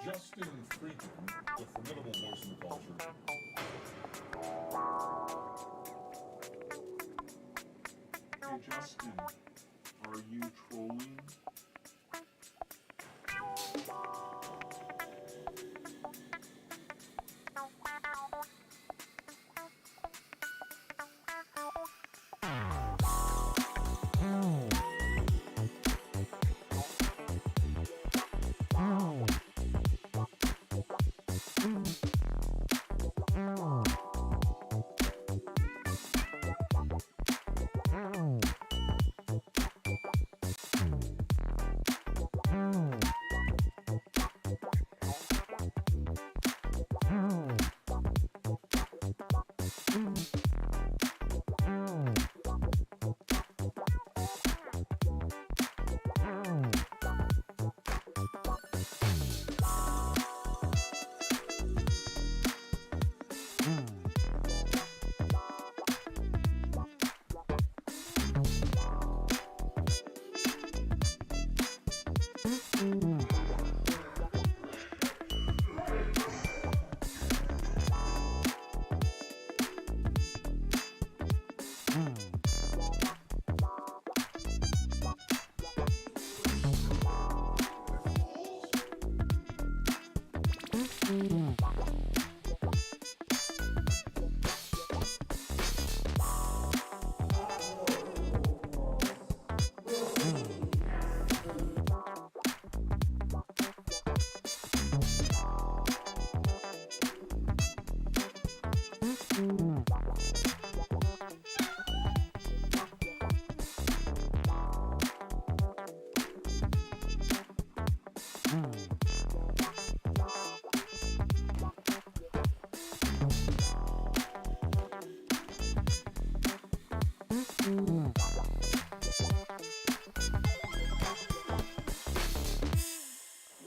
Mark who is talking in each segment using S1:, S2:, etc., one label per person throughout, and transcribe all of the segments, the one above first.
S1: JustinFREAKIN, the formidable voice of the culture.
S2: Hey Justin, are you trolling?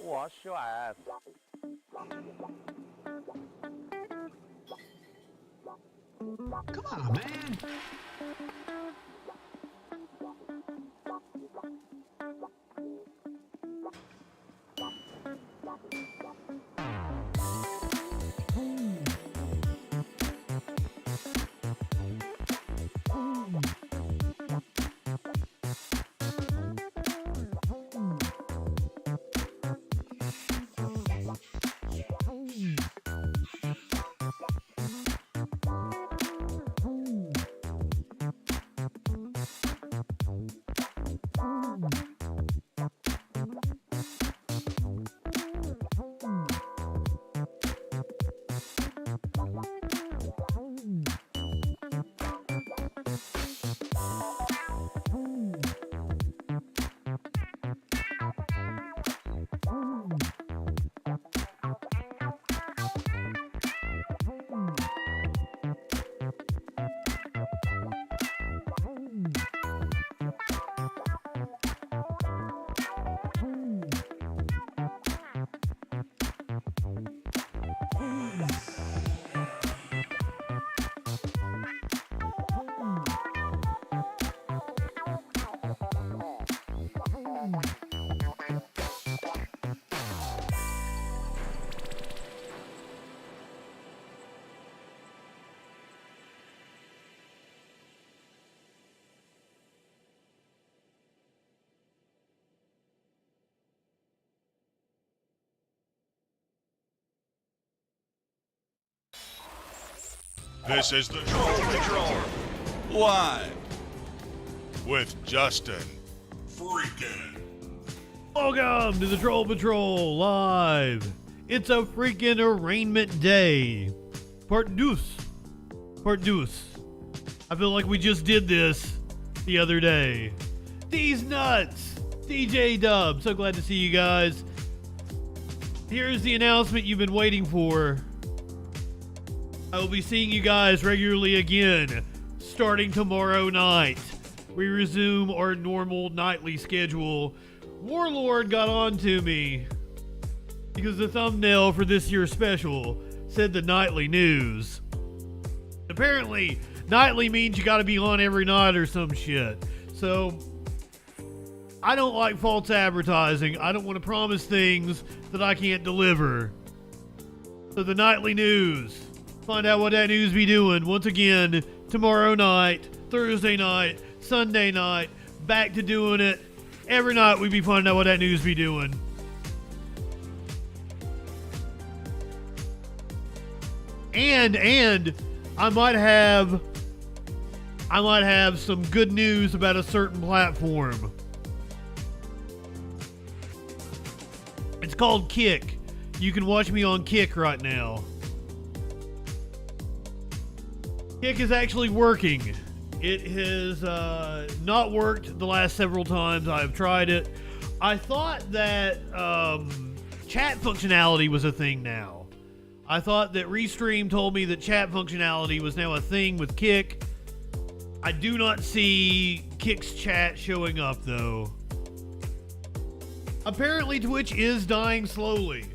S3: Wow, 帅！
S4: Come on, man.
S5: This is the Troll Patrol, live with JustinFREAKIN.
S6: Welcome to the Troll Patrol Live. It's a freaking arraignment day. Part deuce. I feel like we just did this the other day. These nuts. DJ Dub. So glad to see you guys. Here's the announcement you've been waiting for. I will be seeing you guys regularly again, starting tomorrow night. We resume our normal nightly schedule. Warlord got on to me because the thumbnail for this year's special said the nightly news. Apparently, nightly means you gotta be on every night or some shit. So, I don't like false advertising. I don't want to promise things that I can't deliver. So the nightly news. Find out what that news be doing once again tomorrow night, Thursday night, Sunday night. Back to doing it. Every night we be finding out what that news be doing. And I might have some good news about a certain platform. It's called Kick. You can watch me on Kick right now. Kick is actually working. It has not worked the last several times I've tried it. I thought that chat functionality was a thing now. I thought that Restream told me that chat functionality was now a thing with Kick. I do not see Kick's chat showing up though. Apparently Twitch is dying slowly.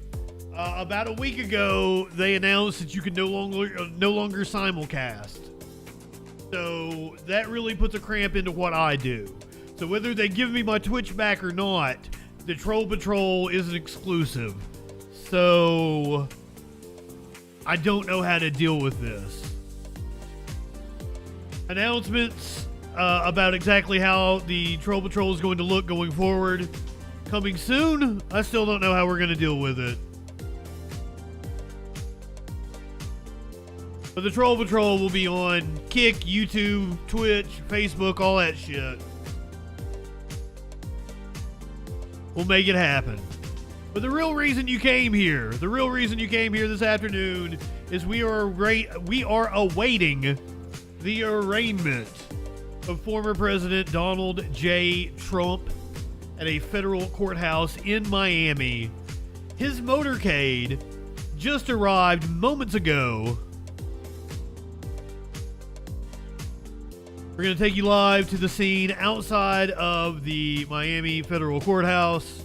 S6: About a week ago, they announced that you could no longer simulcast. So that really puts a cramp into what I do. So whether they give me my Twitch back or not, the Troll Patrol is an exclusive. So I don't know how to deal with this. Announcements about exactly how the Troll Patrol is going to look going forward. Coming soon. I still don't know how we're going to deal with it. But the Troll Patrol will be on Kick, YouTube, Twitch, Facebook, all that shit. We'll make it happen. But the real reason you came here, this afternoon is we are awaiting the arraignment of former President Donald J. Trump at a federal courthouse in Miami. His motorcade just arrived moments ago. We're going to take you live to the scene outside of the Miami Federal Courthouse.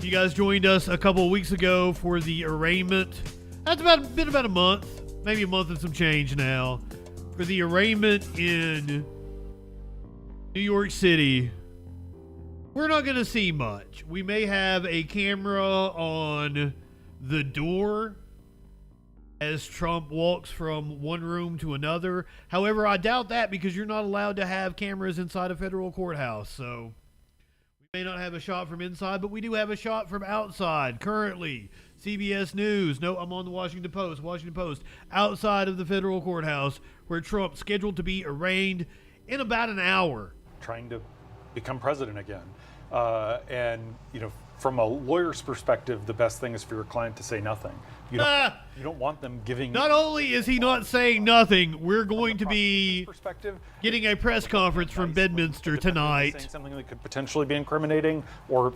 S6: You guys joined us a couple of weeks ago for the arraignment. That's been about a month, maybe a month and some change now, for the arraignment in New York City. We're not going to see much. We may have a camera on the door as Trump walks from one room to another. However, I doubt that because you're not allowed to have cameras inside a federal courthouse. So we may not have a shot from inside, but we do have a shot from outside currently. CBS News. No, I'm on the Washington Post. Outside of the federal courthouse where Trump's scheduled to be arraigned in about an hour.
S3: Trying to become president again. And, you know, from a lawyer's perspective, the best thing is for your client to say nothing. You don't want them giving...
S6: Not only is he not saying nothing, we're going to be getting a press conference from Bedminster tonight.
S3: Saying something that could potentially be incriminating or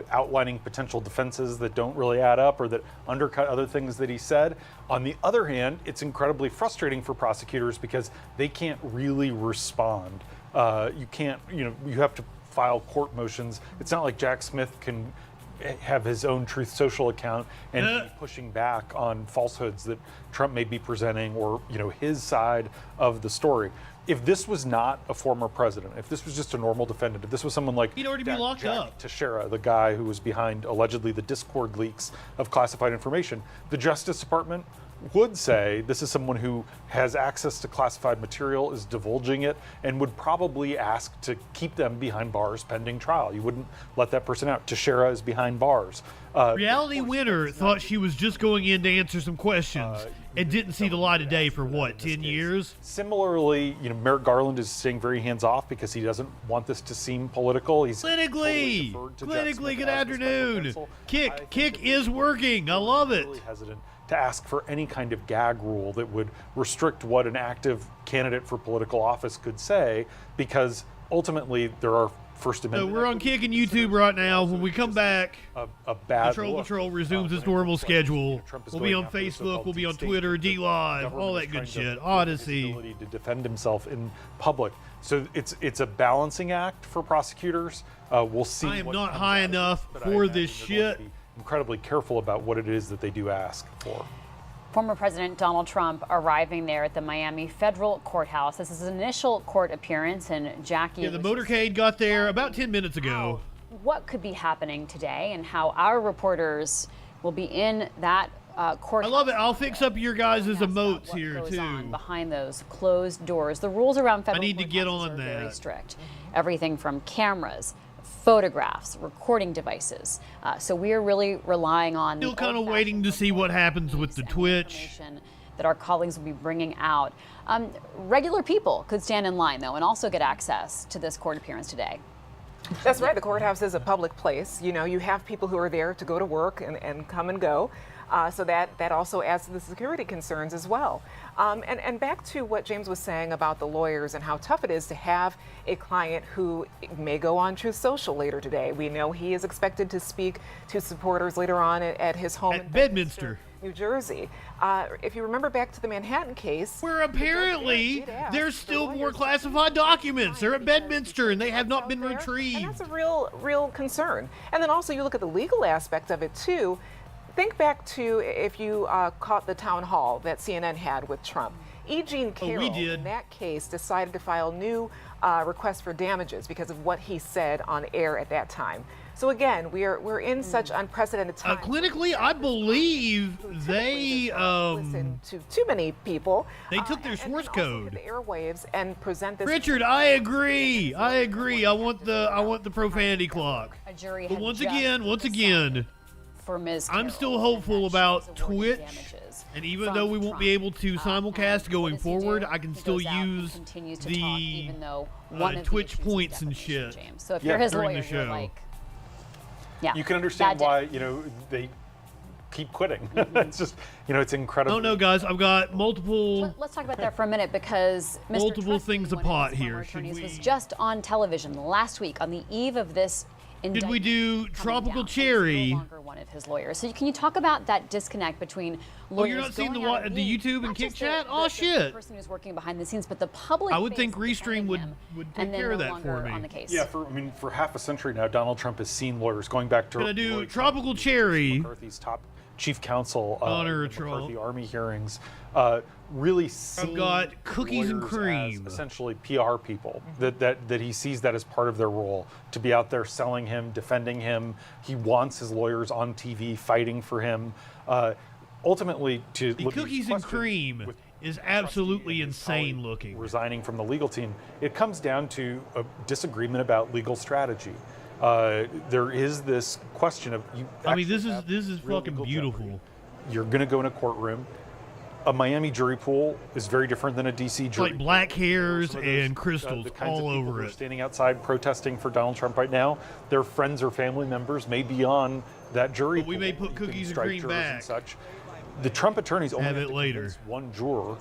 S3: outlining potential defenses that don't really add up or that undercut other things that he said. On the other hand, it's incredibly frustrating for prosecutors because they can't really respond. You have to file court motions. It's not like Jack Smith can have his own Truth Social account and be pushing back on falsehoods that Trump may be presenting or, you know, his side of the story. If this was not a former president, if this was just a normal defendant, if this was someone like
S6: he'd already be locked up.
S3: Teixeira, the guy who was behind allegedly the Discord leaks of classified information, the Justice Department would say this is someone who has access to classified material, is divulging it, and would probably ask to keep them behind bars pending trial. You wouldn't let that person out. Teixeira is behind bars.
S6: Reality Winner thought she was just going in to answer some questions and didn't see the light of day for what, 10 years?
S3: Similarly, you know, Merrick Garland is staying very hands-off because he doesn't want this to seem political. He's
S6: Clinically, good afternoon. Kick is working. I love it.
S3: Really hesitant to ask for any kind of gag rule that would restrict what an active candidate for political office could say, because ultimately there are First Amendment.
S6: So we're on Kick and YouTube right now. When we come back,
S3: a bad
S6: Troll Patrol resumes its normal schedule. We'll be on Facebook, we'll be on Twitter, D-Live, all that good shit. Odyssey.
S3: Ability to defend himself in public. So it's a balancing act for prosecutors. We'll see.
S6: I am not high enough for this shit.
S3: Incredibly careful about what it is that they do ask for.
S7: Former President Donald Trump arriving there at the Miami federal courthouse. This is his initial court appearance, and Jackie.
S6: Yeah, the motorcade got there about 10 minutes ago.
S7: What could be happening today, and how our reporters will be in that courthouse.
S6: I love it. I'll fix up your guys' emotes here too.
S7: Behind those closed doors, the rules around federal
S6: I need to get
S7: courthouses
S6: on
S7: are
S6: that.
S7: very strict. Everything from cameras, photographs, recording devices. So we are really relying on.
S6: Still kind of waiting to see what happens with the Twitch.
S7: That our colleagues will be bringing out. Regular people could stand in line though, and also get access to this court appearance today.
S8: That's right. The courthouse is a public place. You know, you have people who are there to go to work and come and go. So that also adds to the security concerns as well. And back to what James was saying about the lawyers and how tough it is to have a client who may go on Truth Social later today. We know he is expected to speak to supporters later on at his home in
S6: Bedminster,
S8: New Jersey. If you remember back to the Manhattan case,
S6: where apparently there's still more classified documents. They're at Bedminster and they have not been retrieved.
S8: And that's a real concern. And then also you look at the legal aspect of it too. Think back to if you caught the town hall that CNN had with Trump. E. Jean Carroll, in that case, decided to file new requests for damages because of what he said on air at that time. So again, we're in such unprecedented times.
S6: Clinically, I believe they
S8: listen to too many people.
S6: They took their source code.
S8: The airwaves and present this.
S6: Richard, I agree. I want the profanity clock.
S7: A jury.
S6: But once again.
S7: For Ms.
S6: I'm still hopeful about Twitch, and even though we won't be able to simulcast going forward, I can still use the Twitch points and shit.
S7: So if you're his
S6: during
S7: lawyer,
S6: the show.
S7: you're like, yeah,
S3: you can understand why they keep quitting. It's just it's incredible.
S6: Oh no, guys, I've got multiple.
S7: Let's talk about that for a minute because Mr.
S6: multiple
S7: Trustee,
S6: things
S7: one
S6: a
S7: of
S6: pot
S7: his former
S6: here. Should
S7: attorneys,
S6: we?
S7: was just on television last week on the eve of this.
S6: Did we do Tropical
S7: down,
S6: Cherry?
S7: no longer one of his lawyers. So can you talk about that disconnect between lawyers?
S6: Oh, you're not seeing the YouTube and Kick Chat? Oh shit!
S7: The person who's working behind the scenes, but the public.
S6: I would think Restream would take care of that for me.
S7: On the case.
S3: Yeah, for half a century now, Donald Trump has seen lawyers going back to.
S6: Gonna do Tropical Cherry.
S3: McCarthy's top chief counsel
S6: Honor
S3: in the
S6: Troll.
S3: McCarthy Army hearings. Really seeing
S6: I've got cookies and
S3: lawyers
S6: cream.
S3: as essentially PR people. That he sees that as part of their role to be out there selling him, defending him. He wants his lawyers on TV fighting for him. Ultimately, to
S6: The
S3: look at
S6: cookies
S3: these
S6: and
S3: questions
S6: cream
S3: with
S6: is absolutely
S3: and his
S6: insane
S3: colleague
S6: looking.
S3: resigning from the legal team, it comes down to a disagreement about legal strategy. There is this question of you.
S6: I mean, this
S3: actually
S6: is
S3: have real
S6: fucking
S3: legal
S6: beautiful.
S3: jeopardy. You're going to go in a courtroom. A Miami jury pool is very different than a DC jury.
S6: Like black hairs
S3: Some of those,
S6: and crystals
S3: the kinds
S6: all
S3: of people
S6: over
S3: who are
S6: it.
S3: standing outside protesting for Donald Trump right now, their friends or family members may be on that jury
S6: But we
S3: pool.
S6: may put
S3: You can
S6: cookies and
S3: strike
S6: cream
S3: jurors
S6: back.
S3: and such. The Trump attorneys only
S6: Have
S3: have
S6: it
S3: to
S6: later.
S3: convince one juror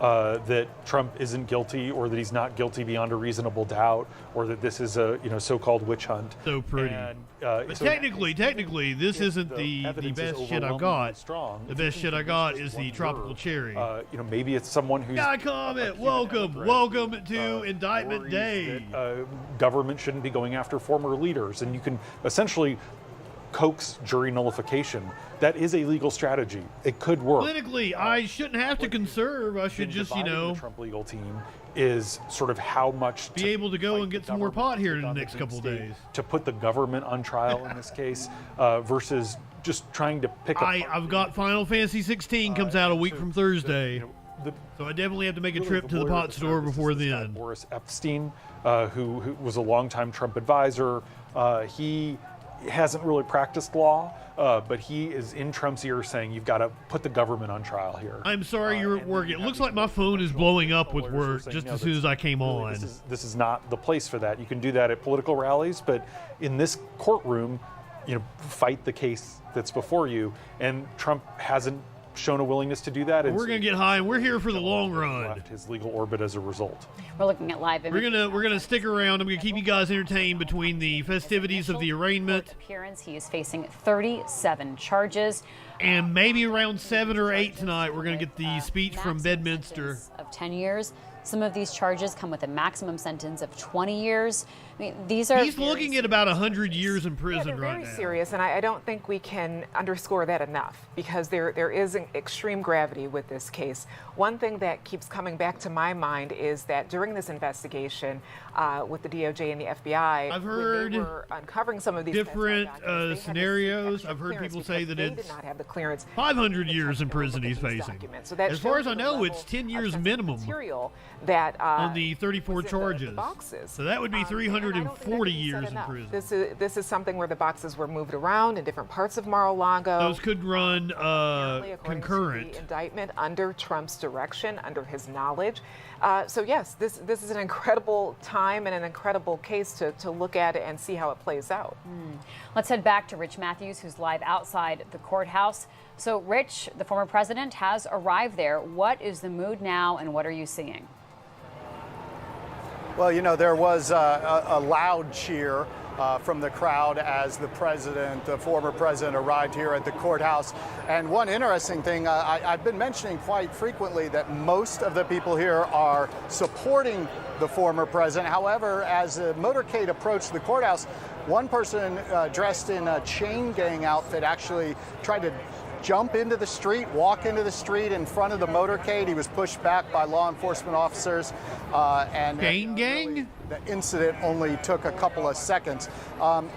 S3: that Trump isn't guilty, or that he's not guilty beyond a reasonable doubt, or that this is a so-called witch hunt.
S6: So pretty.
S3: And,
S6: But
S3: so
S6: technically, this
S3: if
S6: isn't the
S3: evidence is
S6: best shit I've
S3: overwhelmingly
S6: got.
S3: strong,
S6: The
S3: if you
S6: best
S3: can
S6: shit I
S3: convince
S6: got
S3: just
S6: is
S3: one
S6: the Tropical
S3: juror,
S6: Cherry.
S3: maybe it's someone who's
S6: Guy comment, welcome to Indictment Day.
S3: That, government shouldn't be going after former leaders, and you can essentially coax jury nullification. That is a legal strategy. It could work.
S6: Politically, I shouldn't have to conserve. I should just,
S3: The Trump legal team is sort of how much
S6: be able to go and get some more pot here in the next couple
S3: days
S6: days.
S3: to put the government on trial in this case, versus just trying to pick up.
S6: I've got Final Fantasy 16 comes out a week from Thursday. So I definitely have to make a trip to the pot store before then.
S3: Boris Epstein, who was a longtime Trump advisor, he hasn't really practiced law, but he is in Trump's ear saying, you've got to put the government on trial here.
S6: I'm sorry you're at work. It looks like my phone is blowing up with work just as soon as I came on.
S3: This is not the place for that. You can do that at political rallies, but in this courtroom, fight the case that's before you. And Trump hasn't shown a willingness to do that.
S6: We're gonna get high, and we're here for the long run.
S3: Left his legal orbit as a result.
S7: We're looking at live images.
S6: We're gonna stick around. I'm gonna keep you guys entertained between the festivities of the arraignment.
S7: Appearance. He is facing 37 charges.
S6: And maybe around 7 or 8 tonight, we're gonna get the speech from Bedminster.
S7: Of 10 years. Some of these charges come with a maximum sentence of 20 years. I mean, these are.
S6: He's looking at about 100 years in prison
S8: they're
S6: right
S8: very
S6: now.
S8: serious, and I don't think we can underscore that enough because there is an extreme gravity with this case. One thing that keeps coming back to my mind is that during this investigation with the DOJ and the FBI,
S6: I've
S8: when
S6: heard
S8: they were uncovering some of these
S6: different
S8: classified documents, they had this
S6: scenarios.
S8: extra
S6: I've heard
S8: clearance
S6: people say
S8: because
S6: that
S8: they
S6: it's
S8: did not have the clearance
S6: 500
S8: to
S6: years in
S8: touch or
S6: prison
S8: look
S6: he's
S8: at these
S6: facing.
S8: documents. So that
S6: As far as
S8: shows
S6: I
S8: you the
S6: know,
S8: level
S6: it's 10
S8: of
S6: years
S8: sensitive
S6: minimum
S8: material that
S6: on the 34
S8: was in
S6: charges.
S8: the boxes.
S6: So that would be
S8: And I don't think that
S6: 340
S8: can be said
S6: years in
S8: enough.
S6: prison.
S8: This is something where the boxes were moved around in different parts of Mar-a-Lago.
S6: Those could run
S8: Apparently, according to
S6: concurrent.
S8: the indictment under Trump's direction, under his knowledge. So yes, this is an incredible time and an incredible case to look at it and see how it plays out.
S7: Let's head back to Rich Matthews, who's live outside the courthouse. So, Rich, the former president has arrived there. What is the mood now, and what are you seeing?
S9: Well, you know, there was a loud cheer from the crowd as the former president, arrived here at the courthouse. And one interesting thing, I've been mentioning quite frequently that most of the people here are supporting the former president. However, as the motorcade approached the courthouse, one person dressed in a chain gang outfit actually tried to jump into the street, walk into the street in front of the motorcade. He was pushed back by law enforcement officers.
S6: Chain gang?
S9: Really, the incident only took a couple of seconds.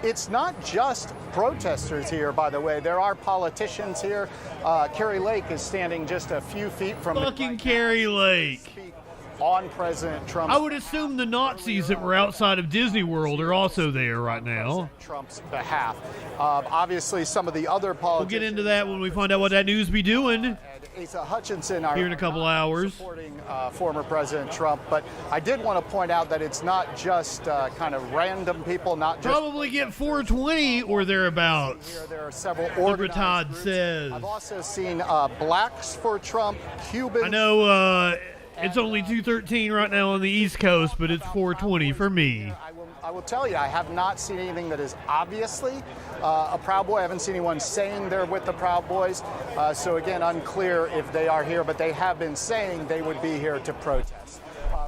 S9: It's not just protesters here, by the way. There are politicians here. Carrie Lake is standing just a few feet from
S6: Fucking Carrie Lake.
S9: On President Trump.
S6: I would assume the Nazis that were outside of Disney World are also there right now.
S9: Trump's behalf. Obviously, some of the other politicians.
S6: We'll get into that when we find out what that news be doing
S9: Asa Hutchinson are
S6: here in a couple hours.
S9: Supporting former President Trump, but I did want to point out that it's not just kind of random people, not just
S6: Probably get 420 or thereabouts.
S9: here. There are several
S6: Libertad
S9: organized groups.
S6: says.
S9: I've also seen Blacks for Trump, Cubans.
S6: I know it's only 213 right now on the East Coast, but it's 420 for me.
S9: I will tell you, I have not seen anything that is obviously a Proud Boy. I haven't seen anyone saying they're with the Proud Boys. So again, unclear if they are here, but they have been saying they would be here to protest.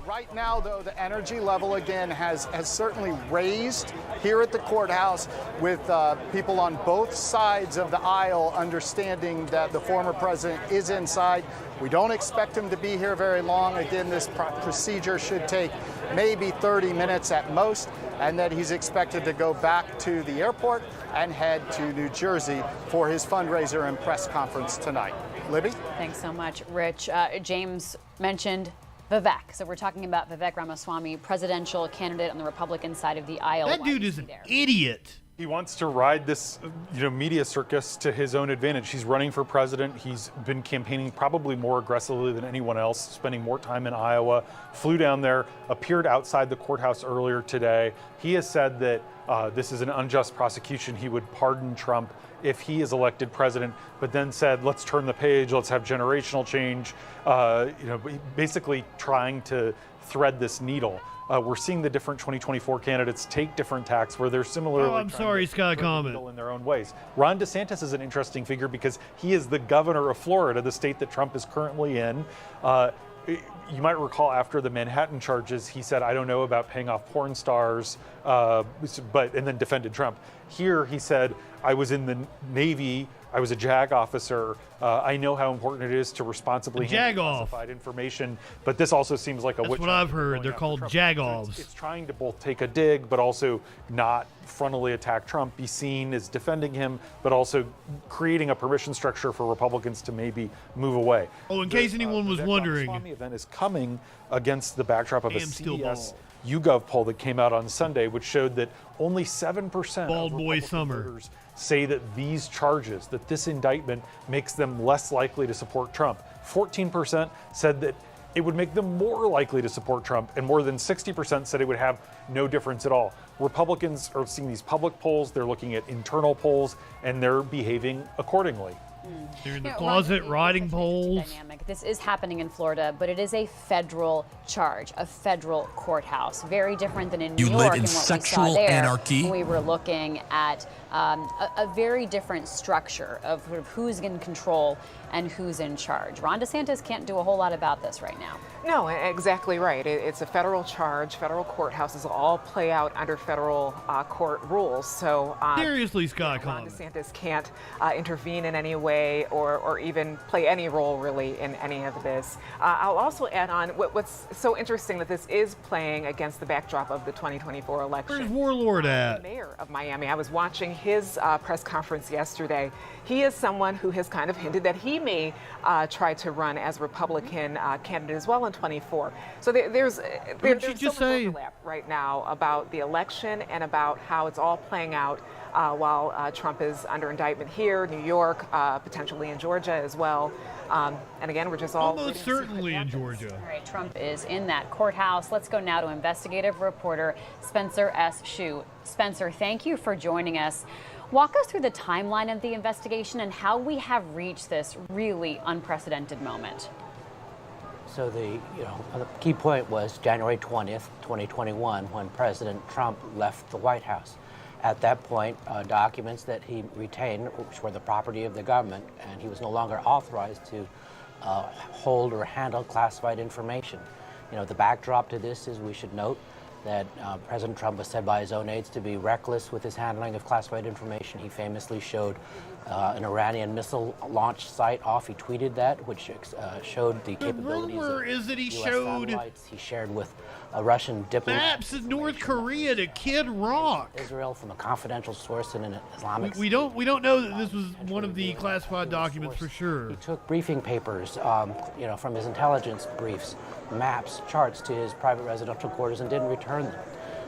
S9: Right now, though, the energy level again has certainly raised here at the courthouse with people on both sides of the aisle understanding that the former president is inside. We don't expect him to be here very long. Again, this procedure should take maybe 30 minutes at most, and that he's expected to go back to the airport and head to New Jersey for his fundraiser and press conference tonight. Libby?
S7: Thanks so much, Rich. James mentioned Vivek. So we're talking about Vivek Ramaswamy, presidential candidate on the Republican side of the aisle.
S6: That
S7: Why
S6: dude
S7: is
S6: is
S7: he
S6: an
S7: there?
S6: idiot.
S3: He wants to ride this, media circus to his own advantage. He's running for president. He's been campaigning probably more aggressively than anyone else, spending more time in Iowa, flew down there, appeared outside the courthouse earlier today. He has said that this is an unjust prosecution. He would pardon Trump if he is elected president, but then said, let's turn the page, let's have generational change, basically trying to thread this needle. We're seeing the different 2024 candidates take different tacks where they're similarly.
S6: Oh, I'm sorry, he's got a comment.
S3: In their own ways. Ron DeSantis is an interesting figure because he is the governor of Florida, the state that Trump is currently in. You might recall after the Manhattan charges, he said, I don't know about paying off porn stars, and then defended Trump. Here he said, I was in the Navy, I was a JAG officer, I know how important it is to responsibly handle classified information, but this also seems like a witch hunt.
S6: That's what I've heard. They're called jagoffs.
S3: It's trying to both take a dig, but also not frontally attack Trump, be seen as defending him, but also creating a permission structure for Republicans to maybe move away.
S6: Oh, in case anyone was wondering.
S3: The event is coming against the backdrop of a
S6: Damn, still
S3: CBS
S6: bald.
S3: YouGov poll that came out on Sunday, which showed that only 7%
S6: Bald
S3: of
S6: boy
S3: Republican
S6: summer.
S3: voters say that these charges, that this indictment makes them less likely to support Trump. 14% said that it would make them more likely to support Trump, and more than 60% said it would have no difference at all. Republicans are seeing these public polls, they're looking at internal polls, and they're behaving accordingly.
S6: They're in the
S7: Yeah,
S6: closet
S7: Ron,
S6: riding
S7: it's such a
S6: poles.
S7: dynamic ironic. This is happening in Florida, but it is a federal charge, a federal courthouse. Very different than in New York
S10: live in
S7: and what
S10: sexual
S7: we saw there
S10: anarchy?
S7: when we were looking at a very different structure of sort of who's in control and who's in charge. Ron DeSantis can't do a whole lot about this right now.
S8: No, exactly right. It's a federal charge. Federal courthouses all play out under federal court rules. So
S6: Seriously, Scott
S8: Ron
S6: Common.
S8: DeSantis can't intervene in any way or even play any role really in any of this. I'll also add on what's so interesting that this is playing against the backdrop of the 2024 election.
S6: Where's Warlord
S8: The
S6: at?
S8: mayor of Miami, I was watching his press conference yesterday. He is someone who has kind of hinted that he may try to run as Republican candidate as well in 24. So there's so much overlap right now about the election and about how it's all playing out while Trump is under indictment here, New York, potentially in Georgia as well. And again, we're just all
S6: Almost certainly in Georgia.
S7: All right, Trump is in that courthouse. Let's go now to investigative reporter Spencer S. Shue. Spencer, thank you for joining us. Walk us through the timeline of the investigation and how we have reached this really unprecedented moment.
S11: So the key point was January 20th, 2021, when President Trump left the White House. At that point, documents that he retained, which were the property of the government, and he was no longer authorized to hold or handle classified information. The backdrop to this is we should note that President Trump was said by his own aides to be reckless with his handling of classified information. He famously showed an Iranian missile launch site off. He tweeted that, which showed the capabilities
S6: rumor
S11: of
S6: is that he
S11: US
S6: showed
S11: satellites. He shared with a Russian diplomat
S6: maps of North Korea to Kid Rock.
S11: Israel from a confidential source in an Islamic.
S6: We don't know that this was one of the classified documents for sure.
S11: He took briefing papers, from his intelligence briefs, maps, charts to his private residential quarters and didn't return them.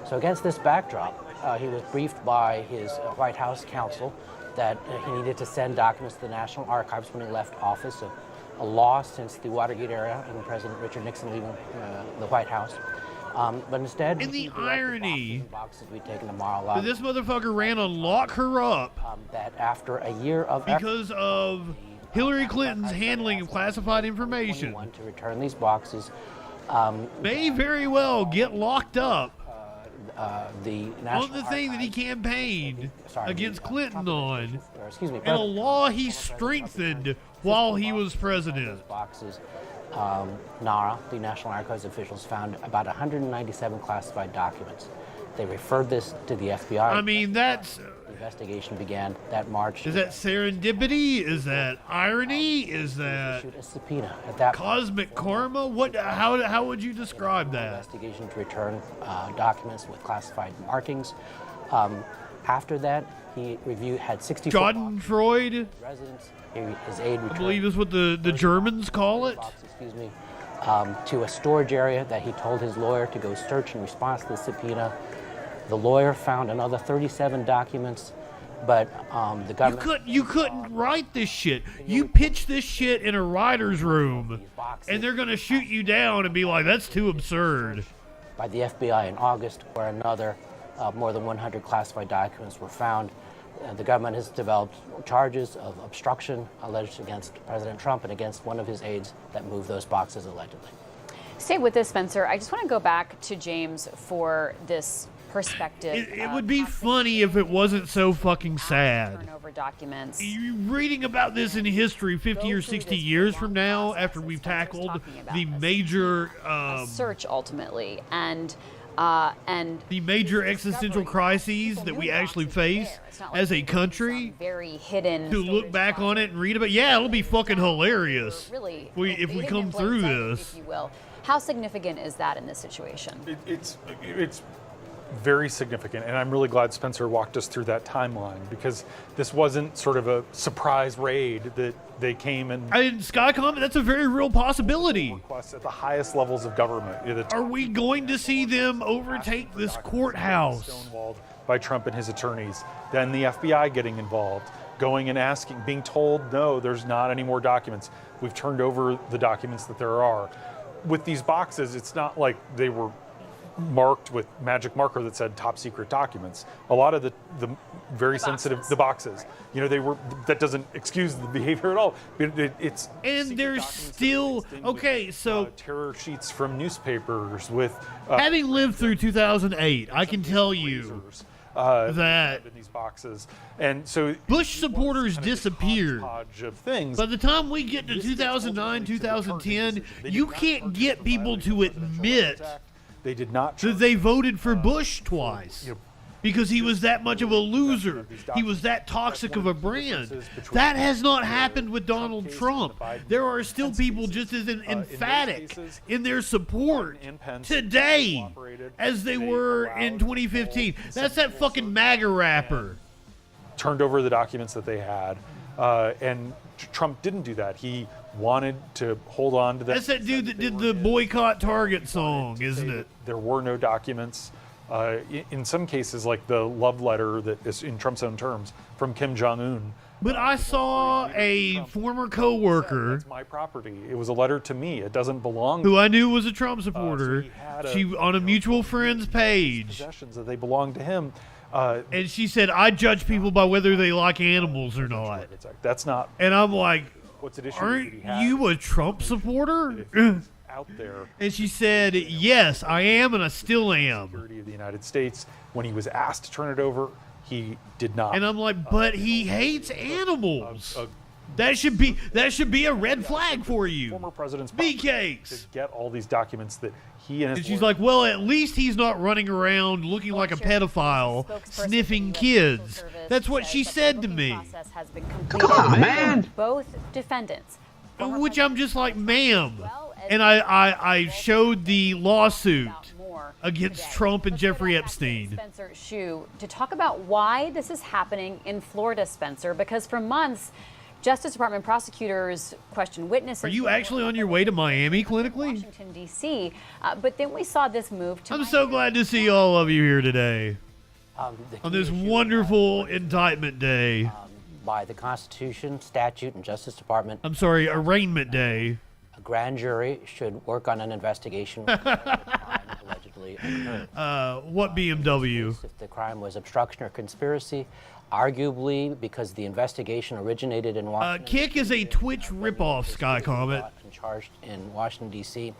S11: So against this backdrop, he was briefed by his White House counsel that he needed to send documents to the National Archives when he left office, a law since the Watergate era and President Richard Nixon leaving the White House. But instead,
S6: and the irony,
S11: boxes we'd taken tomorrow out.
S6: This motherfucker ran to lock her up
S11: that after a year of
S6: because of Hillary Clinton's handling of classified information,
S11: to return these boxes
S6: may very well get locked up
S11: the
S6: on the thing that he campaigned against Clinton on,
S11: excuse me,
S6: and a law he strengthened while he was president.
S11: Boxes. NARA, the National Archives officials, found about 197 classified documents. They referred this to the FBI.
S6: I mean, that's...
S11: The investigation began that March.
S6: Is that serendipity? Is that irony? Is that
S11: issued a subpoena at that
S6: cosmic karma? What? How would you describe that?
S11: Investigation to return documents with classified markings. After that, he had 64
S6: Schadenfreude
S11: residents. His aide returned,
S6: I believe is what the Germans call it.
S11: To a storage area that he told his lawyer to go search in response to the subpoena. The lawyer found another 37 documents, but the government...
S6: You couldn't write this shit. You pitch this shit in a writer's room, and they're going to shoot you down and be like, that's too absurd.
S11: By the FBI in August, where another more than 100 classified documents were found. The government has developed charges of obstruction alleged against President Trump and against one of his aides that moved those boxes allegedly.
S7: Stay with this, Spencer. I just want to go back to James for this perspective.
S6: It would be funny if it wasn't so fucking sad.
S7: Turnover documents.
S6: You reading about this in history 50 or 60 years from now, after we've tackled the major
S7: search ultimately and
S6: the major existential crises that we actually face as a country,
S7: very hidden,
S6: to look back on it and read about. Yeah, it'll be fucking hilarious.
S7: Really,
S6: if we come through this,
S7: if you will. How significant is that in this situation?
S3: It's very significant, and I'm really glad Spencer walked us through that timeline, because this wasn't sort of a surprise raid that they came and
S6: Skycom, that's a very real possibility.
S3: Requests at the highest levels of government.
S6: Are we going to see them overtake this courthouse?
S3: Stonewalled by Trump and his attorneys. Then the FBI getting involved, going and asking, being told, no, there's not any more documents. We've turned over the documents that there are. With these boxes, it's not like they were marked with magic marker that said top secret documents. A lot of the very sensitive boxes, you know, that doesn't excuse the behavior at all. It's
S6: and there's still okay. So
S3: terror sheets from newspapers with
S6: having lived through 2008, I can tell you that
S3: in these boxes, and so
S6: Bush supporters disappeared.
S3: Of things.
S6: By the time we get to 2009, 2010, you can't get people to admit
S3: they did not
S6: that they voted for Bush twice. Because he was that much of a loser. He was that toxic of a brand. That has not happened with Donald Trump. There are still people just as emphatic in their support today as they were in 2015. That's that fucking MAGA rapper.
S3: Turned over the documents that they had, and Trump didn't do that. He wanted to hold on to that.
S6: That's that dude that did the Boycott Target song, isn't it?
S3: There were no documents. In some cases, like the love letter that is in Trump's own terms from Kim Jong-un.
S6: But I saw a former co-worker.
S3: That's my property. It was a letter to me. It doesn't belong.
S6: Who I knew was a Trump supporter. She on a mutual friends page.
S3: Possessions that they belong to him.
S6: And she said, "I judge people by whether they like animals or not."
S3: That's not.
S6: And I'm like,
S3: what's at issue?
S6: Aren't you a Trump supporter?
S3: Out there.
S6: And she said, "Yes, I am, and I still am."
S3: Security of the United States. When he was asked to turn it over, he did not.
S6: And I'm like, but he hates animals. That should be a red flag for you.
S3: Former president's
S6: cakes
S3: to get all these documents that he and his.
S6: And she's like, well, at least he's not running around looking like a pedophile, sniffing kids. That's what she said to me.
S4: Come on, man.
S7: Both defendants.
S6: Which I'm just like, ma'am. And I showed the lawsuit against Trump and Jeffrey Epstein.
S7: Spencer Shue, to talk about why this is happening in Florida, Spencer, because for months, Justice Department prosecutors questioned witnesses.
S6: Are you actually on your way to Miami clinically?
S7: Washington, D.C., but then we saw this move to
S6: I'm so glad to see all of you here today on this wonderful indictment day.
S11: By the Constitution, statute, and Justice Department.
S6: I'm sorry, arraignment day.
S11: A grand jury should work on an investigation where the crime allegedly occurred.
S6: What BMW?
S11: If the crime was obstruction or conspiracy, arguably because the investigation originated in Washington.
S6: Kick is a Twitch ripoff, Sky Comet.
S11: And charged in Washington, D.C.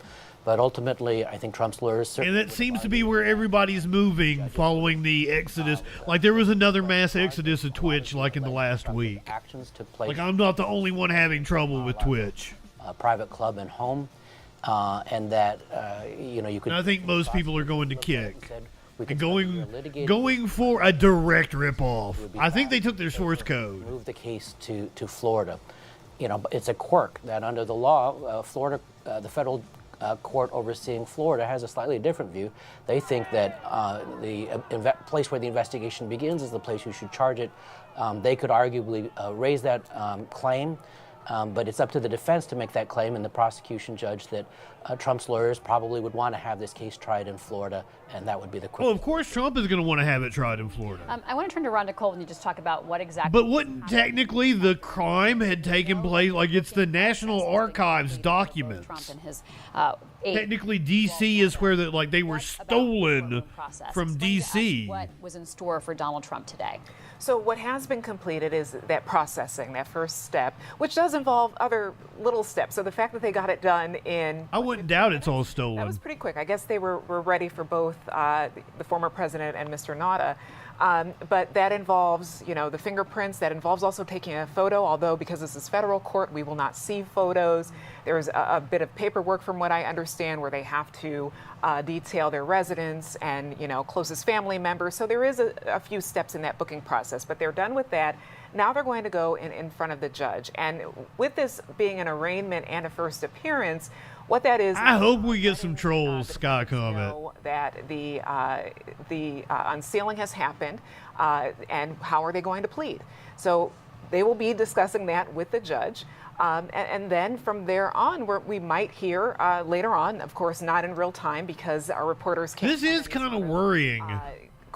S11: But ultimately, I think Trump's lawyers.
S6: And that seems to be where everybody's moving following the exodus. Like there was another mass exodus of Twitch like in the last week.
S11: Actions took place.
S6: Like I'm not the only one having trouble with Twitch.
S11: A private club and home, and that you could.
S6: And I think most people are going to Kick. And going for a direct ripoff. I think they took their source code.
S11: Move the case to Florida. You know, it's a quirk that under the law, Florida, the federal court overseeing Florida has a slightly different view. They think that the place where the investigation begins is the place you should charge it. They could arguably raise that claim. But it's up to the defense to make that claim, and the prosecution judged that Trump's lawyers probably would want to have this case tried in Florida, and that would be the quick.
S6: Well, of course Trump is going to want to have it tried in Florida.
S7: I want to turn to Rhonda Cole and you just talk about what exactly.
S6: But wouldn't technically the crime had taken place, like it's the National Archives documents.
S7: Trump and his
S6: technically, D.C. is where they were stolen from D.C.
S7: What was in store for Donald Trump today?
S8: So what has been completed is that processing, that first step, which does involve other little steps. So the fact that they got it done in...
S6: I wouldn't doubt it's all stolen.
S8: That was pretty quick. I guess they were ready for both the former president and Mr. Nauta. But that involves, the fingerprints. That involves also taking a photo, although because this is federal court, we will not see photos. There's a bit of paperwork, from what I understand, where they have to detail their residence and, closest family members. So there is a few steps in that booking process, but they're done with that. Now they're going to go in front of the judge. And with this being an arraignment and a first appearance, what that is...
S6: I hope we get some trolls, Sky Comet.
S8: That the unsealing has happened, and how are they going to plead? So they will be discussing that with the judge. And then from there on, we might hear later on, of course, not in real time because our reporters can't.
S6: This is kind of worrying.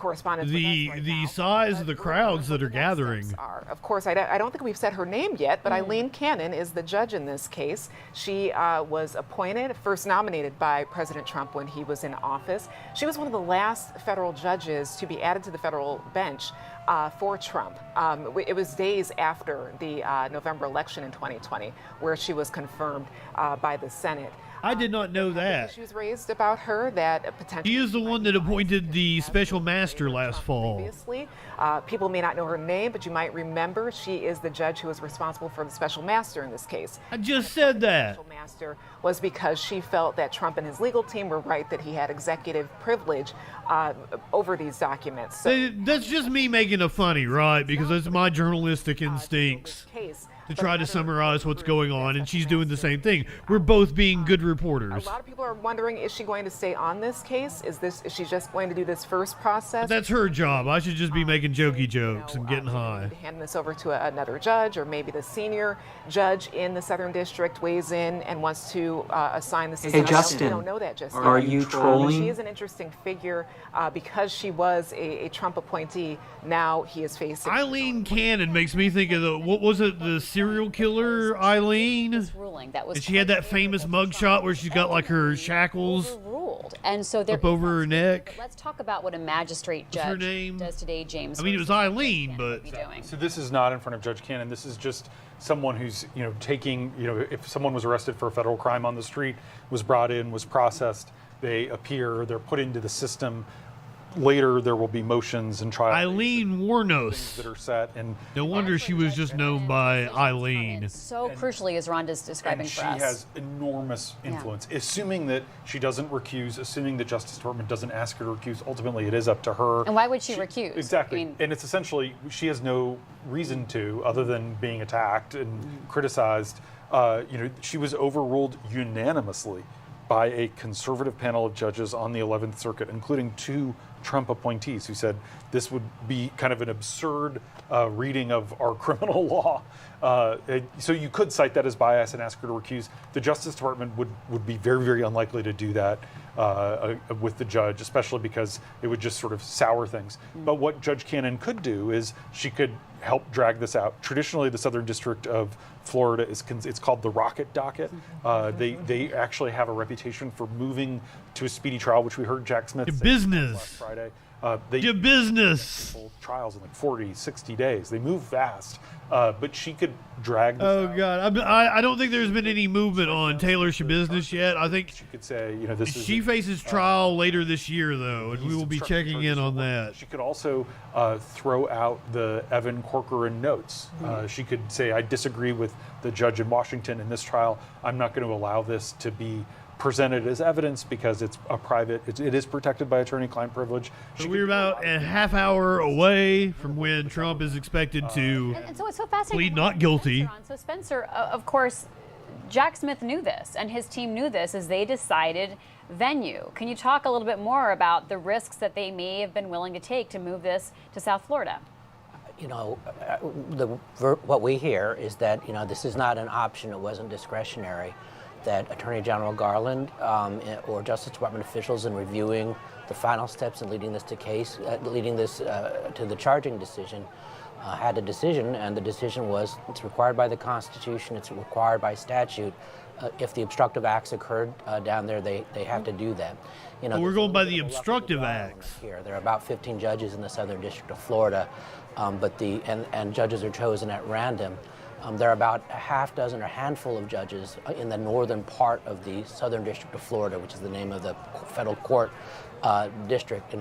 S8: correspondence with us right
S6: the
S8: now.
S6: size of the crowds that are gathering.
S8: Of course, I don't think we've said her name yet, but Eileen Cannon is the judge in this case. She was appointed, first nominated by President Trump when he was in office. She was one of the last federal judges to be added to the federal bench for Trump. It was days after the November election in 2020 where she was confirmed by the Senate.
S6: I did not know that.
S8: Issues raised about her that potentially.
S6: He is the one that appointed the special master last fall.
S8: Previously, people may not know her name, but you might remember she is the judge who was responsible for the special master in this case.
S6: I just said that.
S8: The special master was because she felt that Trump and his legal team were right that he had executive privilege over these documents. So,
S6: That's just me making a funny, right? Because that's my journalistic instincts to try to summarize what's going on, and she's doing the same thing. We're both being good reporters.
S8: A lot of people are wondering, is she going to stay on this case? Is she just going to do this first process?
S6: But that's her job. I should just be making jokey jokes and getting high.
S8: Hand this over to another judge, or maybe the senior judge in the Southern District weighs in and wants to assign this.
S10: Hey, Justin,
S8: we don't know that just yet.
S10: are you trolling?
S8: She is an interesting figure because she was a Trump appointee. Now he is facing.
S6: Eileen Cannon makes me think of what was it, the serial killer Eileen? And she had that famous mugshot where she's got like her shackles
S7: and so
S6: up over her neck.
S7: Let's talk about what a magistrate judge does today, James.
S6: I mean, it was Eileen, but
S3: so this is not in front of Judge Cannon. This is just someone who's taking if someone was arrested for a federal crime on the street, was brought in, was processed, they appear, they're put into the system. Later, there will be motions and trials.
S6: Eileen Warnos.
S3: That are set, and
S6: no wonder she was just known by Eileen.
S7: So crucially, as Rhonda's describing for us.
S3: She has enormous influence. Yeah. Assuming that she doesn't recuse, assuming the Justice Department doesn't ask her to recuse, ultimately it is up to her.
S7: And why would she recuse?
S3: Exactly. And it's essentially, she has no reason to, other than being attacked and criticized. She was overruled unanimously by a conservative panel of judges on the 11th Circuit, including 2 Trump appointees who said this would be kind of an absurd reading of our criminal law. So you could cite that as bias and ask her to recuse. The Justice Department would be very, very unlikely to do that with the judge, especially because it would just sort of sour things. But what Judge Cannon could do is she could help drag this out. Traditionally, the Southern District of Florida it's called the Rocket Docket. They actually have a reputation for moving to a speedy trial, which we heard Jack Smith say
S6: business
S3: last Friday.
S6: Your business.
S3: Trials in like 40, 60 days. They move fast. But she could drag this out.
S6: God. I don't think there's been any movement on Taylor Business yet. I think
S3: she could say, this is.
S6: She faces trial later this year, though, and we will be checking in on that.
S3: She could also throw out the Evan Corcoran notes. She could say, I disagree with the judge in Washington in this trial. I'm not going to allow this to be presented as evidence because it's a private, it is protected by attorney-client privilege.
S6: So we're about a half hour away from when Trump is expected to
S7: and so it's so fascinating
S6: plead not guilty.
S7: So Spencer, of course, Jack Smith knew this and his team knew this as they decided venue. Can you talk a little bit more about the risks that they may have been willing to take to move this to South Florida?
S11: What we hear is that, this is not an option. It wasn't discretionary. That Attorney General Garland or Justice Department officials in reviewing the final steps and leading this to the charging decision had a decision, and the decision was it's required by the Constitution, it's required by statute. If the obstructive acts occurred down there, they have to do that.
S6: We're going by the obstructive acts.
S11: Here, there are about 15 judges in the Southern District of Florida, and judges are chosen at random. There are about a handful of judges in the northern part of the Southern District of Florida, which is the name of the federal court district,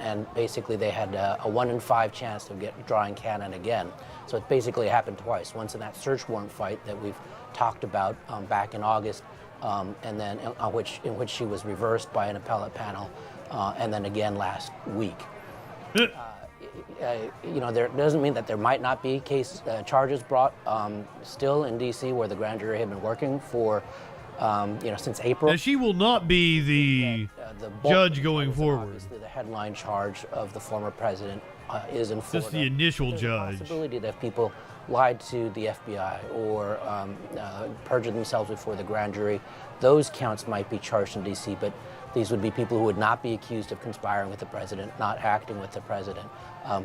S11: and basically they had a 1 in 5 chance of drawing Cannon again. So it basically happened twice. Once in that search warrant fight that we've talked about back in August, and then in which she was reversed by an appellate panel, and then again last week. There doesn't mean that there might not be charges brought still in D.C. where the grand jury had been working for, since April.
S6: Now, she will not be the judge going forward.
S11: Obviously, the headline charge of the former president is in Florida.
S6: Just the initial judge.
S11: The possibility that if people lied to the FBI or perjured themselves before the grand jury, those counts might be charged in D.C., but These would be people who would not be accused of conspiring with the president, not acting with the president,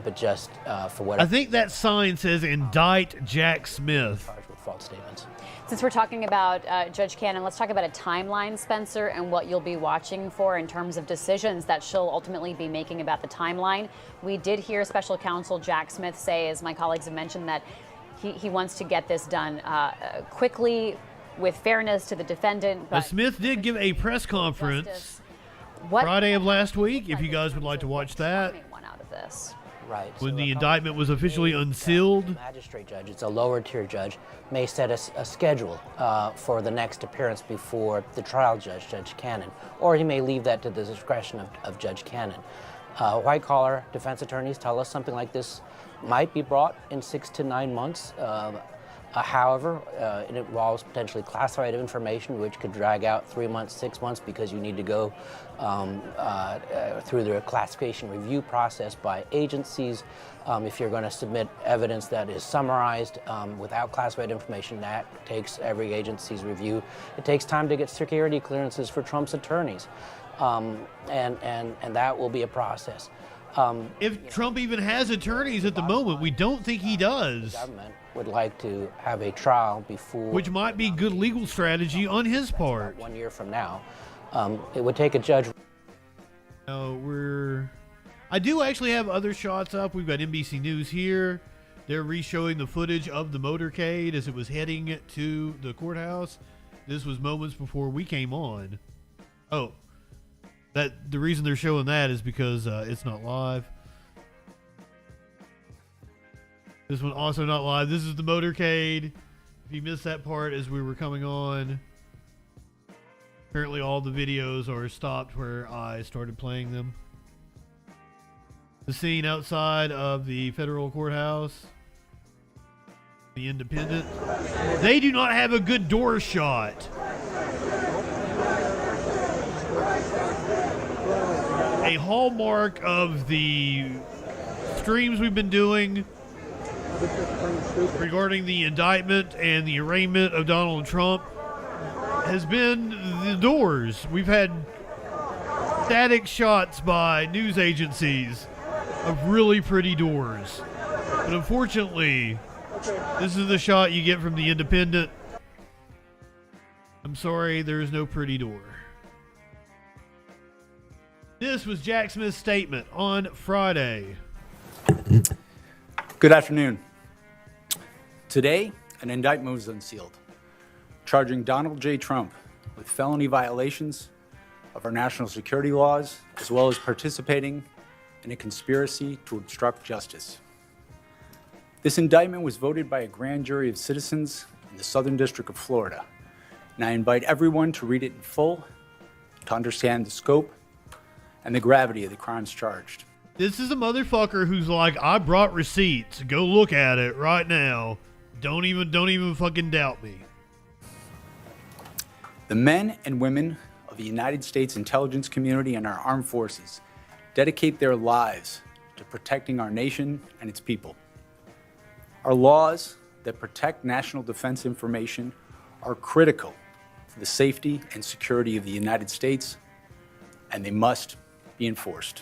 S11: but just for what
S6: I think that sign says indict Jack Smith.
S11: charged with false statements.
S7: Since we're talking about Judge Cannon, let's talk about a timeline, Spencer, and what you'll be watching for in terms of decisions that she'll ultimately be making about the timeline. We did hear special counsel Jack Smith say, as my colleagues have mentioned, that he wants to get this done quickly with fairness to the defendant.
S6: But Smith did give a press conference Friday of last week, if you guys would like to watch that.
S7: One out of this.
S11: Right.
S6: When
S11: So
S6: the
S11: a
S6: indictment was officially unsealed.
S11: The magistrate judge, it's a lower tier judge, may set a schedule for the next appearance before the trial judge, Judge Cannon, or he may leave that to the discretion of Judge Cannon. White-collar defense attorneys tell us something like this might be brought in 6 to 9 months. However, it involves potentially classified information, which could drag out 3 months, 6 months, because you need to go through the classification review process by agencies. If you're going to submit evidence that is summarized without classified information, that takes every agency's review. It takes time to get security clearances for Trump's attorneys, and that will be a process.
S6: If Trump even has attorneys at the moment, we don't think he does.
S11: The government would like to have a trial before,
S6: Which might be good legal strategy on his part.
S11: 1 year from now. It would take a judge.
S6: I do actually have other shots up. We've got NBC News here. They're re-showing the footage of the motorcade as it was heading to the courthouse. This was moments before we came on. Oh, the reason they're showing that is because it's not live. This one also not live. This is the motorcade. If you missed that part as we were coming on, apparently all the videos are stopped where I started playing them. The scene outside of the federal courthouse, the Independent. They do not have a good door shot. A hallmark of the streams we've been doing regarding the indictment and the arraignment of Donald Trump has been the doors. We've had static shots by news agencies of really pretty doors. But unfortunately, this is the shot you get from the Independent. I'm sorry, there is no pretty door. This was Jack Smith's statement on Friday.
S10: Good afternoon. Today, an indictment was unsealed, charging Donald J. Trump with felony violations of our national security laws, as well as participating in a conspiracy to obstruct justice. This indictment was voted by a grand jury of citizens in the Southern District of Florida, and I invite everyone to read it in full to understand the scope and the gravity of the crimes charged.
S6: This is a motherfucker who's like, I brought receipts. Go look at it right now. Don't even fucking doubt me.
S10: The men and women of the United States intelligence community and our armed forces dedicate their lives to protecting our nation and its people. Our laws that protect national defense information are critical to the safety and security of the United States, and they must be enforced.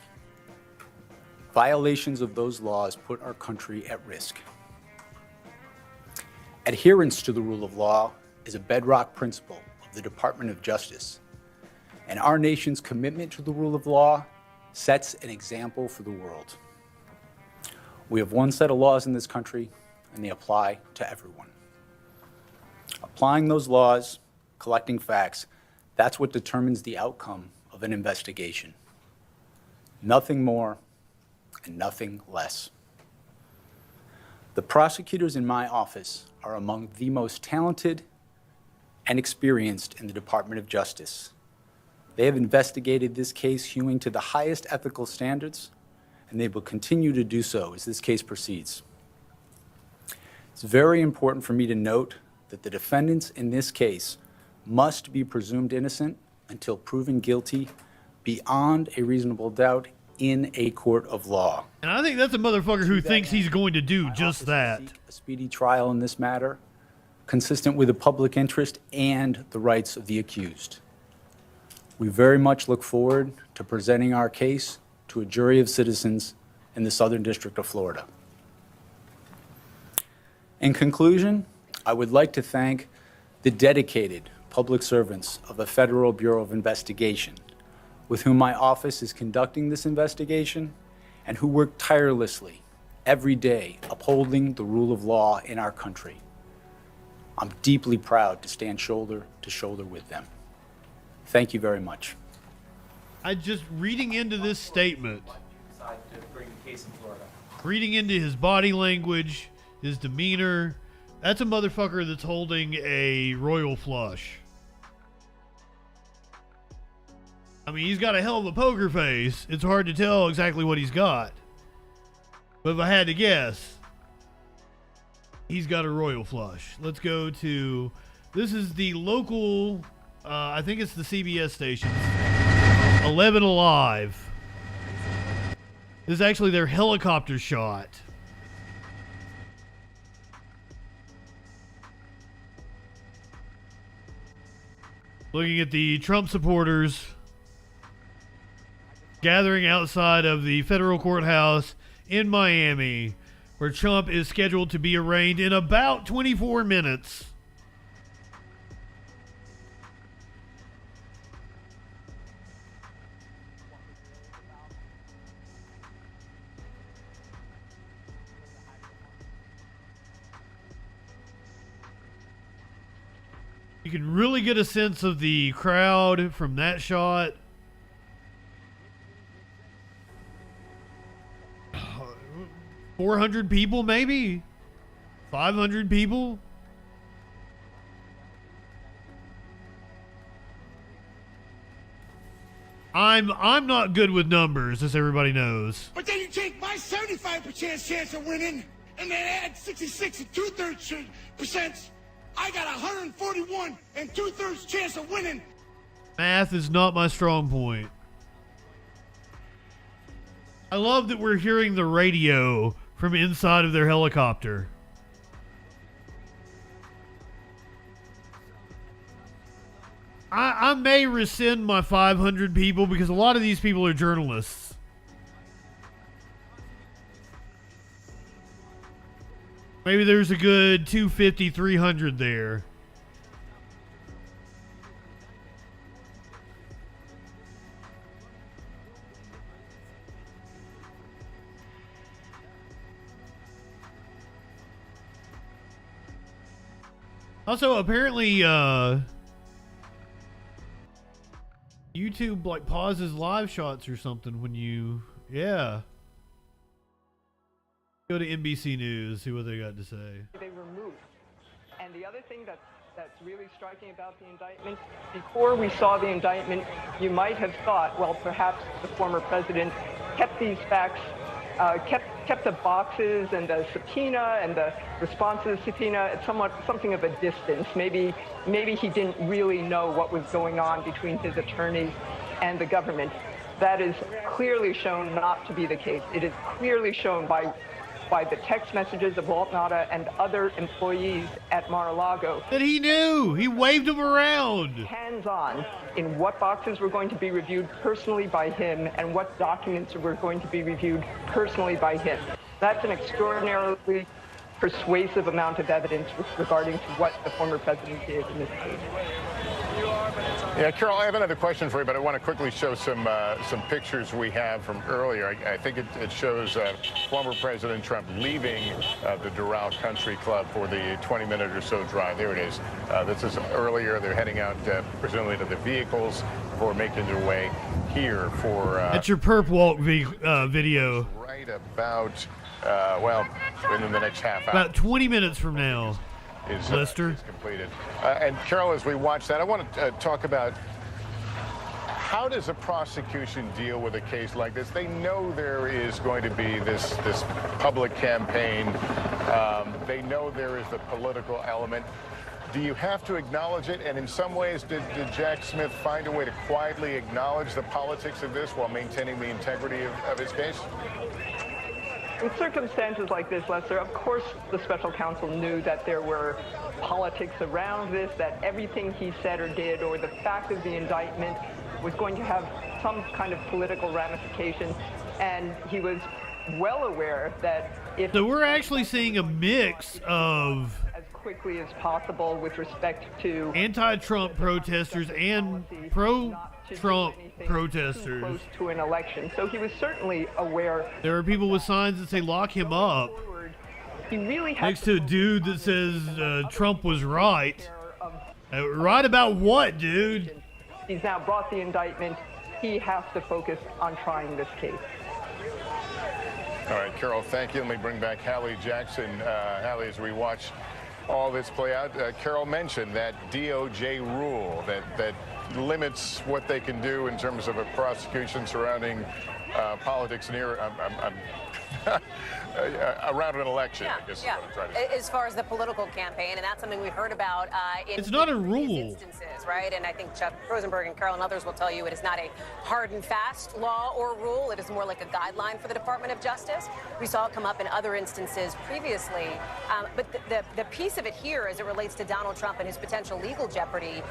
S10: Violations of those laws put our country at risk. Adherence to the rule of law is a bedrock principle of the Department of Justice, and our nation's commitment to the rule of law sets an example for the world. We have one set of laws in this country, and they apply to everyone. Applying those laws, collecting facts, that's what determines the outcome of an investigation. Nothing more and nothing less. The prosecutors in my office are among the most talented and experienced in the Department of Justice. They have investigated this case hewing to the highest ethical standards, and they will continue to do so as this case proceeds. It's very important for me to note that the defendants in this case must be presumed innocent until proven guilty beyond a reasonable doubt in a court of law.
S6: And I think that's a motherfucker who thinks he's going to do just that.
S10: A speedy trial in this matter, consistent with the public interest and the rights of the accused. We very much look forward to presenting our case to a jury of citizens in the Southern District of Florida. In conclusion, I would like to thank the dedicated public servants of the Federal Bureau of Investigation, with whom my office is conducting this investigation, and who work tirelessly every day upholding the rule of law in our country. I'm deeply proud to stand shoulder to shoulder with them. Thank you very much.
S6: Reading into this statement, reading into his body language, his demeanor, that's a motherfucker that's holding a royal flush. I mean, he's got a hell of a poker face. It's hard to tell exactly what he's got. But if I had to guess, he's got a royal flush. Let's go to, this is the local, I think it's the CBS station, 11 Alive. This is actually their helicopter shot. Looking at the Trump supporters gathering outside of the federal courthouse in Miami, where Trump is scheduled to be arraigned in about 24 minutes. You can really get a sense of the crowd from that shot. 400 people, maybe 500 people. I'm not good with numbers, as everybody knows.
S12: But then you take my 75% chance of winning, and then add 66 and 2/3%. I got 141 and 2/3 chance of winning.
S6: Math is not my strong point. I love that we're hearing the radio from inside of their helicopter. I may rescind my 500 people because a lot of these people are journalists. Maybe there's a good 250, 300 there. Also, apparently, YouTube like pauses live shots or something when you, yeah. Go to NBC News, see what they got to say.
S13: They were moved. And the other thing that's really striking about the indictment, before we saw the indictment, you might have thought, well, perhaps the former president kept these facts, kept the boxes and the subpoena and the response to the subpoena at something of a distance. Maybe he didn't really know what was going on between his attorneys and the government. That is clearly shown not to be the case. It is clearly shown by the text messages of Walt Nauta and other employees at Mar-a-Lago.
S6: That he knew! He waved them around!
S13: Hands-on in what boxes were going to be reviewed personally by him and what documents were going to be reviewed personally by him. That's an extraordinarily persuasive amount of evidence regarding to what the former president did in this case.
S14: Yeah, Carol, I have another question for you, but I want to quickly show some pictures we have from earlier. I think it shows former President Trump leaving the Doral Country Club for the 20-minute or so drive. There it is. This is earlier. They're heading out, presumably, to the vehicles before making their way here for...
S6: That's your perp walk video.
S14: Right about, well, within the next half hour.
S6: About 20 minutes from now.
S14: Is completed. And Carol, as we watch that, I want to talk about how does a prosecution deal with a case like this? They know there is going to be this public campaign. They know there is the political element. Do you have to acknowledge it? And in some ways, did Jack Smith find a way to quietly acknowledge the politics of this while maintaining the integrity of his case?
S13: In circumstances like this, Lester, of course the special counsel knew that there were politics around this, that everything he said or did or the fact of the indictment was going to have some kind of political ramification, and he was well aware that if...
S6: So we're actually seeing a mix of
S13: as quickly as possible with respect to
S6: anti-Trump protesters and pro-Trump protesters.
S13: Close to an election. So he was certainly aware.
S6: There are people with signs that say lock him up.
S13: He really
S6: next to a dude that says Trump was right. Right about what, dude?
S13: He's now brought the indictment. He has to focus on trying this case.
S14: All right, Carol, thank you. Let me bring back Hallie Jackson. Hallie, as we watch all this play out, Carol mentioned that DOJ rule that limits what they can do in terms of a prosecution surrounding politics near around an election, I guess is what I'm trying to say.
S15: As far as the political campaign, and that's something we heard about in
S6: it's not a rule.
S15: Instances, right? And I think Chuck Rosenberg and Carol and others will tell you it is not a hard and fast law or rule. It is more like a guideline for the Department of Justice. We saw it come up in other instances previously. But the piece of it here, as it relates to Donald Trump and his potential legal jeopardy,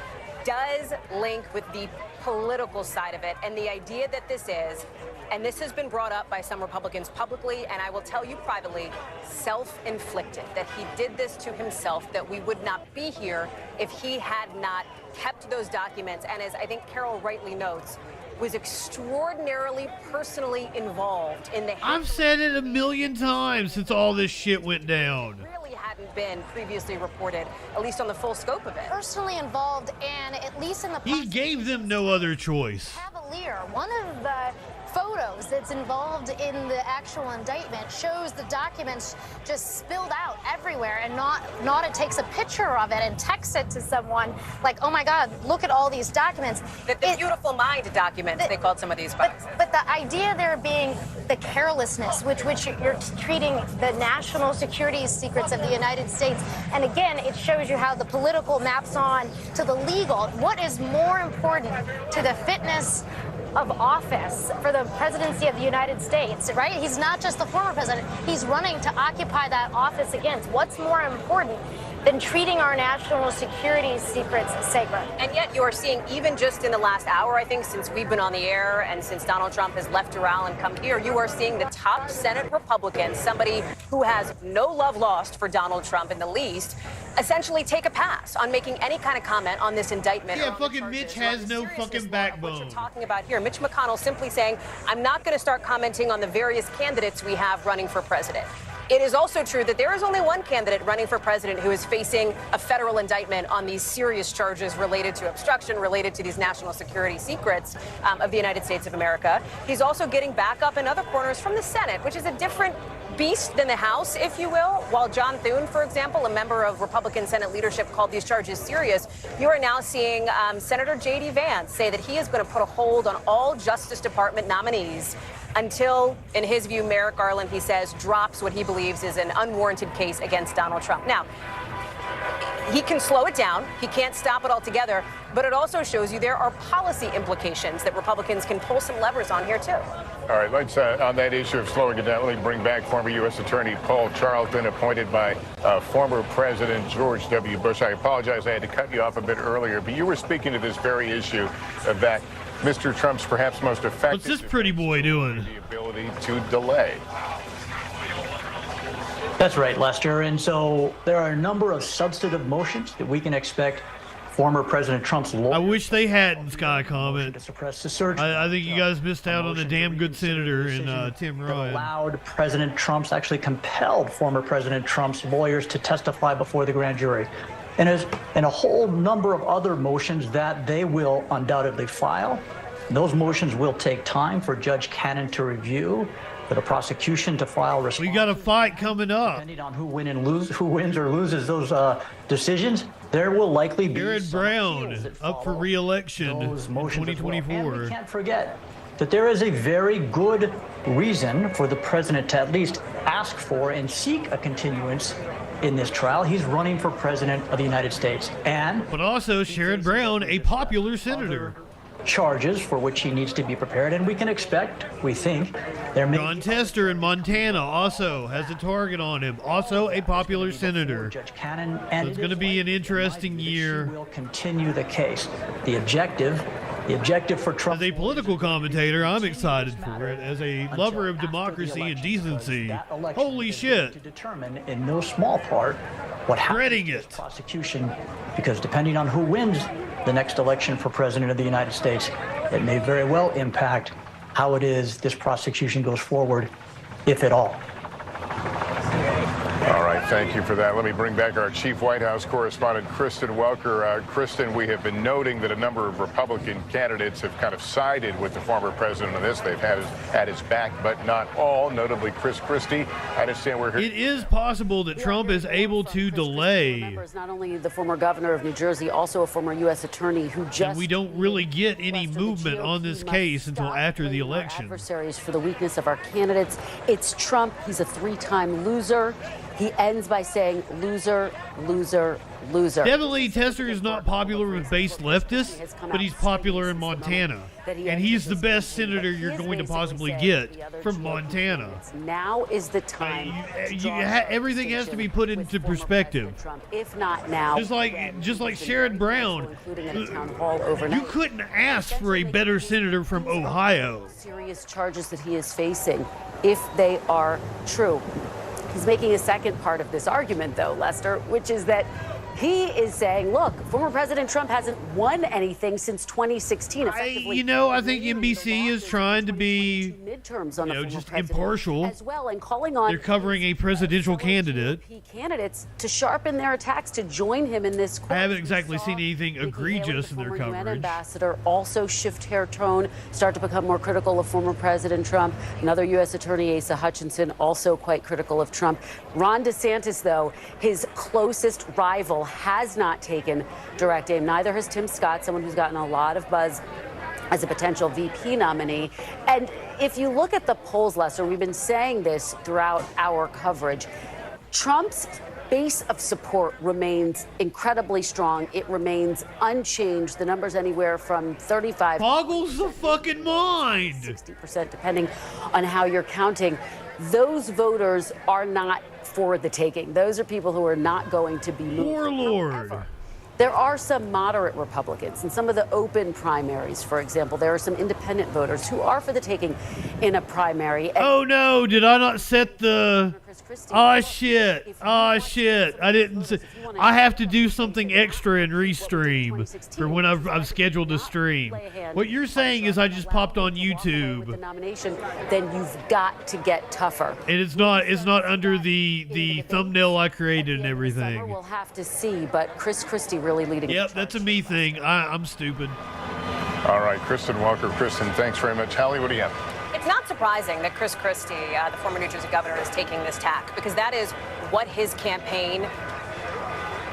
S15: does link with the political side of it, and the idea that this is, and this has been brought up by some Republicans publicly, and I will tell you privately, self-inflicted, that he did this to himself, that we would not be here if he had not kept those documents, and as I think Carol rightly notes, was extraordinarily personally involved in the...
S6: I've said it a million times since all this shit went down.
S15: Hadn't been previously reported, at least on the full scope of it.
S16: Personally involved, and at least in the...
S6: He gave them no other choice.
S16: Cavalier, one of the photos that's involved in the actual indictment shows the documents just spilled out everywhere, and not it takes a picture of it and texts it to someone like, oh my God, look at all these documents.
S15: The beautiful mind documents, they called some of these files.
S16: But the idea there being the carelessness which you're treating the national security secrets of the United States, and again, it shows you how the political maps on to the legal. What is more important to the fitness of office for the presidency of the United States, right? He's not just the former president, he's running to occupy that office against. What's more important than treating our national security secrets sacred?
S15: And yet you are seeing, even just in the last hour, I think, since we've been on the air and since Donald Trump has left Doral and come here, you are seeing the top Senate Republican, somebody who has no love lost for Donald Trump in the least, essentially take a pass on making any kind of comment on this indictment.
S6: Yeah, fucking Mitch has no fucking backbone.
S15: What you're talking about here, Mitch McConnell simply saying, I'm not going to start commenting on the various candidates we have running for president. It is also true that there is only one candidate running for president who is facing a federal indictment on these serious charges related to obstruction, related to these national security secrets of the United States of America. He's also getting backup in other corners from the Senate, which is a different beast than the House, if you will. While John Thune, for example, a member of Republican Senate leadership, called these charges serious, you are now seeing Senator J.D. Vance say that he is going to put a hold on all Justice Department nominees until, in his view, Merrick Garland, he says, drops what he believes is an unwarranted case against Donald Trump. Now, he can slow it down. He can't stop it altogether. But it also shows you there are policy implications that Republicans can pull some levers on here, too.
S14: All right, let's, on that issue of slowing it down, let me bring back former U.S. Attorney Paul Charlton, appointed by former President George W. Bush. I apologize, I had to cut you off a bit earlier, but you were speaking to this very issue of that Mr. Trump's perhaps most effective...
S6: What's this pretty boy doing?
S14: ...the ability to delay.
S17: That's right, Lester. And so there are a number of substantive motions that we can expect former President Trump's law.
S6: I wish they hadn't, Sky Comment.
S17: To suppress the search.
S6: I think you guys missed out on a damn good senator in Tim Ryan.
S17: Allowed President Trump's, actually compelled former President Trump's lawyers to testify before the grand jury. And a whole number of other motions that they will undoubtedly file. Those motions will take time for Judge Cannon to review, for the prosecution to file responses.
S6: We got a fight coming up.
S17: Depending on who wins or loses those decisions, there will likely be
S6: Jared Brown up for re-election in 2024.
S17: And we can't forget that there is a very good reason for the president to at least ask for and seek a continuance in this trial. He's running for president of the United States.
S6: But also Sherrod Brown, a popular senator.
S17: Charges for which he needs to be prepared, and we can expect, we think, there may...
S6: John Tester in Montana also has a target on him, also a popular senator.
S17: Judge Cannon, and
S6: so it's going to be an interesting year.
S17: Will continue the case. The objective The objective for Trump.
S6: As a political commentator, I'm excited for it. As a lover of democracy and decency, holy shit.
S17: To determine in no small part what happens to this prosecution, because depending on who wins the next election for president of the United States, it may very well impact how it is this prosecution goes forward, if at all.
S14: All right, thank you for that. Let me bring back our chief White House correspondent, Kristen Welker. Kristen, we have been noting that a number of Republican candidates have kind of sided with the former president on this. They've had his back, but not all, notably Chris Christie. I understand we're here.
S6: It is possible that Trump is able to delay.
S18: Not only the former governor of New Jersey, also a former U.S. attorney who just.
S6: And we don't really get any movement on this case until after the election.
S18: Adversaries for the weakness of our candidates. It's Trump. He's a three-time loser. He ends by saying loser, loser, loser.
S6: Definitely Tester is not popular with base leftists, but he's popular in Montana. And he's the best senator you're going to possibly get from Montana.
S18: Now is the time.
S6: Everything has to be put into perspective.
S18: If not now.
S6: Just like Sherrod Brown. You couldn't ask for a better senator from Ohio.
S18: Serious charges that he is facing, if they are true. He's making a second part of this argument, though, Lester, which is that he is saying, look, former President Trump hasn't won anything since 2016.
S6: I think NBC is trying to be, just impartial.
S18: As well, and calling on
S6: they're covering a presidential candidate.
S18: Candidates to sharpen their attacks to join him in this court.
S6: I haven't exactly seen anything egregious in their coverage.
S18: UN ambassador also shift her tone, start to become more critical of former President Trump. Another U.S. attorney, Asa Hutchinson, also quite critical of Trump. Ron DeSantis, though, his closest rival, has not taken direct aim. Neither has Tim Scott, someone who's gotten a lot of buzz as a potential VP nominee. And if you look at the polls, Lester, we've been saying this throughout our coverage, Trump's base of support remains incredibly strong. It remains unchanged. The number's anywhere from 35.
S6: Boggles the fucking mind.
S18: 60%, depending on how you're counting. Those voters are not for the taking. Those are people who are not going to be moved.
S6: Warlord.
S18: There are some moderate Republicans in some of the open primaries, for example. There are some independent voters who are for the taking in a primary.
S6: Oh no, did I not set the... Oh shit. I didn't. I have to do something extra and restream for when I've scheduled to stream. What you're saying is I just popped on YouTube.
S18: The nomination, then you've got to get tougher.
S6: And it's not under the thumbnail I created and everything.
S18: We'll have to see, but Chris Christie really leading.
S6: Yep, that's a me thing. I'm stupid.
S14: All right, Kristen Welker. Kristen, thanks very much. Hallie, what do you have?
S15: It's not surprising that Chris Christie, the former New Jersey governor, is taking this tack, because that is what his campaign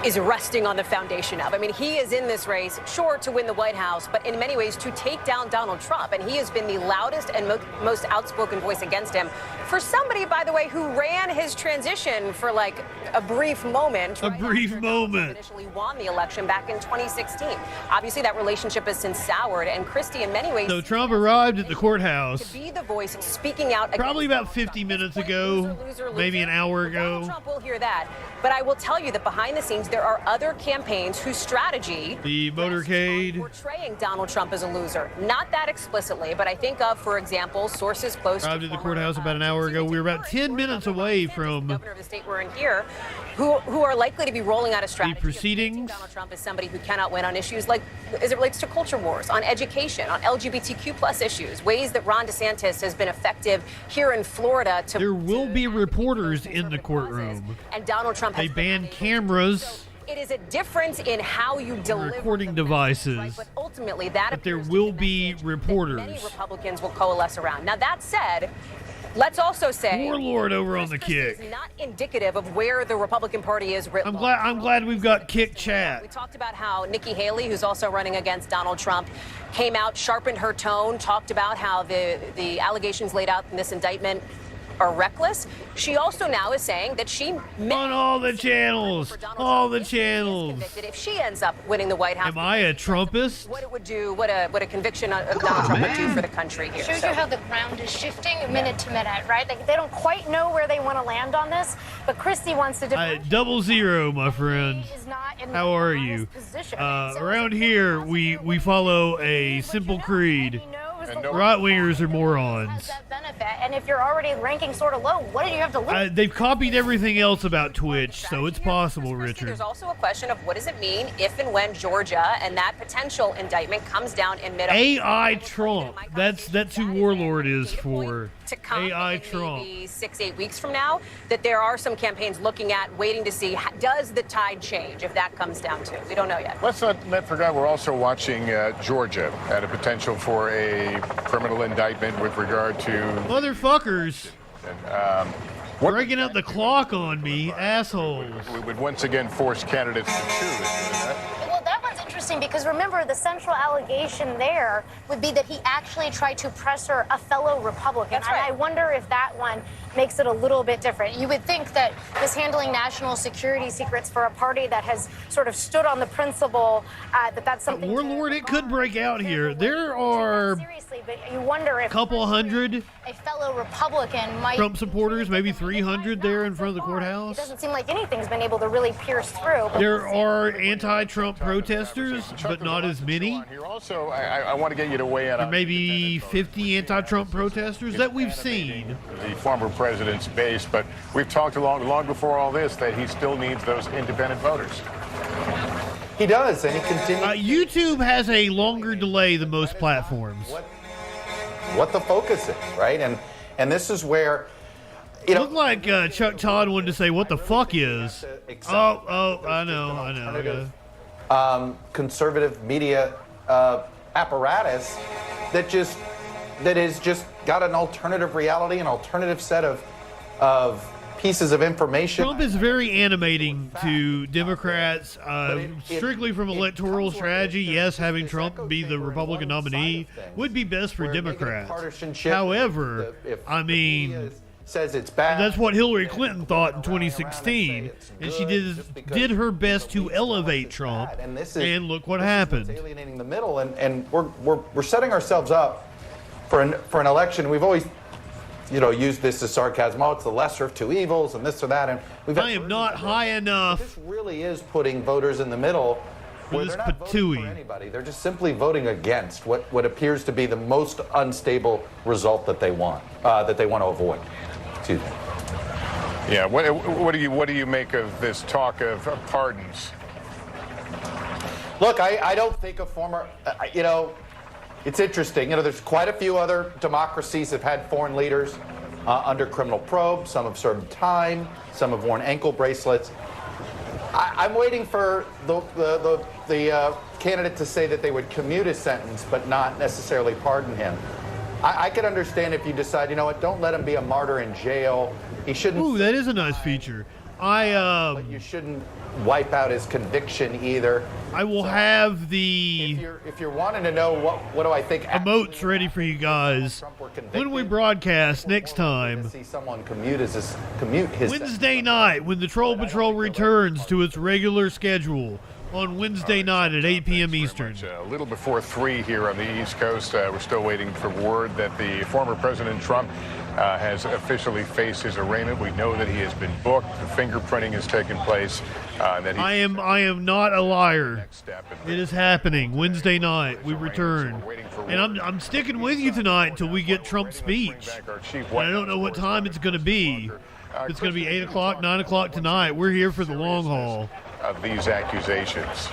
S15: is resting on the foundation of. I mean, he is in this race, sure, to win the White House, but in many ways to take down Donald Trump. And he has been the loudest and most outspoken voice against him. For somebody, by the way, who ran his transition for like a brief moment.
S6: A brief moment.
S15: Initially won the election back in 2016. Obviously, that relationship has since soured, and Christie, in many ways.
S6: So Trump arrived at the courthouse.
S15: To be the voice speaking out.
S6: Probably about 50 minutes ago, maybe an hour ago.
S15: Donald Trump will hear that. But I will tell you that behind the scenes, there are other campaigns whose strategy.
S6: The motorcade.
S15: Portraying Donald Trump as a loser. Not that explicitly, but I think of, for example, sources close
S6: arrived at the courthouse about an hour ago. We were about 10 minutes away from
S15: the governor of the state we're in here, who are likely to be rolling out a strategy.
S6: The proceedings.
S15: Donald Trump is somebody who cannot win on issues like, as it relates to culture wars, on education, on LGBTQ plus issues, ways that Ron DeSantis has been effective here in Florida.
S6: There will be reporters in the courtroom.
S15: And Donald Trump
S6: they ban cameras.
S15: It is a difference in how you deliver
S6: recording devices.
S15: Right? But ultimately, that
S6: but there will be reporters.
S15: Many Republicans will coalesce around. Now, that said, let's also say
S6: Warlord over on the kick.
S15: Is not indicative of where the Republican Party is.
S6: I'm glad we've got kick chat.
S15: We talked about how Nikki Haley, who's also running against Donald Trump, came out, sharpened her tone, talked about how the allegations laid out in this indictment are reckless. She also now is saying that she
S6: on all the channels, all the channels.
S15: Convicted if she ends up winning the White House.
S6: Am I a Trumpist?
S15: What it would do, what a conviction of Donald Trump would do for the country here.
S16: Shows you how the ground is shifting minute to minute, right? Like they don't quite know where they want to land on this, but Christie wants to.
S6: 00, my friend. How are you? Around here, we follow a simple creed. Right-wingers are morons.
S16: And if you're already ranking sort of low, what do you have to lose?
S6: They've copied everything else about Twitch, so it's possible, Richard.
S15: There's also a question of what does it mean if and when Georgia and that potential indictment comes down in mid-October.
S6: AI Trump. That's who Warlord is for.
S15: To come
S6: AI
S15: in
S6: Trump.
S15: maybe 6-8 weeks from now, that there are some campaigns looking at, waiting to see, does the tide change if that comes down to it? We don't know yet.
S14: Let's not forget, we're also watching Georgia and a potential for a criminal indictment with regard to
S6: motherfuckers breaking up the clock on me, assholes.
S14: We would once again force candidates to choose, wouldn't it?
S16: Well, that one's interesting because remember, the central allegation there would be that he actually tried to pressure a fellow Republican.
S15: That's right.
S16: And I wonder if that one makes it a little bit different. You would think that mishandling national security secrets for a party that has sort of stood on the principle that that's something.
S6: Warlord, it could break out here. There are
S16: seriously, but you wonder if
S6: a couple hundred
S16: a fellow Republican might
S6: Trump supporters, maybe 300 there in front of the courthouse.
S16: It doesn't seem like anything's been able to really pierce through.
S6: There are anti-Trump protesters, but not as many.
S14: Also, I want to get you to weigh in on
S6: maybe 50 anti-Trump protesters that we've seen.
S14: The former president's base, but we've talked long before all this that he still needs those independent voters.
S19: He does, and he continues.
S6: YouTube has a longer delay than most platforms.
S19: What the focus is, right? And this is where, you know,
S6: looked like Chuck Todd wanted to say what the fuck is. I know.
S19: Conservative media apparatus that has just got an alternative reality, an alternative set of pieces of information.
S6: Trump is very animating to Democrats, strictly from electoral strategy. Yes, having Trump be the Republican nominee would be best for Democrats. However, I mean,
S19: says it's bad.
S6: That's what Hillary Clinton thought in 2016, and she did her best to elevate Trump. And look what happened.
S19: Alienating the middle, and we're setting ourselves up for an election. We've always, used this as sarcasm. Oh, it's the lesser of two evils, and this or that. And
S6: I am not high enough.
S19: This really is putting voters in the middle. Where they're not voting for anybody. They're just simply voting against what appears to be the most unstable result that they want to avoid. Excuse me.
S14: Yeah. What do you make of this talk of pardons?
S19: Look, I don't think a former, it's interesting. There's quite a few other democracies that have had foreign leaders under criminal probe. Some have served time. Some have worn ankle bracelets. I'm waiting for the candidate to say that they would commute his sentence, but not necessarily pardon him. I could understand if you decide, don't let him be a martyr in jail. He shouldn't.
S6: Ooh, that is a nice feature.
S19: But you shouldn't wipe out his conviction either.
S6: I will have the.
S19: If you're wanting to know what do I think,
S6: emotes ready for you guys when we broadcast next time.
S19: See someone commute his
S6: Wednesday night when the Troll Patrol returns to its regular schedule. On Wednesday night at 8 p.m. Eastern.
S14: A little before 3 here on the East Coast. We're still waiting for word that the former President Trump has officially faced his arraignment. We know that he has been booked. Fingerprinting has taken place.
S6: I am not a liar. It is happening Wednesday night. We return, and I'm sticking with you tonight until we get Trump's speech. And I don't know what time it's going to be. It's going to be 8 o'clock, 9 o'clock tonight. We're here for the long haul.
S14: Of these accusations.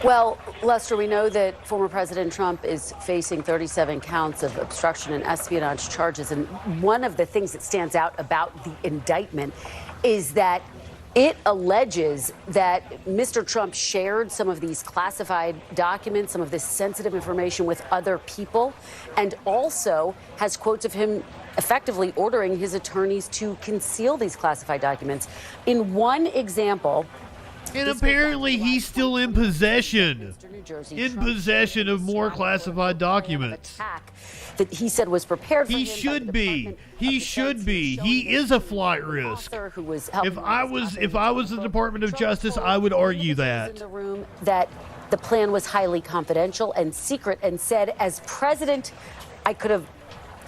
S18: Well, Lester, we know that former President Trump is facing 37 counts of obstruction and espionage charges. And one of the things that stands out about the indictment is that it alleges that Mr. Trump shared some of these classified documents, some of this sensitive information with other people, and also has quotes of him effectively ordering his attorneys to conceal these classified documents. In one example,
S6: And apparently he's still in possession. Of more classified documents.
S18: That he said was prepared for
S6: He should be. He should be. He is a flight risk. If I was the Department of Justice, I would argue that.
S18: In the room that the plan was highly confidential and secret, and said, as president, I could have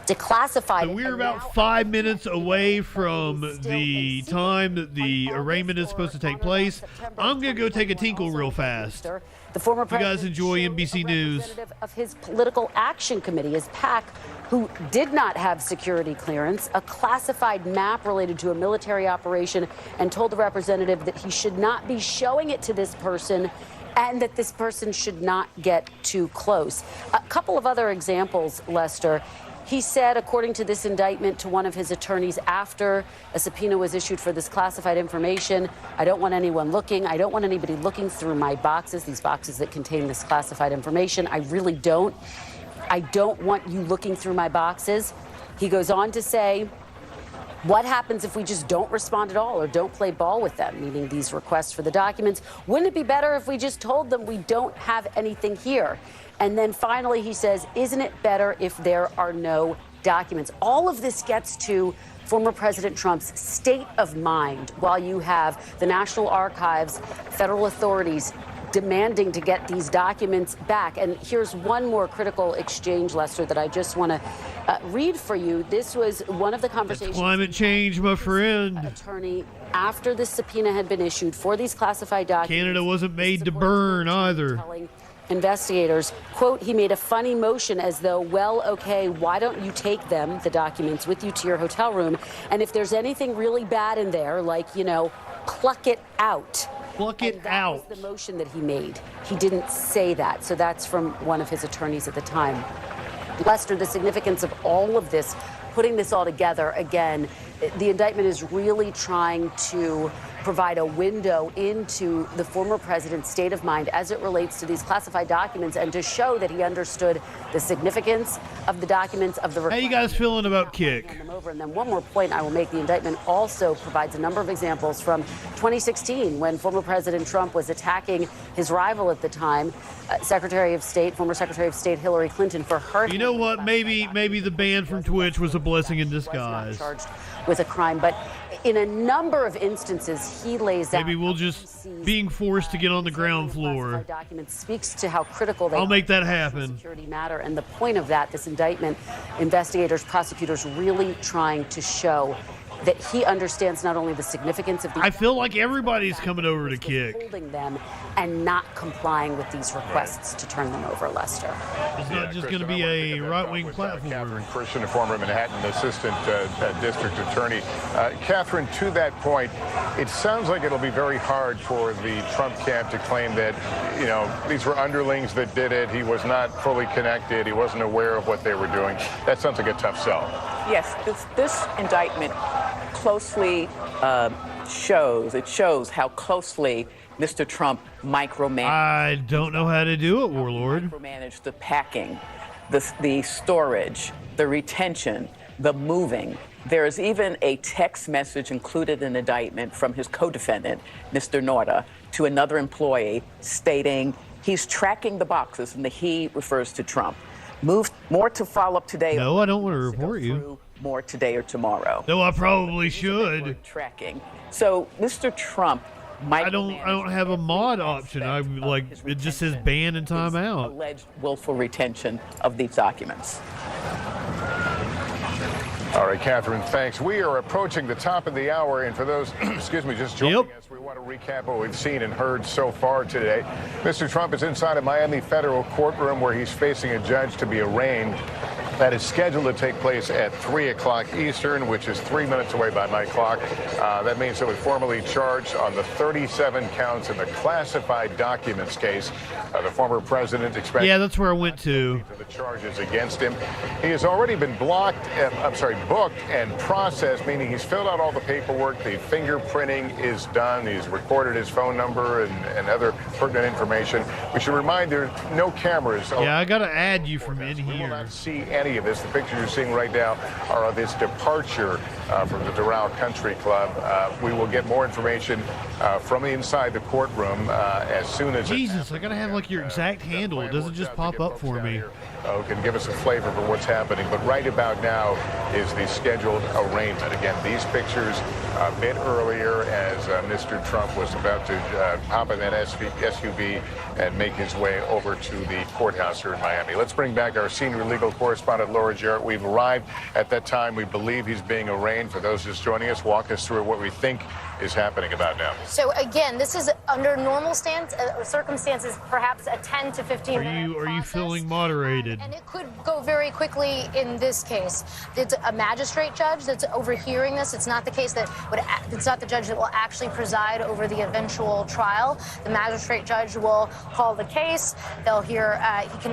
S18: declassified
S6: So we're about 5 minutes away from the time that the arraignment is supposed to take place. I'm going to go take a tinkle real fast.
S18: The former
S6: you guys enjoy NBC News.
S18: Of his political action committee, his PAC, who did not have security clearance, a classified map related to a military operation, and told the representative that he should not be showing it to this person and that this person should not get too close. A couple of other examples, Lester. He said, according to this indictment, to one of his attorneys after a subpoena was issued for this classified information, I don't want anyone looking. I don't want anybody looking through my boxes, these boxes that contain this classified information. I really don't. I don't want you looking through my boxes. He goes on to say, what happens if we just don't respond at all or don't play ball with them, meaning these requests for the documents? Wouldn't it be better if we just told them we don't have anything here? And then finally, he says, isn't it better if there are no documents? All of this gets to former President Trump's state of mind while you have the National Archives, federal authorities demanding to get these documents back. And here's one more critical exchange, Lester, that I just want to read for you. This was one of the conversations.
S6: That's climate change, my friend.
S18: Attorney, after the subpoena had been issued for these classified documents.
S6: Canada wasn't made to burn either.
S18: Investigators, quote, he made a funny motion as though, well, okay, why don't you take them, the documents, with you to your hotel room? And if there's anything really bad in there, like, you know, pluck it out.
S6: Pluck it out.
S18: That was the motion that he made. He didn't say that. So that's from one of his attorneys at the time. Lester, the significance of all of this, putting this all together, again, the indictment is really trying to provide a window into the former president's state of mind as it relates to these classified documents, and to show that he understood the significance of the documents, of the request.
S6: How you guys feeling about Kick?
S18: And then one more point I will make. The indictment also provides a number of examples from 2016 when former President Trump was attacking his rival at the time, former Secretary of State Hillary Clinton, for her.
S6: You know what? Maybe the ban from Twitch was a blessing in disguise.
S18: Charged with a crime, but in a number of instances, he lays out.
S6: Maybe we'll just being forced to get on the ground floor.
S18: Documents speaks to how critical they
S6: I'll make that happen.
S18: Security matter, and the point of that, this indictment, investigators, prosecutors, really trying to show that he understands not only the significance of the.
S6: I feel like everybody's coming over to Kick.
S18: Holding them and not complying with these requests to turn them over, Lester.
S6: It's not just going to be a right-wing platform.
S14: Catherine Christian, a former Manhattan assistant district attorney. Catherine, to that point, it sounds like it'll be very hard for the Trump camp to claim that, you know, these were underlings that did it. He was not fully connected. He wasn't aware of what they were doing. That sounds like a tough sell.
S20: Yes, this indictment closely shows how closely Mr. Trump micromanaged.
S6: I don't know how to do it, Warlord.
S20: Micromanaged the packing, the storage, the retention, the moving. There is even a text message included in the indictment from his co-defendant, Mr. Norda, to another employee stating he's tracking the boxes, and the he refers to Trump. More to follow up today.
S6: No, I don't want to report you.
S20: More today or tomorrow.
S6: No, I probably should.
S20: Tracking. So, Mr. Trump.
S6: I don't have a mod option. I'm like, it just says ban and timeout.
S20: Alleged willful retention of these documents.
S14: All right, Catherine, thanks. We are approaching the top of the hour, and for those, excuse me, just joining us, we want to recap what we've seen and heard so far today. Mr. Trump is inside a Miami federal courtroom where he's facing a judge to be arraigned. That is scheduled to take place at 3 o'clock Eastern, which is 3 minutes away by my clock. That means he'll be formally charged on the 37 counts in the classified documents case. The former president expects.
S6: Yeah, that's where I went to.
S14: The charges against him. He has already been booked and processed, meaning he's filled out all the paperwork. The fingerprinting is done. He's recorded his phone number and other pertinent information. We should remind there's no cameras.
S6: Yeah, I got to add you from in here.
S14: We will not see any of this. The pictures you're seeing right now are of his departure from the Doral Country Club. We will get more information from inside the courtroom as soon as
S6: Jesus, I gotta have like your exact handle. It doesn't just pop up for me.
S14: Can give us a flavor for what's happening. But right about now is the scheduled arraignment. Again, these pictures a bit earlier as Mr. Trump was about to hop in that SUV and make his way over to the courthouse here in Miami. Let's bring back our senior legal correspondent, Laura Jarrett. We've arrived at that time. We believe he's being arraigned. For those just joining us, walk us through what we think is happening about now.
S16: So again, this is under normal circumstances, perhaps a 10 to 15 minute
S6: Are you feeling moderated?
S16: And it could go very quickly in this case. It's a magistrate judge that's overhearing this. It's not the case that it's not the judge that will actually preside over the eventual trial. The magistrate judge will call the case. They'll hear.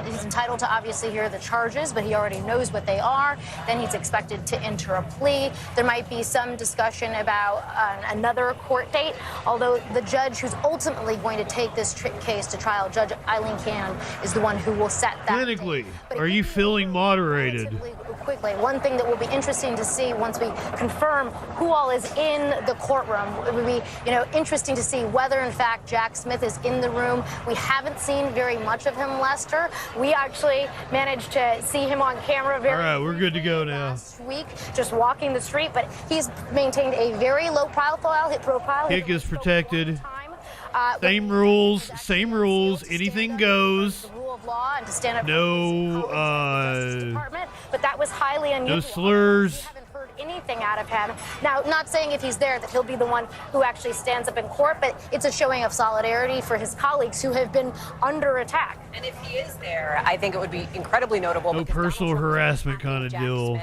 S16: He's entitled to obviously hear the charges, but he already knows what they are. Then he's expected to enter a plea. There might be some discussion about another court date. Although the judge who's ultimately going to take this case to trial, Judge Eileen Cann, is the one who will set that.
S6: Clinically, are you feeling moderated?
S16: Quickly, one thing that will be interesting to see once we confirm who all is in the courtroom, it would be, interesting to see whether in fact Jack Smith is in the room. We haven't seen very much of him, Lester. We actually managed to see him on camera
S6: All right, we're good to go now.
S16: last week, just walking the street, but he's maintained a very low profile.
S6: Kick is protected. Same rules, anything goes.
S16: Law and to stand up
S6: no
S16: but that was highly unusual.
S6: No slurs.
S16: Anything out of him. Now, not saying if he's there that he'll be the one who actually stands up in court, but it's a showing of solidarity for his colleagues who have been under attack.
S15: And if he is there, I think it would be incredibly notable.
S6: No personal harassment kind of deal.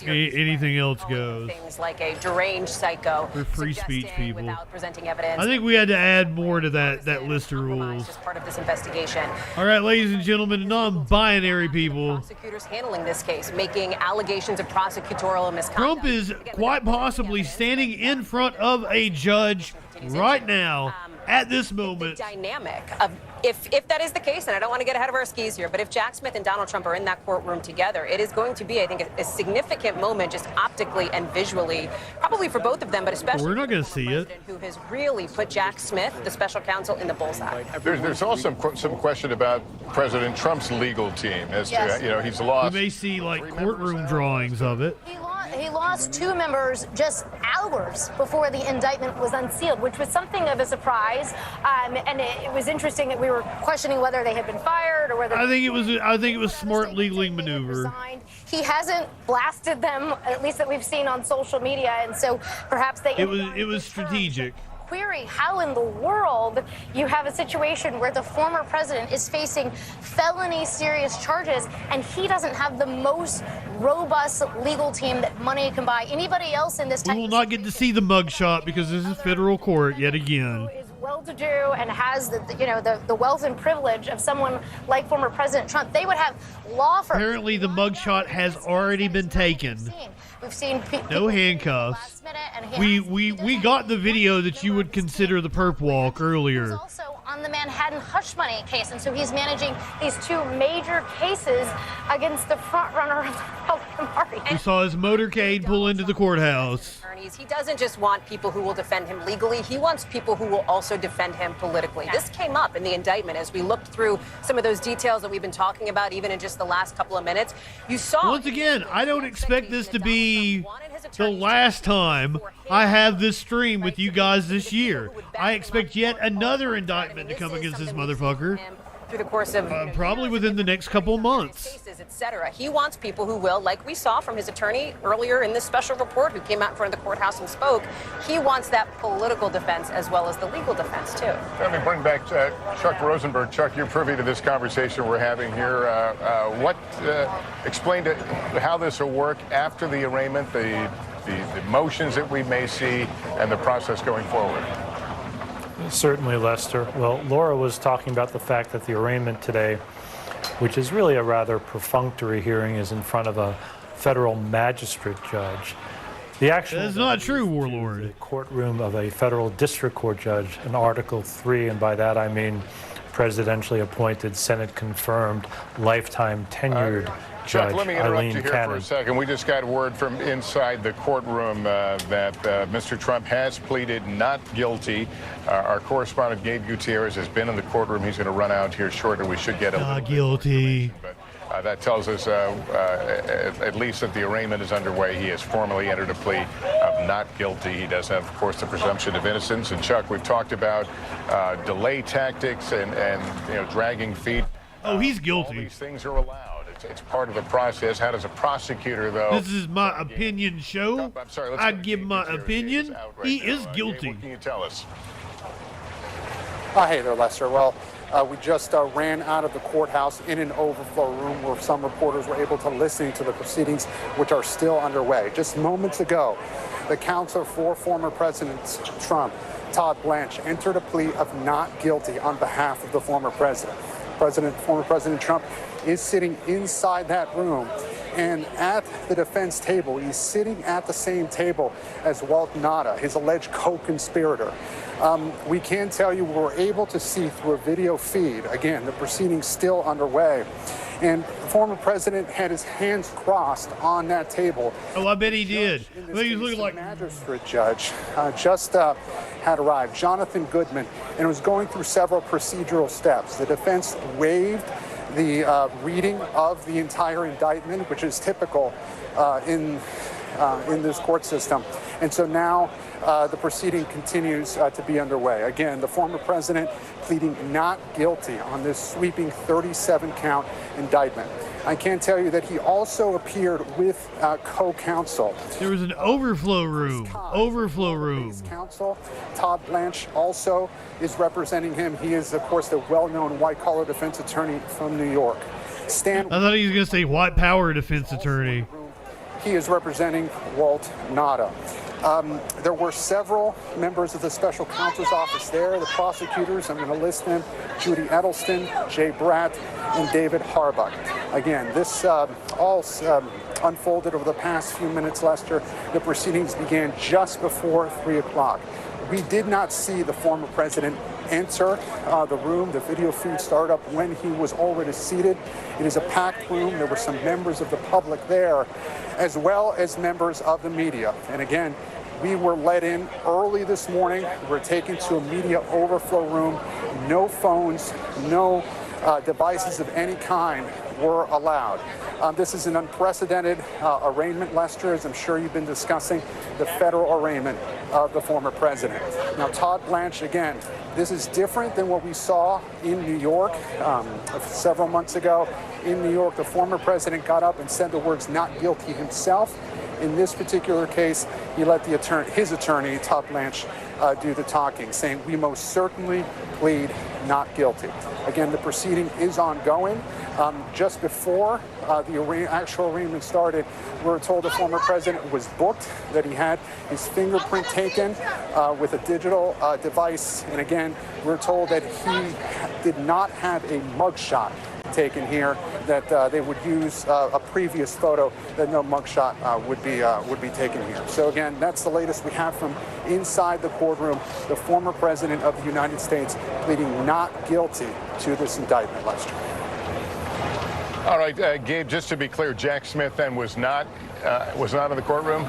S6: Anything else goes.
S15: Things like a deranged psycho.
S6: We're free speech people.
S15: Without presenting evidence.
S6: I think we had to add more to that list of rules.
S15: As part of this investigation.
S6: All right, ladies and gentlemen, non-binary people.
S15: Prosecutors handling this case, making allegations of prosecutorial misconduct.
S6: Trump is quite possibly standing in front of a judge right now at this moment.
S15: The dynamic of if that is the case, and I don't want to get ahead of our skis here, but if Jack Smith and Donald Trump are in that courtroom together, it is going to be, I think, a significant moment just optically and visually, probably for both of them, but especially
S6: we're not going to see it.
S15: Who has really put Jack Smith, the special counsel, in the bullseye.
S14: There's also some question about President Trump's legal team as to, he's lost.
S6: We may see like courtroom drawings of it.
S16: He lost two members just hours before the indictment was unsealed, which was something of a surprise. And it was interesting that we were questioning whether they had been fired or whether.
S6: I think it was smart legally maneuver.
S16: He hasn't blasted them, at least that we've seen on social media, and so perhaps they.
S6: It was strategic.
S16: Query how in the world you have a situation where the former president is facing felony serious charges and he doesn't have the most robust legal team that money can buy. Anybody else in this
S6: We will not get to see the mugshot because this is federal court yet again.
S16: Well-to-do and has the wealth and privilege of someone like former President Trump. They would have law firms.
S6: Apparently the mugshot has already been taken.
S16: We've seen
S6: no handcuffs. We got the video that you would consider the perp walk earlier.
S16: Also on the Manhattan hush money case, and so he's managing these two major cases against the front runner of the Republican Party.
S6: We saw his motorcade pull into the courthouse.
S15: He doesn't just want people who will defend him legally. He wants people who will also defend him politically. This came up in the indictment as we looked through some of those details that we've been talking about, even in just the last couple of minutes. You saw.
S6: Once again, I don't expect this to be the last time I have this stream with you guys this year. I expect yet another indictment to come against this motherfucker.
S15: Through the course of
S6: probably within the next couple months.
S15: Etc. He wants people who will, like we saw from his attorney earlier in this special report, who came out in front of the courthouse and spoke. He wants that political defense as well as the legal defense too.
S14: Let me bring back Chuck Rosenberg. Chuck, you're privy to this conversation we're having here. Explain how this will work after the arraignment, the motions that we may see, and the process going forward.
S21: Certainly, Lester. Well, Laura was talking about the fact that the arraignment today, which is really a rather perfunctory hearing, is in front of a federal magistrate judge. The actual
S6: That's not true, Warlord.
S21: The courtroom of a federal district court judge in Article 3, and by that I mean presidentially appointed, Senate-confirmed, lifetime tenured
S14: Chuck,
S21: Judge
S14: let me interrupt
S21: Eileen
S14: you here
S21: Cannon.
S14: for a second. We just got word from inside the courtroom that Mr. Trump has pleaded not guilty. Our correspondent Gabe Gutierrez has been in the courtroom. He's going to run out here shortly. We should get a
S6: Not guilty.
S14: that tells us at least that the arraignment is underway. He has formally entered a plea of not guilty. He does have, of course, the presumption of innocence. And Chuck, we've talked about delay tactics and dragging feet.
S6: Oh, he's guilty.
S14: All these things are allowed. It's part of the process. How does a prosecutor, though?
S6: This is my opinion show.
S14: I'm sorry.
S6: I'd give my opinion. He is guilty.
S14: What can you tell us?
S9: Hey there, Lester. Well, we just ran out of the courthouse in an overflow room where some reporters were able to listen to the proceedings, which are still underway. Just moments ago, the counsel for former President Trump, Todd Blanche, entered a plea of not guilty on behalf of the former president. Former President Trump is sitting inside that room, and at the defense table, he's sitting at the same table as Walt Nauta, his alleged co-conspirator. We can tell you we're able to see through a video feed, again, the proceedings still underway, and the former president had his hands crossed on that table.
S6: Oh, I bet he did. I bet he was looking like...
S9: Magistrate judge just had arrived, Jonathan Goodman, and was going through several procedural steps. The defense waived the reading of the entire indictment, which is typical in this court system. And so now the proceeding continues to be underway. Again, the former president pleading not guilty on this sweeping 37-count indictment. I can tell you that he also appeared with co-counsel.
S6: There was an overflow room. Overflow room.
S9: His counsel, Todd Blanche, also is representing him. He is, of course, the well-known white-collar defense attorney from New York.
S6: I thought he was going to say white power defense attorney.
S9: He is representing Walt Nauta. There were several members of the special counsel's office there, the prosecutors, I'm going to list them, Judy Edelston, Jay Bratt, and David Harbuck. Again, this all unfolded over the past few minutes, Lester. The proceedings began just before 3 o'clock. We did not see the former president enter the room. The video feed started up when he was already seated. It is a packed room. There were some members of the public there, as well as members of the media. And again, we were let in early this morning. We're taken to a media overflow room. No phones, no devices of any kind were allowed. This is an unprecedented arraignment, Lester, as I'm sure you've been discussing, the federal arraignment of the former president. Now, Todd Blanche, again, this is different than what we saw in New York several months ago. In New York, the former president got up and said the words "not guilty" himself. In this particular case, he let his attorney, Todd Blanche, do the talking, saying, "We most certainly plead not guilty." Again, the proceeding is ongoing. Just before the actual arraignment started, we were told the former president was booked, that he had his fingerprint taken with a digital device. And again, we were told that he did not have a mugshot taken here, that they would use a previous photo, that no mugshot would be taken here. So again, that's the latest we have from inside the courtroom. The former president of the United States pleading not guilty to this indictment, Lester.
S14: All right, Gabe, just to be clear, Jack Smith then was not in the courtroom?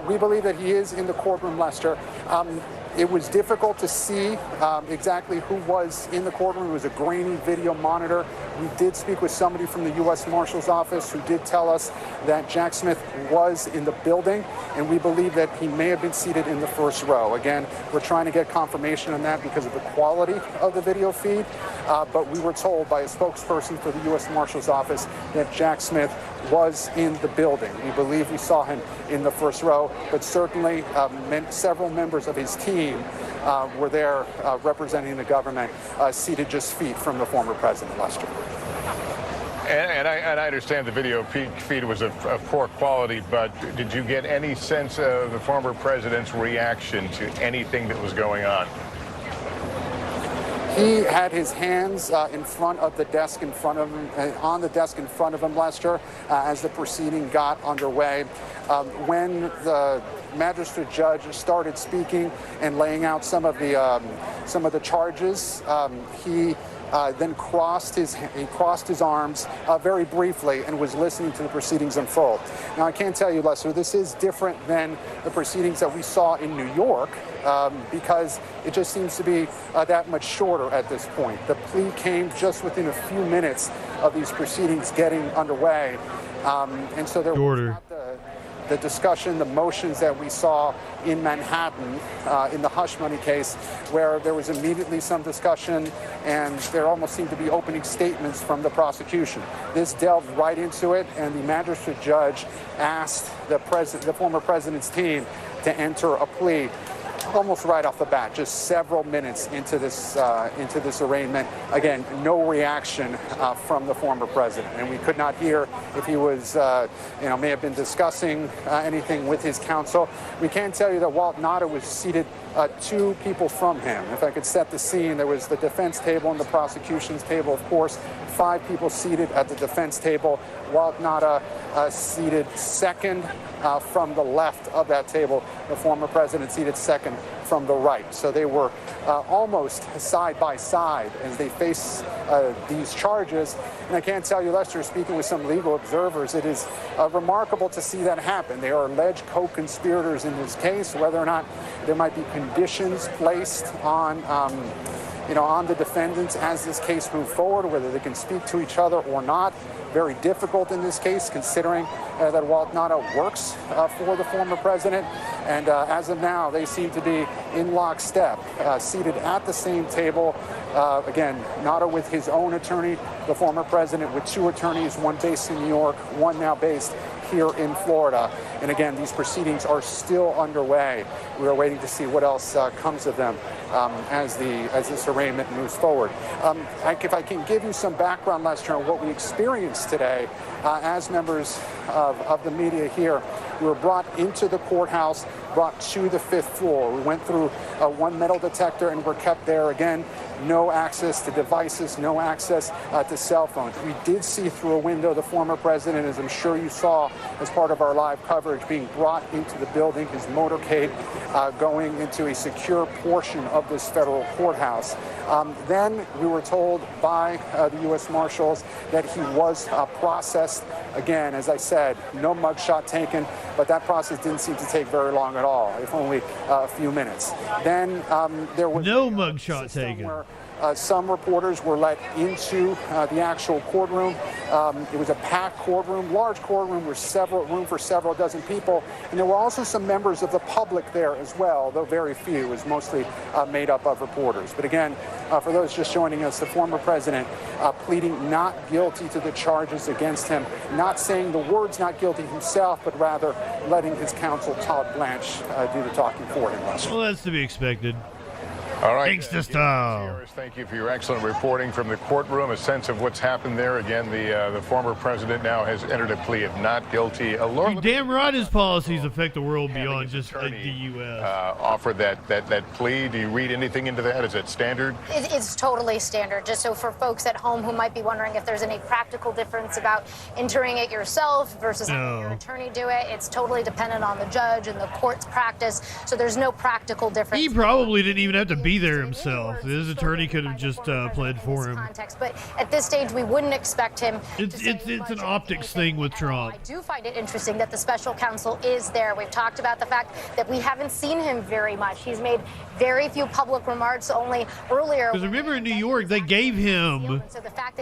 S9: We believe that he is in the courtroom, Lester. It was difficult to see exactly who was in the courtroom. It was a grainy video monitor. We did speak with somebody from the U.S. Marshal's office who did tell us that Jack Smith was in the building, and we believe that he may have been seated in the first row. Again, we're trying to get confirmation on that because of the quality of the video feed, but we were told by a spokesperson for the U.S. Marshal's office that Jack Smith was in the building. We believe we saw him in the first row, but certainly several members of his team were there representing the government, seated just feet from the former president, Lester.
S14: And I understand the video feed was of poor quality, but did you get any sense of the former president's reaction to anything that was going on?
S9: He had his hands in front of the desk in front of him, on the desk in front of him, Lester, as the proceeding got underway. When the magistrate judge started speaking and laying out some of the charges, he then crossed his arms very briefly and was listening to the proceedings unfold. Now, I can tell you, Lester, this is different than the proceedings that we saw in New York because it just seems to be that much shorter at this point. The plea came just within a few minutes of these proceedings getting underway. And so there was not the discussion, the motions that we saw in Manhattan in the hush money case, where there was immediately some discussion and there almost seemed to be opening statements from the prosecution. This delved right into it, and the magistrate judge asked the former president's team to enter a plea almost right off the bat, just several minutes into this arraignment. Again, no reaction from the former president, and we could not hear if he was, may have been discussing anything with his counsel. We can tell you that Walt Nauta was seated 2 people from him. If I could set the scene, there was the defense table and the prosecution's table, of course. 5 people seated at the defense table. Walt Nauta seated second from the left of that table. The former president seated second from the right. So they were almost side by side as they face these charges. And I can tell you, Lester, speaking with some legal observers, it is remarkable to see that happen. They are alleged co-conspirators in this case. Whether or not there might be conditions placed on the defendants as this case moves forward, whether they can speak to each other or not. Very difficult in this case, considering that Walt Nauta works for the former president. And as of now, they seem to be in lockstep, seated at the same table. Again, Nauta with his own attorney, the former president with 2 attorneys, one based in New York, one now based here in Florida. And again, these proceedings are still underway. We are waiting to see what else comes of them as this arraignment moves forward. If I can give you some background, Lester, on what we experienced today as members of the media here. We were brought into the courthouse, brought to the 5th floor. We went through one metal detector and were kept there. Again, no access to devices, no access to cell phones. We did see through a window the former president, as I'm sure you saw as part of our live coverage, being brought into the building, his motorcade going into a secure portion of this federal courthouse. Then we were told by the U.S. Marshals that he was processed. Again, as I said, no mugshot taken, but that process didn't seem to take very long at all, if only a few minutes. Then there was
S6: no mugshot taken.
S9: Some reporters were let into the actual courtroom. It was a packed courtroom, large courtroom with room for several dozen people. And there were also some members of the public there as well, though very few. It was mostly made up of reporters. But again, for those just joining us, the former president pleading not guilty to the charges against him, not saying the words not guilty himself, but rather letting his counsel, Todd Blanche, do the talking for him.
S6: Well, that's to be expected.
S14: All right.
S6: Gangsta style.
S14: Thank you for your excellent reporting from the courtroom. A sense of what's happened there. Again, the former president now has entered a plea of not guilty.
S6: You're damn right his policies affect the world beyond just the U.S.
S14: Offered that plea. Do you read anything into that? Is it standard?
S16: It's totally standard. Just so for folks at home who might be wondering if there's any practical difference about entering it yourself versus having your attorney do it, it's totally dependent on the judge and the court's practice. So there's no practical difference.
S6: He probably didn't even have to be there himself. His attorney could have just pled for him.
S16: But at this stage, we wouldn't expect him.
S6: It's an optics thing with Trump.
S16: I do find it interesting that the special counsel is there. We've talked about the fact that we haven't seen him very much. He's made very few public remarks, only earlier.
S6: Because remember in New York, they gave him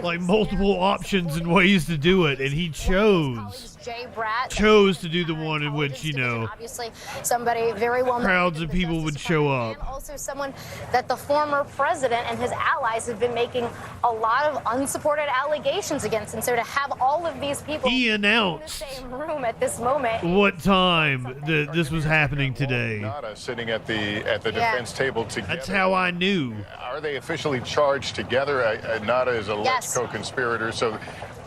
S6: like multiple options and ways to do it, and he chose to do the one in which,
S16: obviously somebody very well
S6: crowds of people would show up.
S16: Also someone that the former president and his allies have been making a lot of unsupported allegations against. And so to have all of these people in the same room at this moment.
S6: What time this was happening today?
S14: Nauta sitting at the defense table together.
S6: That's how I knew.
S14: Are they officially charged together? Nauta is a alleged co-conspirator, so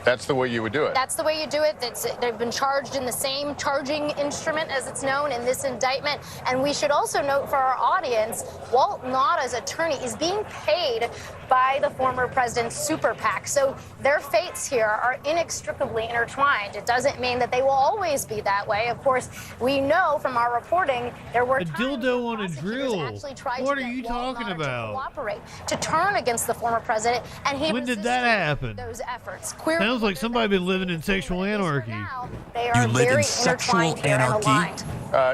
S14: that's the way you would do it.
S16: That's the way you do it. They've been charged in the same charging instrument as it's known in this indictment. And we should also note for our audience, Walt Nauta's attorney is being paid by the former president's super PAC. So their fates here are inextricably intertwined. It doesn't mean that they will always be that way. Of course, we know from our reporting there were
S6: a dildo on a drill. What are you talking about?
S16: Cooperate, to turn against the former president, and he
S6: When did that happen?
S16: those efforts.
S6: Sounds like somebody been living in sexual anarchy.
S16: They are very intertwined here and aligned.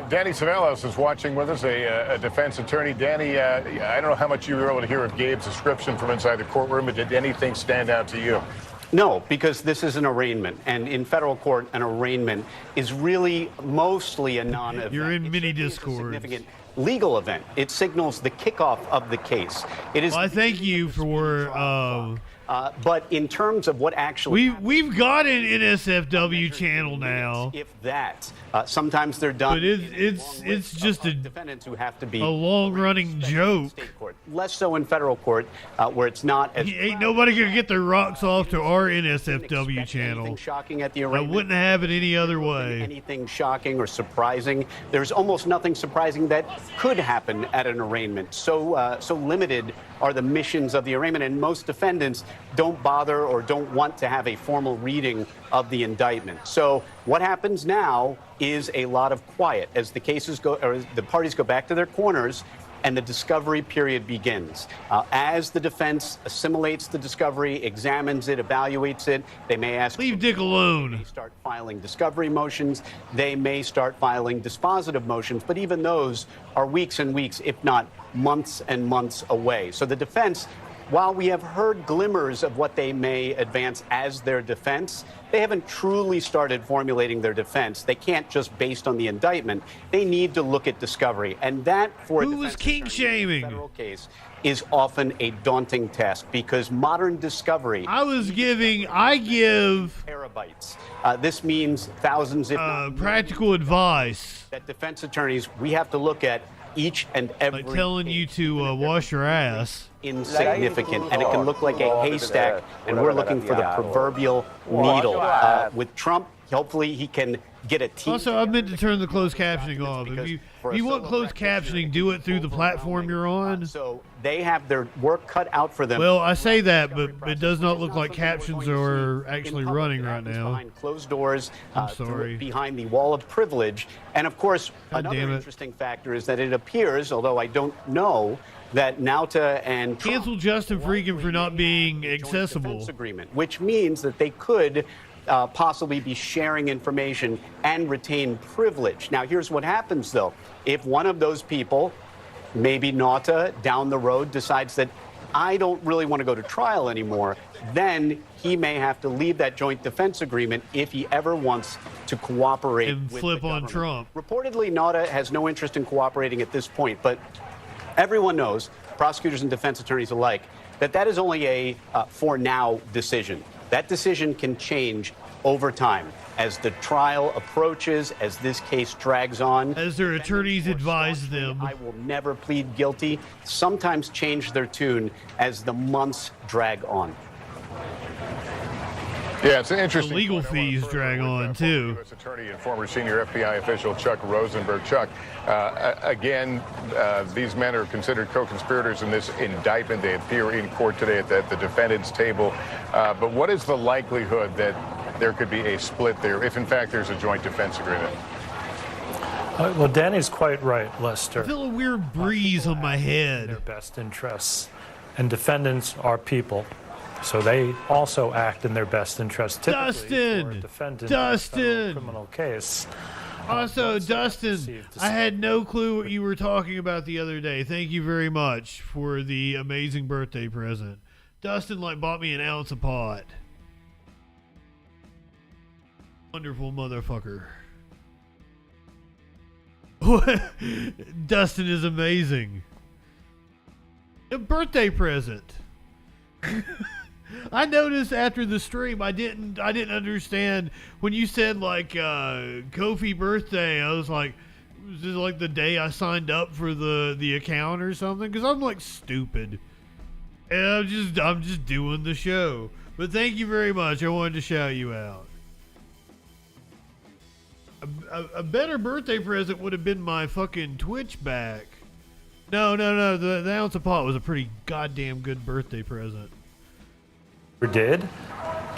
S14: Danny Savelos is watching with us, a defense attorney. Danny, I don't know how much you were able to hear of Gabe's description from inside the courtroom, but did anything stand out to you?
S1: No, because this is an arraignment, and in federal court, an arraignment is really mostly a non-event.
S6: You're in mini discord.
S1: Significant legal event. It signals the kickoff of the case. It is.
S6: Well, I thank you for.
S1: But in terms of what actually
S6: we've got an NSFW channel now.
S1: If that, sometimes they're done.
S6: But it's just a
S1: defendants who have to be
S6: a long-running joke.
S1: Less so in federal court, where it's not as.
S6: Ain't nobody gonna get their rocks off to our NSFW channel.
S1: Shocking at the
S6: I
S1: arraignment.
S6: wouldn't have it any other way.
S1: Anything shocking or surprising? There's almost nothing surprising that could happen at an arraignment. So limited are the missions of the arraignment, and most defendants don't bother or don't want to have a formal reading of the indictment. So what happens now is a lot of quiet as the cases go, or the parties go back to their corners, and the discovery period begins. As the defense assimilates the discovery, examines it, evaluates it, they may ask.
S6: Leave Dick alone.
S1: They may start filing discovery motions. They may start filing dispositive motions, but even those are weeks and weeks, if not months and months away. So the defense, while we have heard glimmers of what they may advance as their defense, they haven't truly started formulating their defense. They can't just based on the indictment. They need to look at discovery. And that, for a defense attorney in a federal case, is often a daunting task because modern discovery.
S6: I give
S1: terabytes. This means thousands, if not
S6: practical advice
S1: that defense attorneys, we have to look at each and every.
S6: Like telling you to wash your ass.
S1: Insignificant, and it can look like a haystack, and we're looking for the proverbial needle. With Trump, hopefully he can get a team.
S6: Also, I meant to turn the closed captioning off. If you want closed captioning, do it through the platform you're on.
S1: So they have their work cut out for them.
S6: Well, I say that, but it does not look like captions are actually running right now.
S1: Behind closed doors,
S6: I'm sorry.
S1: Behind the wall of privilege. And of course, another interesting factor is that it appears, although I don't know, that Nauta and
S6: cancel JustinFREAKIN for not being accessible
S1: agreement, which means that they could possibly be sharing information and retain privilege. Now, here's what happens, though. If one of those people, maybe Nauta, down the road decides that I don't really want to go to trial anymore, then he may have to leave that joint defense agreement if he ever wants to cooperate
S6: and
S1: with
S6: flip
S1: the
S6: on
S1: government.
S6: Trump.
S1: Reportedly, Nauta has no interest in cooperating at this point, but everyone knows, prosecutors and defense attorneys alike, that is only a for now decision. That decision can change over time as the trial approaches, as this case drags on.
S6: As their attorneys advise them.
S1: I will never plead guilty. Sometimes change their tune as the months drag on.
S14: Yeah, it's an interesting.
S6: The legal fees drag on, too.
S14: U.S. Attorney and former senior FBI official Chuck Rosenberg. Chuck, again, these men are considered co-conspirators in this indictment. They appear in court today at the defendant's table. But what is the likelihood that there could be a split there if, in fact, there's a joint defense agreement?
S21: Well, Danny's quite right, Lester.
S6: I feel a weird breeze on my head.
S21: Their best interests. And defendants are people. So they also act in their best interest.
S6: Dustin!
S21: For a defendant
S6: Dustin!
S21: in a criminal case.
S6: Also, Dustin, I had no clue what you were talking about the other day. Thank you very much for the amazing birthday present. Dustin, bought me an ounce of pot. Wonderful motherfucker. Dustin is amazing. A birthday present. I noticed after the stream, I didn't understand when you said Kofi birthday. I was like, was this like the day I signed up for the account or something? Because I'm stupid, and I'm just doing the show. But thank you very much. I wanted to shout you out. A better birthday present would have been my fucking Twitch back. No. The ounce of pot was a pretty goddamn good birthday present.
S21: Did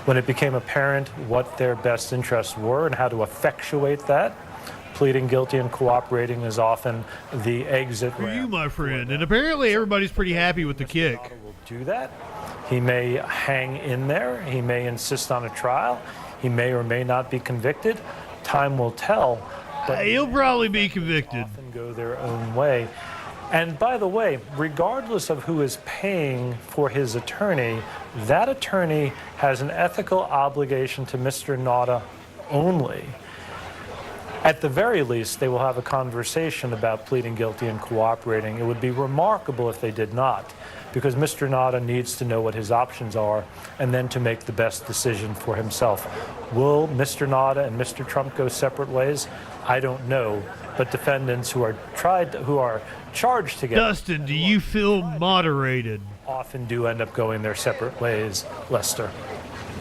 S21: when it became apparent what their best interests were and how to effectuate that. Pleading guilty and cooperating is often the exit
S6: For
S21: ramp.
S6: you, my friend. And apparently everybody's pretty happy with the kick.
S21: Will do that. He may hang in there. He may insist on a trial. He may or may not be convicted. Time will tell. But
S6: He'll probably be convicted.
S21: Often go their own way. And by the way, regardless of who is paying for his attorney, that attorney has an ethical obligation to Mr. Nauta only. At the very least, they will have a conversation about pleading guilty and cooperating. It would be remarkable if they did not, because Mr. Nauta needs to know what his options are and then to make the best decision for himself. Will Mr. Nauta and Mr. Trump go separate ways? I don't know. But defendants who are charged together.
S6: Dustin, do you feel moderated?
S21: Often do end up going their separate ways, Lester.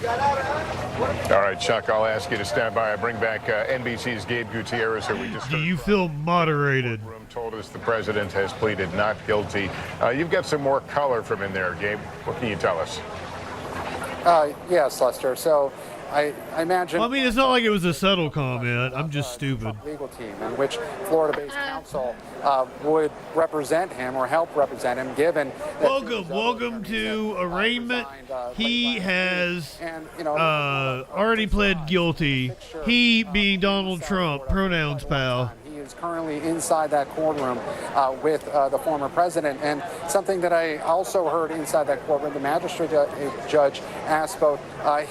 S14: All right, Chuck, I'll ask you to stand by. I bring back NBC's Gabe Gutierrez, who we just
S6: Do you feel moderated?
S14: told us the president has pleaded not guilty. You've got some more color from in there, Gabe. What can you tell us?
S9: Yes, Lester. So I imagine.
S6: Well, I mean, it's not like it was a subtle comment. I'm just stupid.
S9: Legal team in which Florida-based counsel would represent him or help represent him, given.
S6: Welcome to arraignment. He has already pled guilty. He being Donald Trump, pronouns pal.
S9: He is currently inside that courtroom with the former president. And something that I also heard inside that courtroom, the magistrate judge asked both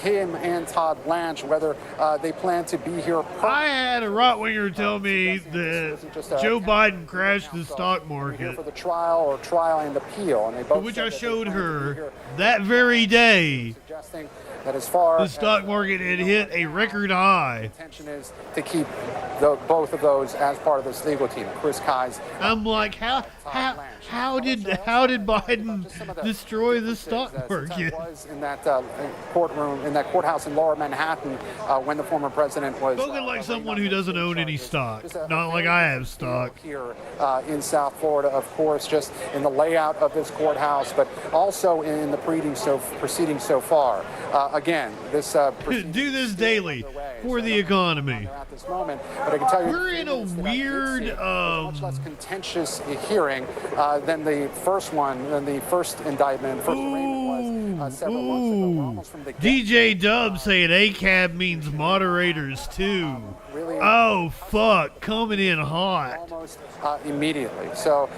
S9: him and Todd Blanche whether they plan to be here.
S6: I had a right-winger tell me that Joe Biden crashed the stock market.
S9: For the trial and appeal. And they both
S6: which I showed her that very day.
S9: Suggesting that as far
S6: the stock market had hit a record high.
S9: Intention is to keep both of those as part of this legal team. Chris Kai's.
S6: I'm like, how did Biden destroy the stock market?
S9: Was in that courtroom, in that courthouse in Lower Manhattan, when the former president was.
S6: Spoken like someone who doesn't own any stock, not like I have stock.
S9: Here in South Florida, of course, just in the layout of this courthouse, but also in the proceedings so far. Again, this
S6: do this daily for the economy.
S9: At this moment, but I can tell you,
S6: we're in a weird,
S9: much less contentious hearing than the first one, than the first indictment. First arraignment was several months ago. Almost from the
S6: DJ Dub saying ACAB means moderators too.
S9: Really?
S6: Oh fuck, coming in hot.
S9: Almost immediately. So.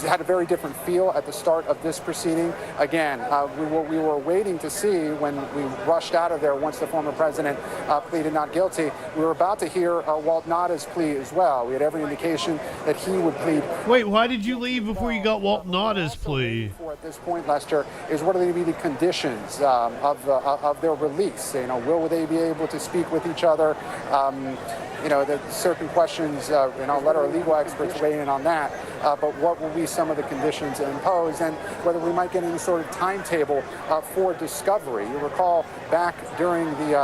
S9: Had a very different feel at the start of this proceeding. Again, we were waiting to see when we rushed out of there once the former president pleaded not guilty. We were about to hear Walt Naughta's plea as well. We had every indication that he would plead.
S6: Wait, why did you leave before you got Walt Naughta's plea?
S9: At this point, Lester, is what are going to be the conditions of their release? Will they be able to speak with each other? The certain questions, let our legal experts weigh in on that. But what will be some of the conditions imposed, and whether we might get any sort of timetable for discovery? You recall back during the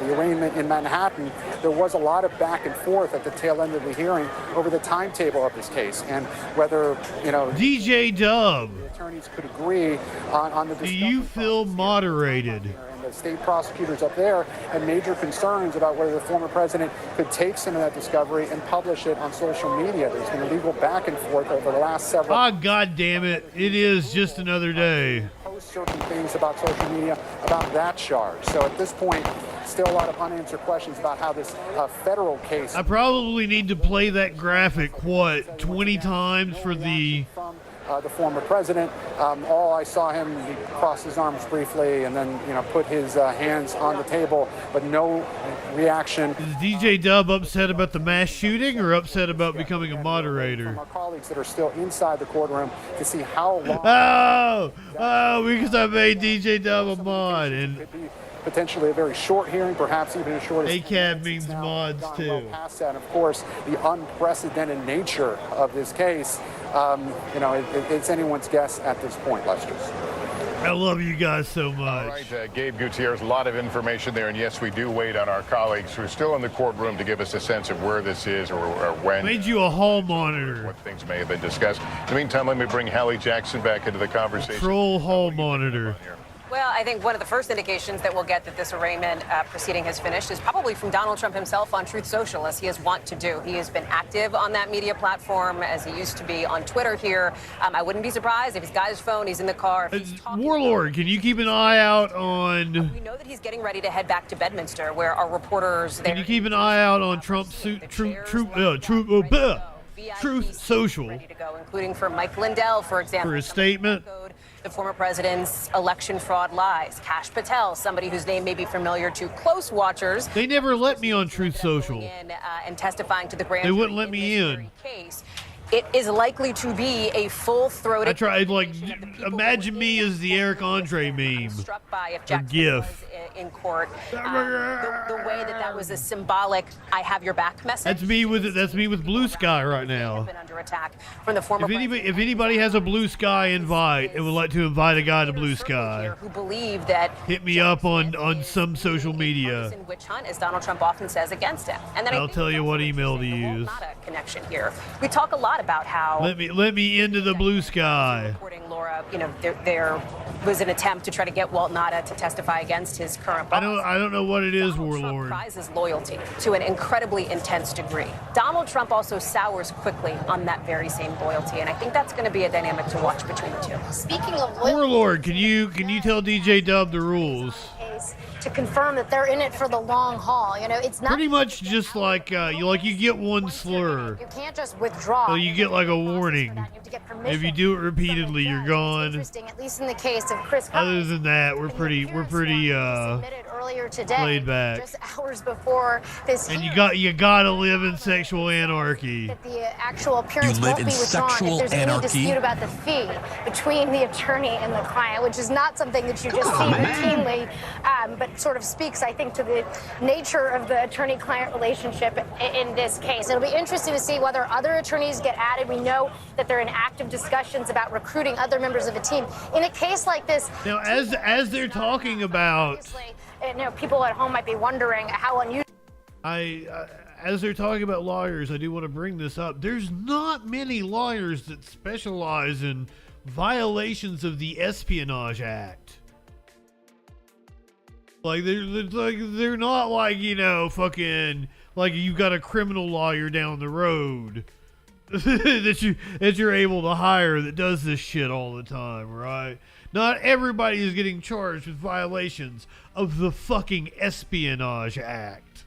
S9: arraignment in Manhattan, there was a lot of back and forth at the tail end of the hearing over the timetable of this case and whether
S6: DJ Dub,
S9: the attorneys could agree on the.
S6: Do you feel moderated?
S9: The state prosecutors up there had major concerns about whether the former president could take some of that discovery and publish it on social media. There's been a legal back and forth over the last several.
S6: Ah, God damn it! It is just another day.
S9: Post certain things about social media about that charge. So at this point, still a lot of unanswered questions about how this federal case.
S6: I probably need to play that graphic 20 times for the
S9: former president. All I saw him, he crossed his arms briefly and then, put his hands on the table, but no reaction.
S6: Is DJ Dub upset about the mass shooting or upset about becoming a moderator?
S9: From our colleagues that are still inside the courtroom to see how long.
S6: Because I made DJ Dub a mod. And
S9: potentially a very short hearing, perhaps even as short as
S6: ACAB means mods too.
S9: Past that, of course, the unprecedented nature of this case, it's anyone's guess at this point, Lester.
S6: I love you guys so much.
S14: All right, Gabe Gutierrez, a lot of information there, and yes, we do wait on our colleagues who are still in the courtroom to give us a sense of where this is or when.
S6: Made you a hall monitor.
S14: What things may have been discussed. In the meantime, let me bring Hallie Jackson back into the conversation.
S6: Troll hall monitor.
S15: Well, I think one of the first indications that we'll get that this arraignment proceeding has finished is probably from Donald Trump himself on Truth Social, as he is wont to do. He has been active on that media platform as he used to be on Twitter here. I wouldn't be surprised if he's got his phone, he's in the car.
S6: Warlord, can you keep an eye out on...
S15: We know that he's getting ready to head back to Bedminster, where our reporters...
S6: Can you keep an eye out on Trump's Truth Social?
S15: Ready to go, including for Mike Lindell, for example.
S6: For his statement?
S15: The former president's election fraud lies. Kash Patel, somebody whose name may be familiar to close watchers.
S6: They never let me on Truth Social.
S15: And testifying to the grand
S6: They
S15: jury
S6: wouldn't let me in.
S15: case. It is likely to be a full-throated...
S6: I tried, like, imagine me as the Eric Andre meme.
S15: Struck by if
S6: Or
S15: Jackson
S6: GIF.
S15: was in court. The way that was a symbolic "I have your back" message.
S6: That's me with Blue Sky right now.
S15: Been under attack from the former
S6: If anybody has a Blue Sky invite and would like to invite a guy to Blue Sky,
S15: who believe that
S6: hit me up on some social media.
S15: witch hunt, as Donald Trump often says, against him. And then
S6: I'll tell you what email to use.
S15: not a connection here. We talk a lot about how
S6: Let me into the Blue Sky.
S15: reporting Laura, there was an attempt to try to get Walt Nada to testify against his current boss.
S6: I don't know what it is, Warlord.
S15: Prizes loyalty to an incredibly intense degree. Donald Trump also sours quickly on that very same loyalty, and I think that's going to be a dynamic to watch between the two.
S16: Speaking of loyalty,
S6: Warlord, can you tell DJ Dub the rules?
S16: to confirm that they're in it for the long haul. It's not
S6: Pretty much just like you get one slur.
S16: You can't just withdraw.
S6: So you get like a warning. If you do it repeatedly, you're gone.
S16: Interesting, at least in the case of Chris.
S6: Other than that, we're pretty
S16: Earlier today,
S6: laid back.
S16: just hours before this.
S6: And you gotta live in sexual anarchy.
S16: That the actual appearance
S6: You live
S16: won't
S6: in
S16: be withdrawn
S6: sexual
S16: if there's any
S6: anarchy?
S16: dispute about the fee between the attorney and the client, which is not something that you just see routinely, but sort of speaks, I think, to the nature of the attorney-client relationship in this case. It'll be interesting to see whether other attorneys get added. We know that they're in active discussions about recruiting other members of the team. In a case like this,
S6: Now, as they're talking about,
S16: people at home might be wondering how unusual.
S6: as they're talking about lawyers, I do want to bring this up. There's not many lawyers that specialize in violations of the Espionage Act. Like they're not like fucking like you've got a criminal lawyer down the road that you're able to hire that does this shit all the time, right? Not everybody is getting charged with violations of the fucking Espionage Act.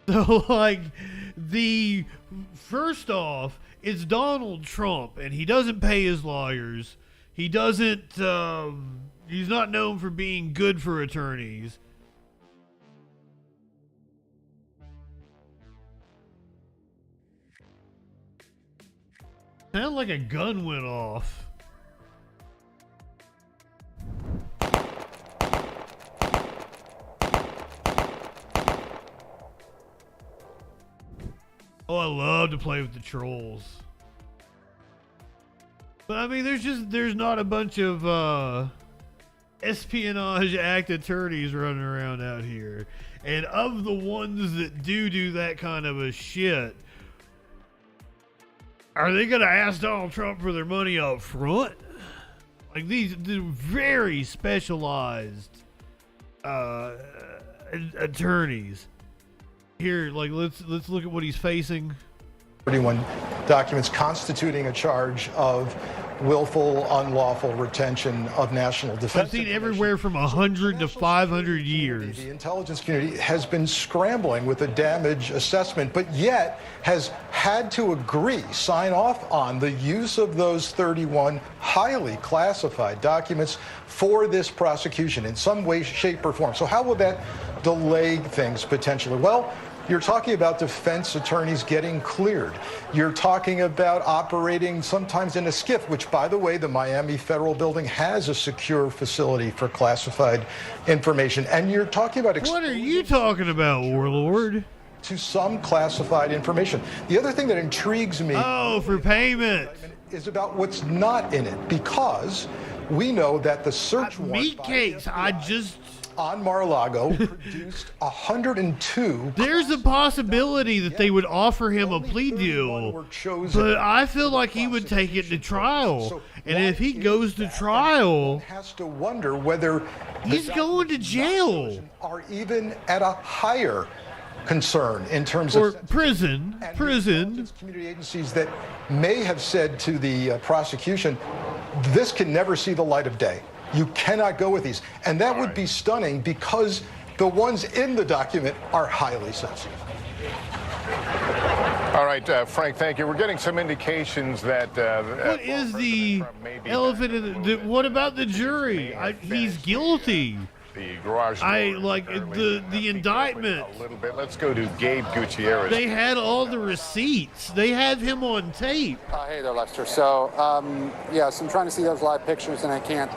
S6: So, first off, it's Donald Trump, and he doesn't pay his lawyers. He doesn't, he's not known for being good for attorneys. Sounded like a gun went off. Oh, I love to play with the trolls. But I mean, there's not a bunch of Espionage Act attorneys running around out here. And of the ones that do that kind of a shit, are they going to ask Donald Trump for their money up front? Like these very specialized attorneys. Here, let's look at what he's facing.
S2: 31 documents constituting a charge of willful, unlawful retention of national defense.
S6: I've seen everywhere from 100 to 500 years.
S2: The intelligence community has been scrambling with a damage assessment, but yet has had to agree, sign off on the use of those 31 highly classified documents for this prosecution in some way, shape, or form. So how will that delay things potentially? Well, you're talking about defense attorneys getting cleared. You're talking about operating sometimes in a SCIF, which, by the way, the Miami Federal Building has a secure facility for classified information. And you're talking about...
S6: What are you talking about, Warlord?
S2: To some classified information. The other thing that intrigues me...
S6: Oh, for payment.
S2: is about what's not in it, because we know that the search warrant
S6: meat cakes.
S2: on Mar-a-Lago produced 102.
S6: There's a possibility that they would offer him a plea deal, but I feel like he would take it to trial. And if he goes to trial,
S2: has to wonder whether
S6: he's going to jail
S2: or even at a higher concern in terms
S6: or
S2: of
S6: prison.
S2: Community agencies that may have said to the prosecution, this can never see the light of day. You cannot go with these. And that would be stunning because the ones in the document are highly sensitive.
S14: All right, Frank, thank you. We're getting some indications that...
S6: what is the elephant in the... What about the jury? He's guilty.
S14: The garage
S6: the indictment.
S14: A little bit. Let's go to Gabe Gutierrez.
S6: They had all the receipts. They have him on tape.
S5: Hey there, Lester. So, yes, I'm trying to see those live pictures, and I can't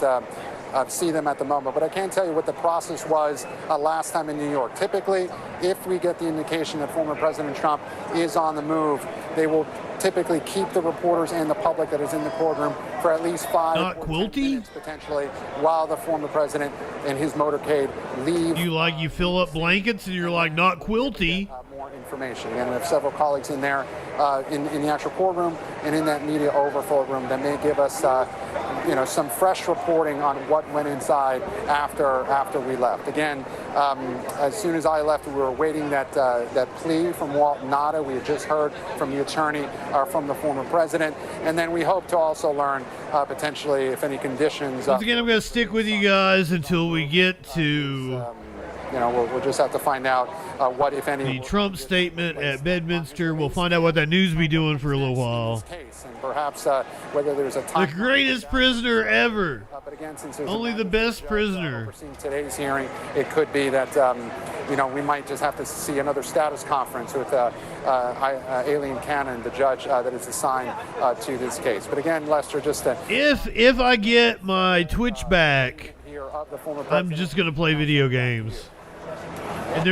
S5: see them at the moment. But I can tell you what the process was last time in New York. Typically, if we get the indication that former President Trump is on the move, they will typically keep the reporters and the public that is in the courtroom for at least 5 or 10 minutes potentially while the former president and his motorcade leave.
S6: You fill up blankets and you're like, not Quilty.
S5: More information. And we have several colleagues in there in the actual courtroom and in that media overflow room that may give us some fresh reporting on what went inside after we left. Again, as soon as I left, we were awaiting that plea from Walt Nada. We had just heard from the attorney from the former president, and then we hope to also learn potentially if any conditions.
S6: Once again, I'm going to stick with you guys until we get to.
S5: We'll just have to find out what, if any,
S6: the Trump statement at Bedminster. We'll find out what that news will be doing for a little while.
S5: And perhaps whether there's a time.
S6: The greatest prisoner ever.
S5: But again, since
S6: only the best prisoner.
S5: Today's hearing, it could be that we might just have to see another status conference with Aileen Cannon, the judge that is assigned to this case. But again, Lester, just
S6: if I get my Twitch back, I'm just gonna play video games. And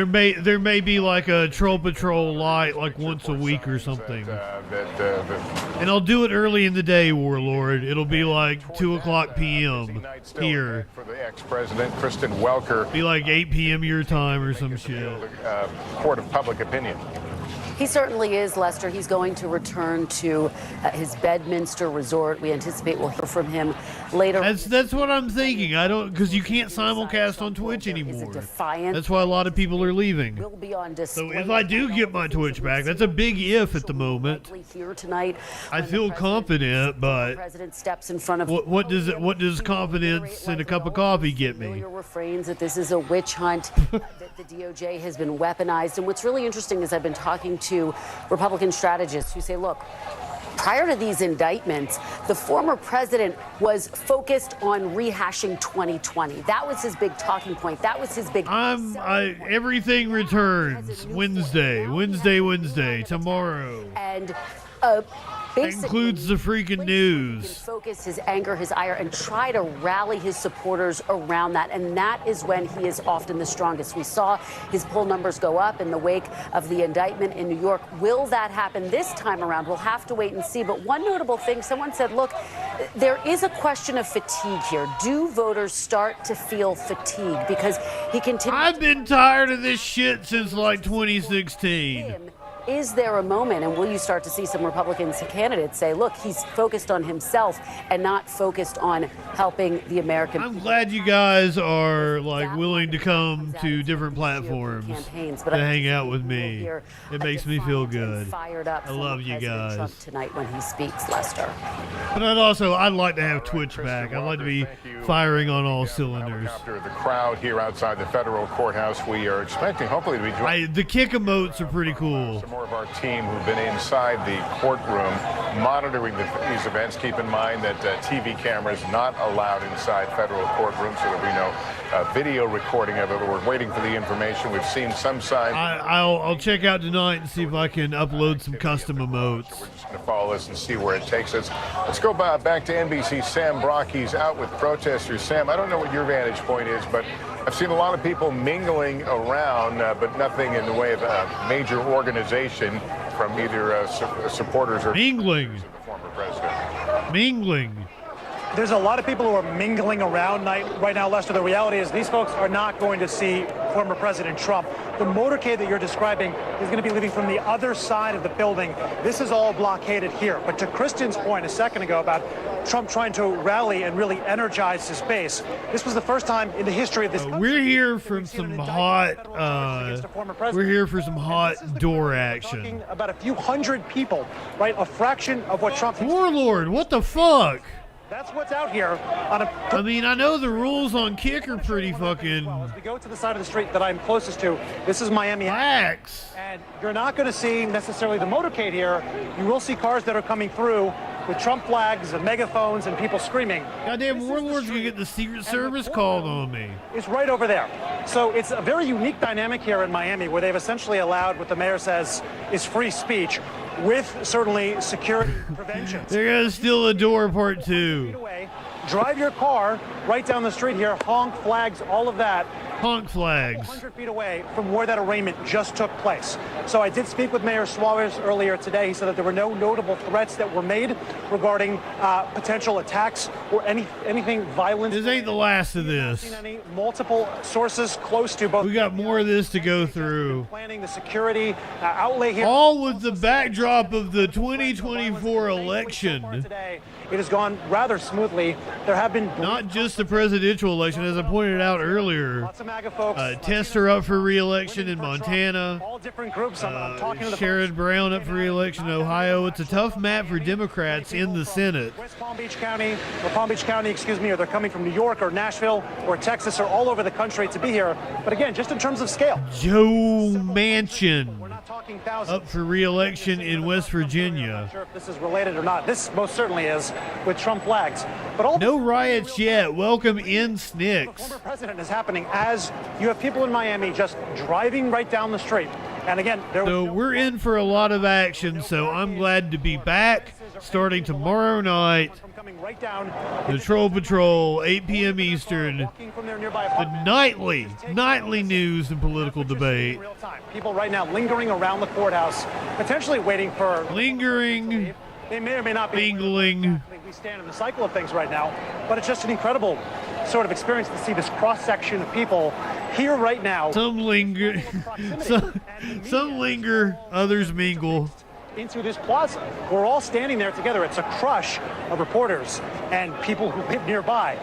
S6: there may be like a Troll Patrol light like once a week or something. And I'll do it early in the day, Warlord. It'll be like 2:00 p.m. here.
S14: For the ex-president, Kristen Welker.
S6: Be like 8 p.m. your time or some shit.
S14: Court of public opinion.
S18: He certainly is, Lester. He's going to return to his Bedminster resort. We anticipate we'll hear from him later.
S6: That's what I'm thinking. Because you can't simulcast on Twitch anymore. That's why a lot of people are leaving. So if I do get my Twitch back, that's a big if at the moment.
S18: Here tonight,
S6: I feel confident, but
S18: President steps in front of
S6: what does confidence in a cup of coffee get me?
S18: Refrains that this is a witch hunt, that the DOJ has been weaponized. And what's really interesting is I've been talking to Republican strategists who say, look, prior to these indictments, the former president was focused on rehashing 2020. That was his big talking point. That was his big...
S6: Everything returns Wednesday, tomorrow.
S18: And
S6: includes the freaking news.
S18: Focus his anger, his ire, and try to rally his supporters around that. And that is when he is often the strongest. We saw his poll numbers go up in the wake of the indictment in New York. Will that happen this time around? We'll have to wait and see. But one notable thing, someone said, look, there is a question of fatigue here. Do voters start to feel fatigue? Because he continues.
S6: I've been tired of this shit since like 2016.
S18: Is there a moment, and will you start to see some Republican candidates say, look, he's focused on himself and not focused on helping the American people?
S6: I'm glad you guys are like willing to come to different platforms to hang out with me. It makes me feel good. I love you guys.
S18: Trump tonight when he speaks, Lester.
S6: But I'd like to have Twitch back. I'd like to be firing on all cylinders.
S14: After the crowd here outside the federal courthouse, we are expecting hopefully to be joined.
S6: The kick emotes are pretty cool.
S14: More of our team who've been inside the courtroom monitoring these events. Keep in mind that TV cameras not allowed inside federal courtrooms, so there'll be no video recording of it. We're waiting for the information. We've seen some signs.
S6: I'll check out tonight and see if I can upload some custom emotes.
S14: So we're just going to follow this and see where it takes us. Let's go back to NBC. Sam Brockie's out with protesters. Sam, I don't know what your vantage point is, but I've seen a lot of people mingling around, but nothing in the way of a major organization from either supporters or
S6: mingling
S14: of the former president.
S6: Mingling.
S4: There's a lot of people who are mingling around right now, Lester. The reality is these folks are not going to see former President Trump. The motorcade that you're describing is going to be leaving from the other side of the building. This is all blockaded here. But to Kristen's point a second ago about Trump trying to rally and really energize his base, this was the first time in the history of this country.
S6: We're here for some hot. We're here for some hot door action.
S4: Talking about a few hundred people, right? A fraction of what Trump.
S6: Warlord, what the fuck?
S4: That's what's out here on a.
S6: I mean, I know the rules on kick are pretty fucking.
S4: As we go to the side of the street that I'm closest to, this is Miami.
S6: Lax.
S4: And you're not going to see necessarily the motorcade here. You will see cars that are coming through with Trump flags and megaphones and people screaming.
S6: Goddamn Warlord's gonna get the Secret Service called on me.
S4: It's right over there. So it's a very unique dynamic here in Miami where they've essentially allowed what the mayor says is free speech with certainly security prevention.
S6: They're gonna steal the door, part 2.
S4: Drive your car right down the street here, honk flags, all of that.
S6: Honk flags.
S4: 100 feet away from where that arraignment just took place. So I did speak with Mayor Suarez earlier today. He said that there were no notable threats that were made regarding potential attacks or anything violent.
S6: This ain't the last of this.
S4: Seen any multiple sources close to both.
S6: We got more of this to go through.
S4: Planning the security outlay here.
S6: All with the backdrop of the 2024 election.
S4: Today, it has gone rather smoothly. There have been
S6: not just the presidential election, as I pointed out earlier.
S4: Lots of MAGA folks.
S6: Tester up for re-election in Montana.
S4: All different groups. I'm talking to the
S6: Sherrod Brown up for re-election in Ohio. It's a tough map for Democrats in the Senate.
S4: West Palm Beach County, or Palm Beach County, excuse me, or they're coming from New York or Nashville or Texas or all over the country to be here. But again, just in terms of scale.
S6: Joe Manchin
S4: talking thousands.
S6: up for re-election in West Virginia.
S4: I'm not sure if this is related or not. This most certainly is with Trump flags. But all
S6: no riots yet. Welcome in, Snicks.
S4: The former president is happening as you have people in Miami just driving right down the street. And again,
S6: so we're in for a lot of action. So I'm glad to be back starting tomorrow night.
S4: Right down.
S6: The Troll Patrol, 8 p.m. Eastern. The nightly news and political debate.
S4: People right now lingering around the courthouse, potentially waiting for.
S6: Lingering.
S4: They may or may not be.
S6: Mingling.
S4: We stand in the cycle of things right now, but it's just an incredible sort of experience to see this cross-section of people here right now.
S6: Some linger. some linger, others mingle.
S4: Into this plaza. We're all standing there together. It's a crush of reporters and people who live nearby.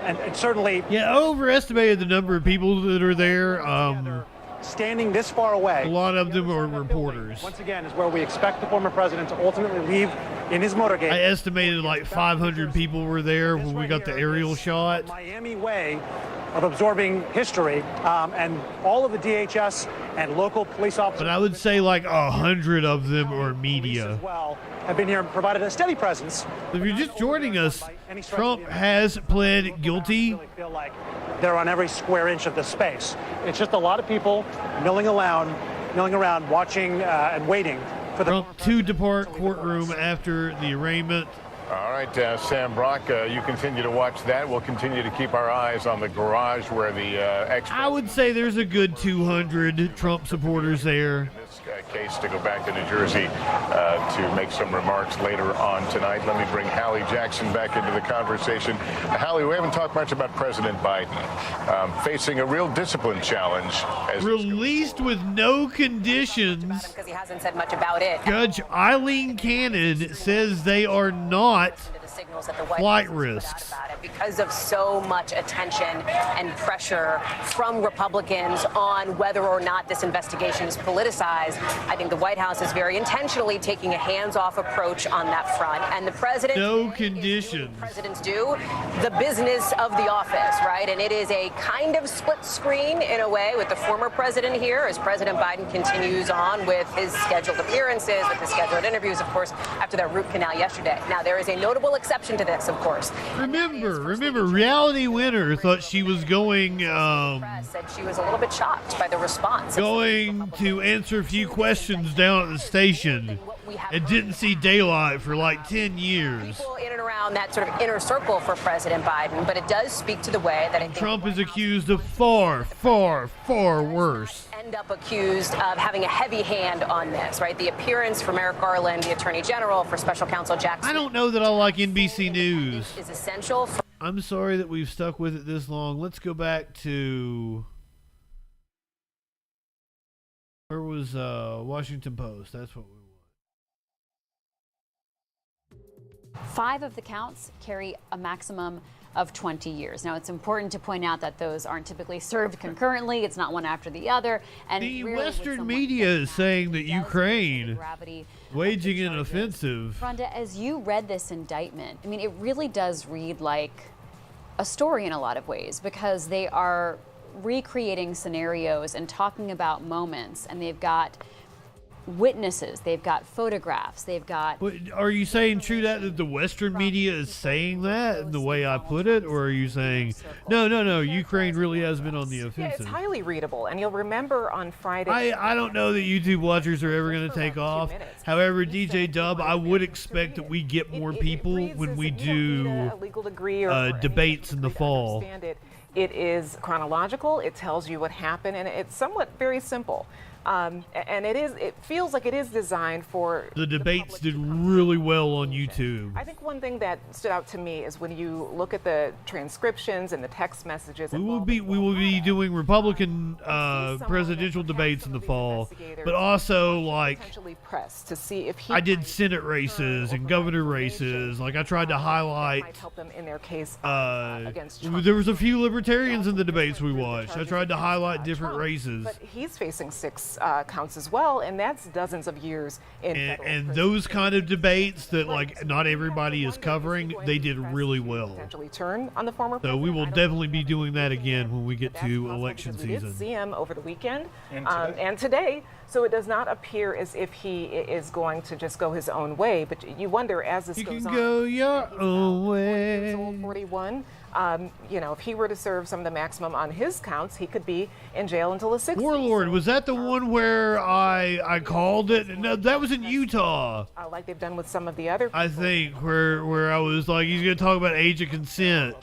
S4: And certainly...
S6: Yeah, overestimated the number of people that are there.
S4: Standing this far away.
S6: A lot of them are reporters.
S4: Once again, is where we expect the former president to ultimately leave in his motorcade.
S6: I estimated like 500 people were there when we got the aerial shot.
S4: Miami way of absorbing history, and all of the DHS and local police officers.
S6: But I would say like 100 of them are media.
S4: As well, have been here and provided a steady presence.
S6: If you're just joining us, Trump has pled guilty.
S4: I really feel like they're on every square inch of the space. It's just a lot of people milling around, watching and waiting for the
S6: Trump to depart courtroom after the arraignment.
S14: All right, Sam Brock, you continue to watch that. We'll continue to keep our eyes on the garage where the
S6: I would say there's a good 200 Trump supporters there.
S14: Case to go back to New Jersey to make some remarks later on tonight. Let me bring Hallie Jackson back into the conversation. Hallie, we haven't talked much about President Biden facing a real discipline challenge.
S6: Released with no conditions.
S15: Because he hasn't said much about it.
S6: Judge Eileen Cannon says they are not flight risks.
S15: Because of so much attention and pressure from Republicans on whether or not this investigation is politicized, I think the White House is very intentionally taking a hands-off approach on that front. And the president,
S6: no conditions.
S15: Presidents do the business of the office, right? And it is a kind of split screen in a way with the former president here as President Biden continues on with his scheduled appearances, with his scheduled interviews, of course, after that root canal yesterday. Now, there is a notable exception to this, of course.
S6: Remember, Reality Winner thought she was going,
S15: said she was a little bit shocked by the response.
S6: Going to answer a few questions down at the station and didn't see daylight for like 10 years.
S15: People in and around that sort of inner circle for President Biden, but it does speak to the way that I think
S6: Trump is accused of far, far, far worse.
S15: And end up accused of having a heavy hand on this, right? The appearance from Merrick Garland, the Attorney General, for Special Counsel Jack Smith.
S6: I don't know that I like NBC News.
S15: Is essential.
S6: I'm sorry that we've stuck with it this long. Let's go back to... Where was Washington Post? That's what we want.
S7: 5 of the counts carry a maximum of 20 years. Now, it's important to point out that those aren't typically served concurrently. It's not one after the other. And
S6: the Western media is saying that Ukraine waging an offensive.
S7: Rhonda, as you read this indictment, I mean, it really does read like a story in a lot of ways, because they are recreating scenarios and talking about moments, and they've got witnesses, they've got photographs, they've got...
S6: Are you saying true that the Western media is saying that in the way I put it, or are you saying no, Ukraine really has been on the offensive?
S8: Yeah, it's highly readable, and you'll remember on Friday...
S6: I don't know that YouTube watchers are ever going to take off. However, DJ Dub, I would expect that we get more people when we do debates in the fall.
S8: It is chronological, it tells you what happened, and it's somewhat very simple. And it feels like it is designed for...
S6: The debates did really well on YouTube.
S8: I think one thing that stood out to me is when you look at the transcriptions and the text messages.
S6: We will be doing Republican presidential debates in the fall, but also like
S8: to see if
S6: I did Senate races and governor races. Like I tried to highlight.
S8: Might help them in their case against Trump.
S6: There was a few libertarians in the debates we watched. I tried to highlight different races.
S8: But he's facing 6 counts as well, and that's dozens of years in federal
S6: and
S8: prison.
S6: those kind of debates that like not everybody is covering, they did really well.
S8: Potentially turn on the former
S6: So we will definitely be doing that again when we get to election
S8: we did
S6: season.
S8: see him over the weekend and today, so it does not appear as if he is going to just go his own way, but you wonder as this goes on.
S6: You can go your own way.
S8: 41. You know, if he were to serve some of the maximum on his counts, he could be in jail until the 60s.
S6: Warlord, was that the one where I called it? No, that was in Utah.
S8: Like they've done with some of the other people.
S6: I think where I was like, he's going to talk about age of consent.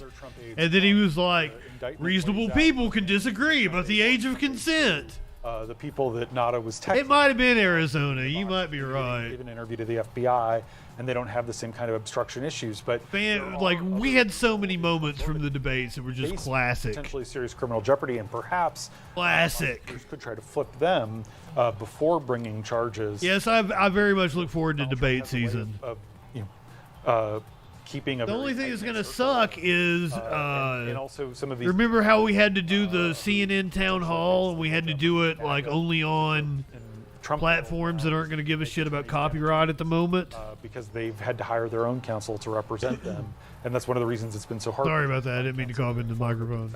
S6: And then he was like, reasonable people can disagree about the age of consent.
S3: The people that Nada was texting.
S6: It might have been Arizona. You might be right.
S3: Gave an interview to the FBI, and they don't have the same kind of obstruction issues. But
S6: like we had so many moments from the debates that were just classic.
S3: Potentially serious criminal jeopardy, and perhaps
S6: classic.
S3: Could try to flip them before bringing charges.
S6: Yes, I very much look forward to debate season.
S3: Keeping
S6: the only thing that's going to suck is
S3: and also some of these.
S6: Remember how we had to do the CNN town hall, and we had to do it like only on platforms that aren't going to give a shit about copyright at the moment,
S3: because they've had to hire their own counsel to represent them, and that's one of the reasons it's been so hard.
S6: Sorry about that. I didn't mean to cough into the microphone.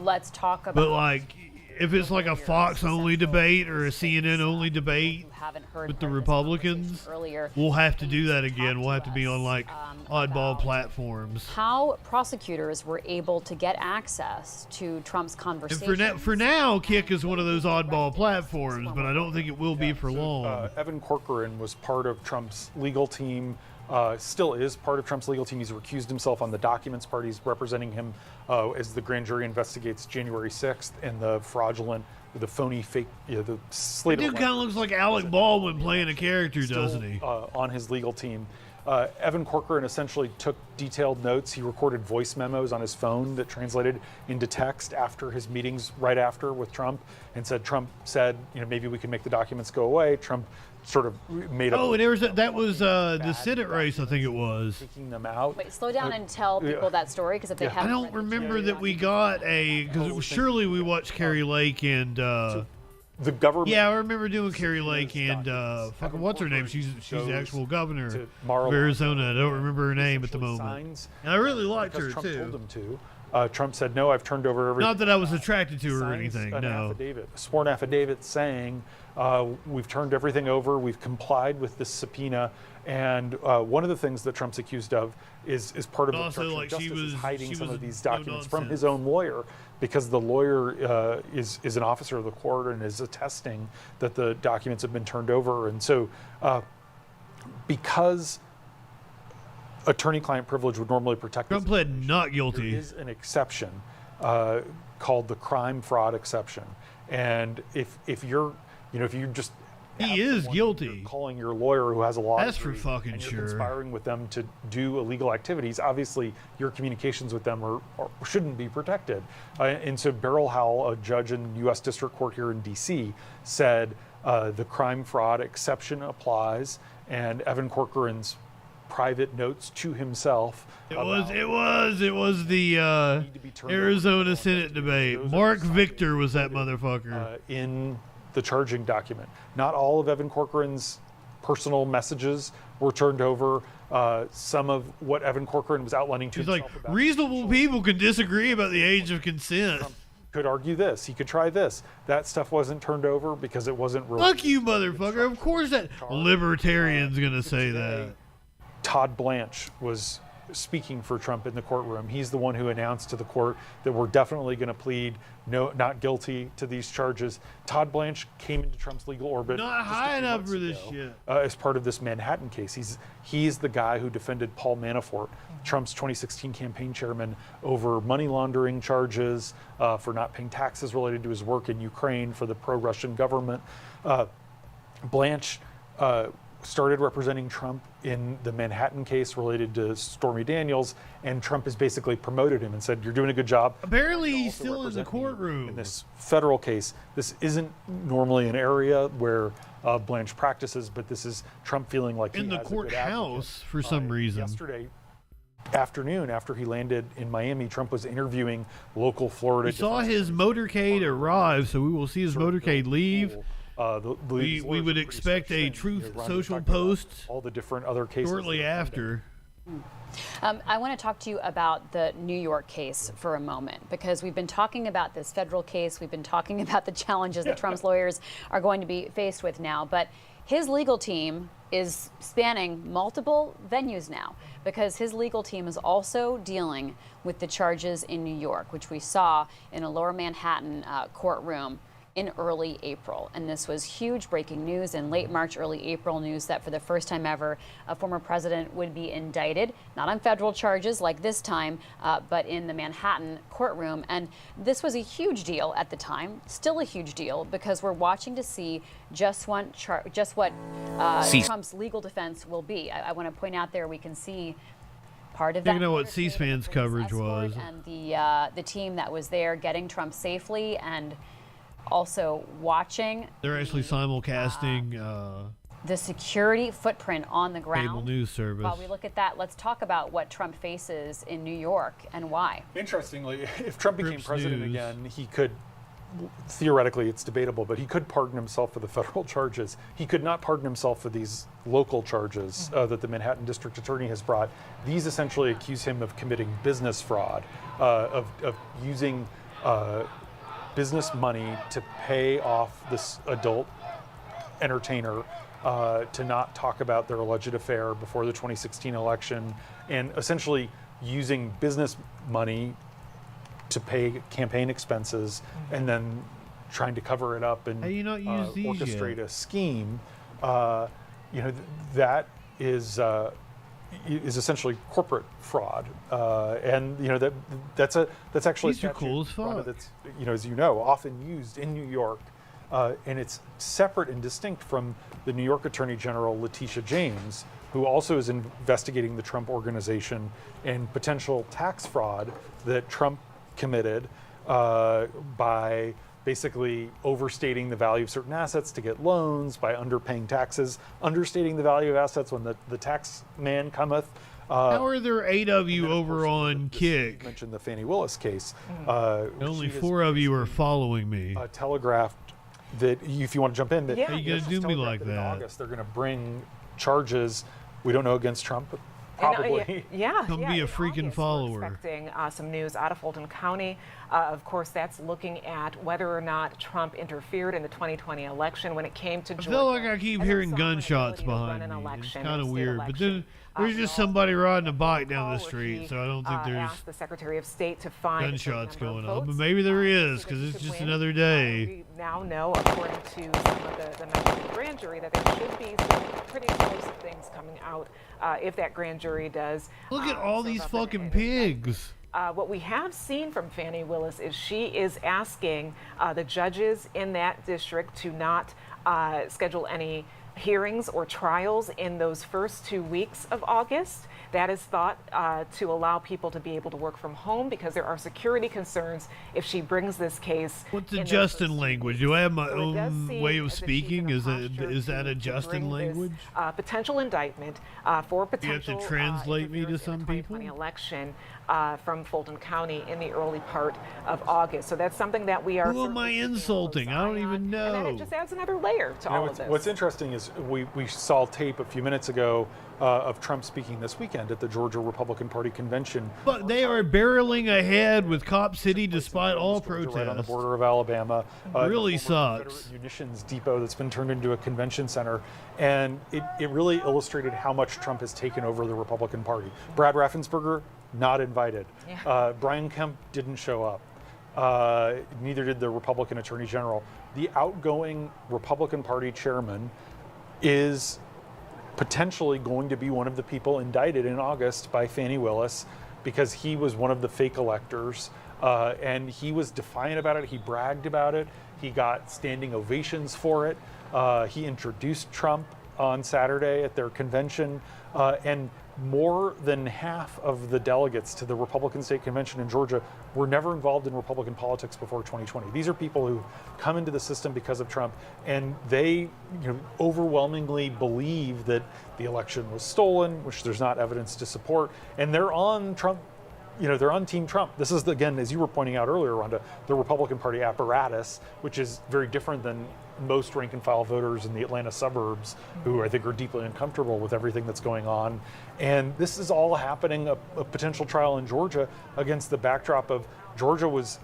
S7: Let's talk about.
S6: But like, if it's like a Fox only debate or a CNN only debate with the Republicans, we'll have to do that again. We'll have to be on like oddball platforms.
S7: How prosecutors were able to get access to Trump's conversation.
S6: For now, Kick is one of those oddball platforms, but I don't think it will be for long.
S3: Evan Corcoran was part of Trump's legal team. Still is part of Trump's legal team. He's recused himself on the documents part. He's representing him as the grand jury investigates January 6th and the fraudulent, the phony, fake, the slate.
S6: Dude kind of looks like Alec Baldwin playing a character, doesn't he?
S3: On his legal team. Evan Corcoran essentially took detailed notes. He recorded voice memos on his phone that translated into text after his meetings right after with Trump, and Trump said, maybe we can make the documents go away. Trump sort of made up.
S6: Oh, and that was the Senate race, I think it was.
S3: Taking them out.
S7: Wait, slow down and tell people that story, because if they haven't.
S6: I don't remember that we got because surely we watched Carrie Lake and.
S3: The government.
S6: Yeah, I remember doing Carrie Lake and fucking what's her name? She's the actual governor of Arizona. I don't remember her name at the moment. And I really liked her
S3: Trump
S6: too.
S3: Told him to. Trump said, "No, I've turned over everything."
S6: Not that I was attracted to her or anything. No.
S3: A sworn affidavit saying we've turned everything over. We've complied with this subpoena. And one of the things that Trump's accused of is part of obstruction of justice, is hiding some of these documents from his own lawyer, because the lawyer is an officer of the court and is attesting that the documents have been turned over. And so because attorney-client privilege would normally protect
S6: Trump pled not guilty.
S3: There is an exception called the crime fraud exception. And if you're, if you just
S6: he is guilty.
S3: You're calling your lawyer who has a law
S6: That's
S3: degree,
S6: for fucking
S3: and you're
S6: sure.
S3: conspiring with them to do illegal activities. Obviously, your communications with them shouldn't be protected. And so Beryl Howell, a judge in U.S. District Court here in D.C., said the crime fraud exception applies, and Evan Corcoran's private notes to himself.
S6: It was the Arizona Senate debate. Mark Victor was that motherfucker.
S3: In the charging document. Not all of Evan Corcoran's personal messages were turned over. Some of what Evan Corcoran was outlining to
S6: He's
S3: himself
S6: like,
S3: about
S6: reasonable people can disagree about the age of consent.
S3: could argue this. He could try this. That stuff wasn't turned over because it wasn't really.
S6: Fuck you, motherfucker. Of course that libertarian's going to say that.
S3: Todd Blanche was speaking for Trump in the courtroom. He's the one who announced to the court that we're definitely going to plead not guilty to these charges. Todd Blanche came into Trump's legal orbit
S6: Not high enough for this shit.
S3: As part of this Manhattan case. He's the guy who defended Paul Manafort, Trump's 2016 campaign chairman, over money laundering charges, for not paying taxes related to his work in Ukraine for the pro-Russian government. Blanche started representing Trump in the Manhattan case related to Stormy Daniels, and Trump has basically promoted him and said, you're doing a good job.
S6: Apparently he's still in the courtroom.
S3: In this federal case, this isn't normally an area where Blanche practices, but this is Trump feeling like
S6: in
S3: he
S6: the
S3: has a good
S6: courthouse for some reason.
S3: Yesterday afternoon, after he landed in Miami, Trump was interviewing local Florida.
S6: We saw his motorcade arrive, so we will see his motorcade leave. We would expect a Truth Social post
S3: all the different other cases
S6: shortly after.
S7: I want to talk to you about the New York case for a moment, because we've been talking about this federal case. We've been talking about the challenges that Trump's lawyers are going to be faced with now. But his legal team is spanning multiple venues now, because his legal team is also dealing with the charges in New York, which we saw in a Lower Manhattan courtroom in early April. And this was huge breaking news in late March, early April, news that for the first time ever, a former president would be indicted, not on federal charges like this time, but in the Manhattan courtroom. And this was a huge deal at the time, still a huge deal, because we're watching to see just what Trump's legal defense will be. I want to point out there, we can see part of that.
S6: You know what C-SPAN's coverage was.
S7: And the team that was there getting Trump safely, and also watching.
S6: They're actually simulcasting
S7: the security footprint on the ground.
S6: Cable news service.
S7: While we look at that, let's talk about what Trump faces in New York and why.
S3: Interestingly, if Trump became president again, he could, theoretically it's debatable, but he could pardon himself for the federal charges. He could not pardon himself for these local charges that the Manhattan District Attorney has brought. These essentially accuse him of committing business fraud, of using business money to pay off this adult entertainer to not talk about their alleged affair before the 2016 election, and essentially using business money to pay campaign expenses and then trying to cover it up and orchestrate a scheme. That is essentially corporate fraud, and that's actually
S6: These are cool as fuck.
S3: That's as you know, often used in New York, and it's separate and distinct from the New York Attorney General Letitia James, who also is investigating the Trump Organization and potential tax fraud that Trump committed by basically overstating the value of certain assets to get loans, by underpaying taxes, understating the value of assets when the tax man cometh.
S6: How are there 8 of you over on Kick?
S3: You mentioned the Fannie Willis case.
S6: Only 4 of you are following me.
S3: Telegraphed that, if you want to jump in, that
S6: how you gonna do me like that?
S3: In August, they're going to bring charges, we don't know against Trump, but probably.
S6: Come be a freaking follower.
S8: We're expecting some news out of Fulton County. Of course, that's looking at whether or not Trump interfered in the 2020 election when it came to Georgia.
S6: I feel like I keep hearing gunshots behind me. It's kind of weird. But then there's just somebody riding a bike down the street, so I don't think there's
S8: the Secretary of State to find
S6: gunshots going on. But maybe there is, because it's just another day.
S8: We now know, according to some of the members of the grand jury, that there should be some pretty explosive things coming out if that grand jury does.
S6: Look at all these fucking pigs.
S8: What we have seen from Fani Willis is she is asking the judges in that district to not schedule any hearings or trials in those first 2 weeks of August. That is thought to allow people to be able to work from home because there are security concerns if she brings this case.
S6: What's the Justin language? Do I have my own way of speaking? Is that a Justin language?
S8: Potential indictment for potential.
S6: You have to translate me to some people?
S8: Election from Fulton County in the early part of August. So that's something that we are.
S6: Who am I insulting? I don't even know.
S8: And then it just adds another layer to all of this.
S3: What's interesting is we saw tape a few minutes ago of Trump speaking this weekend at the Georgia Republican Party convention.
S6: But they are barreling ahead with Cop City despite all protests.
S3: Right on the border of Alabama.
S6: Really sucks.
S3: Confederate munitions depot that's been turned into a convention center. And it really illustrated how much Trump has taken over the Republican Party. Brad Raffensperger, not invited. Yeah. Brian Kemp didn't show up. Neither did the Republican Attorney General. The outgoing Republican Party chairman is potentially going to be one of the people indicted in August by Fani Willis because he was one of the fake electors. And he was defiant about it. He bragged about it. He got standing ovations for it. He introduced Trump on Saturday at their convention. And more than half of the delegates to the Republican State Convention in Georgia were never involved in Republican politics before 2020. These are people who come into the system because of Trump, and they overwhelmingly believe that the election was stolen, which there's not evidence to support, and they're on Trump. They're on Team Trump. This is, again, as you were pointing out earlier, Rhonda, the Republican Party apparatus, which is very different than most rank and file voters in the Atlanta suburbs who I think are deeply uncomfortable with everything that's going on. And this is all happening, a potential trial in Georgia against the backdrop of Georgia was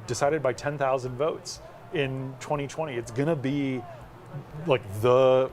S3: decided by 10,000 votes in 2020. It's going to be like the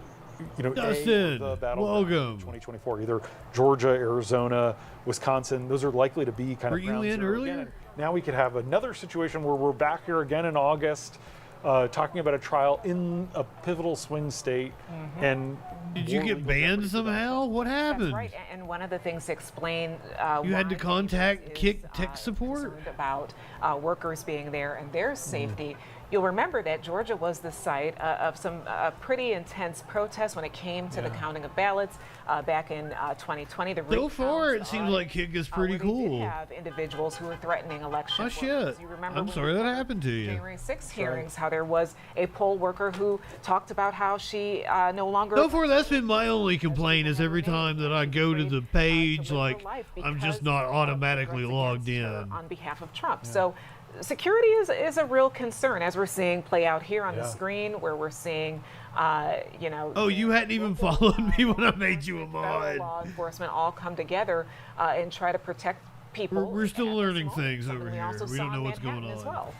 S6: Justin,
S3: the battle
S6: welcome.
S3: 2024. Either Georgia, Arizona, Wisconsin. Those are likely to be kind of.
S6: Were you in earlier?
S3: Again. Now we could have another situation where we're back here again in August, talking about a trial in a pivotal swing state.
S8: Mm-hmm.
S3: And
S6: did you get banned somehow? What happened?
S8: That's right. And one of the things to explain
S6: you had to contact Kick Tech Support
S8: about workers being there and their safety. You'll remember that Georgia was the site of some pretty intense protests when it came to the counting of ballots back in 2020.
S6: So far, it seems like Kick is pretty cool.
S8: We did have individuals who were threatening election.
S6: Oh shit!
S8: You remember
S6: I'm sorry that happened to you.
S8: January 6th hearings, how there was a poll worker who talked about how she no longer.
S6: So far, that's been my only complaint. Is every time that I go to the page, like I'm just not automatically logged in
S8: on behalf of Trump. Yeah. So. Security is a real concern, as we're seeing play out here on the screen, where we're seeing,
S6: Oh, you hadn't even followed me when I made you a mod.
S8: Law enforcement all come together and try to protect people.
S6: We're still learning things over here. We don't know what's going on.
S8: Well.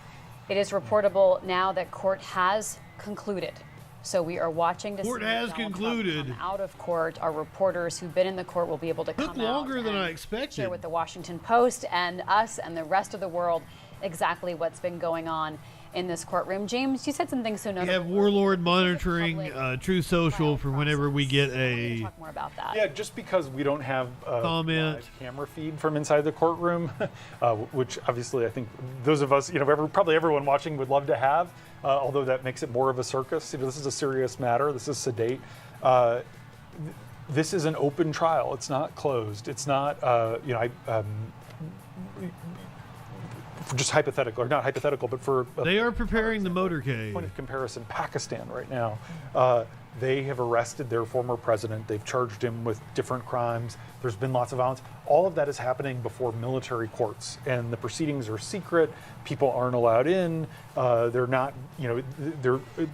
S7: It is reportable now that court has concluded. So we are watching to see
S6: concluded.
S7: Come out of court. Our reporters who've been in the court will be able to come out.
S6: Longer than I expected.
S7: Share with the Washington Post and us and the rest of the world exactly what's been going on in this courtroom. James, you said some things so notable.
S6: We have Warlord monitoring True Social for whenever we get a.
S7: Talk more about that.
S3: Yeah, just because we don't have a
S6: comment
S3: camera feed from inside the courtroom, which obviously I think those of us, probably everyone watching would love to have. Although that makes it more of a circus. This is a serious matter. This is sedate. This is an open trial. It's not closed. It's not. Just hypothetical, or not hypothetical, but for
S6: they are preparing the motorcade.
S3: Point of comparison, Pakistan right now, they have arrested their former president. They've charged him with different crimes. There's been lots of violence. All of that is happening before military courts, and the proceedings are secret. People aren't allowed in. They're not,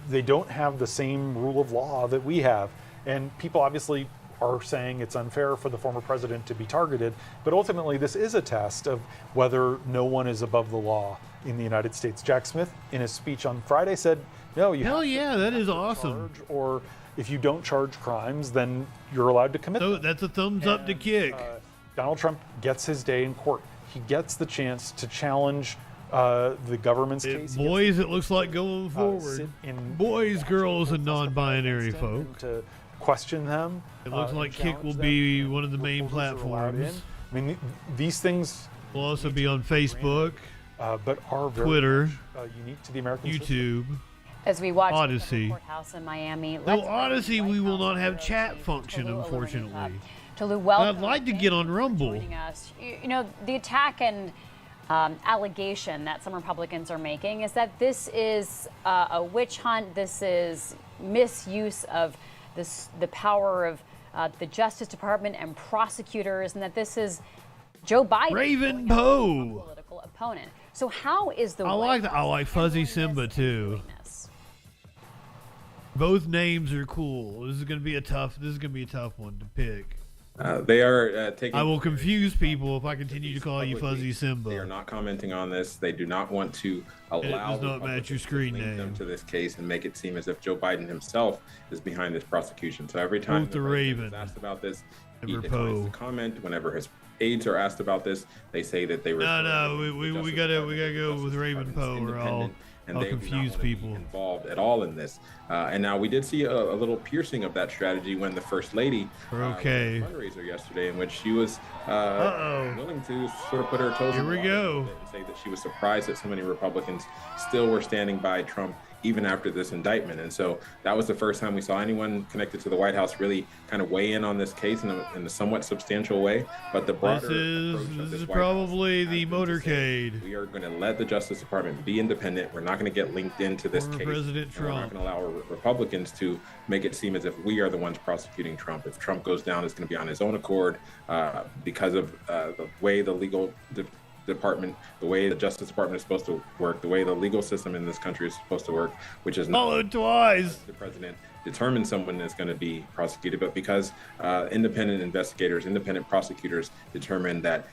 S3: they don't have the same rule of law that we have, and people obviously are saying it's unfair for the former president to be targeted, but ultimately this is a test of whether no one is above the law in the United States. Jack Smith, in his speech on Friday, said, no, you
S6: Hell yeah, that is awesome.
S3: Charge, or if you don't charge crimes, then you're allowed to commit them.
S6: That's a thumbs up to Kick.
S3: Donald Trump gets his day in court. He gets the chance to challenge the government's case.
S6: Boys, it looks like going forward. Boys, girls, and non-binary folk.
S3: To question them.
S6: It looks like Kick will be one of the main platforms.
S3: I mean, these things
S6: We'll also be on Facebook,
S3: but are very
S6: Twitter,
S3: much, unique to the American
S6: YouTube,
S7: As we watch
S6: Odyssey.
S7: the courthouse in Miami.
S6: No, Odyssey, we will not have chat function, unfortunately.
S7: Tolu, welcome.
S6: I'd like to get on Rumble.
S7: Joining us. You know, the attack and allegation that some Republicans are making is that this is a witch hunt. This is misuse of the power of the Justice Department and prosecutors, and that this is Joe Biden,
S6: Raven Poe,
S7: political opponent. So how is the
S6: I like Fuzzy Simba too. Both names are cool. This is gonna be a tough one to pick.
S11: They are taking.
S6: I will confuse people if I continue to call you Fuzzy Simba.
S11: They are not commenting on this. They do not want to allow
S6: it does not match your screen
S11: link
S6: name
S11: them to this case and make it seem as if Joe Biden himself is behind this prosecution. So every time
S6: the Raven
S11: is asked about this, he
S6: Never
S11: declines
S6: Poe.
S11: to comment. Whenever his aides are asked about this, they say that they were.
S6: No, we gotta go with Raven Poe, or I'll confuse people.
S11: Involved at all in this, and now we did see a little piercing of that strategy when the First Lady
S6: was at a
S11: fundraiser yesterday, in which she was willing to sort of put her toes in the water and say that she was surprised that so many Republicans still were standing by Trump even after this indictment. And so that was the first time we saw anyone connected to the White House really kind of weigh in on this case in a somewhat substantial way. But the broader
S6: this is probably the motorcade.
S11: We are going to let the Justice Department be independent. We're not going to get linked into this case.
S6: President
S11: We're not
S6: Trump.
S11: going to allow Republicans to make it seem as if we are the ones prosecuting Trump. If Trump goes down, it's going to be on his own accord because of the way the legal department, the way the Justice Department is supposed to work, the way the legal system in this country is supposed to work, which is not
S6: followed twice.
S11: The president determines someone is going to be prosecuted, but because independent investigators, independent prosecutors determined that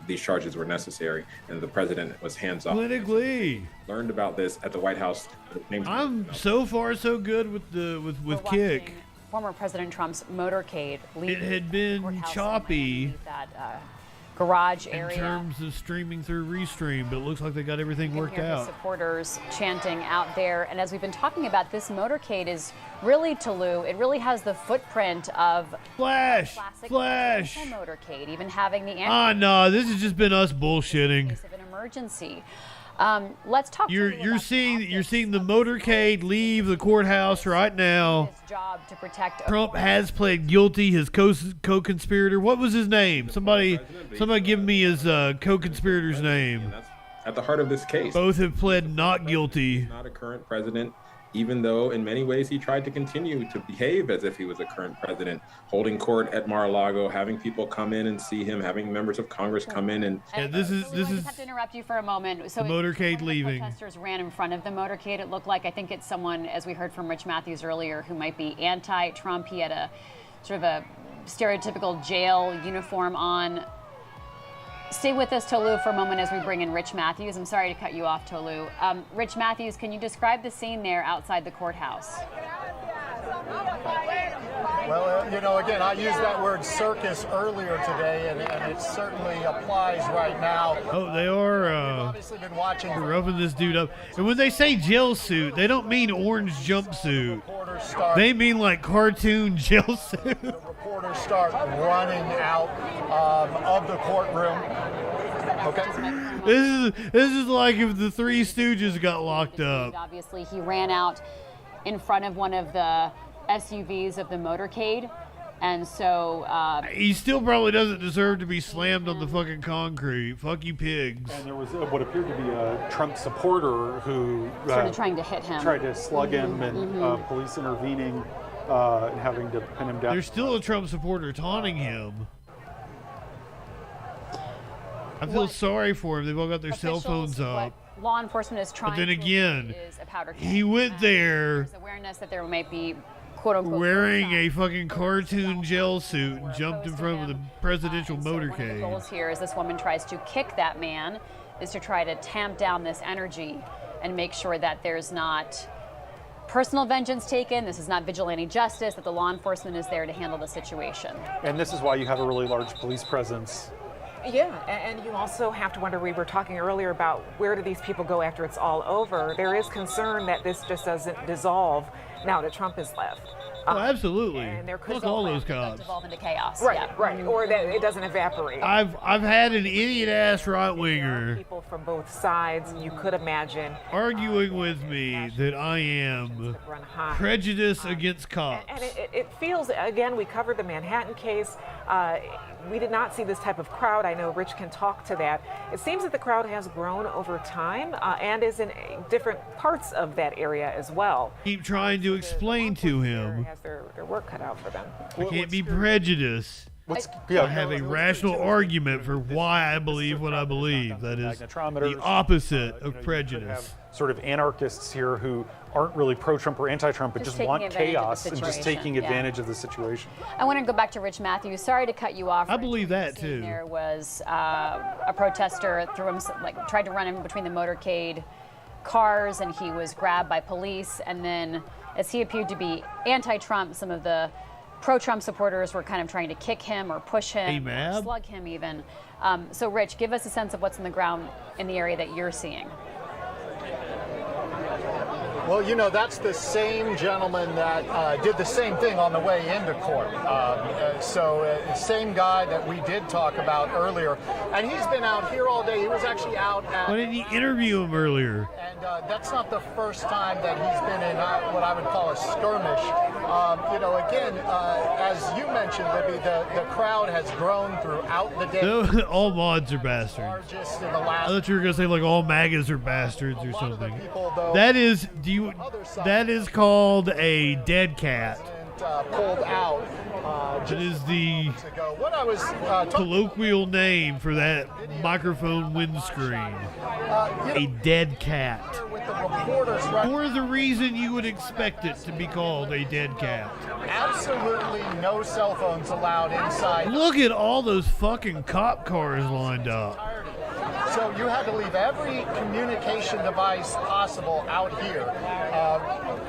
S11: these charges were necessary, and the president was hands-off.
S6: Politically
S11: learned about this at the White House.
S6: I'm so far so good with Kick.
S7: Former President Trump's motorcade.
S6: It had been choppy.
S7: That garage area.
S6: In terms of streaming through Restream, but it looks like they got everything worked
S7: Hear the
S6: out.
S7: supporters chanting out there, and as we've been talking about, this motorcade is really, Tolu, it really has the footprint of
S6: Flash,
S7: classic
S6: Flash
S7: motorcade, even having the
S6: no, this has just been us bullshitting.
S7: in case of an emergency. Let's talk.
S6: You're seeing the motorcade leave the courthouse right now.
S7: Job to protect
S6: Trump has pled guilty. His co-conspirator. What was his name? Somebody give me his co-conspirator's name.
S11: That's at the heart of this case.
S6: Both have pled not guilty.
S11: Not a current president, even though in many ways he tried to continue to behave as if he was a current president, holding court at Mar-a-Lago, having people come in and see him, having members of Congress come in and.
S7: This is. I just have to interrupt you for a moment. So
S6: the motorcade leaving.
S7: Protesters ran in front of the motorcade. It looked like, I think it's someone, as we heard from Rich Matthews earlier, who might be anti-Trump. He had a sort of a stereotypical jail uniform on. Stay with us, Tolu, for a moment as we bring in Rich Matthews. I'm sorry to cut you off, Tolu. Rich Matthews, can you describe the scene there outside the courthouse?
S9: Well, again, I used that word circus earlier today, and it certainly applies right now.
S6: Oh, they are
S9: obviously been watching.
S6: Roughing this dude up. And when they say jail suit, they don't mean orange jumpsuit. They mean like cartoon jail suit.
S9: The reporters start running out of the courtroom. Okay.
S6: This is like if the Three Stooges got locked up.
S7: Obviously, he ran out in front of one of the SUVs of the motorcade, and so
S6: he still probably doesn't deserve to be slammed on the fucking concrete. Fuck you, pigs.
S3: And there was what appeared to be a Trump supporter who
S7: started trying to hit him,
S3: tried to slug him, and police intervening and having to pin him down.
S6: There's still a Trump supporter taunting him. I feel sorry for him. They've all got their cell phones up.
S7: Law enforcement is trying.
S6: But then again,
S7: is a powder keg.
S6: he went there.
S7: There's awareness that there might be quote unquote
S6: wearing a fucking cartoon jail suit and jumped in front of the presidential motorcade.
S7: One of the goals here is this woman tries to kick that man, is to try to tamp down this energy and make sure that there's not personal vengeance taken. This is not vigilante justice, that the law enforcement is there to handle the situation.
S3: And this is why you have a really large police presence.
S8: Yeah, and you also have to wonder, we were talking earlier about where do these people go after it's all over. There is concern that this just doesn't dissolve now that Trump has left.
S6: Oh, absolutely.
S8: And there could
S6: Fuck all those cops.
S7: Devolve into chaos.
S8: Right,
S7: Yeah.
S8: right. Or that it doesn't evaporate.
S6: I've had an idiot-ass right-winger
S8: People from both sides, you could imagine.
S6: arguing with me that I am
S8: Run high.
S6: prejudiced against cops.
S8: And it feels, again, we covered the Manhattan case. We did not see this type of crowd. I know Rich can talk to that. It seems that the crowd has grown over time and is in different parts of that area as well.
S6: Keep trying to explain to him
S8: Has their work cut out for them.
S6: I can't be prejudiced. I have a rational argument for why I believe what I believe. That is the opposite of prejudice.
S3: Sort of anarchists here who aren't really pro-Trump or anti-Trump, but just want chaos and just taking advantage of the situation.
S7: I want to go back to Rich Matthews. Sorry to cut you off.
S6: I believe that too.
S7: There was a protester tried to run in between the motorcade cars, and he was grabbed by police. And then, as he appeared to be anti-Trump, some of the pro-Trump supporters were kind of trying to kick him or push him, or slug him even. So, Rich, give us a sense of what's on the ground in the area that you're seeing.
S9: Well, you know, that's the same gentleman that did the same thing on the way into court. Same guy that we did talk about earlier. And he's been out here all day. He was actually out at...
S6: Why didn't you interview him earlier?
S9: And that's not the first time that he's been in what I would call a skirmish. You know, again, as you mentioned, Libby, the crowd has grown throughout the day.
S6: No, all mods are bastards. I thought you were going to say like all MAGAs are bastards or something. That is, that is called a dead cat.
S9: Pulled out.
S6: It is the colloquial name for that microphone windscreen. A dead cat. For the reason you would expect it to be called a dead cat.
S9: Absolutely no cell phones allowed inside.
S6: Look at all those fucking cop cars lined up.
S9: So you had to leave every communication device possible out here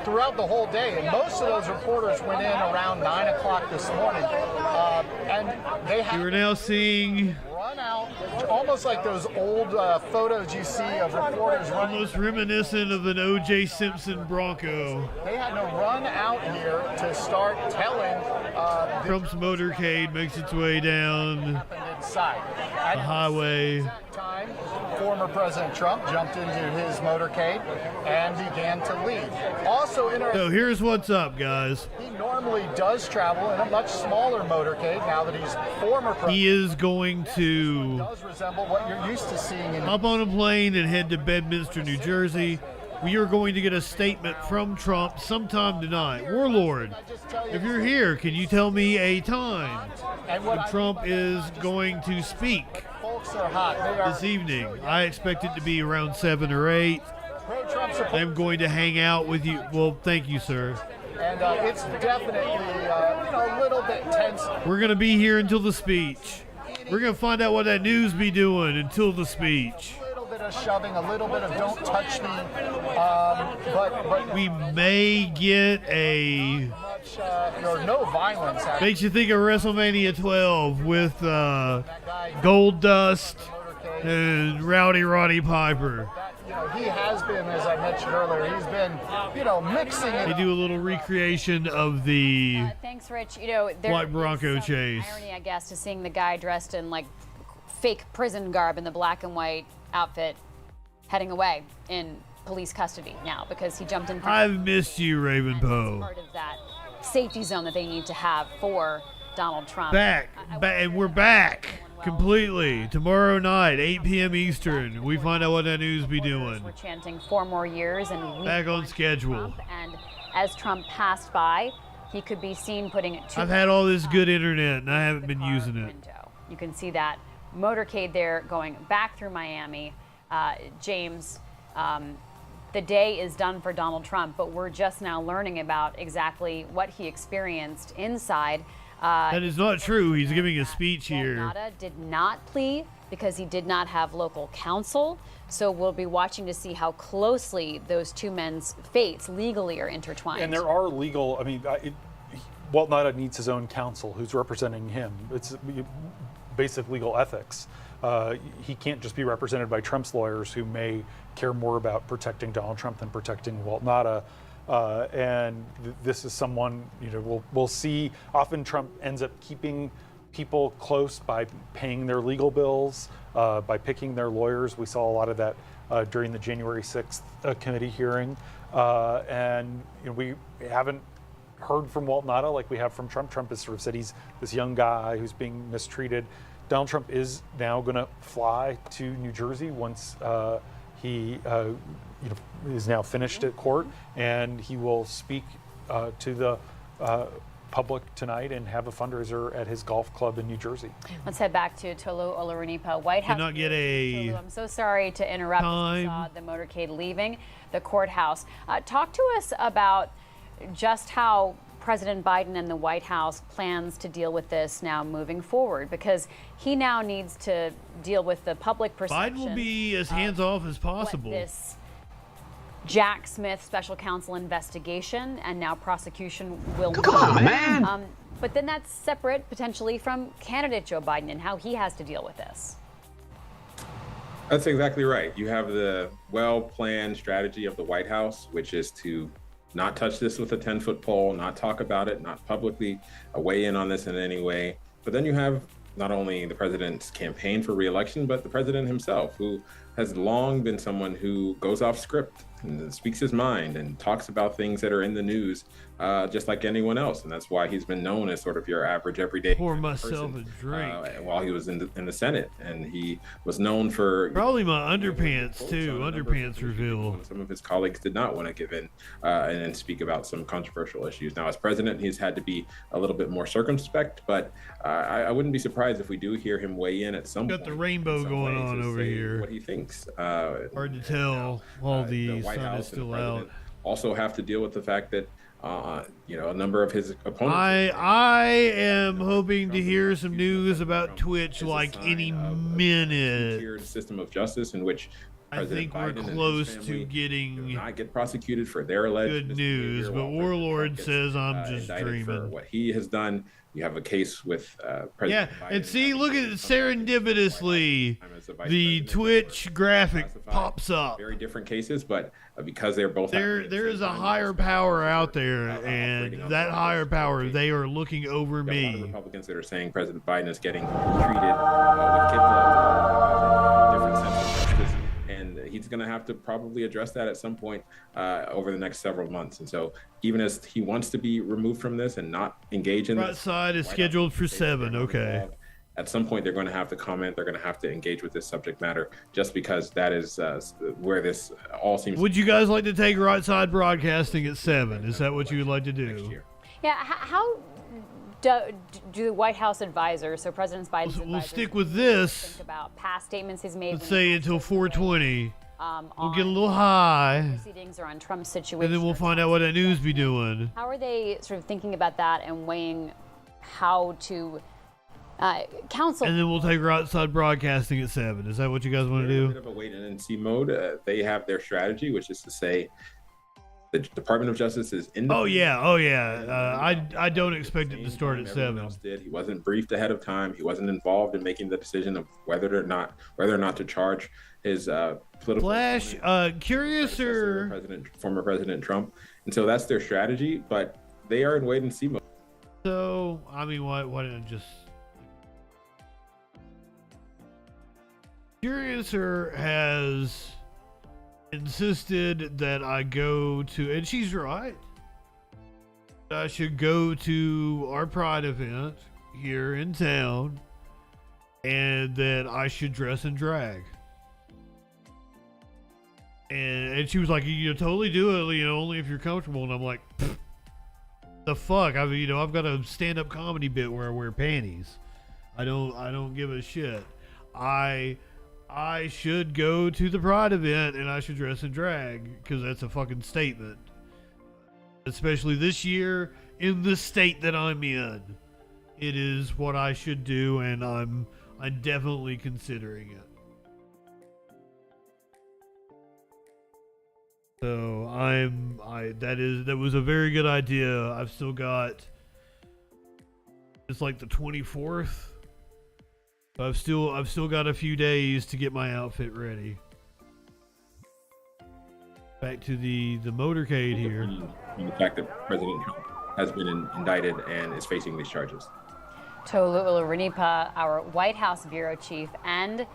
S9: throughout the whole day. And most of those reporters went in around 9 o'clock this morning. And they had
S6: You are now seeing
S9: run out, almost like those old photos you see of reporters running.
S6: almost reminiscent of an O.J. Simpson Bronco.
S9: They had to run out here to start telling
S6: Trump's motorcade makes its way down
S9: inside.
S6: the highway.
S9: Time, former President Trump jumped into his motorcade and began to leave. Also
S6: So here's what's up, guys.
S9: He normally does travel in a much smaller motorcade now that he's former president.
S6: He is going to
S9: Does resemble what you're used to seeing in
S6: hop on a plane and head to Bedminster, New Jersey. We are going to get a statement from Trump sometime tonight. Warlord, if you're here, can you tell me a time when Trump is going to speak
S9: folks are hot. They are
S6: this evening? I expect it to be around 7 or 8.
S9: pro-Trump supporters.
S6: I'm going to hang out with you. Well, thank you, sir.
S9: And it's definitely a little bit tense.
S6: We're going to be here until the speech. We're going to find out what that news be doing until the speech.
S9: A little bit of shoving, a little bit of don't touch me. But
S6: we may get a
S9: or no violence. Actually.
S6: Makes you think of WrestleMania 12 with Gold Dust and Rowdy Roddy Piper.
S9: He has been, as I mentioned earlier, he's been, mixing it.
S6: They do a little recreation of the
S7: Thanks, Rich.
S6: White Bronco chase.
S7: Irony, I guess, to seeing the guy dressed in like fake prison garb in the black and white outfit heading away in police custody now because he jumped in.
S6: I've missed you, Raven Poe.
S7: Part of that safety zone that they need to have for Donald Trump.
S6: And we're back completely tomorrow night, 8 p.m. Eastern. We find out what that news be doing.
S7: We're chanting 4 more years and
S6: back on schedule.
S7: Trump, and as Trump passed by, he could be seen putting it.
S6: I've had all this good internet and I haven't been using it.
S7: You can see that motorcade there going back through Miami. James, the day is done for Donald Trump, but we're just now learning about exactly what he experienced inside.
S6: That is not true. He's giving a speech here.
S7: Nada did not plea because he did not have local counsel. So we'll be watching to see how closely those two men's fates legally are intertwined.
S3: And there are legal, Walt Nada needs his own counsel who's representing him. It's basic legal ethics. He can't just be represented by Trump's lawyers who may care more about protecting Donald Trump than protecting Walt Nada. And this is someone, we'll see. Often Trump ends up keeping people close by paying their legal bills, by picking their lawyers. We saw a lot of that during the January 6th committee hearing. And we haven't heard from Walt Nauta like we have from Trump. Trump has sort of said he's this young guy who's being mistreated. Donald Trump is now going to fly to New Jersey once he is now finished at court, and he will speak to the public tonight and have a fundraiser at his golf club in New Jersey.
S7: Let's head back to Tolu Olorunipa, White House.
S6: Cannot get a
S7: Tolu, I'm so sorry to interrupt. We saw the motorcade leaving the courthouse. Talk to us about just how President Biden and the White House plans to deal with this now moving forward, because he now needs to deal with the public perception.
S6: Biden will be as hands-off as possible.
S7: This Jack Smith special counsel investigation, and now prosecution will
S1: Come on, man.
S7: But then that's separate potentially from candidate Joe Biden and how he has to deal with this.
S11: That's exactly right. You have the well-planned strategy of the White House, which is to not touch this with a 10-foot pole, not talk about it, not publicly weigh in on this in any way. But then you have not only the president's campaign for re-election, but the president himself, who has long been someone who goes off script and speaks his mind and talks about things that are in the news, just like anyone else. And that's why he's been known as sort of your average everyday
S6: Pour myself a drink.
S11: While he was in the Senate. And he was known for
S6: probably my underpants too. Underpants reveal.
S11: Some of his colleagues did not want to give in and speak about some controversial issues. Now, as president, he's had to be a little bit more circumspect, but I wouldn't be surprised if we do hear him weigh in at some point.
S6: Got the rainbow going on over here.
S11: What he thinks.
S6: Hard to tell while the
S11: White
S6: sun
S11: House
S6: is still
S11: and the
S6: out.
S11: president also have to deal with the fact that a number of his opponents.
S6: I am hoping to hear some news about Twitch like any minute.
S11: Tiered system of justice in which President
S6: I think
S11: Biden
S6: we're
S11: and
S6: close
S11: his
S6: to
S11: family
S6: getting
S11: do not get prosecuted for their alleged
S6: good news, but Warlord says I'm just
S11: indicted for
S6: dreaming.
S11: what he has done. You have a case with President
S6: Yeah,
S11: Biden.
S6: and see, look at it, serendipitously, the Twitch graphic pops up.
S11: Very different cases, but because they're both
S6: There is a higher power out there, and that higher power, they are looking over
S11: a lot of
S6: me.
S11: Republicans that are saying President Biden is getting treated with kid gloves, different sense of justice, and he's going to have to probably address that at some point over the next several months. And so, even as he wants to be removed from this and not engage in
S6: Right
S11: this,
S6: side is scheduled for 7. Okay.
S11: At some point, they're going to have to comment. They're going to have to engage with this subject matter, just because that is where this all seems.
S6: Would you guys like to take Right Side Broadcasting at 7? Is that what you would like to do?
S7: Yeah, how do the White House advisors, so President Biden's advisors,
S6: We'll stick with this.
S7: think about past statements he's made?
S6: Let's say until 4:20. We'll get a little
S7: on
S6: high,
S7: proceedings or on Trump's situation.
S6: and then we'll find out what that news be doing.
S7: How are they sort of thinking about that and weighing how to counsel?
S6: And then we'll take Right Side Broadcasting at 7. Is that what you guys want to
S11: They're in a
S6: do?
S11: bit of a wait and see mode. They have their strategy, which is to say the Department of Justice is independent.
S6: Oh yeah. I don't expect it to start at 7.
S11: Else did. He wasn't briefed ahead of time. He wasn't involved in making the decision of whether or not to charge his political
S6: Flash, curious or
S11: former President Trump. And so that's their strategy, but they are in wait and see mode.
S6: so I mean, why didn't I just? Curiouser has insisted that I go to, and she's right. I should go to our Pride event here in town, and that I should dress in drag. And she was like, you totally do it, only if you're comfortable. And I'm like, the fuck? I mean, I've got a stand-up comedy bit where I wear panties. I don't give a shit. I should go to the Pride event and I should dress in drag because that's a fucking statement. Especially this year in the state that I'm in. It is what I should do, and I'm definitely considering it. So that was a very good idea. I've still got, it's like the 24th. I've still got a few days to get my outfit ready. Back to the motorcade here.
S11: And the fact that President Trump has been indicted and is facing these charges.
S7: Tolu Olorunipa, our White House bureau chief and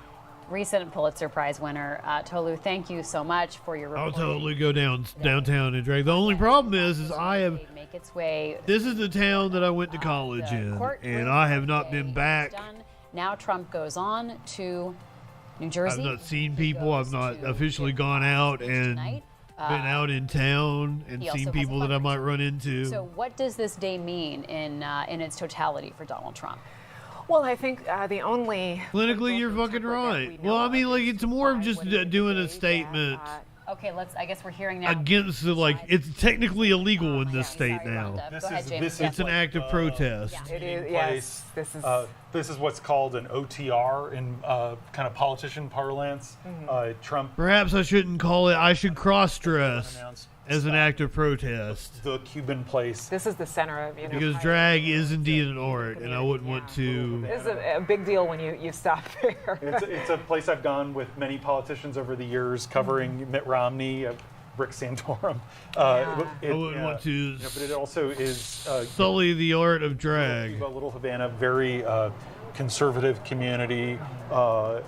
S7: recent Pulitzer Prize winner. Tolu, thank you so much for your reporting.
S6: I'll totally go downtown and drag. The only problem is I have.
S7: Make its way.
S6: This is the town that I went to college in, and I have not been back.
S7: Now Trump goes on to New Jersey.
S6: I've not seen people. I've not officially gone out and been out in town and seen people that I might run into.
S7: So what does this day mean in its totality for Donald Trump?
S8: Well, I think the only...
S6: Clinically, you're fucking right. Well, I mean, like, it's more of just doing a statement.
S7: Okay, let's. I guess we're hearing now.
S6: Against the, like, it's technically illegal in this state now. It's an act of protest.
S8: It is, yes.
S3: This is what's called an OTR in kind of politician parlance. Trump.
S6: Perhaps I shouldn't call it. I should cross-dress as an act of protest.
S3: The Cuban place.
S8: This is the center of,
S6: because drag is indeed an art, and I wouldn't want to.
S8: This is a big deal when you stop there.
S3: It's a place I've gone with many politicians over the years, covering Mitt Romney, Rick Santorum.
S6: I wouldn't want to.
S3: But it also is
S6: sully the art of drag.
S3: Little Havana, very conservative community,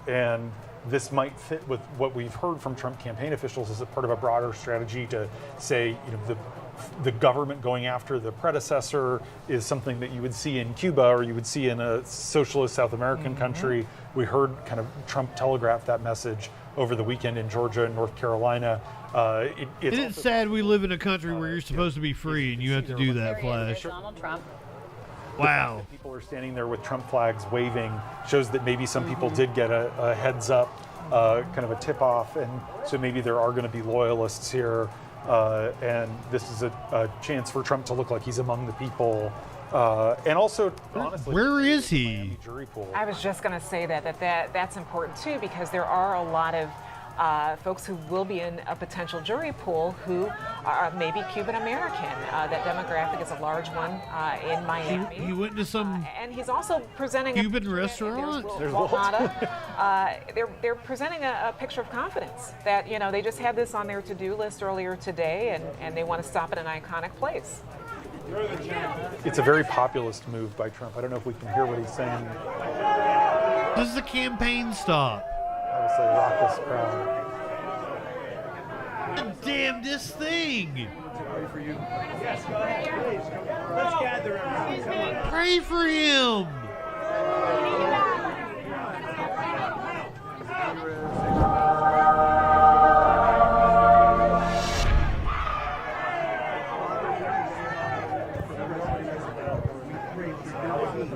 S3: and this might fit with what we've heard from Trump campaign officials as a part of a broader strategy to say, the government going after the predecessor is something that you would see in Cuba or you would see in a socialist South American country. We heard kind of Trump telegraph that message over the weekend in Georgia and North Carolina.
S6: It's sad we live in a country where you're supposed to be free and you have to do that, Flash.
S7: Donald Trump.
S6: Wow.
S3: People are standing there with Trump flags waving, shows that maybe some people did get a heads up, kind of a tip off, and so maybe there are going to be loyalists here, and this is a chance for Trump to look like he's among the people. And also, honestly,
S6: where is he?
S3: Jury pool.
S8: I was just going to say that's important too, because there are a lot of folks who will be in a potential jury pool who are maybe Cuban American. That demographic is a large one in Miami.
S6: He went to some
S8: and he's also presenting
S6: Cuban restaurant.
S8: They're presenting a picture of confidence that they just had this on their to-do list earlier today, and they want to stop at an iconic place.
S3: It's a very populist move by Trump. I don't know if we can hear what he's saying.
S6: Does the campaign stop?
S3: Obviously, raucous crowd.
S6: Damn this thing!
S10: For you. Yes, go ahead. Let's gather everyone. Come on.
S6: Pray for him!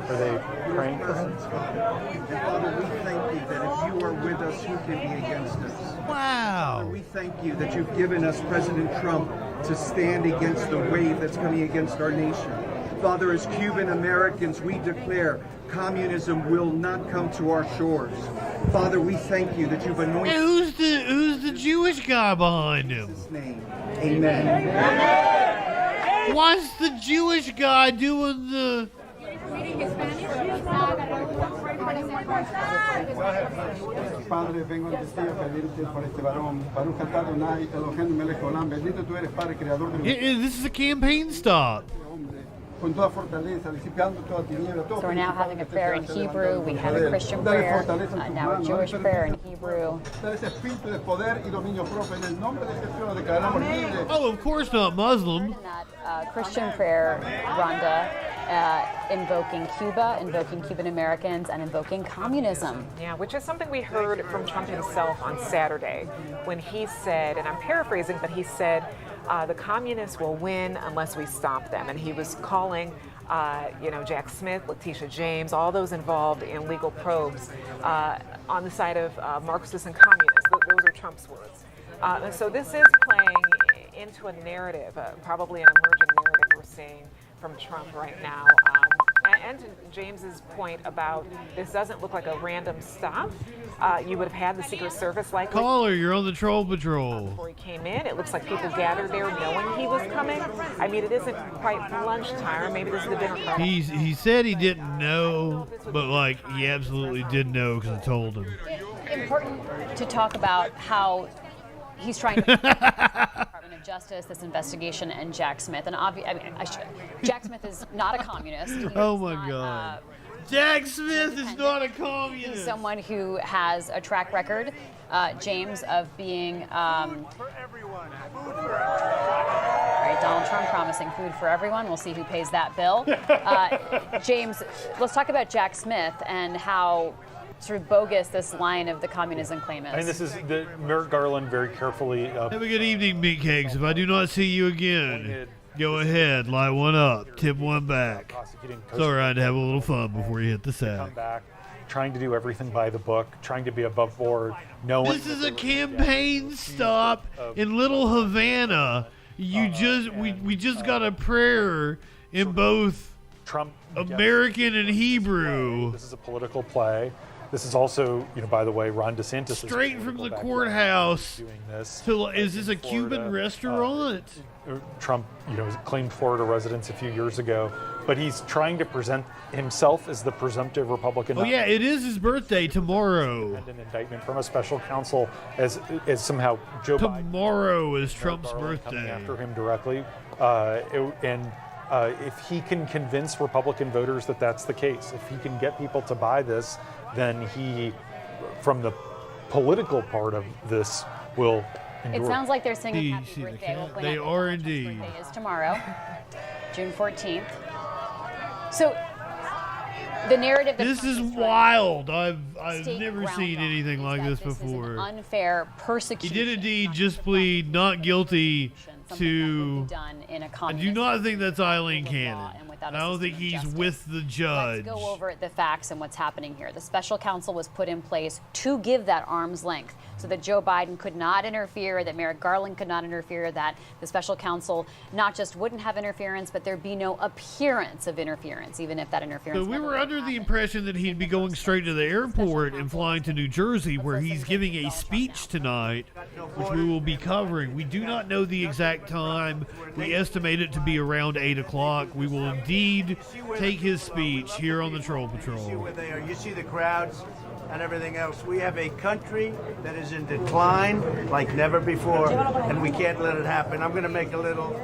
S3: Are they praying for him?
S10: Father, we thank you that if you are with us, who can be against us?
S6: Wow.
S10: Father, we thank you that you've given us President Trump to stand against the wave that's coming against our nation. Father, as Cuban Americans, we declare communism will not come to our shores. Father, we thank you that you've anointed.
S6: Hey, who's the Jewish guy behind him?
S10: In Jesus' name, amen.
S6: Why's the Jewish guy doing the?
S10: Padre, vengo ante ti a pedirte por este varón, Baruch atah Adonai, Eloheinu melech haolam, bendito tú eres, Padre, creador del mundo.
S6: This is a campaign stop.
S10: So we're
S7: now having a prayer in Hebrew. We have a Christian prayer, now a Jewish prayer in Hebrew.
S6: Oh, of course not Muslim.
S7: Christian prayer, Rhonda, invoking Cuba, invoking Cuban Americans, and invoking communism.
S8: Yeah, which is something we heard from Trump himself on Saturday when he said, and I'm paraphrasing, but he said, the communists will win unless we stop them. And he was calling, Jack Smith, Letitia James, all those involved in legal probes on the side of Marxists and communists. Those are Trump's words. So this is playing into a narrative, probably an emerging narrative we're seeing from Trump right now. And to James's point about this doesn't look like a random stop. You would have had the Secret Service likely.
S6: Caller, you're on the troll patrol.
S8: Before he came in, it looks like people gathered there knowing he was coming. I mean, it isn't quite lunchtime, or maybe this is the dinner crowd.
S6: He said he didn't know, but he absolutely did know because I told him.
S7: Important to talk about how he's trying to Department of Justice, this investigation, and Jack Smith. And Jack Smith is not a communist.
S6: Oh my God. Jack Smith is not a communist.
S7: He's someone who has a track record, James, of being. All right, Donald Trump promising food for everyone. We'll see who pays that bill. James, let's talk about Jack Smith and how sort of bogus this line of the communism claim is.
S3: I mean, this is Merrick Garland very carefully.
S6: Have a good evening, meatcakes. If I do not see you again, go ahead, light one up, tip one back. It's all right to have a little fun before you hit the sack.
S3: Come back, trying to do everything by the book, trying to be above board. Knowing
S6: this is a campaign stop in Little Havana. We just got a prayer in both
S3: Trump,
S6: American and Hebrew.
S3: This is a political play. This is also, by the way, Ron DeSantis.
S6: Straight from the courthouse.
S3: Doing this.
S6: Is this a Cuban restaurant?
S3: Trump, claimed Florida residence a few years ago, but he's trying to present himself as the presumptive Republican.
S6: Oh yeah, it is his birthday tomorrow.
S3: And an indictment from a special counsel as somehow Joe Biden.
S6: Tomorrow is Trump's birthday.
S3: Coming after him directly, if he can convince Republican voters that that's the case, if he can get people to buy this, then he, from the political part of this, will endure.
S7: It sounds like they're singing happy birthday.
S6: They are indeed.
S7: Trump's birthday is tomorrow, June 14th. So the narrative that
S6: this is wild. I've never seen anything like this before.
S7: Unfair persecution.
S6: He did indeed just plead not guilty to. I do not think that's Eileen Cannon. I don't think he's with the judge.
S7: Let's go over the facts and what's happening here. The special counsel was put in place to give that arm's length so that Joe Biden could not interfere, that Merrick Garland could not interfere, that the special counsel not just wouldn't have interference, but there'd be no appearance of interference, even if that interference.
S6: So we were under the impression that he'd be going straight to the airport and flying to New Jersey, where he's giving a speech tonight, which we will be covering. We do not know the exact time. We estimate it to be around 8 o'clock. We will indeed take his speech here on the Troll Patrol.
S12: You see the crowds and everything else. We have a country that is in decline like never before, and we can't let it happen. I'm going to make a little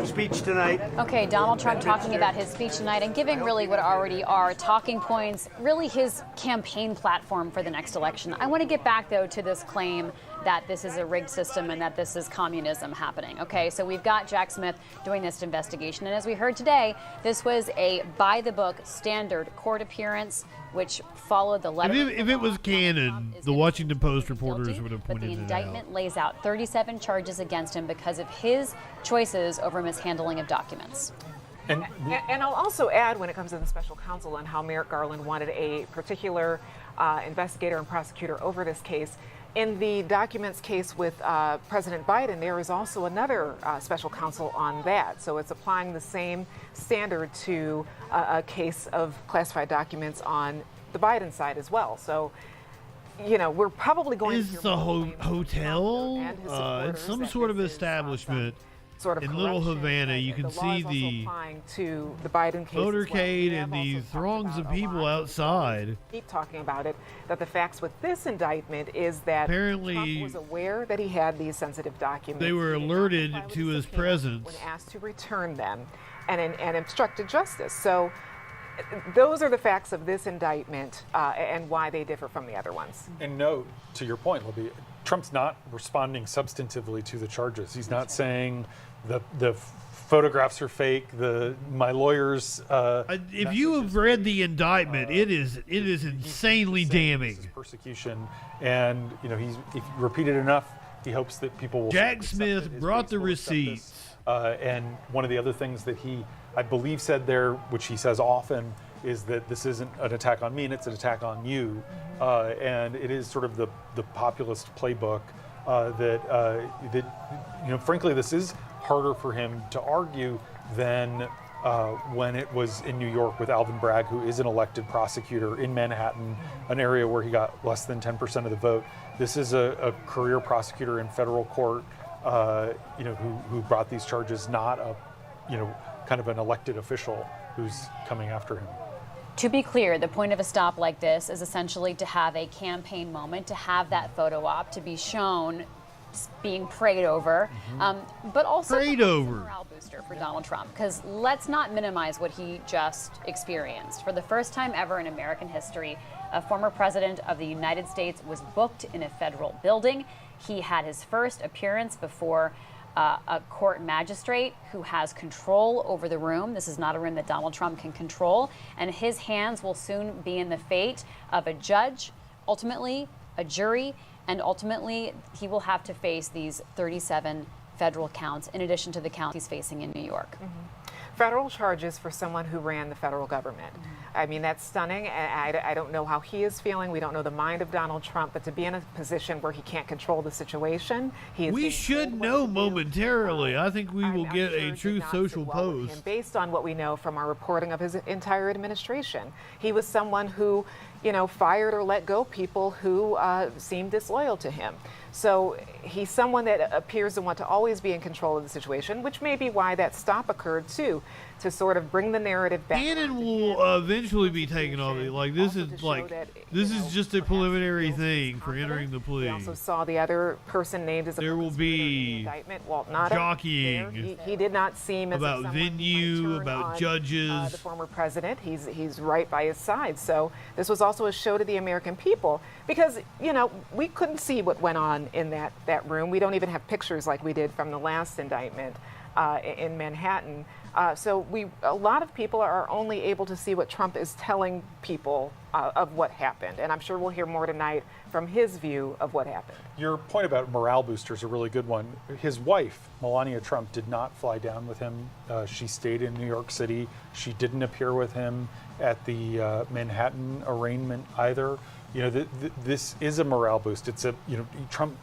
S12: speech tonight.
S7: Okay, Donald Trump talking about his speech tonight and giving really what already are talking points, really his campaign platform for the next election. I want to get back, though, to this claim that this is a rigged system and that this is communism happening. Okay, so we've got Jack Smith doing this investigation. And as we heard today, this was a by-the-book standard court appearance, which followed the letter.
S6: If it was canon, the Washington Post reporters would have pointed it out.
S7: But the indictment lays out 37 charges against him because of his choices over mishandling of documents.
S8: And I'll also add, when it comes to the special counsel and how Merrick Garland wanted a particular investigator and prosecutor over this case, in the documents case with President Biden, there is also another special counsel on that. So it's applying the same standard to a case of classified documents on the Biden side as well. So, we're probably going to hear
S6: a hotel? It's some sort of establishment. In Little Havana, you can see the motorcade and the throngs of people outside.
S8: Keep talking about it. That the facts with this indictment is that
S6: apparently
S8: Trump was aware that he had these sensitive documents.
S6: They were alerted to his presence
S8: when asked to return them, and obstructed justice. So those are the facts of this indictment and why they differ from the other ones.
S3: And no, to your point, Libby, Trump's not responding substantively to the charges. He's not saying the photographs are fake. My lawyers.
S6: If you have read the indictment, it is insanely damning.
S3: This is persecution, and if repeated enough, he hopes that people will.
S6: Jack Smith brought the receipts.
S3: And one of the other things that he, I believe, said there, which he says often, is that this isn't an attack on me, and it's an attack on you. And it is sort of the populist playbook that frankly, this is harder for him to argue than when it was in New York with Alvin Bragg, who is an elected prosecutor in Manhattan, an area where he got less than 10% of the vote. This is a career prosecutor in federal court, who brought these charges, not a, kind of an elected official who's coming after him.
S7: To be clear, the point of a stop like this is essentially to have a campaign moment, to have that photo op, to be shown being prayed over, but also
S6: Prayed over.
S7: a morale booster for Donald Trump, because let's not minimize what he just experienced. For the first time ever in American history, a former president of the United States was booked in a federal building. He had his first appearance before a court magistrate who has control over the room. This is not a room that Donald Trump can control, and his hands will soon be in the fate of a judge, ultimately a jury, and ultimately he will have to face these 37 federal counts in addition to the counts he's facing in New York.
S8: Federal charges for someone who ran the federal government. I mean, that's stunning. I don't know how he is feeling. We don't know the mind of Donald Trump, but to be in a position where he can't control the situation,
S6: we should know momentarily. I think we will get a Truth Social post.
S8: Based on what we know from our reporting of his entire administration, he was someone who, fired or let go people who seemed disloyal to him. So he's someone that appears to want to always be in control of the situation, which may be why that stop occurred too, to sort of bring the narrative back.
S6: Bannon will eventually be taken off. Like this is just a preliminary thing for entering the plea.
S8: We also saw the other person named as a
S6: there will be
S8: indictment, Walt Nauta.
S6: Jockeying.
S8: He did not seem as
S6: about venue, about judges.
S8: The former president, he's right by his side. So this was also a show to the American people because we couldn't see what went on in that room. We don't even have pictures like we did from the last indictment in Manhattan. So a lot of people are only able to see what Trump is telling people of what happened. And I'm sure we'll hear more tonight from his view of what happened.
S3: Your point about morale boosters is a really good one. His wife, Melania Trump, did not fly down with him. She stayed in New York City. She didn't appear with him at the Manhattan arraignment either. This is a morale boost. It's Trump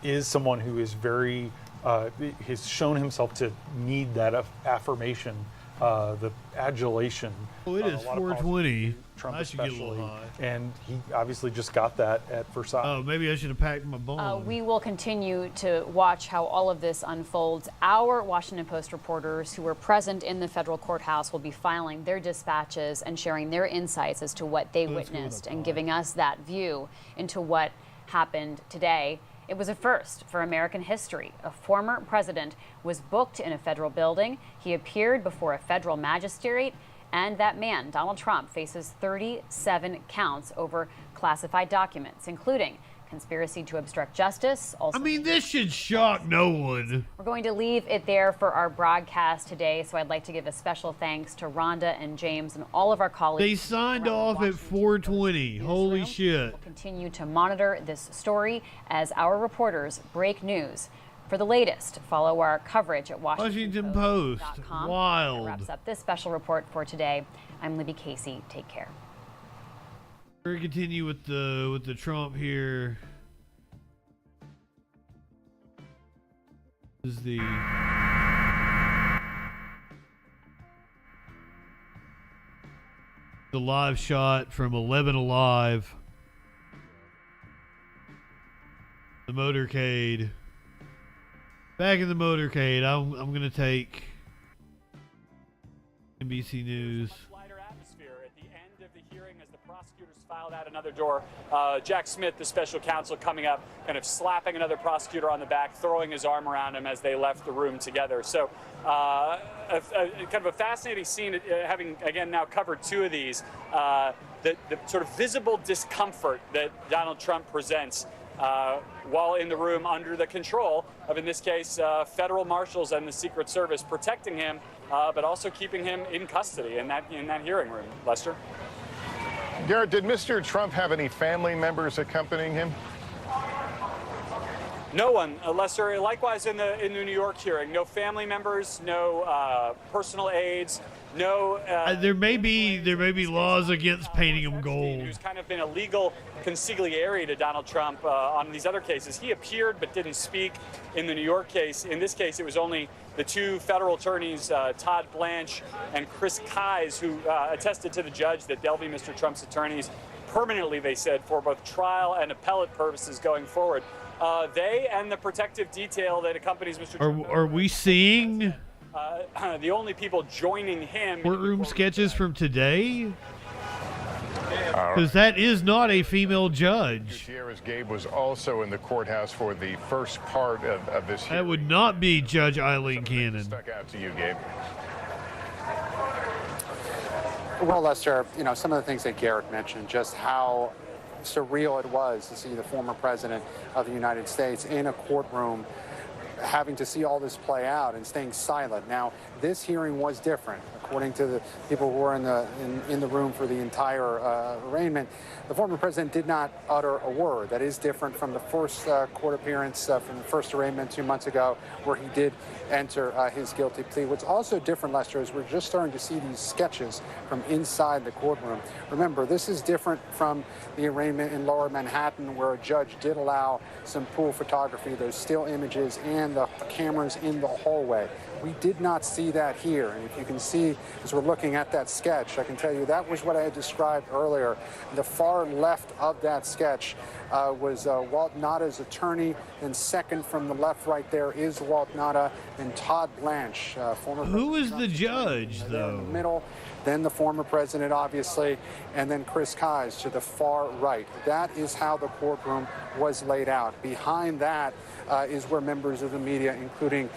S3: is someone who is very has shown himself to need that affirmation, the adulation.
S6: Oh, it is 4:20.
S3: Trump
S6: I should get a
S3: especially,
S6: little high.
S3: and he obviously just got that at Versailles.
S6: Oh, maybe I should have packed my bone.
S7: We will continue to watch how all of this unfolds. Our Washington Post reporters who were present in the federal courthouse will be filing their dispatches and sharing their insights as to what they witnessed and giving us that view into what happened today. It was a first for American history. A former president was booked in a federal building. He appeared before a federal magistrate, and that man, Donald Trump, faces 37 counts over classified documents, including conspiracy to obstruct justice. Also,
S6: this should shock no one.
S7: we're going to leave it there for our broadcast today, so I'd like to give a special thanks to Rhonda and James and all of our colleagues.
S6: They signed off at 4:20. Holy shit.
S7: We'll continue to monitor this story as our reporters break news. For the latest, follow our coverage at WashingtonPost.com.
S6: Wild.
S7: That wraps up this special report for today. I'm Libby Casey. Take care.
S6: We're gonna continue with the Trump here. This is the live shot from 11 Alive. The motorcade. Back in the motorcade, I'm gonna take NBC News.
S13: Filed out another door. Jack Smith, the special counsel, coming up, kind of slapping another prosecutor on the back, throwing his arm around him as they left the room together. So kind of a fascinating scene, having, again, now covered two of these. The sort of visible discomfort that Donald Trump presents while in the room under the control of, in this case, federal marshals and the Secret Service protecting him, but also keeping him in custody in that hearing room. Lester?
S14: Garrett, did Mr. Trump have any family members accompanying him?
S13: No one, Lester. Likewise in the New York hearing, no family members, no personal aides, no.
S6: There may be laws against painting them gold.
S13: Who's kind of been a legal consigliere to Donald Trump on these other cases. He appeared but didn't speak in the New York case. In this case, it was only the two federal attorneys, Todd Blanche and Chris Kise, who attested to the judge that they'll be Mr. Trump's attorneys permanently, they said, for both trial and appellate purposes going forward. They and the protective detail that accompanies Mr. Trump.
S6: Are we seeing
S13: the only people joining him?
S6: Courtroom sketches from today? Because that is not a female judge.
S14: Gutierrez Gabe was also in the courthouse for the first part of this hearing.
S6: That would not be Judge Eileen Cannon.
S14: Stuck out to you, Gabe.
S5: Well, Lester, you know, some of the things that Garrett mentioned, just how surreal it was to see the former president of the United States in a courtroom having to see all this play out and staying silent. Now, this hearing was different. According to the people who were in the room for the entire arraignment, the former president did not utter a word. That is different from the first court appearance from the first arraignment 2 months ago, where he did enter his guilty plea. What's also different, Lester, is we're just starting to see these sketches from inside the courtroom. Remember, this is different from the arraignment in Lower Manhattan, where a judge did allow some pool photography, those still images, and the cameras in the hallway. We did not see that here. And if you can see, as we're looking at that sketch, I can tell you that was what I had described earlier. The far left of that sketch was Walt Nada's attorney, and second from the left right there is Walt Nada, and Todd Blanche, former.
S6: Who is the judge, though?
S5: In the middle, then the former president, obviously, and then Chris Kise to the far right. That is how the courtroom was laid out. Behind that is where members of the media, including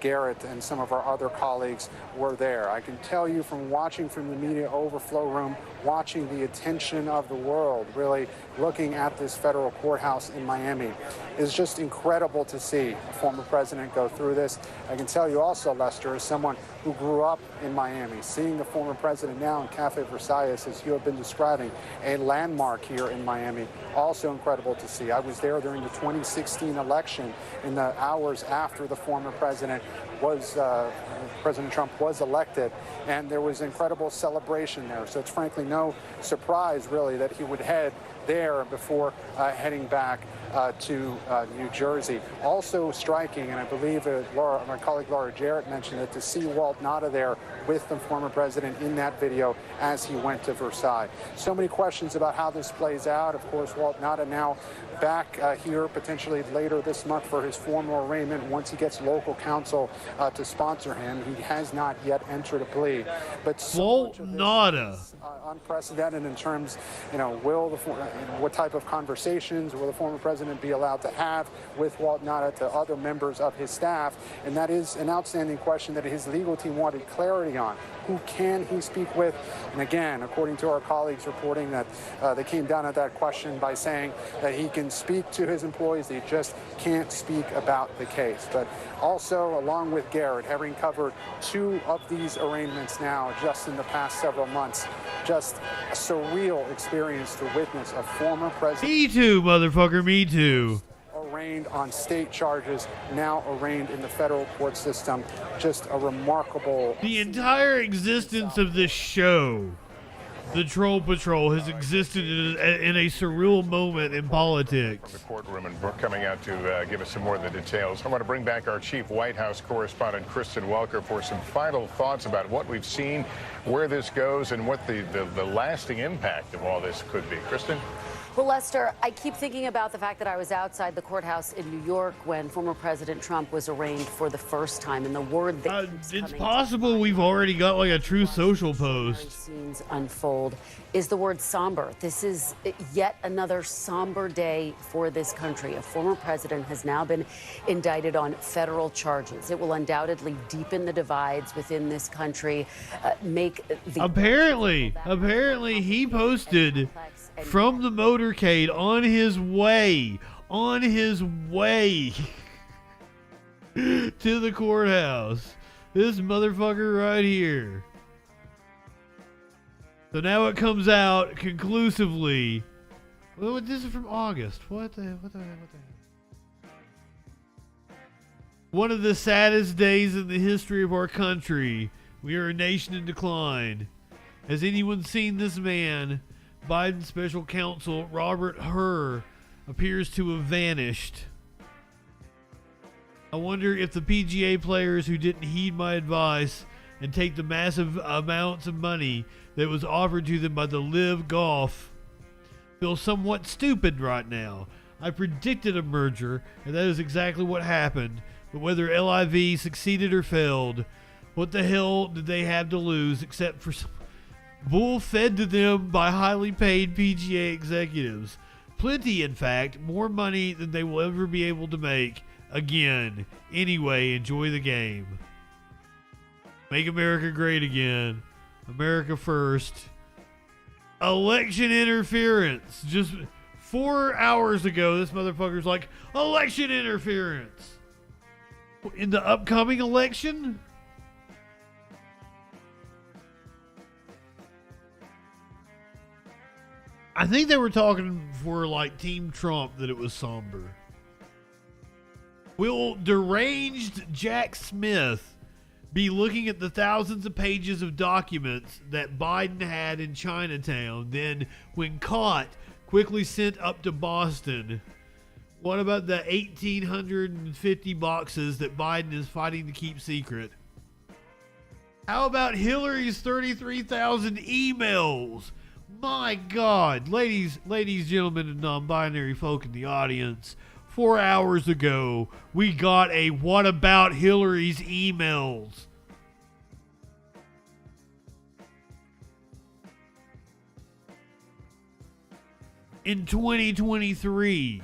S5: Garrett and some of our other colleagues, were there. I can tell you from watching from the media overflow room, watching the attention of the world, really looking at this federal courthouse in Miami, is just incredible to see a former president go through this. I can tell you also, Lester, as someone who grew up in Miami, seeing the former president now in Cafe Versailles, as you have been describing, a landmark here in Miami, also incredible to see. I was there during the 2016 election in the hours after the former president was, President Trump was elected, and there was incredible celebration there. So it's frankly no surprise, really, that he would head there before heading back to New Jersey. Also striking, and I believe my colleague Laura Jarrett mentioned it, to see Walt Nada there with the former president in that video as he went to Versailles. So many questions about how this plays out. Of course, Walt Nada now back here potentially later this month for his formal arraignment once he gets local counsel to sponsor him. He has not yet entered a plea. But
S6: Walt Nada.
S5: Unprecedented in terms, you know, what type of conversations will the former president be allowed to have with Walt Nada to other members of his staff? And that is an outstanding question that his legal team wanted clarity on. Who can he speak with? And again, according to our colleagues reporting that they came down at that question by saying that he can speak to his employees, they just can't speak about the case. But also, along with Garrett, having covered two of these arraignments now just in the past several months, just a surreal experience to witness a former president.
S6: Me too, motherfucker, me too.
S5: Arraigned on state charges, now arraigned in the federal court system. Just a remarkable.
S6: The entire existence of this show, the Troll Patrol, has existed in a surreal moment in politics.
S14: The courtroom, and Brooke coming out to give us some more of the details. I want to bring back our chief White House correspondent, Kristen Welker, for some final thoughts about what we've seen, where this goes, and what the lasting impact of all this could be. Kristen?
S18: Well, Lester, I keep thinking about the fact that I was outside the courthouse in New York when former President Trump was arraigned for the first time, and the word that
S6: it's possible we've already got like a True Social post.
S18: Scenes unfold is the word somber. This is yet another somber day for this country. A former president has now been indicted on federal charges. It will undoubtedly deepen the divides within this country, make the... Apparently
S6: he posted from the motorcade on his way to the courthouse. This motherfucker right here. So now it comes out conclusively. Well, this is from August. What the hell? One of the saddest days in the history of our country. We are a nation in decline. Has anyone seen this man? Biden special counsel Robert Thur appears to have vanished. I wonder if the PGA players who didn't heed my advice and take the massive amounts of money that was offered to them by the Live Golf feel somewhat stupid right now. I predicted a merger, and that is exactly what happened. But whether LIV succeeded or failed, what the hell did they have to lose except for some... bull fed to them by highly paid PGA executives. Plenty, in fact, more money than they will ever be able to make again. Anyway, enjoy the game. Make America great again. America first. Election interference. Just 4 hours ago, this motherfucker's like, election interference. In the upcoming election? I think they were talking for like Team Trump that it was somber. Will deranged Jack Smith be looking at the thousands of pages of documents that Biden had in Chinatown, then, when caught, quickly sent up to Boston? What about the 1,850 boxes that Biden is fighting to keep secret? How about Hillary's 33,000 emails? My God, ladies, gentlemen, and non-binary folk in the audience, 4 hours ago, we got a what about Hillary's emails? In 2023.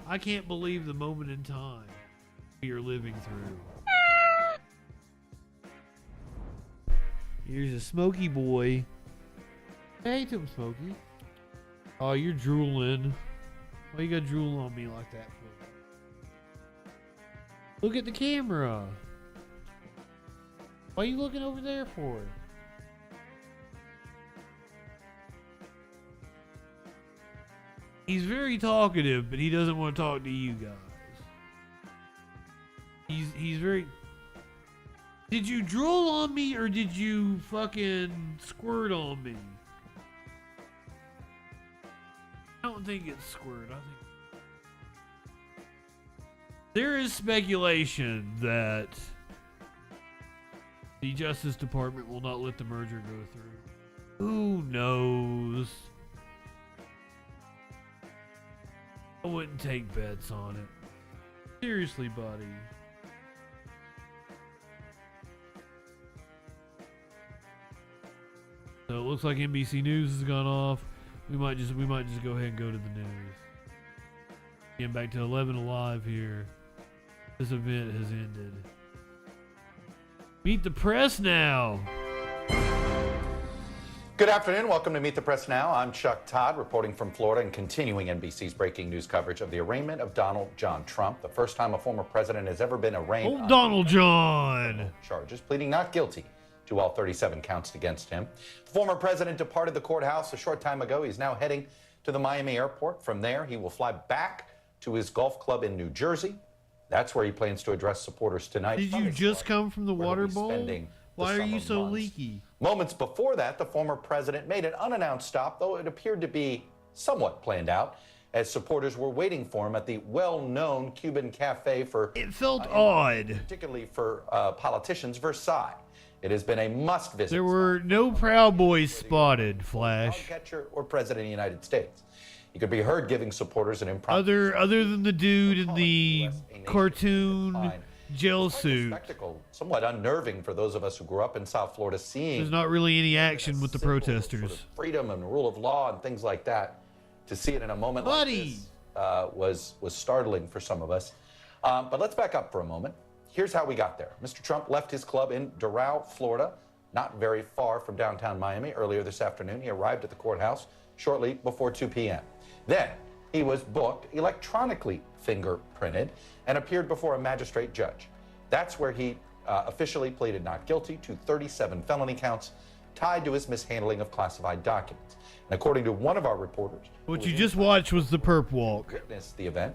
S6: I can't believe the moment in time we are living through. Here's a Smokey boy. Hey to him, Smokey. Oh, you're drooling. Why you got drool on me like that for? Look at the camera. Why are you looking over there for? He's very talkative, but he doesn't want to talk to you guys. He's very... Did you drool on me or did you fucking squirt on me? I don't think it's squirt. I think there is speculation that the Justice Department will not let the merger go through. Who knows? I wouldn't take bets on it. Seriously, buddy. So it looks like NBC News has gone off. We might just go ahead and go to the news. Getting back to 11 Alive here. This event has ended. Meet the Press now.
S19: Good afternoon. Welcome to Meet the Press Now. I'm Chuck Todd, reporting from Florida and continuing NBC's breaking news coverage of the arraignment of Donald John Trump, the first time a former president has ever been arraigned on
S6: Donald John
S19: charges, pleading not guilty to all 37 counts against him. The former president departed the courthouse a short time ago. He's now heading to the Miami airport. From there, he will fly back to his golf club in New Jersey. That's where he plans to address supporters tonight.
S6: Did you just come from the water bowl? Why are you so leaky?
S19: Moments before that, the former president made an unannounced stop, though it appeared to be somewhat planned out, as supporters were waiting for him at the well-known Cuban cafe for...
S6: It felt odd.
S19: Particularly for politicians, Versailles. It has been a must-visit.
S6: There were no Proud Boys spotted, Flash.
S19: Catcher or president of the United States. He could be heard giving supporters an impromptu...
S6: Other than the dude in the cartoon gel suit.
S19: Spectacle, somewhat unnerving for those of us who grew up in South Florida, seeing...
S6: There's not really any action with the protesters.
S19: Sort of freedom and rule of law and things like that. To see it in a moment like this was startling for some of us. But let's back up for a moment. Here's how we got there. Mr. Trump left his club in Doral, Florida, not very far from downtown Miami. Earlier this afternoon, he arrived at the courthouse shortly before 2 p.m. Then he was booked, electronically fingerprinted, and appeared before a magistrate judge. That's where he officially pleaded not guilty to 37 felony counts tied to his mishandling of classified documents. And according to one of our reporters...
S6: What you just watched was the perp walk.
S19: ...witnessed the event,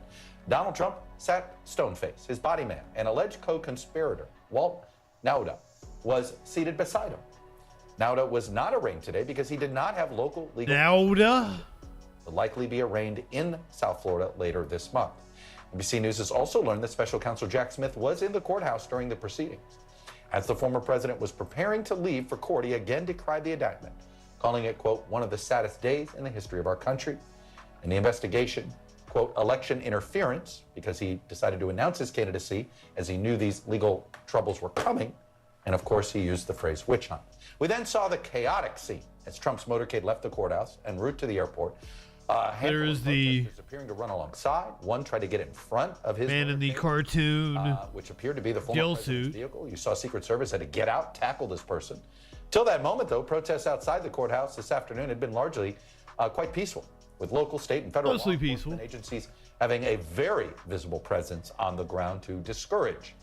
S19: Donald Trump sat stone-faced. His body man, an alleged co-conspirator, Walt Nauta, was seated beside him. Nauta was not arraigned today because he did not have local legal...
S6: Nauta?
S19: ...will likely be arraigned in South Florida later this month. NBC News has also learned that Special Counsel Jack Smith was in the courthouse during the proceedings. As the former president was preparing to leave for court, he again decried the indictment, calling it, quote, one of the saddest days in the history of our country. And the investigation quote, election interference, because he decided to announce his candidacy as he knew these legal troubles were coming. And of course, he used the phrase witch hunt. We then saw the chaotic scene as Trump's motorcade left the courthouse en route to the airport.
S6: There is the
S19: appearing to run alongside. One tried to get in front of his
S6: man in the cartoon,
S19: which appeared to be the former president's vehicle. You saw Secret Service had to get out, tackle this person. Till that moment, though, protests outside the courthouse this afternoon had been largely quite peaceful, with local, state, and federal law enforcement agencies having a very visible presence on the ground to discourage,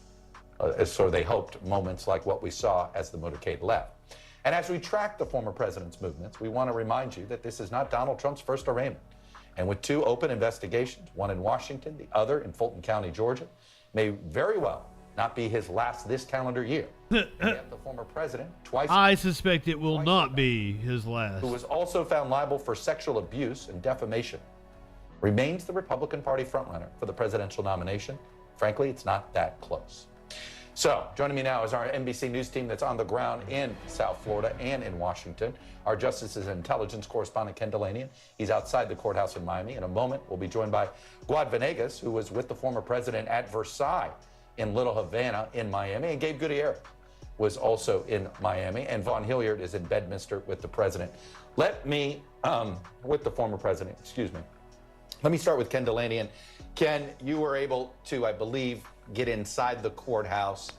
S19: so they hoped, moments like what we saw as the motorcade left. And as we track the former president's movements, we want to remind you that this is not Donald Trump's first arraignment. And with 2 open investigations, one in Washington, the other in Fulton County, Georgia, may very well not be his last this calendar year. Yet the former president, twice...
S6: I suspect it will not be his last.
S19: ...who was also found liable for sexual abuse and defamation, remains the Republican Party frontrunner for the presidential nomination. Frankly, it's not that close. So, joining me now is our NBC News team that's on the ground in South Florida and in Washington. Our Justice and Intelligence correspondent, Ken Delanian. He's outside the courthouse in Miami. In a moment, we'll be joined by Guad Venegas, who was with the former president at Versailles in Little Havana in Miami. And Gabe Gutierrez was also in Miami. And Vaughn Hilliard is in Bedminster with the president. Let me, with the former president, excuse me. Let me start with Ken Delanian. Ken, you were able to, I believe, get inside the courthouse.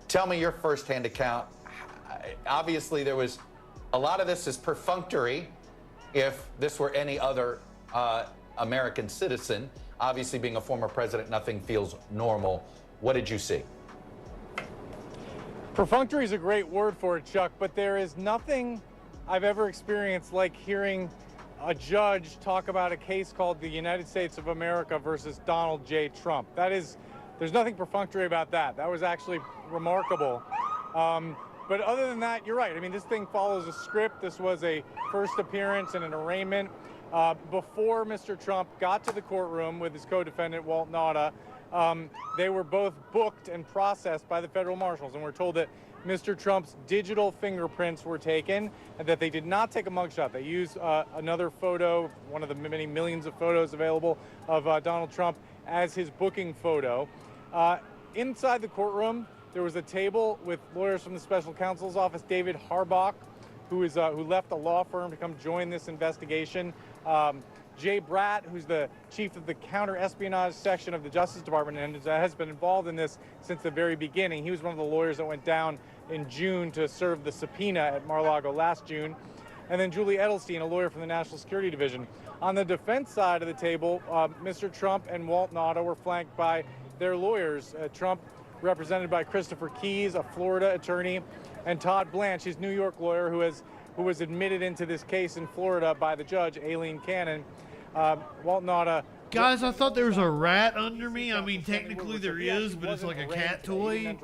S19: Tell me your firsthand account. Obviously, there was a lot of this is perfunctory. If this were any other American citizen, obviously being a former president, nothing feels normal. What did you see?
S17: Perfunctory is a great word for it, Chuck, but there is nothing I've ever experienced like hearing a judge talk about a case called the United States of America versus Donald J. Trump. There's nothing perfunctory about that. That was actually remarkable. But other than that, you're right. I mean, this thing follows a script. This was a first appearance in an arraignment. Before Mr. Trump got to the courtroom with his co-defendant, Walt Nauta, they were both booked and processed by the federal marshals. And we're told that Mr. Trump's digital fingerprints were taken and that they did not take a mugshot. They used another photo, one of the many millions of photos available of Donald Trump, as his booking photo. Inside the courtroom, there was a table with lawyers from the special counsel's office, David Harbach, who left a law firm to come join this investigation. Jay Bratt, who's the chief of the counter-espionage section of the Justice Department and has been involved in this since the very beginning. He was one of the lawyers that went down in June to serve the subpoena at Mar-a-Lago last June. And then Julie Edelstein, a lawyer from the National Security Division. On the defense side of the table, Mr. Trump and Walt Nauta were flanked by their lawyers. Trump represented by Christopher Keyes, a Florida attorney, and Todd Blanche, his New York lawyer, who was admitted into this case in Florida by the judge, Aileen Cannon. Walt Nauta.
S6: Guys, I thought there was a rat under me. I mean, technically there is, but it's like a cat toy.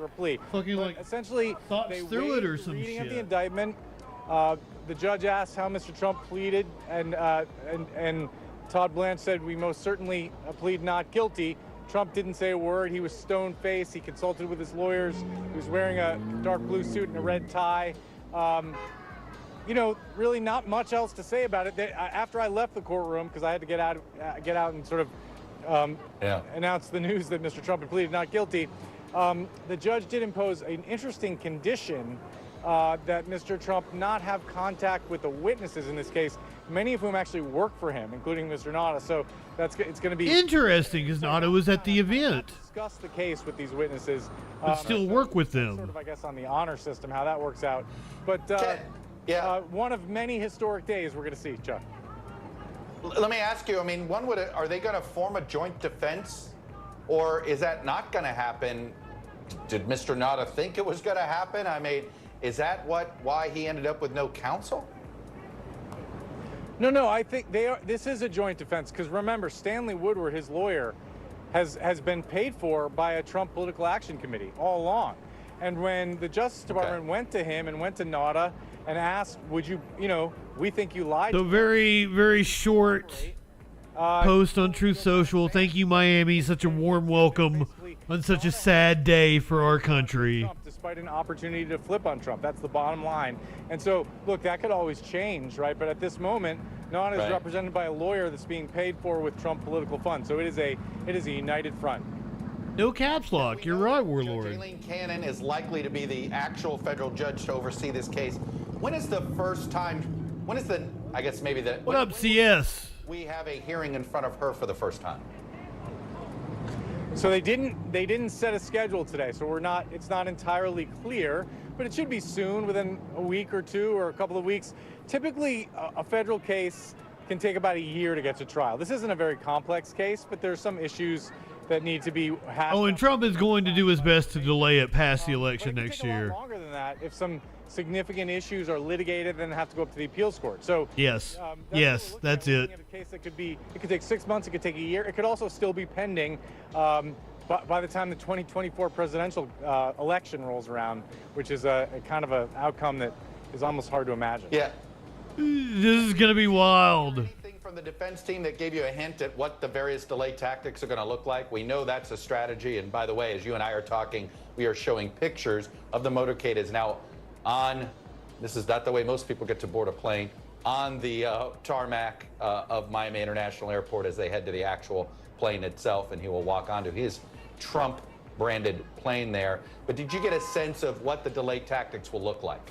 S6: Fucking like
S17: essentially
S6: thoughts through it or some
S17: reading
S6: shit.
S17: of the indictment, the judge asked how Mr. Trump pleaded, and Todd Blanche said, "We most certainly plead not guilty." Trump didn't say a word. He was stone-faced. He consulted with his lawyers. He was wearing a dark blue suit and a red tie. You know, really not much else to say about it. After I left the courtroom, because I had to get out and sort of announce the news that Mr. Trump had pleaded not guilty, the judge did impose an interesting condition that Mr. Trump not have contact with the witnesses in this case, many of whom actually work for him, including Mr. Nauta. So it's going to be
S6: interesting, because Nauta was at the event.
S17: Discuss the case with these witnesses,
S6: but still work with them.
S17: Sort of, I guess, on the honor system, how that works out. But one of many historic days we're going to see, Chuck.
S19: Let me ask you. I mean, are they going to form a joint defense, or is that not going to happen? Did Mr. Nauta think it was going to happen? I mean, is that why he ended up with no counsel?
S17: No, I think this is a joint defense, because remember, Stanley Woodward, his lawyer, has been paid for by a Trump political action committee all along. And when the Justice Department went to him and went to Nauta and asked, would you, we think you lied.
S6: So very, very short post on Truth Social. Thank you, Miami. Such a warm welcome on such a sad day for our country.
S17: Trump, despite an opportunity to flip on Trump. That's the bottom line. And so, look, that could always change, right? But at this moment, Nana is represented by a lawyer that's being paid for with Trump political funds. So it is a united front.
S6: No caps lock. You're right, Warlord.
S19: Aileen Cannon is likely to be the actual federal judge to oversee this case. When is the first time? When is the? I guess maybe the.
S6: What up, CS?
S19: We have a hearing in front of her for the first time.
S17: So they didn't set a schedule today, so it's not entirely clear, but it should be soon, within a week or two or a couple of weeks. Typically, a federal case can take about a year to get to trial. This isn't a very complex case, but there's some issues that need to be hashed.
S6: Oh, and Trump is going to do his best to delay it past the election next year.
S17: Longer than that, if some significant issues are litigated, then have to go up to the appeals court. So
S6: yes, that's it.
S17: A case that it could take 6 months, it could take a year, it could also still be pending by the time the 2024 presidential election rolls around, which is a kind of an outcome that is almost hard to imagine.
S19: Yeah.
S6: This is going to be wild.
S19: Anything from the defense team that gave you a hint at what the various delay tactics are going to look like? We know that's a strategy. And by the way, as you and I are talking, we are showing pictures of the motorcade is now on, this is not the way most people get to board a plane, on the tarmac of Miami International Airport as they head to the actual plane itself, and he will walk onto his Trump-branded plane there. But did you get a sense of what the delay tactics will look like?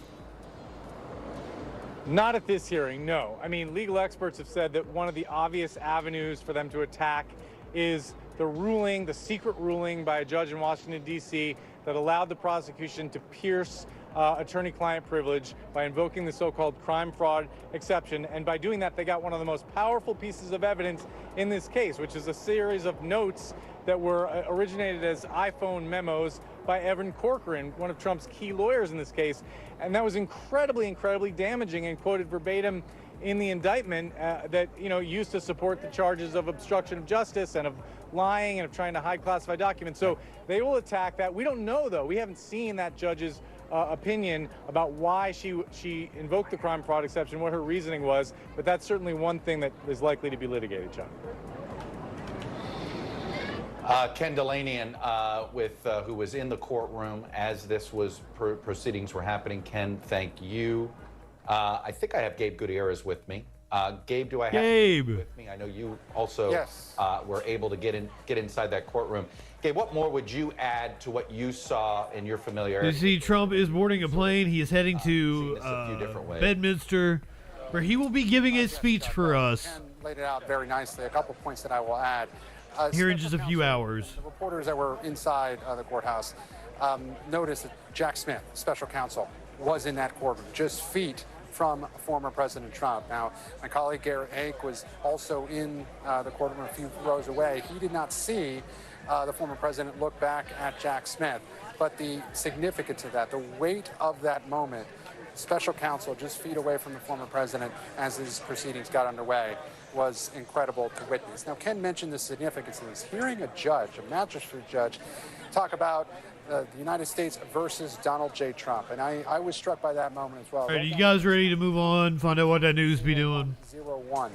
S17: Not at this hearing, no. I mean, legal experts have said that one of the obvious avenues for them to attack is the ruling, the secret ruling by a judge in Washington, D.C. that allowed the prosecution to pierce attorney-client privilege by invoking the so-called crime fraud exception. And by doing that, they got one of the most powerful pieces of evidence in this case, which is a series of notes that were originated as iPhone memos by Evan Corcoran, one of Trump's key lawyers in this case. And that was incredibly, incredibly damaging and quoted verbatim in the indictment that, used to support the charges of obstruction of justice and of lying and of trying to hide classified documents. So they will attack that. We don't know, though. We haven't seen that judge's opinion about why she invoked the crime fraud exception, what her reasoning was, but that's certainly one thing that is likely to be litigated, Chuck.
S19: Ken Delanian, who was in the courtroom as this was proceedings were happening. Ken, thank you. I think I have Gabe Gutierrez with me. Gabe, do I have you with me? I know you also were able to get inside that courtroom. Gabe, what more would you add to what you saw in your familiarity?
S6: You see, Trump is boarding a plane. He is heading to Bedminster, where he will be giving a speech for us.
S5: Ken laid it out very nicely. A couple points that I will add.
S6: Here in just a few hours.
S5: The reporters that were inside the courthouse noticed that Jack Smith, special counsel, was in that courtroom, just feet from former President Trump. Now, my colleague Garrett Hake was also in the courtroom a few rows away. He did not see the former president look back at Jack Smith, but the significance of that, the weight of that moment, special counsel just feet away from the former president as his proceedings got underway, was incredible to witness. Now, Ken mentioned the significance of this. Hearing a judge, a magistrate judge, talk about the United States versus Donald J. Trump. And I was struck by that moment as well.
S6: All right, you guys ready to move on, find out what that news be doing?
S5: 01.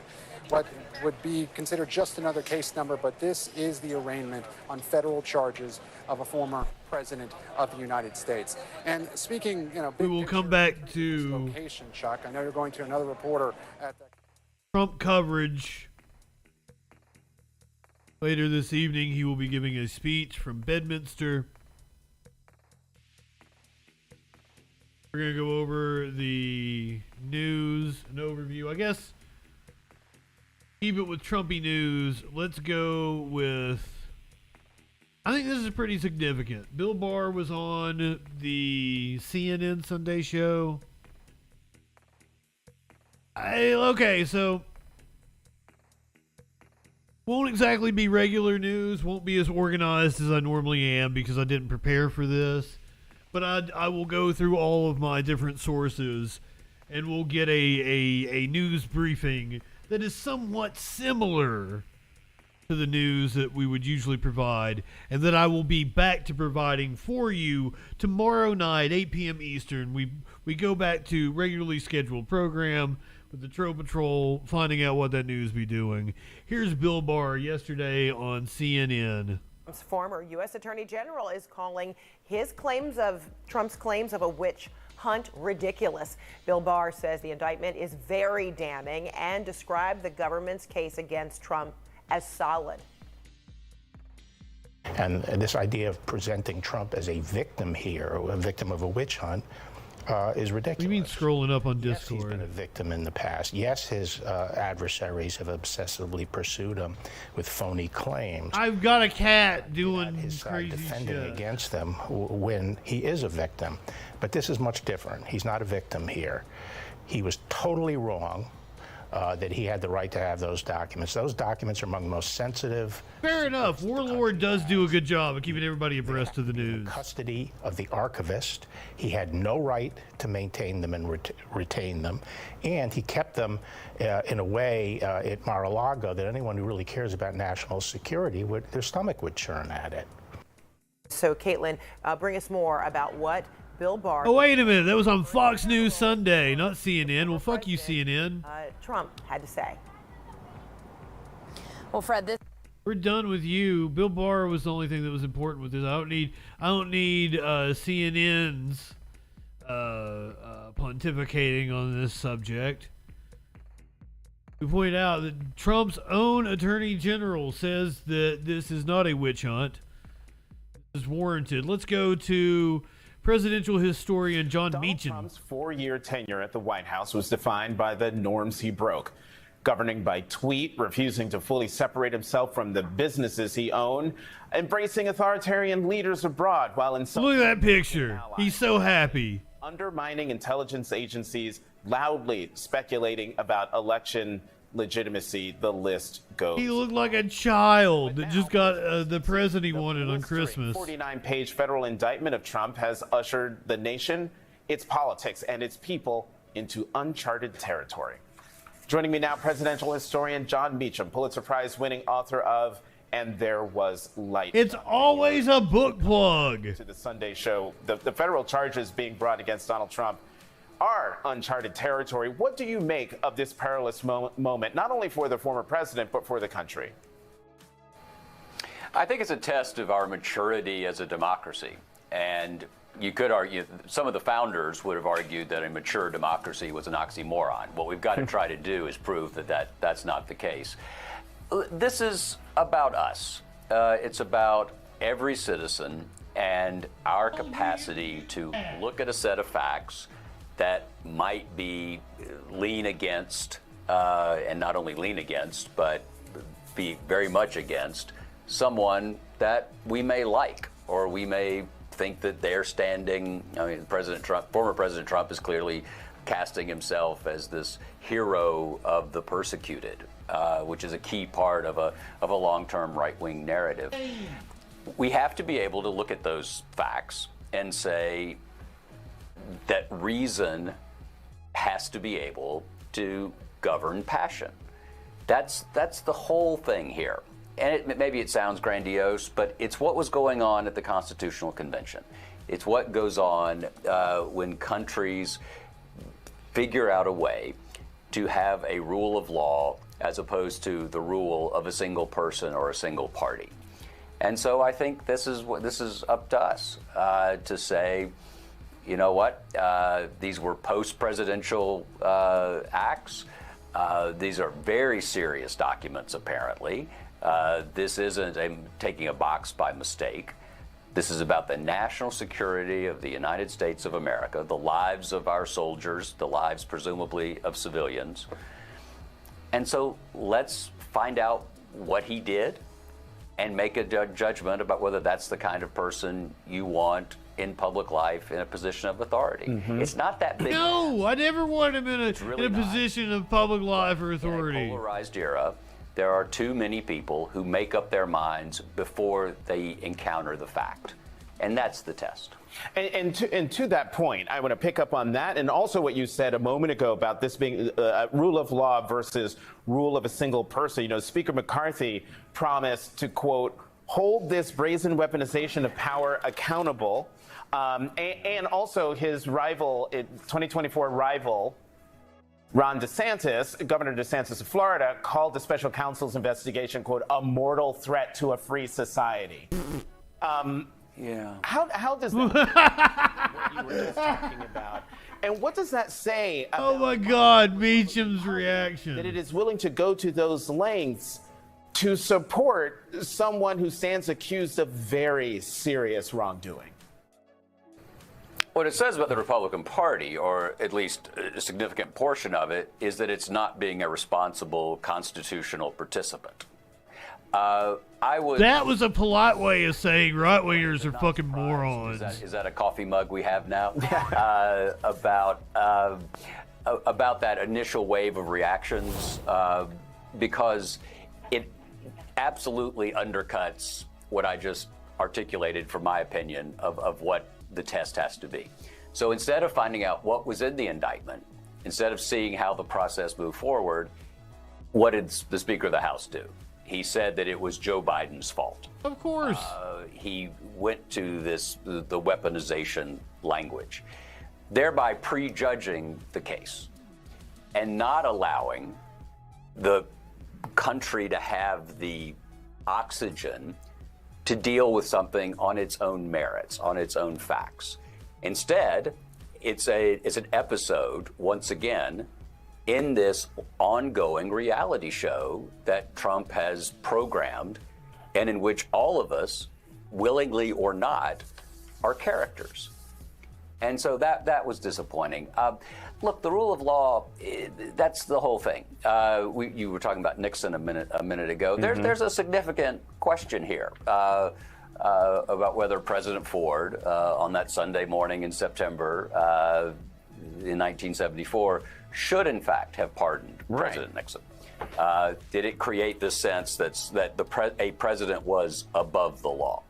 S5: What would be considered just another case number, but this is the arraignment on federal charges of a former president of the United States. And speaking,
S6: we will come back to
S5: location, Chuck. I know you're going to another reporter at the
S6: Trump coverage. Later this evening, he will be giving a speech from Bedminster. We're going to go over the news, an overview. I guess keep it with Trumpy news. Let's go with, I think this is pretty significant. Bill Barr was on the CNN Sunday show. Okay, so won't exactly be regular news, won't be as organized as I normally am because I didn't prepare for this, but I will go through all of my different sources and we'll get a news briefing that is somewhat similar to the news that we would usually provide, and that I will be back to providing for you tomorrow night, 8 p.m. Eastern. We go back to regularly scheduled program with the Troll Patrol, finding out what that news be doing. Here's Bill Barr yesterday on CNN.
S20: Former U.S. Attorney General is calling Trump's claims of a witch hunt ridiculous. Bill Barr says the indictment is very damning and described the government's case against Trump as solid.
S22: And this idea of presenting Trump as a victim here, or a victim of a witch hunt, is ridiculous.
S6: You mean scrolling up on
S22: Yes,
S6: Discord?
S22: he's been a victim in the past. Yes, his adversaries have obsessively pursued him with phony claims.
S6: I've got a cat doing
S22: his
S6: crazy
S22: defending
S6: shit
S22: against them when he is a victim. But this is much different. He's not a victim here. He was totally wrong that he had the right to have those documents. Those documents are among the most sensitive.
S6: Fair enough. Warlord does do a good job of keeping everybody abreast of the news.
S22: Custody of the archivist. He had no right to maintain them and retain them. And he kept them in a way at Mar-a-Lago that anyone who really cares about national security, their stomach would churn at it.
S20: So, Caitlin, bring us more about what Bill Barr.
S6: Oh, wait a minute. That was on Fox News Sunday, not CNN. Well, fuck you, CNN.
S20: Trump had to say.
S15: Well, Fred,
S6: we're done with you. Bill Barr was the only thing that was important with this. I don't need CNN's pontificating on this subject. We point out that Trump's own attorney general says that this is not a witch hunt. This is warranted. Let's go to presidential historian John Meacham.
S23: Trump's 4-year tenure at the White House was defined by the norms he broke. Governing by tweet, refusing to fully separate himself from the businesses he owned, embracing authoritarian leaders abroad while
S6: Look at that picture. He's so happy.
S23: Undermining intelligence agencies, loudly speculating about election legitimacy. The list goes.
S6: He looked like a child that just got the president he wanted on Christmas.
S23: 49-page federal indictment of Trump has ushered the nation, its politics, and its people into uncharted territory. Joining me now, presidential historian John Meacham, Pulitzer Prize-winning author of And There Was Light.
S6: It's always a book plug.
S23: To the Sunday show, the federal charges being brought against Donald Trump are uncharted territory. What do you make of this perilous moment, not only for the former president, but for the country?
S24: I think it's a test of our maturity as a democracy. And you could argue, some of the founders would have argued that a mature democracy was an oxymoron. What we've got to try to do is prove that that's not the case. This is about us. It's about every citizen and our capacity to look at a set of facts that might be lean against, and not only lean against, but be very much against someone that we may like, or we may think that they're standing. I mean, former President Trump is clearly casting himself as this hero of the persecuted, which is a key part of a long-term right-wing narrative. We have to be able to look at those facts and say that reason has to be able to govern passion. That's the whole thing here. And maybe it sounds grandiose, but it's what was going on at the Constitutional Convention. It's what goes on when countries figure out a way to have a rule of law as opposed to the rule of a single person or a single party. And so I think this is up to us to say, you know what, these were post-presidential acts. These are very serious documents, apparently. This isn't taking a box by mistake. This is about the national security of the United States of America, the lives of our soldiers, the lives presumably of civilians. And so let's find out what he did and make a judgment about whether that's the kind of person you want in public life in a position of authority. Mm-hmm. It's not that big.
S6: No, I never want him in a position of public life or authority.
S24: In a polarized era, there are too many people who make up their minds before they encounter the fact. And that's the test.
S23: And to that point, I want to pick up on that, and also what you said a moment ago about this being rule of law versus rule of a single person. You know, Speaker McCarthy promised to, quote, hold this brazen weaponization of power accountable, and also his rival, 2024 rival, Ron DeSantis, Governor DeSantis of Florida, called the special counsel's investigation, quote, a mortal threat to a free society.
S24: Yeah.
S23: How does that what you were just talking about? And what does that say about
S6: Oh my God, Meacham's reaction.
S23: that it is willing to go to those lengths to support someone who stands accused of very serious wrongdoing?
S24: What it says about the Republican Party, or at least a significant portion of it, is that it's not being a responsible constitutional participant.
S6: That was a polite way of saying right-wingers are fucking morons.
S24: Is that a coffee mug we have now? About that initial wave of reactions, because it absolutely undercuts what I just articulated, from my opinion, of what the test has to be. So instead of finding out what was in the indictment, instead of seeing how the process moved forward, what did the Speaker of the House do? He said that it was Joe Biden's fault.
S6: Of course.
S24: He went to the weaponization language, thereby prejudging the case and not allowing the country to have the oxygen to deal with something on its own merits, on its own facts. Instead, it's an episode, once again, in this ongoing reality show that Trump has programmed, and in which all of us, willingly or not, are characters. And so that was disappointing. Look, the rule of law, that's the whole thing. You were talking about Nixon a minute ago. There's a significant question here about whether President Ford, on that Sunday morning in September in 1974, should in fact have pardoned President Nixon. Did it create this sense that a president was above the law?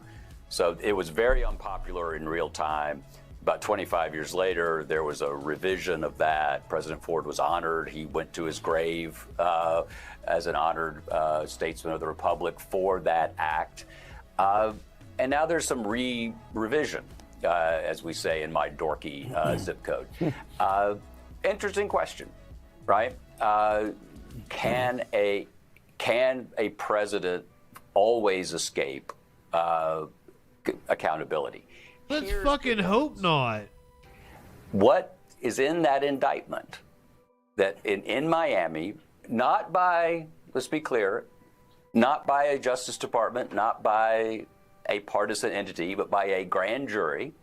S24: So it was very unpopular in real time. About 25 years later, there was a revision of that. President Ford was honored. He went to his grave as an honored statesman of the Republic for that act. And now there's some revision, as we say in my dorky zip code. Interesting question, right? Can a president always escape accountability?
S6: Let's fucking hope not.
S24: What is in that indictment that in Miami, not by, let's be clear, not by a Justice Department, not by a partisan entity, but by a grand jury,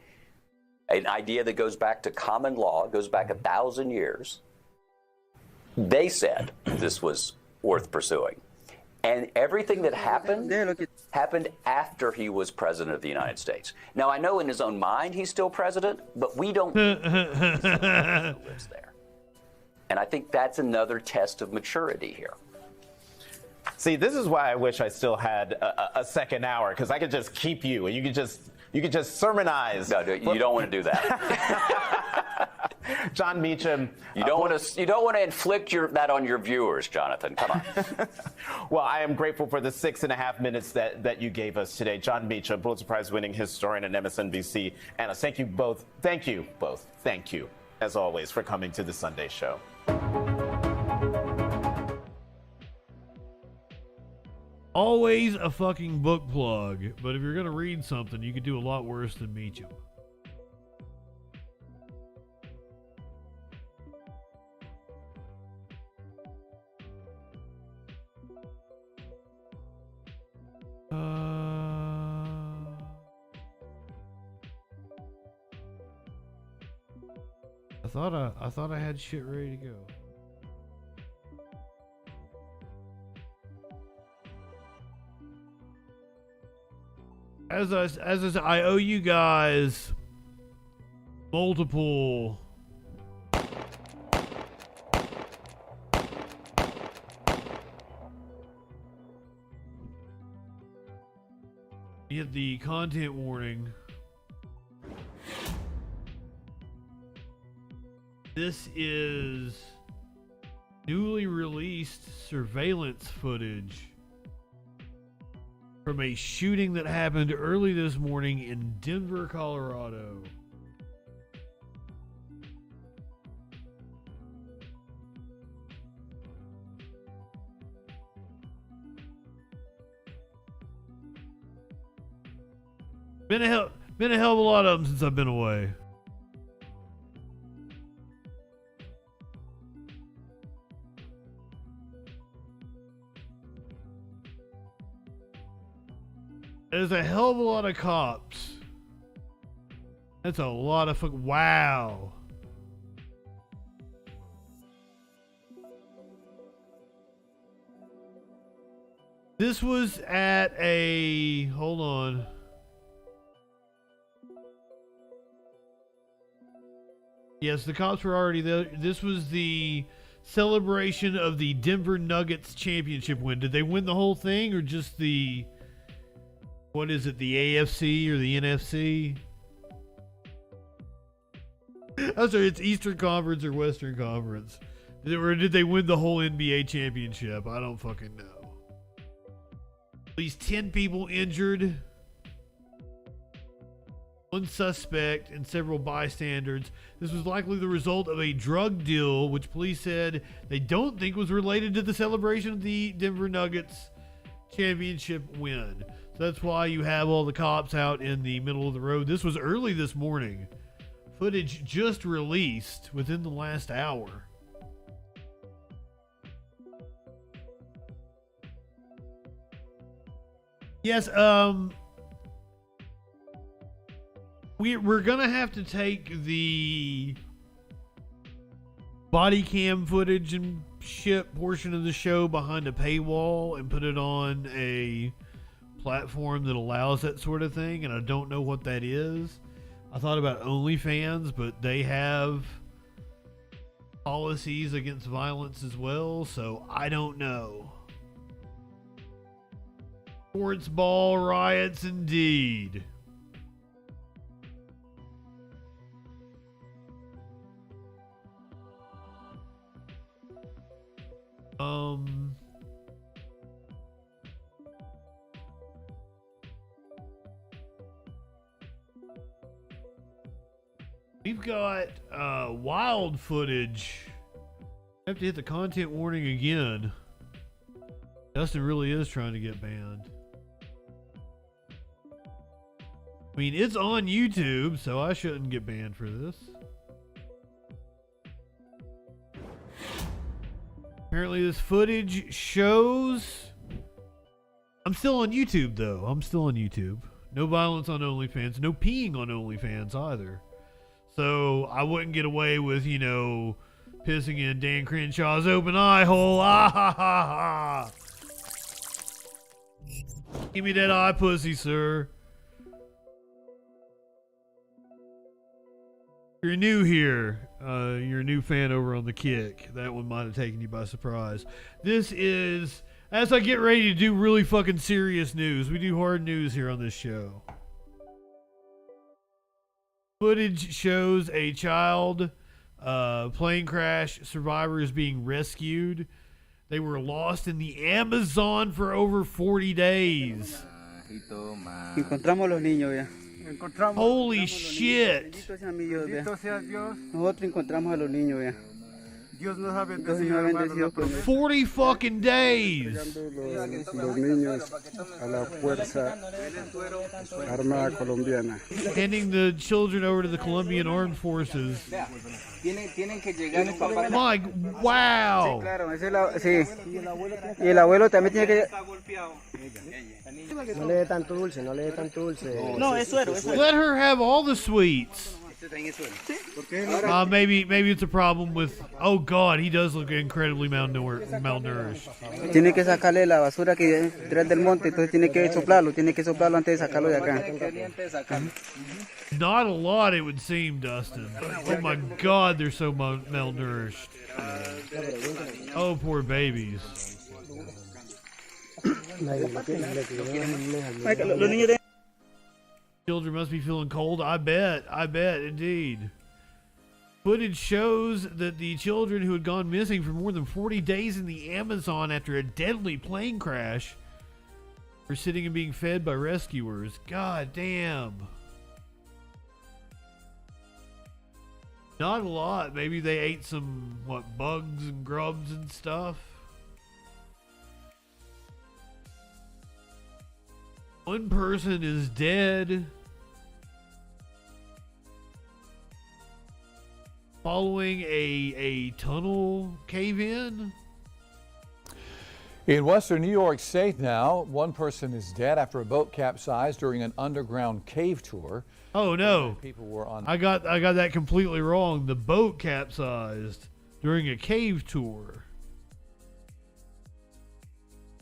S24: an idea that goes back to common law, goes back 1,000 years. They said this was worth pursuing. And everything that happened after he was president of the United States. Now, I know in his own mind he's still president, but we don't know who lives there. And I think that's another test of maturity here.
S23: See, this is why I wish I still had a second hour, because I could just keep you, and you could just sermonize.
S24: No, you don't want to do that.
S23: John Meacham.
S24: You don't want to inflict that on your viewers, Jonathan. Come on.
S23: Well, I am grateful for the 6.5 minutes that you gave us today. John Meacham, Pulitzer Prize winning historian and MSNBC analyst. Thank you both. Thank you, as always, for coming to the Sunday show.
S6: Always a fucking book plug, but if you're going to read something, you could do a lot worse than Meacham. I thought I had shit ready to go. I owe you guys multiple the content warning. This is newly released surveillance footage from a shooting that happened early this morning in Denver, Colorado. Been a hell of a lot of them since I've been away. There's a hell of a lot of cops. That's a lot of wow. This was at a, hold on. Yes, the cops were already there. This was the celebration of the Denver Nuggets championship win. Did they win the whole thing or just the, what is it, the AFC or the NFC? I'm sorry, it's Eastern Conference or Western Conference. Or did they win the whole NBA championship? I don't fucking know. At least 10 people injured. One suspect and several bystanders. This was likely the result of a drug deal, which police said they don't think was related to the celebration of the Denver Nuggets championship win. So that's why you have all the cops out in the middle of the road. This was early this morning. Footage just released within the last hour. Yes, we're gonna have to take the body cam footage and shit portion of the show behind a paywall and put it on a platform that allows that sort of thing, and I don't know what that is. I thought about OnlyFans, but they have policies against violence as well, so I don't know. Sports ball riots indeed. We've got wild footage. I have to hit the content warning again. Justin really is trying to get banned. I mean, it's on YouTube, so I shouldn't get banned for this. Apparently this footage shows... I'm still on YouTube, though. I'm still on YouTube. No violence on OnlyFans. No peeing on OnlyFans, either. So I wouldn't get away with, you know, pissing in Dan Crenshaw's open eye hole. Ah ha ha ha. Give me that eye pussy, sir. If you're new here, you're a new fan over on the Kick. That one might have taken you by surprise. This is, as I get ready to do really fucking serious news, we do hard news here on this show. Footage shows a child plane crash survivors being rescued. They were lost in the Amazon for over 40 days.
S2: Encontramos los niños ya.
S6: Holy shit.
S2: Nosotros encontramos a los niños ya. Dios nos ha bendecido con
S6: 40 fucking days.
S2: Los niños a la Fuerza Armada Colombiana.
S6: Handing the children over to the Colombian Armed Forces. My, wow.
S2: Sí, claro, sí. Y el abuelo también tiene que... No le dé tanto dulce, no le dé tanto dulce. No, es suero, es suero.
S6: Let her have all the sweets. Maybe it's a problem with... Oh, God, he does look incredibly malnourished.
S2: Tiene que sacarle la basura que trae del monte, entonces tiene que soplarlo antes de sacarlo de acá.
S6: Not a lot, it would seem, Dustin. Oh, my God, they're so malnourished. Oh, poor babies. Children must be feeling cold. I bet, indeed. Footage shows that the children who had gone missing for more than 40 days in the Amazon after a deadly plane crash were sitting and being fed by rescuers. God damn. Not a lot. Maybe they ate some, bugs and grubs and stuff. One person is dead. following a tunnel cave-in.
S4: In western New York State now, one person is dead after a boat capsized during an underground cave tour.
S6: Oh no!
S4: People were on.
S6: I got that completely wrong. The boat capsized during a cave tour.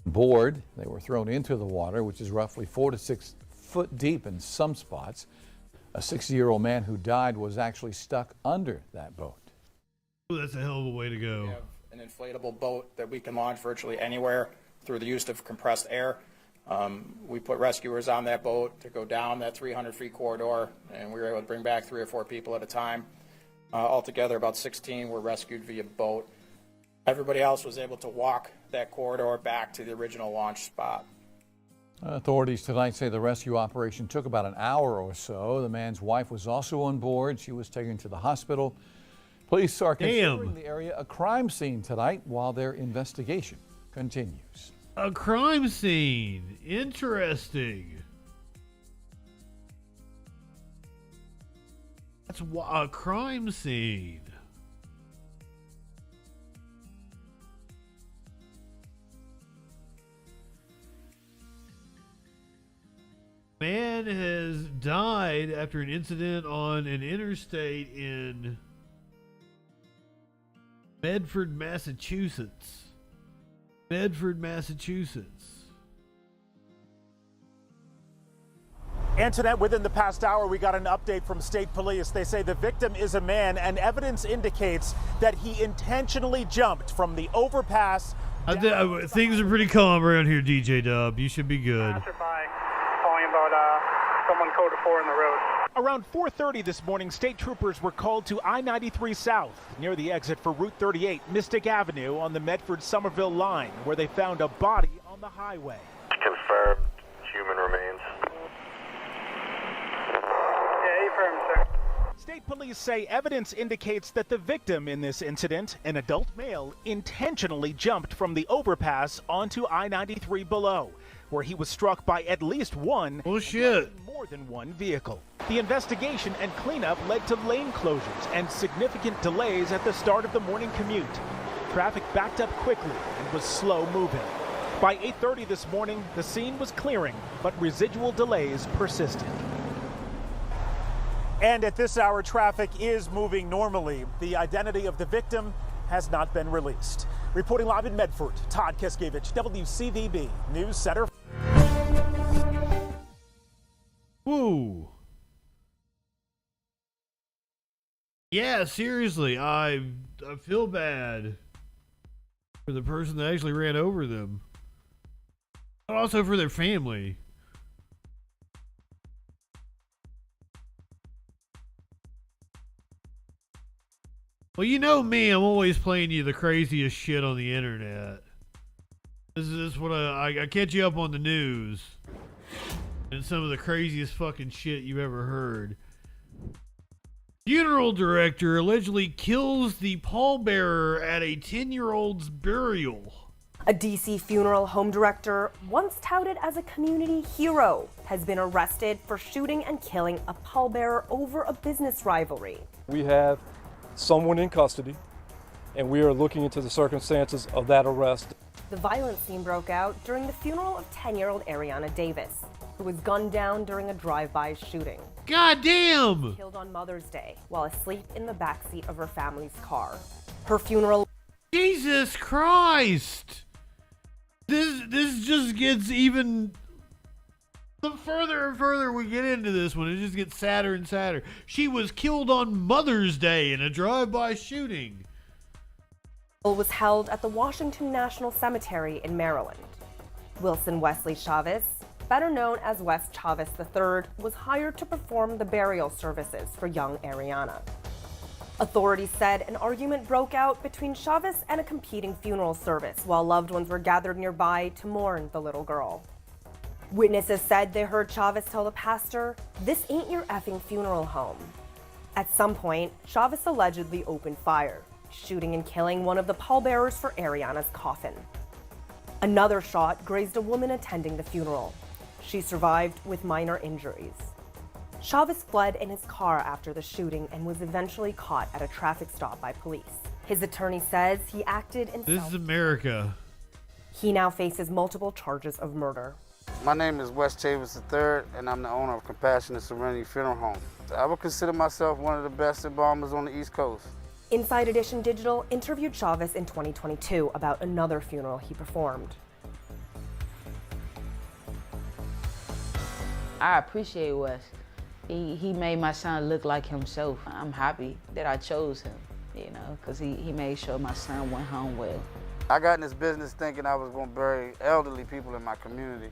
S4: Board, they were thrown into the water, which is roughly 4 to 6 foot deep in some spots. A 60-year-old man who died was actually stuck under that boat.
S6: Ooh, that's a hell of a way to go.
S9: We have an inflatable boat that we can launch virtually anywhere through the use of compressed air. We put rescuers on that boat to go down that 300-feet corridor, and we were able to bring back 3 or 4 people at a time. Altogether, about 16 were rescued via boat. Everybody else was able to walk that corridor back to the original launch spot.
S4: Authorities tonight say the rescue operation took about an hour or so. The man's wife was also on board. She was taken to the hospital. Police are considering the area a crime scene tonight while their investigation continues.
S6: A crime scene. Interesting. That's a crime scene. Man has died after an incident on an interstate in Medford, Massachusetts. Medford, Massachusetts.
S16: Antoinette, within the past hour, we got an update from state police. They say the victim is a man, and evidence indicates that he intentionally jumped from the overpass.
S6: Things are pretty calm around here, DJ Dub. You should be good.
S21: Calling about someone code 4 in the road.
S16: Around 4:30 this morning, state troopers were called to I-93 South, near the exit for Route 38, Mystic Avenue on the Medford-Somerville line, where they found a body on the highway.
S21: Confirmed human remains. Yeah, affirmed, sir.
S16: State police say evidence indicates that the victim in this incident, an adult male, intentionally jumped from the overpass onto I-93 below, where he was struck by at least one, more than one vehicle. The investigation and cleanup led to lane closures and significant delays at the start of the morning commute. Traffic backed up quickly and was slow moving. By 8:30 this morning, the scene was clearing, but residual delays persisted. And at this hour, traffic is moving normally. The identity of the victim has not been released. Reporting live in Medford, Todd Kiskevich, WCVB News Center.
S6: Woo. Yeah, seriously, I feel bad for the person that actually ran over them, but also for their family. Well, you know me, I'm always playing you the craziest shit on the internet. This is what I catch you up on the news and some of the craziest fucking shit you've ever heard. Funeral director allegedly kills the pallbearer at a 10-year-old's burial.
S25: A DC funeral home director, once touted as a community hero, has been arrested for shooting and killing a pallbearer over a business rivalry.
S26: We have someone in custody, and we are looking into the circumstances of that arrest.
S25: The violent scene broke out during the funeral of 10-year-old Ariana Davis, who was gunned down during a drive-by shooting.
S6: God damn!
S25: Killed on Mother's Day while asleep in the backseat of her family's car. Her funeral...
S6: Jesus Christ! This just gets even... The further and further we get into this one, it just gets sadder and sadder. She was killed on Mother's Day in a drive-by shooting.
S25: Was held at the Washington National Cemetery in Maryland. Wilson Wesley Chavez, better known as Wes Chavez III, was hired to perform the burial services for young Ariana. Authorities said an argument broke out between Chavez and a competing funeral service while loved ones were gathered nearby to mourn the little girl. Witnesses said they heard Chavez tell the pastor, "This ain't your effing funeral home." At some point, Chavez allegedly opened fire, shooting and killing one of the pallbearers for Ariana's coffin. Another shot grazed a woman attending the funeral. She survived with minor injuries. Chavez fled in his car after the shooting and was eventually caught at a traffic stop by police. His attorney says he acted in
S6: This is America.
S25: He now faces multiple charges of murder.
S1: My name is Wes Chavis III, and I'm the owner of Compassionate Serenity Funeral Home. I would consider myself one of the best embalmers on the East Coast.
S25: Inside Edition Digital interviewed Chavez in 2022 about another funeral he performed.
S3: I appreciate Wes. He made my son look like himself. I'm happy that I chose him, because he made sure my son went home well.
S1: I got in this business thinking I was going to bury elderly people in my community.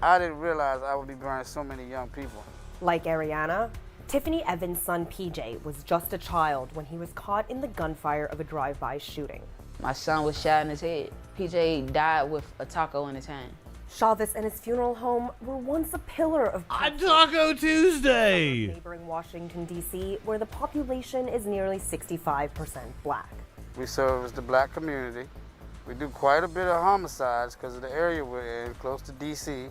S1: I didn't realize I would be burying so many young people.
S25: Like Ariana, Tiffany Evans' son PJ was just a child when he was caught in the gunfire of a drive-by shooting.
S3: My son was shot in his head. PJ died with a taco in his hand.
S25: Chavez and his funeral home were once a pillar of
S6: Taco Tuesday!
S25: Neighboring Washington, D.C., where the population is nearly 65% black.
S1: We service the black community. We do quite a bit of homicides because of the area we're in, close to D.C.,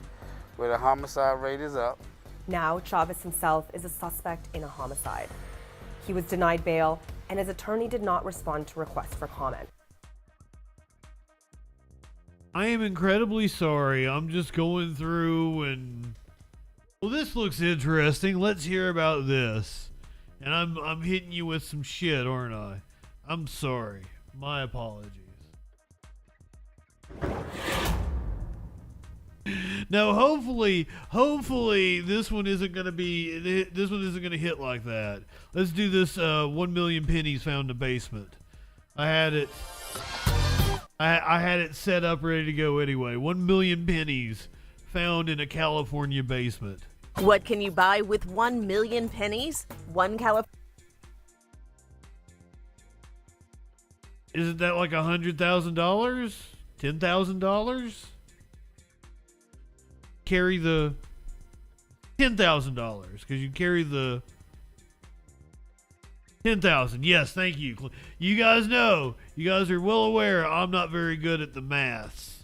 S1: where the homicide rate is up.
S25: Now, Chavez himself is a suspect in a homicide. He was denied bail, and his attorney did not respond to requests for comment.
S6: I am incredibly sorry. I'm just going through and... Well, this looks interesting. Let's hear about this. And I'm hitting you with some shit, aren't I? I'm sorry. My apologies. Now, hopefully this one isn't gonna hit like that. Let's do this. 1 million pennies found in the basement. I had it set up ready to go anyway. 1 million pennies found in a California basement.
S8: What can you buy with 1 million pennies?
S6: Isn't that like $100,000? $10,000? Carry the $10,000 because you carry the 10,000. Yes, thank you. You guys know. You guys are well aware I'm not very good at the maths.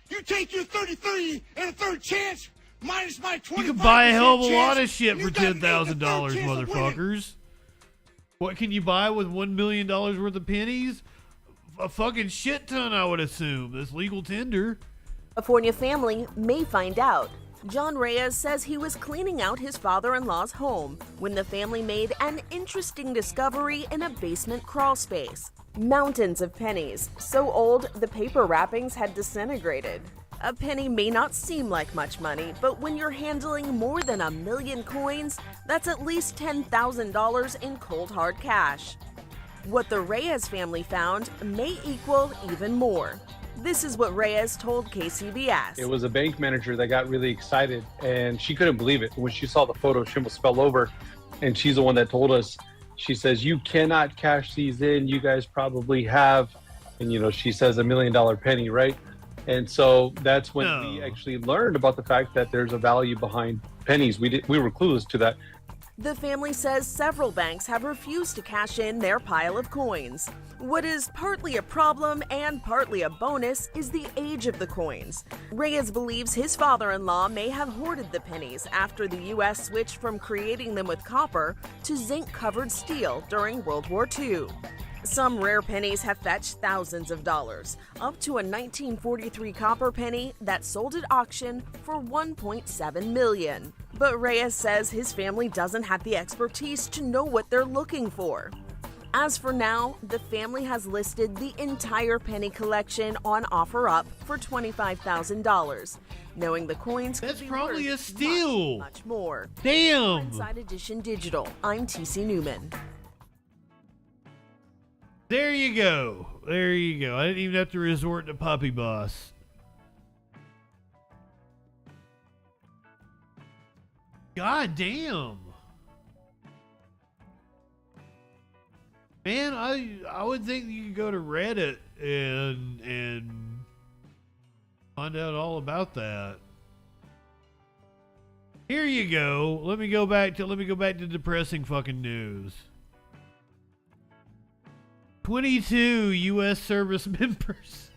S10: You take your 33 and a third chance minus my 25%.
S6: You can buy a hell of a lot of shit for $10,000, motherfuckers. What can you buy with $1 million worth of pennies? A fucking shit ton, I would assume. That's legal tender.
S8: California family may find out. John Reyes says he was cleaning out his father-in-law's home when the family made an interesting discovery in a basement crawl space. Mountains of pennies, so old the paper wrappings had disintegrated. A penny may not seem like much money, but when you're handling more than 1 million coins, that's at least $10,000 in cold hard cash. What the Reyes family found may equal even more. This is what Reyes told KCBS.
S11: It was a bank manager that got really excited, and she couldn't believe it. When she saw the photo, she almost fell over, and she's the one that told us. She says, "You cannot cash these in. You guys probably have," and she says $1 million penny, right? And so that's when we actually learned about the fact that there's a value behind pennies. We were clueless to that.
S8: The family says several banks have refused to cash in their pile of coins. What is partly a problem and partly a bonus is the age of the coins. Reyes believes his father-in-law may have hoarded the pennies after the U.S. switched from creating them with copper to zinc-covered steel during World War II. Some rare pennies have fetched thousands of dollars, up to a 1943 copper penny that sold at auction for $1.7 million. But Reyes says his family doesn't have the expertise to know what they're looking for. As for now, the family has listed the entire penny collection on OfferUp for $25,000, knowing the coins could be
S6: probably
S8: worth
S6: a steal.
S8: Much more.
S6: Damn.
S8: Inside Edition Digital, I'm TC Newman.
S6: There you go. There you go. I didn't even have to resort to Puppy Boss. God damn. Man, I would think you could go to Reddit and find out all about that. Here you go. Let me go back to depressing fucking news. 22 U.S. service members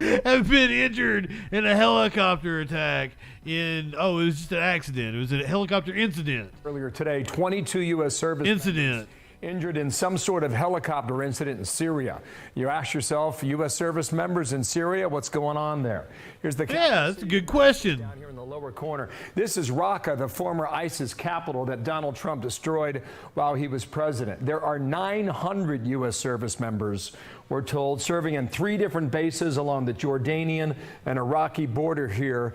S6: have been injured in a helicopter attack it was just an accident. It was a helicopter incident.
S7: Earlier today, 22 U.S. service
S6: incident
S7: injured in some sort of helicopter incident in Syria. You ask yourself, U.S. service members in Syria, what's going on there? Here's the
S6: that's a good question.
S7: Down here in the lower corner. This is Raqqa, the former ISIS capital that Donald Trump destroyed while he was president. There are 900 U.S. service members, we're told, serving in 3 different bases along the Jordanian and Iraqi border here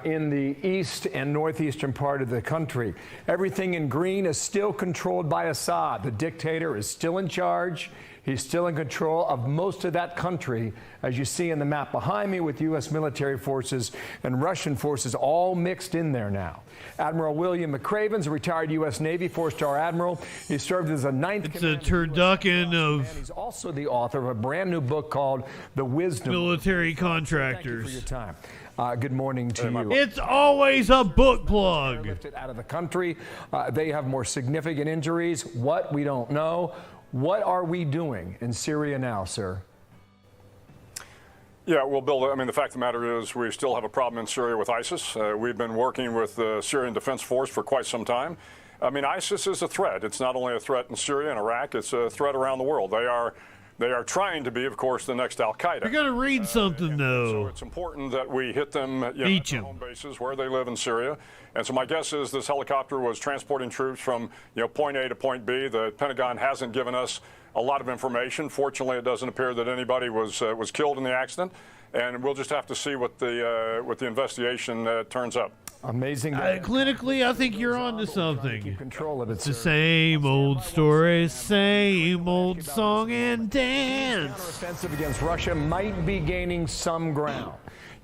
S7: in the east and northeastern part of the country. Everything in green is still controlled by Assad. The dictator is still in charge. He's still in control of most of that country, as you see in the map behind me, with U.S. military forces and Russian forces all mixed in there now. Admiral William McRaven's a retired U.S. Navy 4-star admiral. He served as a 9th
S6: It's a turducken of...
S7: And he's also the author of a brand new book called The Wisdom.
S6: Military Contractors.
S7: Thank you for your time. Good morning to you.
S6: It's always a book plug.
S7: Lifted out of the country. They have more significant injuries. What? We don't know. What are we doing in Syria now, sir?
S12: Yeah, well, Bill, I mean, the fact of the matter is we still have a problem in Syria with ISIS. We've been working with the Syrian Defense Force for quite some time. I mean, ISIS is a threat. It's not only a threat in Syria and Iraq, it's a threat around the world. They are trying to be, of course, the next Al-Qaeda.
S6: You're going to read something, though.
S12: So it's important that we hit them at their home bases where they live in Syria. And so my guess is this helicopter was transporting troops from point A to point B. The Pentagon hasn't given us a lot of information. Fortunately, it doesn't appear that anybody was killed in the accident. And we'll just have to see what the investigation turns up.
S7: Amazing.
S6: Clinically, I think you're on to something.
S7: Keep control of it,
S6: it's the same old story, same old song and dance.
S7: Counteroffensive against Russia might be gaining some ground.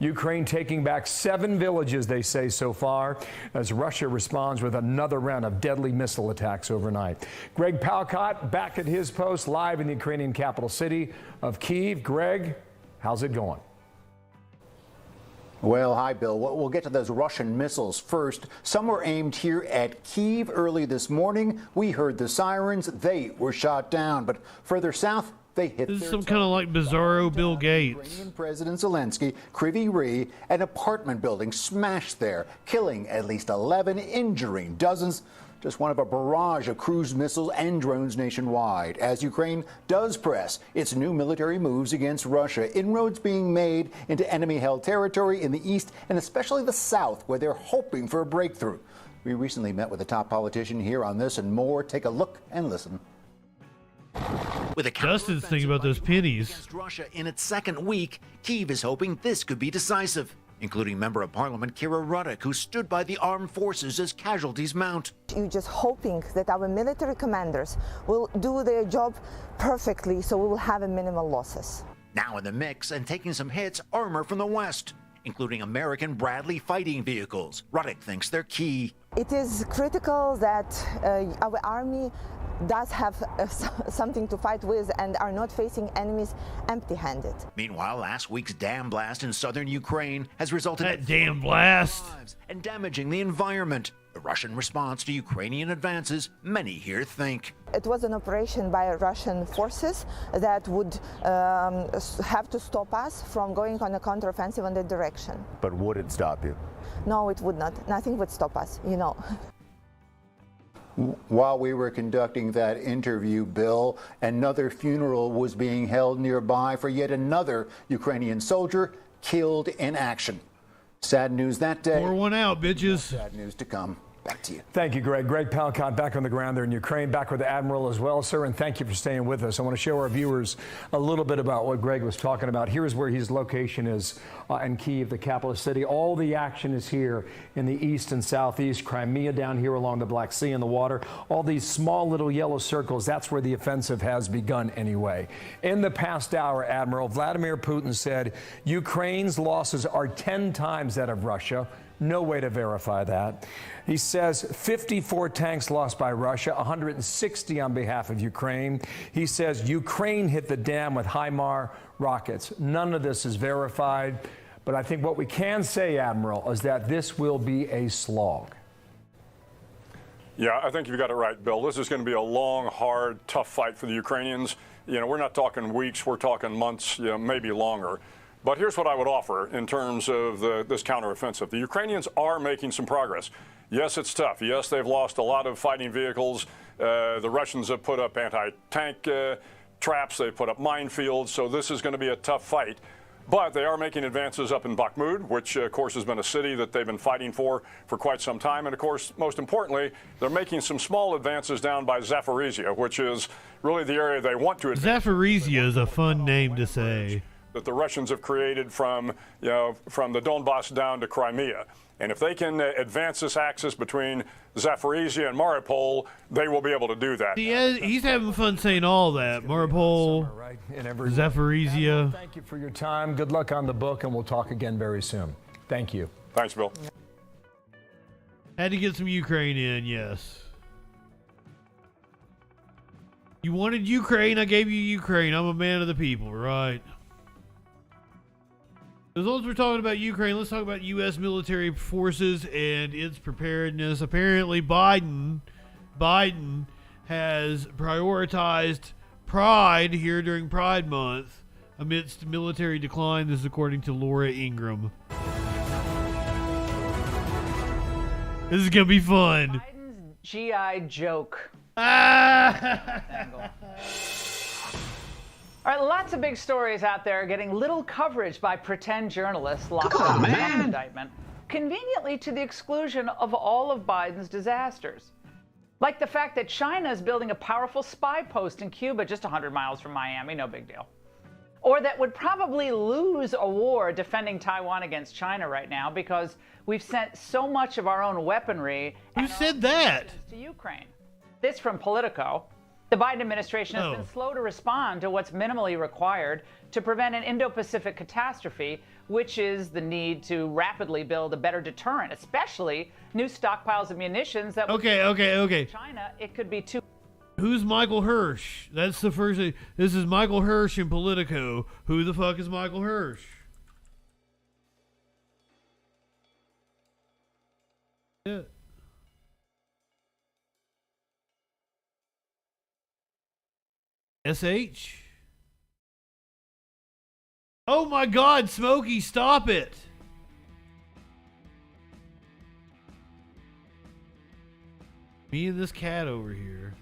S7: Ukraine taking back 7 villages, they say, so far, as Russia responds with another round of deadly missile attacks overnight. Greg Palkot back at his post live in the Ukrainian capital city of Kyiv. Greg, how's it going?
S13: Well, hi, Bill. We'll get to those Russian missiles first. Some were aimed here at Kyiv early this morning. We heard the sirens. They were shot down. But further south, they hit
S6: This is some kind of like bizarro Bill Gates.
S13: Ukrainian President Zelensky, Kryvyi Rih, an apartment building smashed there, killing at least 11, injuring dozens. Just one of a barrage of cruise missiles and drones nationwide, as Ukraine does press its new military moves against Russia. Inroads being made into enemy-held territory in the east and especially the south, where they're hoping for a breakthrough. We recently met with a top politician here on this and more. Take a look and listen.
S6: With Justin's thinking about those pennies.
S14: Against Russia in its second week, Kyiv is hoping this could be decisive, including Member of Parliament Kira Rudik, who stood by the armed forces as casualties mount.
S17: You're just hoping that our military commanders will do their job perfectly so we will have a minimal losses.
S14: Now in the mix and taking some hits, armor from the West, including American Bradley fighting vehicles. Rudik thinks they're key.
S17: It is critical that our army does have something to fight with and are not facing enemies empty-handed.
S14: Meanwhile, last week's dam blast in southern Ukraine has resulted in
S6: damn blast
S14: and damaging the environment. The Russian response to Ukrainian advances, many here think.
S17: It was an operation by Russian forces that would have to stop us from going on a counteroffensive in that direction.
S13: But would it stop you?
S17: No, it would not. Nothing would stop us, you know.
S13: While we were conducting that interview, Bill, another funeral was being held nearby for yet another Ukrainian soldier killed in action. Sad news that day.
S6: Pour one out, bitches.
S13: Sad news to come. Back to you.
S7: Thank you, Greg. Greg Palkot back on the ground there in Ukraine, back with the Admiral as well, sir, and thank you for staying with us. I want to show our viewers a little bit about what Greg was talking about. Here's where his location is in Kyiv, the capital city. All the action is here in the east and southeast. Crimea down here along the Black Sea and the water. All these small little yellow circles, that's where the offensive has begun anyway. In the past hour, Admiral, Vladimir Putin said Ukraine's losses are 10 times that of Russia. No way to verify that. He says 54 tanks lost by Russia, 160 on behalf of Ukraine. He says Ukraine hit the dam with HIMARS rockets. None of this is verified. But I think what we can say, Admiral, is that this will be a slog.
S12: Yeah, I think you've got it right, Bill. This is going to be a long, hard, tough fight for the Ukrainians. We're not talking weeks, we're talking months, maybe longer. But here's what I would offer in terms of this counteroffensive. The Ukrainians are making some progress. Yes, it's tough. Yes, they've lost a lot of fighting vehicles. The Russians have put up anti-tank traps. They've put up minefields. So this is going to be a tough fight. But they are making advances up in Bakhmut, which, of course, has been a city that they've been fighting for quite some time. And, of course, most importantly, they're making some small advances down by Zaporizhia, which is really the area they want to advance.
S6: Zaporizhia is a fun name to say.
S12: That the Russians have created from the Donbass down to Crimea. And if they can advance this axis between Zaporizhia and Mariupol, they will be able to do that.
S6: He's having fun saying all that. Mariupol, Zaporizhia.
S7: Thank you for your time. Good luck on the book, and we'll talk again very soon. Thank you.
S12: Thanks, Bill.
S6: Had to get some Ukraine in, yes. You wanted Ukraine, I gave you Ukraine. I'm a man of the people, right? As long as we're talking about Ukraine, let's talk about U.S. military forces and its preparedness. Apparently, Biden has prioritized Pride here during Pride Month amidst military decline. This is according to Laura Ingram. This is going to be fun.
S5: Biden's GI joke. All right, lots of big stories out there getting little coverage by pretend journalists locked up in the Trump indictment, conveniently to the exclusion of all of Biden's disasters. Like the fact that China is building a powerful spy post in Cuba just 100 miles from Miami, no big deal. Or that would probably lose a war defending Taiwan against China right now because we've sent so much of our own weaponry
S6: Who said that?
S5: to Ukraine. This from Politico. The Biden administration has been slow to respond to what's minimally required to prevent an Indo-Pacific catastrophe, which is the need to rapidly build a better deterrent, especially new stockpiles of munitions that
S6: Okay.
S5: China, it could be too.
S6: Who's Michael Hirsch? That's the first thing. This is Michael Hirsch in Politico. Who the fuck is Michael Hirsch? Yeah. SH? Oh my God, Smokey, stop it! Me and this cat over here.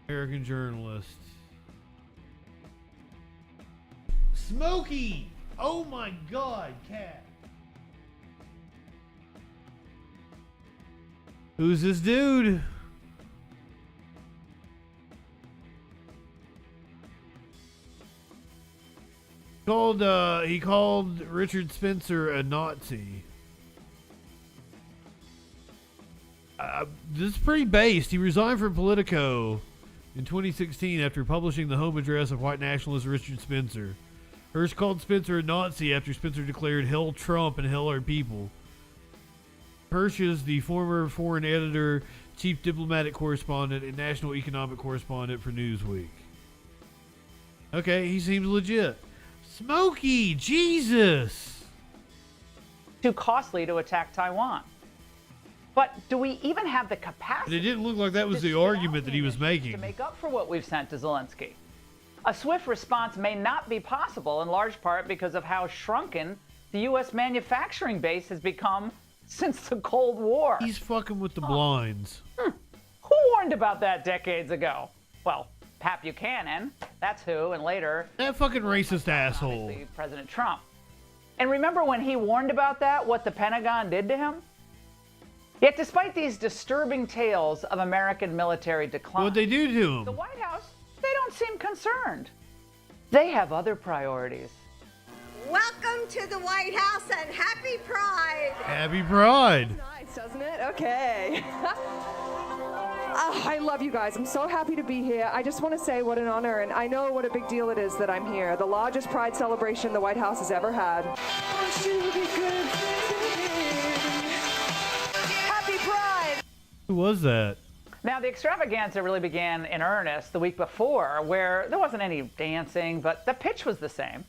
S6: American journalist. Smokey! Oh my God, cat. Who's this dude? He called Richard Spencer a Nazi. This is pretty based. He resigned from Politico in 2016 after publishing the home address of white nationalist Richard Spencer. Hirsch called Spencer a Nazi after Spencer declared "Hell Trump and hell our people." Hirsch is the former foreign editor, chief diplomatic correspondent, and national economic correspondent for Newsweek. Okay, he seems legit. Smokey, Jesus!
S5: Too costly to attack Taiwan. But do we even have the capacity?
S6: It didn't look like that was the argument that he was making.
S5: To make up for what we've sent to Zelensky. A swift response may not be possible in large part because of how shrunken the U.S. manufacturing base has become since the Cold War.
S6: He's fucking with the blinds.
S5: Who warned about that decades ago? Well, Pat Buchanan, that's who, and later...
S6: That fucking racist asshole.
S5: President Trump. And remember when he warned about that, what the Pentagon did to him? Yet despite these disturbing tales of American military decline...
S6: What'd they do to him?
S5: The White House, they don't seem concerned. They have other priorities.
S15: Welcome to the White House and happy Pride.
S6: Happy Pride.
S18: Nice, doesn't it? Okay. I love you guys. I'm so happy to be here. I just want to say what an honor, and I know what a big deal it is that I'm here. The largest Pride celebration the White House has ever had. Happy Pride.
S6: Who was that?
S5: Now, the extravaganza really began in earnest the week before, where there wasn't any dancing, but the pitch was the same.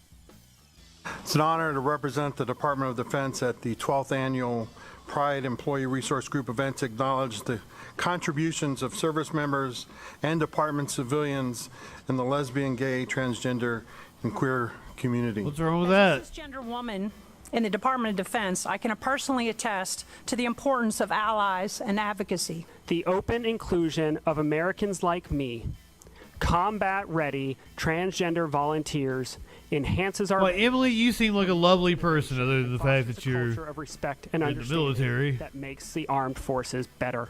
S2: It's an honor to represent the Department of Defense at the 12th Annual Pride Employee Resource Group event to acknowledge the contributions of service members and department civilians in the lesbian, gay, transgender, and queer community.
S6: What's wrong with that?
S19: As a cisgender woman in the Department of Defense, I can personally attest to the importance of allies and advocacy.
S20: The open inclusion of Americans like me, combat-ready transgender volunteers, enhances our.
S6: Well, Emily, you seem like a lovely person, other than the fact that you're
S20: culture of respect and
S6: in the
S20: understanding
S6: military.
S20: that makes the armed forces better.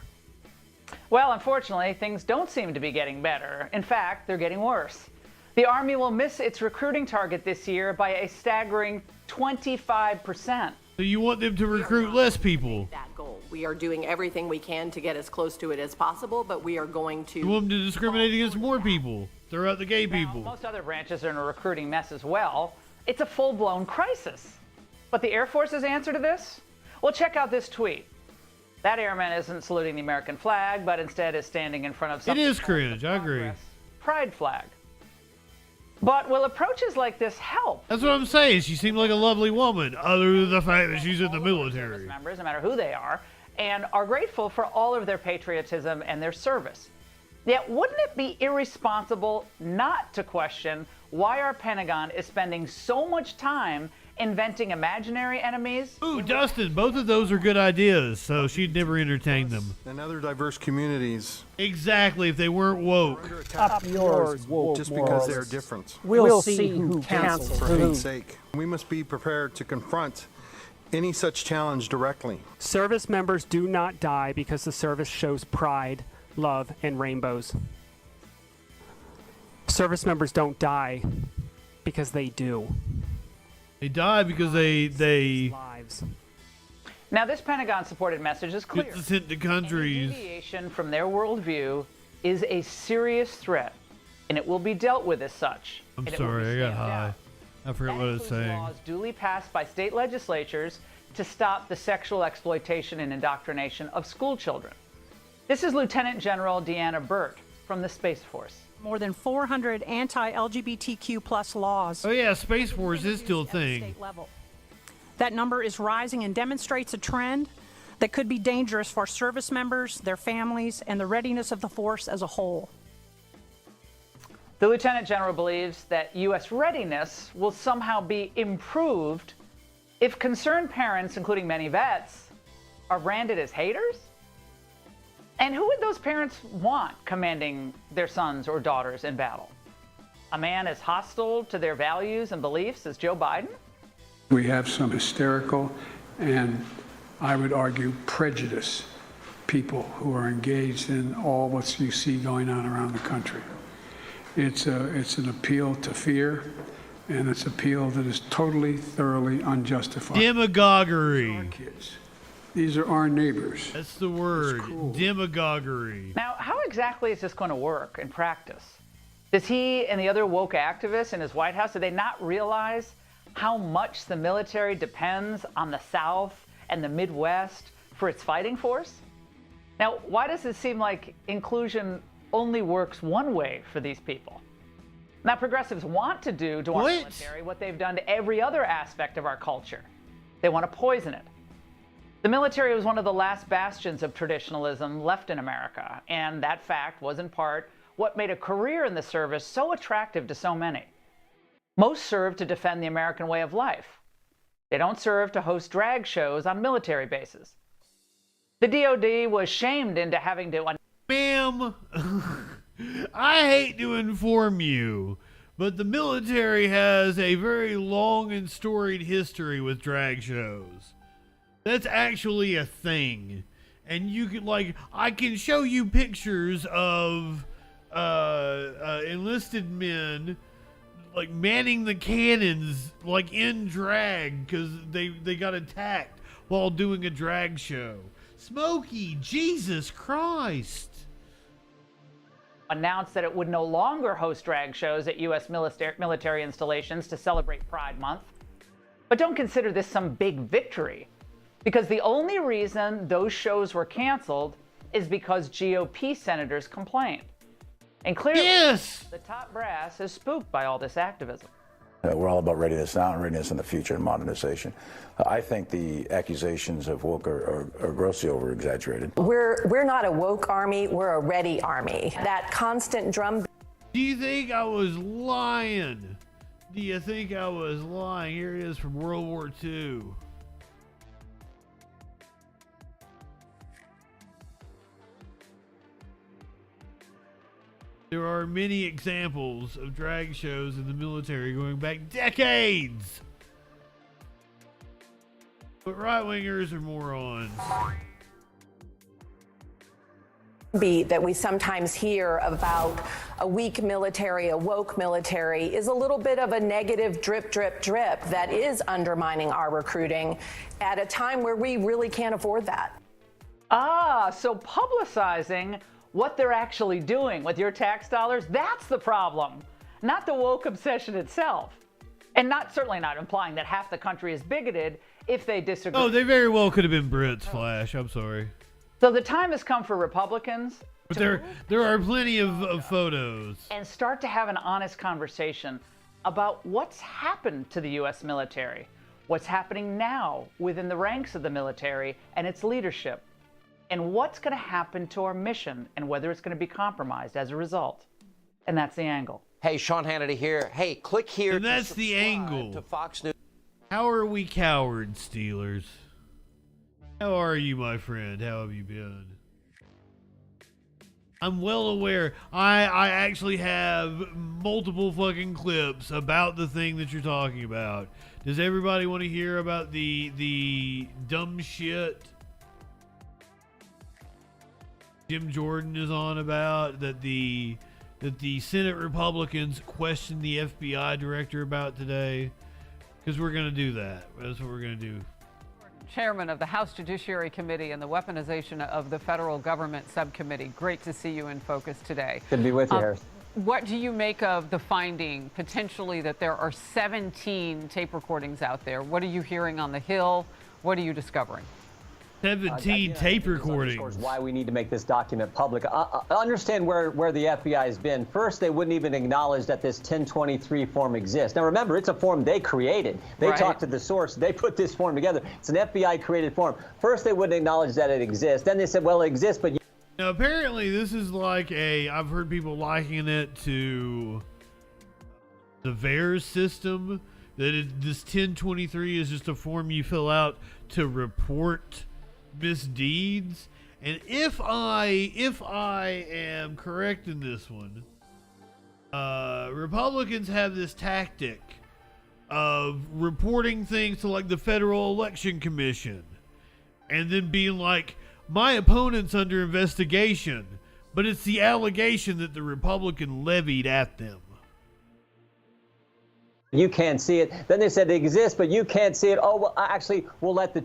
S5: Well, unfortunately, things don't seem to be getting better. In fact, they're getting worse. The Army will miss its recruiting target this year by a staggering 25%.
S6: So you want them to recruit less people?
S22: That goal. We are doing everything we can to get as close to it as possible, but we are going to.
S6: You want them to discriminate against more people? Throw out the gay people.
S5: Most other branches are in a recruiting mess as well. It's a full-blown crisis. But the Air Force's answer to this? Well, check out this tweet. That airman isn't saluting the American flag, but instead is standing in front of something.
S6: It is cringe, I agree.
S5: Pride flag. But will approaches like this help?
S6: That's what I'm saying. She seemed like a lovely woman, other than the fact that she's in the military.
S5: Members, no matter who they are, and are grateful for all of their patriotism and their service. Yet, wouldn't it be irresponsible not to question why our Pentagon is spending so much time inventing imaginary enemies?
S6: Ooh, Justin, both of those are good ideas, so she'd never entertain them.
S2: And other diverse communities.
S6: Exactly, if they weren't woke.
S2: Up yours, woke just because they're different.
S20: We'll see who cancels
S2: For
S20: who.
S2: hate's sake. We must be prepared to confront any such challenge directly.
S20: Service members do not die because the service shows pride, love, and rainbows. Service members don't die because they do.
S6: They die because they
S20: lives.
S5: Now, this Pentagon-supported message is clear.
S6: get sent to countries.
S5: Any deviation from their worldview is a serious threat, and it will be dealt with as such.
S6: I'm
S5: and it will be
S6: sorry, I got
S5: stamped
S6: high.
S5: out.
S6: I forgot what I was saying.
S5: Laws duly passed by state legislatures to stop the sexual exploitation and indoctrination of school children. This is Lieutenant General Deanna Burt from the Space Force.
S19: More than 400 anti-LGBTQ plus laws.
S6: Oh yeah, Space Force is still a thing.
S19: State level. That number is rising and demonstrates a trend that could be dangerous for service members, their families, and the readiness of the force as a whole.
S5: The Lieutenant General believes that U.S. readiness will somehow be improved if concerned parents, including many vets, are branded as haters? And who would those parents want commanding their sons or daughters in battle? A man as hostile to their values and beliefs as Joe Biden?
S23: We have some hysterical and, I would argue, prejudice people who are engaged in all what you see going on around the country. It's an appeal to fear, and it's an appeal that is totally, thoroughly unjustified.
S6: Demagoguery.
S23: These are our neighbors.
S6: That's the word, demagoguery.
S5: Now, how exactly is this going to work in practice? Does he and the other woke activists in his White House, do they not realize how much the military depends on the South and the Midwest for its fighting force? Now, why does it seem like inclusion only works one way for these people? Now, progressives want to do to our military what they've done to every other aspect of our culture. They want to poison it. The military was one of the last bastions of traditionalism left in America, and that fact was in part what made a career in the service so attractive to so many. Most serve to defend the American way of life. They don't serve to host drag shows on military bases. The DoD was shamed into having to...
S6: Ma'am, I hate to inform you, but the military has a very long and storied history with drag shows. That's actually a thing. And you can, like, I can show you pictures of enlisted men, like, manning the cannons, like, in drag, because they got attacked while doing a drag show. Smokey, Jesus Christ.
S5: Announced that it would no longer host drag shows at U.S. military installations to celebrate Pride Month. But don't consider this some big victory, because the only reason those shows were canceled is because GOP senators complained. And clearly, the top brass is spooked by all this activism.
S4: We're all about readiness now and readiness in the future and modernization. I think the accusations of woke are grossly over-exaggerated.
S9: We're not a woke army, we're a ready army. That constant drum.
S6: Do you think I was lying? Do you think I was lying? Here it is from World War II. There are many examples of drag shows in the military going back decades. But right-wingers are morons.
S9: That we sometimes hear about a weak military, a woke military, is a little bit of a negative drip, drip, drip that is undermining our recruiting at a time where we really can't afford that.
S5: Ah, so publicizing what they're actually doing with your tax dollars, that's the problem, not the woke obsession itself. And certainly not implying that half the country is bigoted if they disagree.
S6: Oh, they very well could have been Brits, Flash. I'm sorry.
S5: So the time has come for Republicans
S6: but there are plenty of photos.
S5: And start to have an honest conversation about what's happened to the U.S. military, what's happening now within the ranks of the military and its leadership, and what's going to happen to our mission and whether it's going to be compromised as a result. And that's the angle.
S16: Hey, Sean Hannity here. Hey, click here.
S6: And that's the angle.
S16: To Fox News.
S6: How are we cowards, Steelers? How are you, my friend? How have you been? I'm well aware. I actually have multiple fucking clips about the thing that you're talking about. Does everybody want to hear about the dumb shit Jim Jordan is on about that the Senate Republicans questioned the FBI director about today? Because we're going to do that. That's what we're going to do.
S21: Chairman of the House Judiciary Committee and the Weaponization of the Federal Government Subcommittee. Great to see you in focus today.
S24: Good to be with you, Harris.
S21: What do you make of the finding, potentially, that there are 17 tape recordings out there? What are you hearing on the Hill? What are you discovering?
S6: 17 tape recordings.
S24: Why we need to make this document public. I understand where the FBI has been. First, they wouldn't even acknowledge that this 1023 form exists. Now, remember, it's a form they created. They talked to the source. They put this form together. It's an FBI-created form. First, they wouldn't acknowledge that it exists. Then they said, well, it exists, but...
S6: Now, apparently, this is like I've heard people likening it to the VAERS system, that this 1023 is just a form you fill out to report misdeeds. And if I am correct in this one, Republicans have this tactic of reporting things to like the Federal Election Commission and then being like, my opponent's under investigation, but it's the allegation that the Republican levied at them.
S24: You can't see it. Then they said it exists, but you can't see it. Oh, well, actually, we'll let the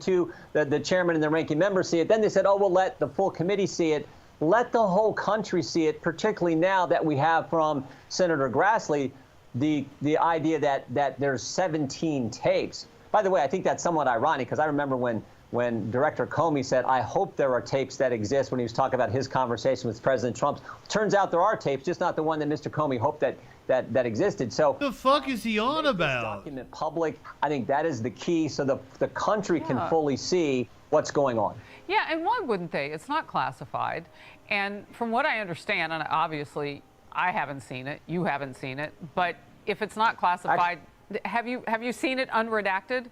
S24: chairman and the ranking member see it. Then they said, oh, we'll let the full committee see it. Let the whole country see it, particularly now that we have from Senator Grassley the idea that there's 17 tapes. By the way, I think that's somewhat ironic because I remember when Director Comey said, I hope there are tapes that exist when he was talking about his conversation with President Trump. Turns out there are tapes, just not the one that Mr. Comey hoped that existed. So
S6: the fuck is he on about?
S24: Document public. I think that is the key, so the country can fully see what's going on.
S21: Yeah, and why wouldn't they? It's not classified. And from what I understand, and obviously I haven't seen it, you haven't seen it, but if it's not classified, have you seen it unredacted?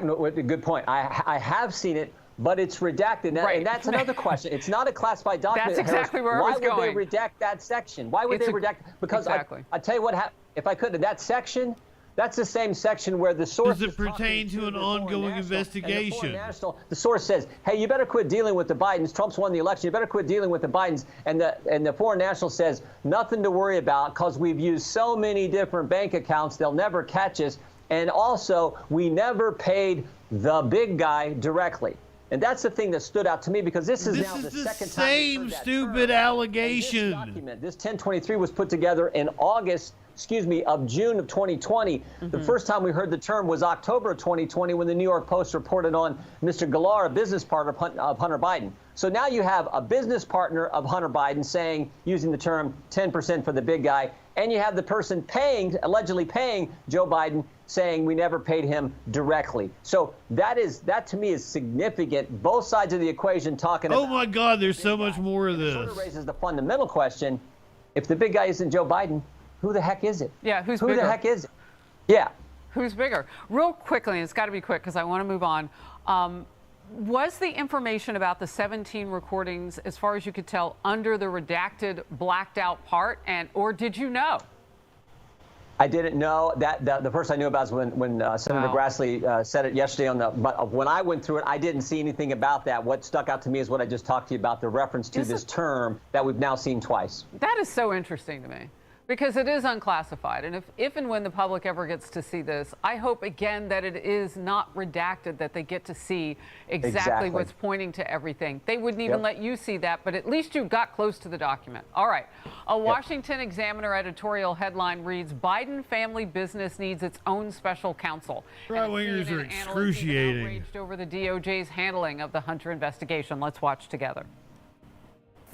S24: No, good point. I have seen it, but it's redacted. Now, and that's another question. It's not a classified document.
S21: That's exactly where I was going.
S24: Why would they redact that section? Why would they redact? Because I tell you what happened. If I could, that section, that's the same section where the source.
S6: Does it pertain to an ongoing investigation?
S24: The source says, hey, you better quit dealing with the Bidens. Trump's won the election. You better quit dealing with the Bidens. And the foreign national says, nothing to worry about because we've used so many different bank accounts, they'll never catch us. And also, we never paid the big guy directly. And that's the thing that stood out to me because this is now the second time.
S6: Same stupid allegation.
S24: This 1023 was put together in August of June of 2020. The first time we heard the term was October of 2020 when the New York Post reported on Mr. Galar, a business partner of Hunter Biden. So now you have a business partner of Hunter Biden saying, using the term 10% for the big guy, and you have the person allegedly paying Joe Biden saying we never paid him directly. So that to me is significant. Both sides of the equation talking about.
S6: Oh my God, there's so much more of this.
S24: It sort of raises the fundamental question: if the big guy isn't Joe Biden, who the heck is it?
S21: Yeah, who
S24: the heck is it? Yeah.
S21: Who's bigger? Real quickly, and it's got to be quick because I want to move on. Was the information about the 17 recordings, as far as you could tell, under the redacted, blacked out part, or did you know?
S24: I didn't know that. The first I knew about is when Senator Grassley said it yesterday but when I went through it, I didn't see anything about that. What stuck out to me is what I just talked to you about, the reference to this term that we've now seen twice.
S21: That is so interesting to me. Because it is unclassified. And if and when the public ever gets to see this, I hope, again, that it is not redacted, that they get to see exactly what's pointing to everything. They wouldn't even let you see that, but at least you got close to the document. All right. A Washington Examiner editorial headline reads, Biden family business needs its own special counsel.
S6: Right-wingers are excruciating.
S21: Outraged over the DOJ's handling of the Hunter investigation. Let's watch together.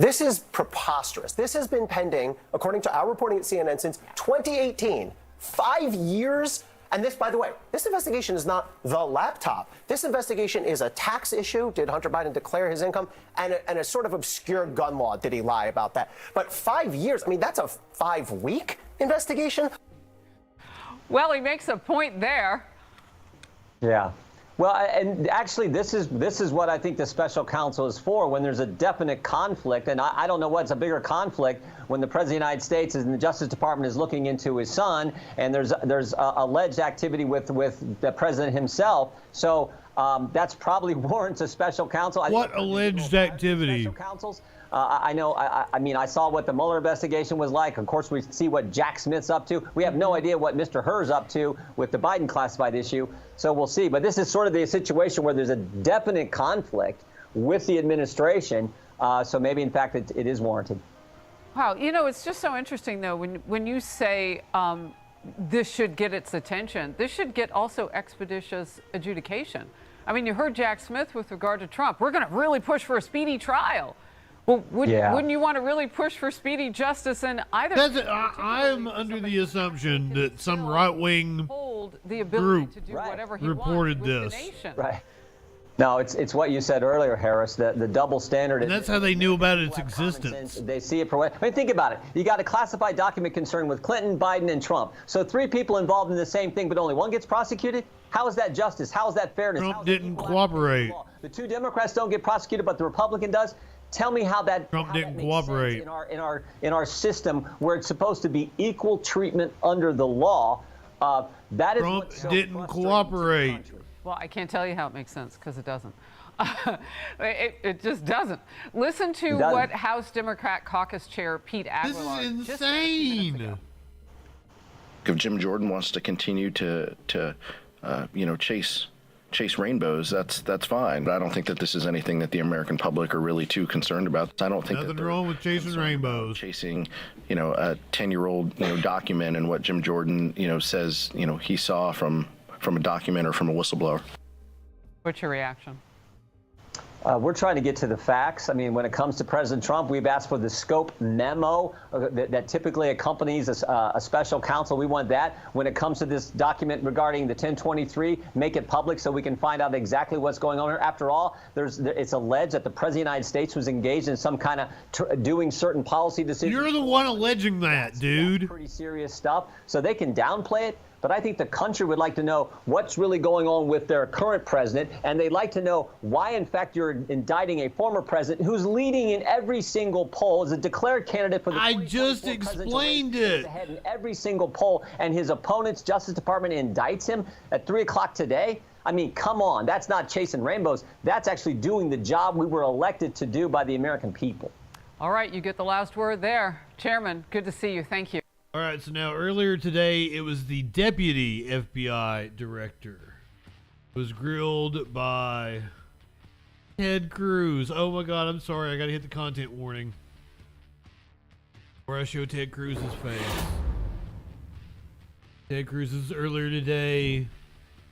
S1: This is preposterous. This has been pending, according to our reporting at CNN, since 2018. 5 years. And this, by the way, this investigation is not the laptop. This investigation is a tax issue. Did Hunter Biden declare his income? And a sort of obscure gun law. Did he lie about that? But 5 years, I mean, that's a 5-week investigation.
S21: Well, he makes a point there.
S24: Yeah. Well, and actually, this is what I think the special counsel is for, when there's a definite conflict. And I don't know what's a bigger conflict when the President of the United States and the Justice Department is looking into his son, and there's alleged activity with the president himself. So that's probably warrants a special counsel.
S6: What alleged activity?
S24: Special counsels. I know. I mean, I saw what the Mueller investigation was like. Of course, we see what Jack Smith's up to. We have no idea what Mr. Hur's up to with the Biden classified issue. So we'll see. But this is sort of the situation where there's a definite conflict with the administration. So maybe, in fact, it is warranted.
S21: Wow. You know, it's just so interesting, though, when you say this should get its attention, this should get also expeditious adjudication. I mean, you heard Jack Smith with regard to Trump. We're going to really push for a speedy trial. Well, wouldn't you want to really push for speedy justice in either?
S6: I'm under the assumption that some right-wing group reported this.
S24: Right. No, it's what you said earlier, Harris, the double standard.
S6: And that's how they knew about its existence.
S24: They see it. I mean, think about it. You got a classified document concerned with Clinton, Biden, and Trump. So 3 people involved in the same thing, but only one gets prosecuted? How is that justice? How is that fairness?
S6: Trump didn't cooperate.
S24: The 2 Democrats don't get prosecuted, but the Republican does? Tell me how that
S6: Trump didn't cooperate
S24: in our system where it's supposed to be equal treatment under the law. That is
S6: Trump didn't cooperate.
S21: Well, I can't tell you how it makes sense because it doesn't. It just doesn't. Listen to what House Democrat Caucus Chair Pete Aguilar.
S6: This is insane.
S3: If Jim Jordan wants to continue to chase rainbows, that's fine. But I don't think that this is anything that the American public are really too concerned about. I don't think
S6: nothing wrong with chasing rainbows.
S3: Chasing, a 10-year-old document and what Jim Jordan says he saw from a document or from a whistleblower.
S21: What's your reaction?
S24: We're trying to get to the facts. I mean, when it comes to President Trump, we've asked for the scope memo that typically accompanies a special counsel. We want that. When it comes to this document regarding the 1023, make it public so we can find out exactly what's going on here. After all, it's alleged that the President of the United States was engaged in some kind of doing certain policy decisions.
S6: You're the one alleging that, dude.
S24: Pretty serious stuff. So they can downplay it. But I think the country would like to know what's really going on with their current president, and they'd like to know why, in fact, you're indicting a former president who's leading in every single poll as a declared candidate for the
S6: I just explained it.
S24: Ahead in every single poll, and his opponent's Justice Department indicts him at 3 o'clock today. I mean, come on. That's not chasing rainbows. That's actually doing the job we were elected to do by the American people.
S21: All right, you get the last word there. Chairman, good to see you. Thank you.
S6: All right, so now earlier today, it was the deputy FBI director who was grilled by Ted Cruz. Oh my God, I'm sorry. I got to hit the content warning where I show Ted Cruz's face. Ted Cruz's earlier today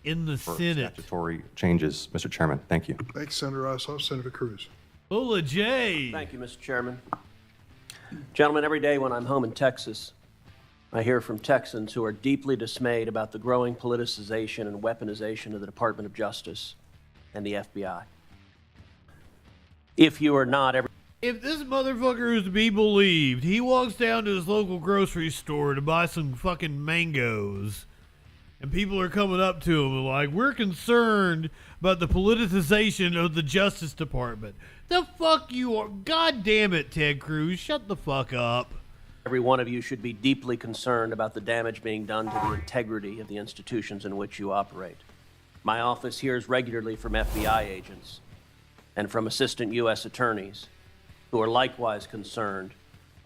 S6: in the Senate.
S8: Statutory changes, Mr. Chairman. Thank you.
S10: Thanks, Senator Ossoff. Senator Cruz.
S6: Ola J.
S11: Thank you, Mr. Chairman. Gentlemen, every day when I'm home in Texas, I hear from Texans who are deeply dismayed about the growing politicization and weaponization of the Department of Justice and the FBI. If you are not every...
S6: If this motherfucker is to be believed, he walks down to his local grocery store to buy some fucking mangoes, and people are coming up to him and like, we're concerned about the politicization of the Justice Department. The fuck you are? God damn it, Ted Cruz. Shut the fuck up.
S11: Every one of you should be deeply concerned about the damage being done to the integrity of the institutions in which you operate. My office hears regularly from FBI agents and from assistant U.S. attorneys who are likewise concerned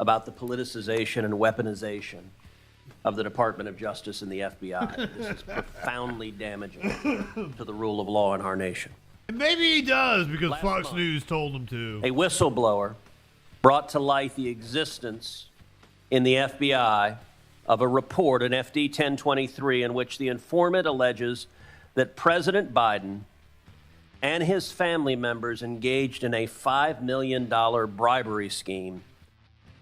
S11: about the politicization and weaponization of the Department of Justice and the FBI. This is profoundly damaging to the rule of law in our nation.
S6: And maybe he does because
S11: Last
S6: Fox
S11: month,
S6: News told him to.
S11: A whistleblower brought to light the existence in the FBI of a report, an FD 1023, in which the informant alleges that President Biden and his family members engaged in a $5 million bribery scheme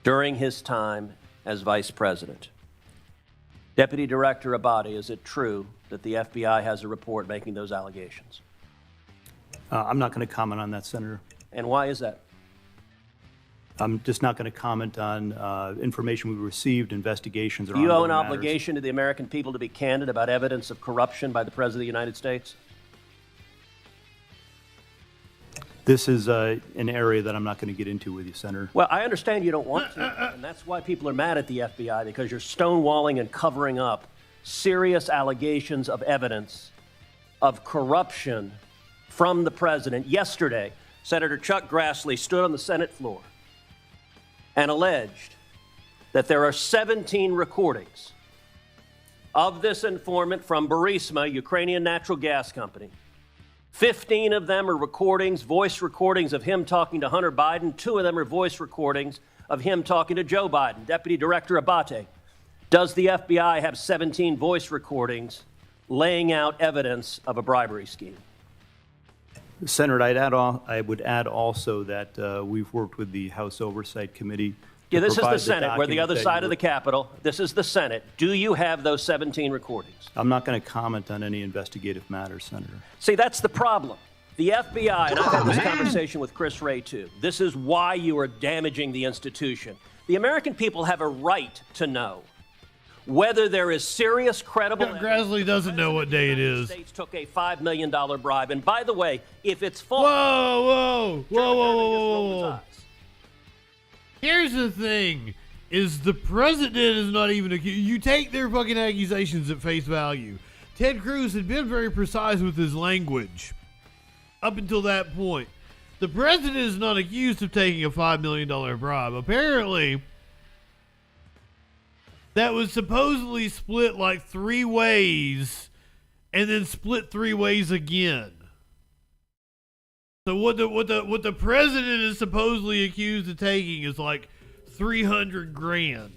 S11: during his time as vice president. Deputy Director Abate, is it true that the FBI has a report making those allegations?
S14: I'm not going to comment on that, Senator.
S11: And why is that?
S14: I'm just not going to comment on information we received, investigations.
S11: Do you owe an obligation to the American people to be candid about evidence of corruption by the President of the United States?
S14: This is an area that I'm not going to get into with you, Senator.
S11: Well, I understand you don't want to, and that's why people are mad at the FBI, because you're stonewalling and covering up serious allegations of evidence of corruption from the president. Yesterday, Senator Chuck Grassley stood on the Senate floor and alleged that there are 17 recordings of this informant from Burisma, Ukrainian natural gas company. 15 of them are recordings, voice recordings of him talking to Hunter Biden. 2 of them are voice recordings of him talking to Joe Biden. Deputy Director Abate, does the FBI have 17 voice recordings laying out evidence of a bribery scheme?
S14: Senator, I would add also that we've worked with the House Oversight Committee.
S11: Yeah, this is the Senate. We're the other side of the Capitol. This is the Senate. Do you have those 17 recordings?
S14: I'm not going to comment on any investigative matters, Senator.
S11: See, that's the problem. The FBI, and I've had this conversation with Chris Wray, too. This is why you are damaging the institution. The American people have a right to know whether there is serious, credible evidence.
S6: Grassley doesn't know what day it is.
S11: States took a $5 million bribe. And by the way, if it's false...
S6: Whoa. Here's the thing, is the president is not even accused. You take their fucking accusations at face value. Ted Cruz had been very precise with his language up until that point. The president is not accused of taking a $5 million bribe. Apparently, that was supposedly split like 3 ways and then split 3 ways again. So what the president is supposedly accused of taking is like $300,000.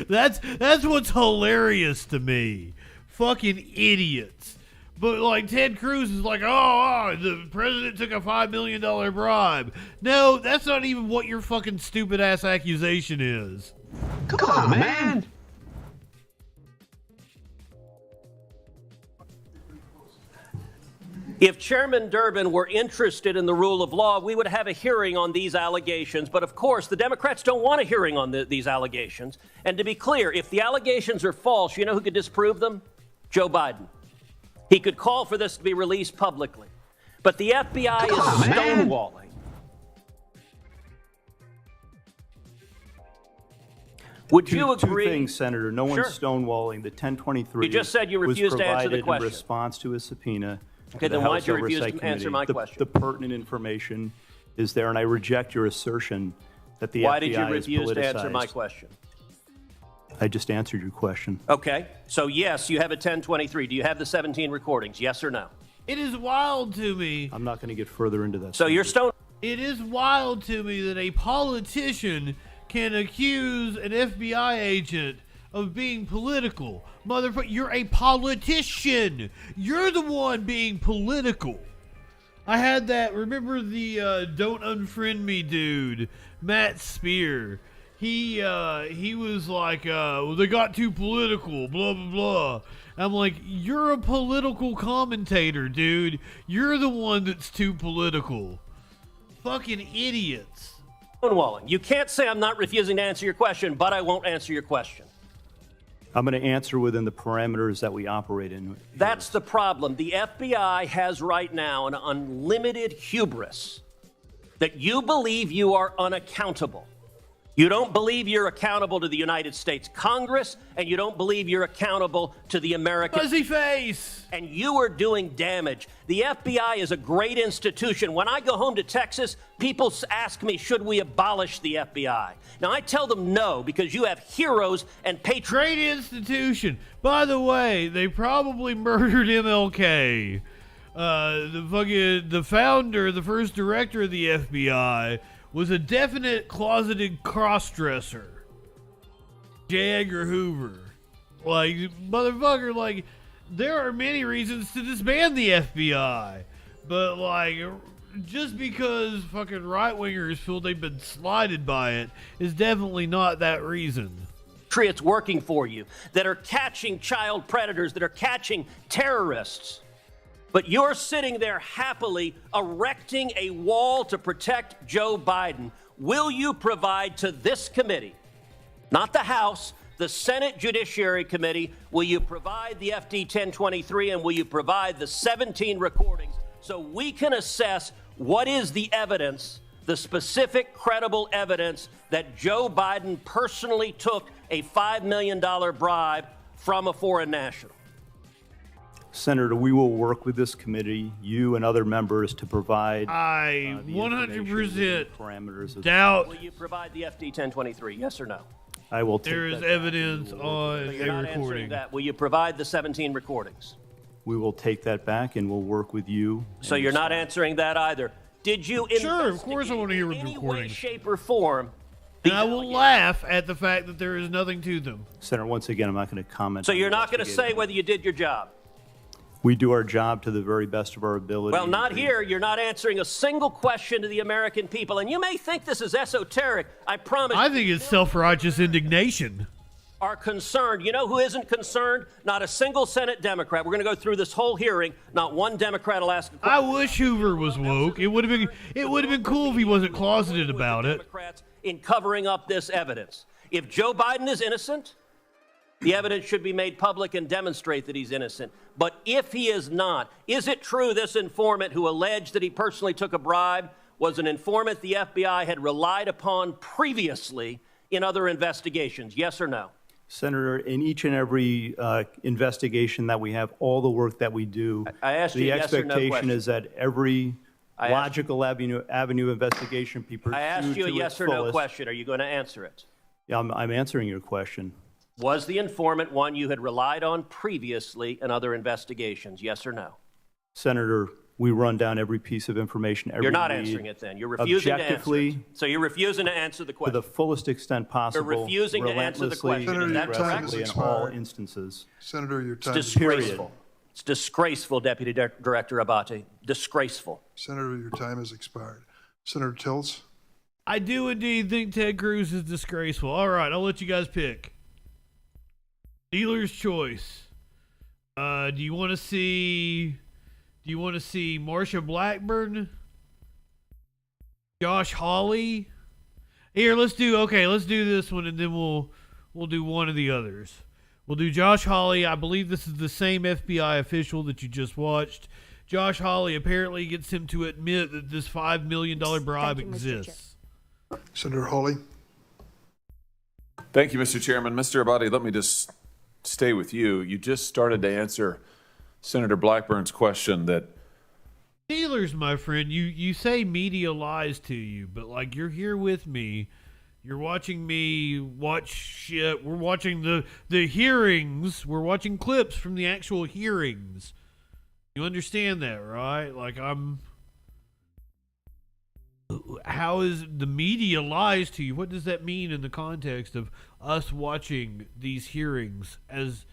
S6: That's what's hilarious to me. Fucking idiots. But like Ted Cruz is like, oh, the president took a $5 million bribe. No, that's not even what your fucking stupid ass accusation is.
S11: Come on, man. If Chairman Durbin were interested in the rule of law, we would have a hearing on these allegations. But of course, the Democrats don't want a hearing on these allegations. And to be clear, if the allegations are false, you know who could disprove them? Joe Biden. He could call for this to be released publicly. But the FBI is stonewalling. Would you agree?
S14: Two things, Senator. No one's stonewalling. The 1023
S11: you just said you refused to answer the question.
S14: In response to a subpoena.
S11: Okay, then why'd you refuse to answer my question?
S14: The pertinent information is there, and I reject your assertion that the FBI is politicized.
S11: Why did you refuse to answer my question?
S14: I just answered your question.
S11: Okay, so yes, you have a 1023. Do you have the 17 recordings, yes or no?
S6: It is wild to me.
S14: I'm not going to get further into that.
S11: So you're stoned.
S6: It is wild to me that a politician can accuse an FBI agent of being political. Motherfucker, you're a politician. You're the one being political. I had that, remember the Don't Unfriend Me dude, Matt Spear. He was like, well, they got too political, blah, blah, blah. I'm like, you're a political commentator, dude. You're the one that's too political. Fucking idiots.
S11: Stonewalling. You can't say I'm not refusing to answer your question, but I won't answer your question.
S14: I'm going to answer within the parameters that we operate in.
S11: That's the problem. The FBI has right now an unlimited hubris that you believe you are unaccountable. You don't believe you're accountable to the United States Congress, and you don't believe you're accountable to the American...
S6: Fuzzy face!
S11: And you are doing damage. The FBI is a great institution. When I go home to Texas, people ask me, should we abolish the FBI? Now, I tell them no, because you have heroes and patriots.
S6: Great institution. By the way, they probably murdered MLK. The founder, the first director of the FBI... was a definite closeted cross-dresser. J. Edgar Hoover. Like, motherfucker, like, there are many reasons to disband the FBI. But, like, just because fucking right-wingers feel they've been slighted by it is definitely not that reason.
S11: Patriots working for you that are catching child predators, that are catching terrorists. But you're sitting there happily erecting a wall to protect Joe Biden. Will you provide to this committee, not the House, the Senate Judiciary Committee, will you provide the FD 1023 and will you provide the 17 recordings so we can assess what is the evidence, the specific credible evidence that Joe Biden personally took a $5 million bribe from a foreign national?
S14: Senator, we will work with this committee, you and other members, to provide.
S6: I 100%
S14: parameters of
S6: doubt.
S11: Will you provide the FD 1023? Yes or no?
S14: I will. Take
S6: there is
S14: that
S6: evidence on
S11: you're
S6: a
S11: not
S6: recording.
S11: answering that. Will you provide the 17 recordings?
S14: We will take that back and we'll work with you.
S11: So you're not answering that either. Did you?
S6: Sure, of course I want to hear the
S11: any way,
S6: recording.
S11: shape, or form?
S6: And I will laugh at the fact that there is nothing to them.
S14: Senator, once again, I'm not going to comment.
S11: So
S14: on
S11: you're
S14: the
S11: not going to say
S14: investigative.
S11: whether you did your job?
S14: We do our job to the very best of our ability.
S11: Well, not here. You're not answering a single question to the American people. And you may think this is esoteric. I promise.
S6: I think it's self-righteous indignation.
S11: Are concerned. You know who isn't concerned? Not a single Senate Democrat. We're going to go through this whole hearing. Not one Democrat will ask a question.
S6: I wish Hoover was woke. It would have been cool if he wasn't closeted about it.
S11: Democrats in covering up this evidence. If Joe Biden is innocent, the evidence should be made public and demonstrate that he's innocent. But if he is not, is it true this informant who alleged that he personally took a bribe was an informant the FBI had relied upon previously in other investigations? Yes or no?
S14: Senator, in each and every investigation that we have, all the work that we do,
S11: I asked you
S14: the
S11: a yes or no
S14: expectation
S11: question.
S14: is that every logical avenue investigation be pursued
S11: I asked you a
S14: to
S11: yes
S14: its
S11: or no
S14: fullest.
S11: question. Are you going to answer it?
S14: Yeah, I'm answering your question.
S11: Was the informant one you had relied on previously in other investigations? Yes or no?
S14: Senator, we run down every piece of information. Every
S11: You're not
S14: lead,
S11: answering it then. You're refusing to answer it. So you're refusing to answer the
S14: to
S11: question.
S14: the fullest extent possible.
S11: You're refusing to answer the question.
S14: relentlessly,
S11: Is that
S14: and
S11: correct?
S14: aggressively in all instances.
S10: Senator, your
S11: It's
S10: time is
S11: disgraceful. It's disgraceful, Deputy Director Abate. Disgraceful.
S10: Senator, your time has expired. Senator Tilts?
S6: I do indeed think Ted Cruz is disgraceful. All right, I'll let you guys pick. Dealer's choice. Do you want to see Marsha Blackburn? Josh Hawley? Here, let's do this one and then we'll do one of the others. We'll do Josh Hawley. I believe this is the same FBI official that you just watched. Josh Hawley apparently gets him to admit that this $5 million bribe exists.
S10: Senator Hawley?
S7: Thank you, Mr. Chairman. Mr. Abadi, let me just stay with you. You just started to answer Senator Blackburn's question that
S6: Dealers, my friend, you say media lies to you, but like you're here with me. You're watching me watch shit. We're watching the hearings. We're watching clips from the actual hearings. You understand that, right? Like how is the media lies to you? What does that mean in the context of us watching these hearings? As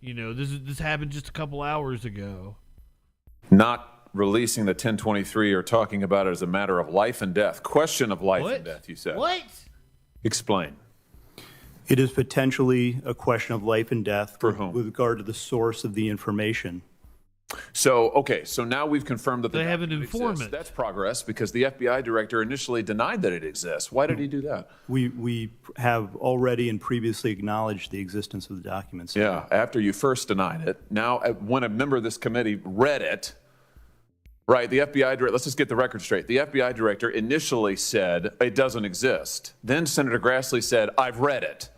S6: you know, this happened just a couple hours ago.
S7: Not releasing the 1023 or talking about it as a matter of life and death. Question of life and death, you said.
S6: What?
S7: Explain.
S14: It is potentially a question of life and death
S7: for whom?
S14: With regard to the source of the information.
S7: So, okay, so now we've confirmed that
S6: they have an
S7: informant
S6: informant.
S7: That's progress because the FBI director initially denied that it exists. Why did he do that?
S14: We have already and previously acknowledged the existence of the documents.
S7: Yeah, after you first denied it. Now, when a member of this committee read it, right, the FBI director, let's just get the record straight. The FBI director initially said it doesn't exist. Then Senator Grassley said, I've read it.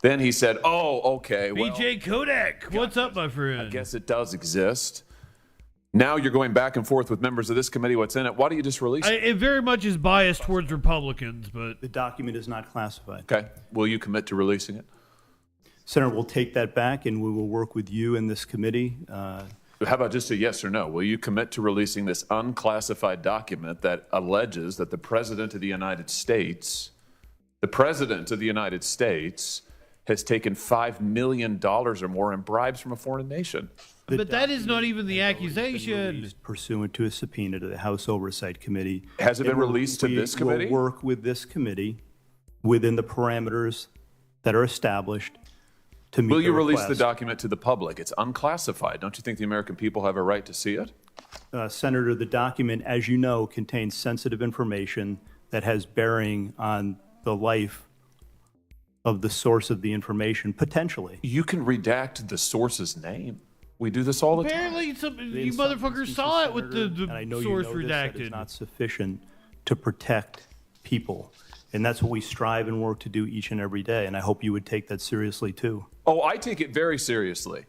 S7: Then he said, oh, okay. Well,
S6: BJ Kodak, what's up, my friend?
S7: I guess it does exist. Now you're going back and forth with members of this committee. What's in it? Why don't you just release it?
S6: It very much is biased towards Republicans, but
S14: the document is not classified.
S7: Okay. Will you commit to releasing it?
S14: Senator, we'll take that back and we will work with you in this committee.
S7: How about just a yes or no? Will you commit to releasing this unclassified document that alleges that the President of the United States, has taken $5 million or more in bribes from a foreign nation?
S6: But that is not even the accusation.
S14: Pursuant to a subpoena to the House Oversight Committee.
S7: Has it been released to this committee?
S14: We'll work with this committee within the parameters that are established to meet
S7: Will you
S14: the
S7: release
S14: request.
S7: the document to the public? It's unclassified. Don't you think the American people have a right to see it?
S14: Senator, the document, as you know, contains sensitive information that has bearing on the life of the source of the information, potentially.
S7: You can redact the source's name. We do this all the time.
S6: Apparently, you motherfuckers saw it with the
S14: And I know
S6: source
S14: you know
S6: redacted.
S14: This, that is not sufficient to protect people. And that's what we strive and work to do each and every day. And I hope you would take that seriously, too.
S7: Oh, I take it very seriously.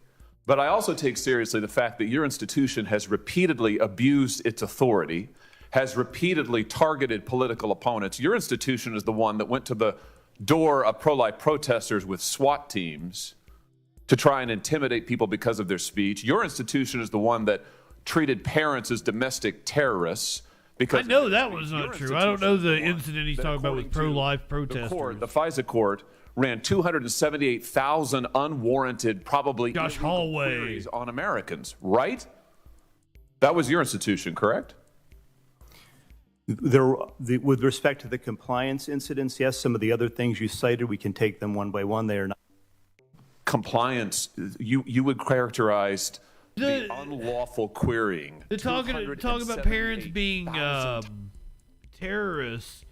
S7: But I also take seriously the fact that your institution has repeatedly abused its authority, has repeatedly targeted political opponents. Your institution is the one that went to the door of pro-life protesters with SWAT teams to try and intimidate people because of their speech. Your institution is the one that treated parents as domestic terrorists. Because
S6: I know that was not true. I don't know the incident he's talking about with pro-life protesters.
S7: The FISA court ran 278,000 unwarranted, probably illegal queries on Americans, right? That was your institution, correct?
S14: With respect to the compliance incidents, yes, some of the other things you cited, we can take them one by one. They are not.
S7: Compliance, you would characterize the unlawful querying.
S6: The talking about parents being terrorists,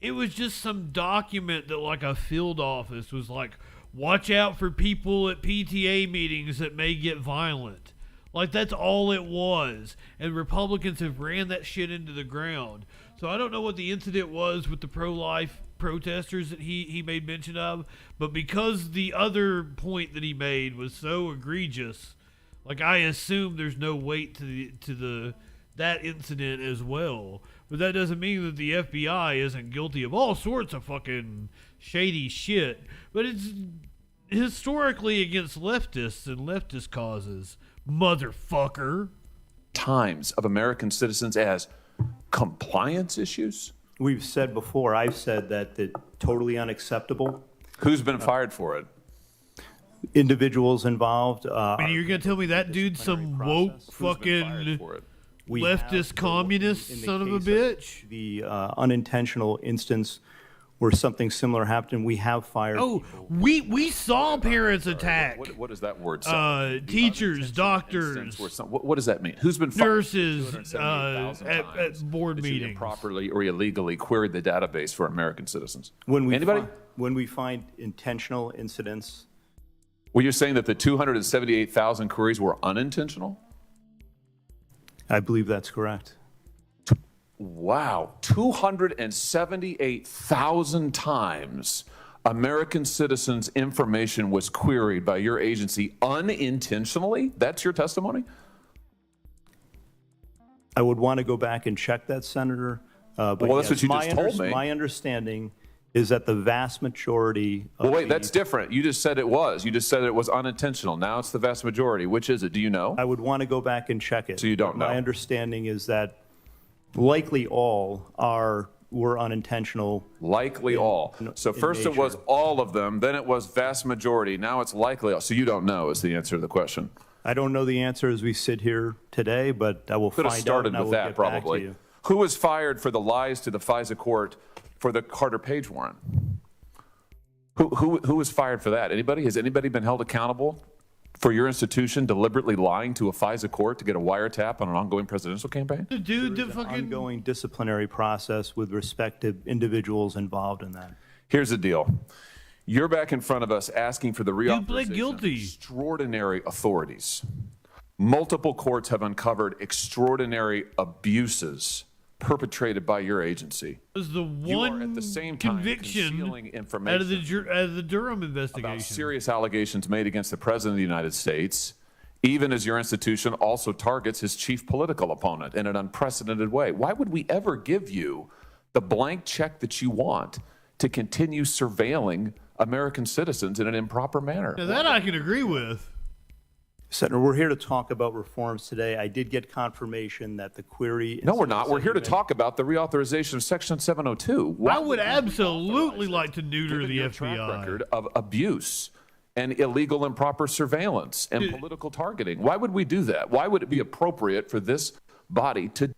S6: it was just some document that like a field office was like, watch out for people at PTA meetings that may get violent. Like, that's all it was. And Republicans have ran that shit into the ground. So I don't know what the incident was with the pro-life protesters that he made mention of, but because the other point that he made was so egregious, like, I assume there's no weight to that incident as well. But that doesn't mean that the FBI isn't guilty of all sorts of fucking shady shit. But it's historically against leftists and leftist causes. Motherfucker.
S7: Times of American citizens as compliance issues?
S14: We've said before, I've said that totally unacceptable.
S7: Who's been fired for it?
S14: Individuals involved.
S6: And you're going to tell me that dude's some woke fucking leftist communist son of a bitch?
S14: The unintentional instance where something similar happened, we have fired people.
S6: we saw parents attacked.
S7: What does that word say?
S6: Teachers, doctors.
S7: What does that mean? Who's been fired?
S6: Nurses at board meetings.
S7: Improperly or illegally queried the database for American citizens.
S14: Anybody? When we find intentional incidents.
S7: Well, you're saying that the 278,000 queries were unintentional?
S14: I believe that's correct.
S7: Wow, 278,000 times American citizens' information was queried by your agency unintentionally? That's your testimony?
S14: I would want to go back and check that, Senator. But
S7: well, that's what you just told me.
S14: My understanding is that the vast majority of
S7: Well, wait, that's different. You just said it was. You just said it was unintentional. Now it's the vast majority. Which is it? Do you know?
S14: I would want to go back and check it.
S7: So you don't know?
S14: My understanding is that likely all are were unintentional.
S7: Likely all. So first it was all of them, then it was vast majority. Now it's likely all. So you don't know is the answer to the question.
S14: I don't know the answer as we sit here today, but I will
S7: Could have
S14: find out
S7: started
S14: and I
S7: with
S14: will
S7: that
S14: get back to
S7: probably.
S14: you.
S7: Who was fired for the lies to the FISA court for the Carter Page warrant? Who was fired for that? Anybody? Has anybody been held accountable for your institution deliberately lying to a FISA court to get a wiretap on an ongoing presidential campaign?
S6: The dude
S14: There is an ongoing disciplinary process with respect to individuals involved in that.
S7: Here's the deal. You're back in front of us asking for the
S6: pled
S7: reauthorization
S6: guilty.
S7: of extraordinary authorities. Multiple courts have uncovered extraordinary abuses perpetrated by your agency.
S6: Was the
S7: You are
S6: one
S7: at the same time
S6: conviction
S7: concealing information
S6: out of the Durham investigation.
S7: about serious allegations made against the President of the United States, even as your institution also targets his chief political opponent in an unprecedented way. Why would we ever give you the blank check that you want to continue surveilling American citizens in an improper manner?
S6: Now that I can agree with.
S14: Senator, we're here to talk about reforms today. I did get confirmation that the query...
S7: No, we're not. We're here to talk about the reauthorization of Section 702.
S6: I would absolutely like to neuter the
S7: track
S6: FBI.
S7: record of abuse and illegal improper surveillance and political targeting. Why would we do that? Why would it be appropriate for this body to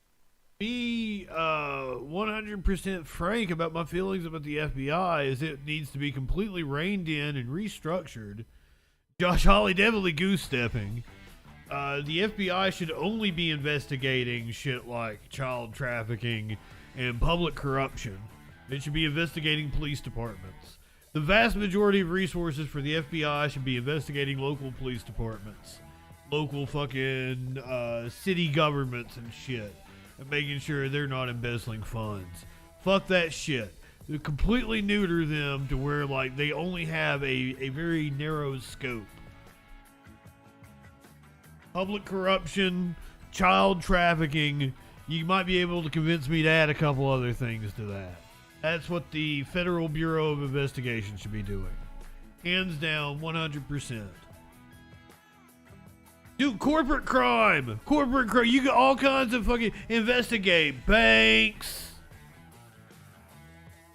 S6: Be 100% frank about my feelings about the FBI is it needs to be completely reined in and restructured. Josh Hawley definitely goose-stepping. The FBI should only be investigating shit like child trafficking and public corruption. It should be investigating police departments. The vast majority of resources for the FBI should be investigating local police departments, local fucking city governments and shit, and making sure they're not embezzling funds. Fuck that shit. Completely neuter them to where like they only have a very narrow scope. Public corruption, child trafficking, you might be able to convince me to add a couple other things to that. That's what the Federal Bureau of Investigation should be doing. Hands down, 100%. Dude, corporate crime. You got all kinds of fucking investigate banks.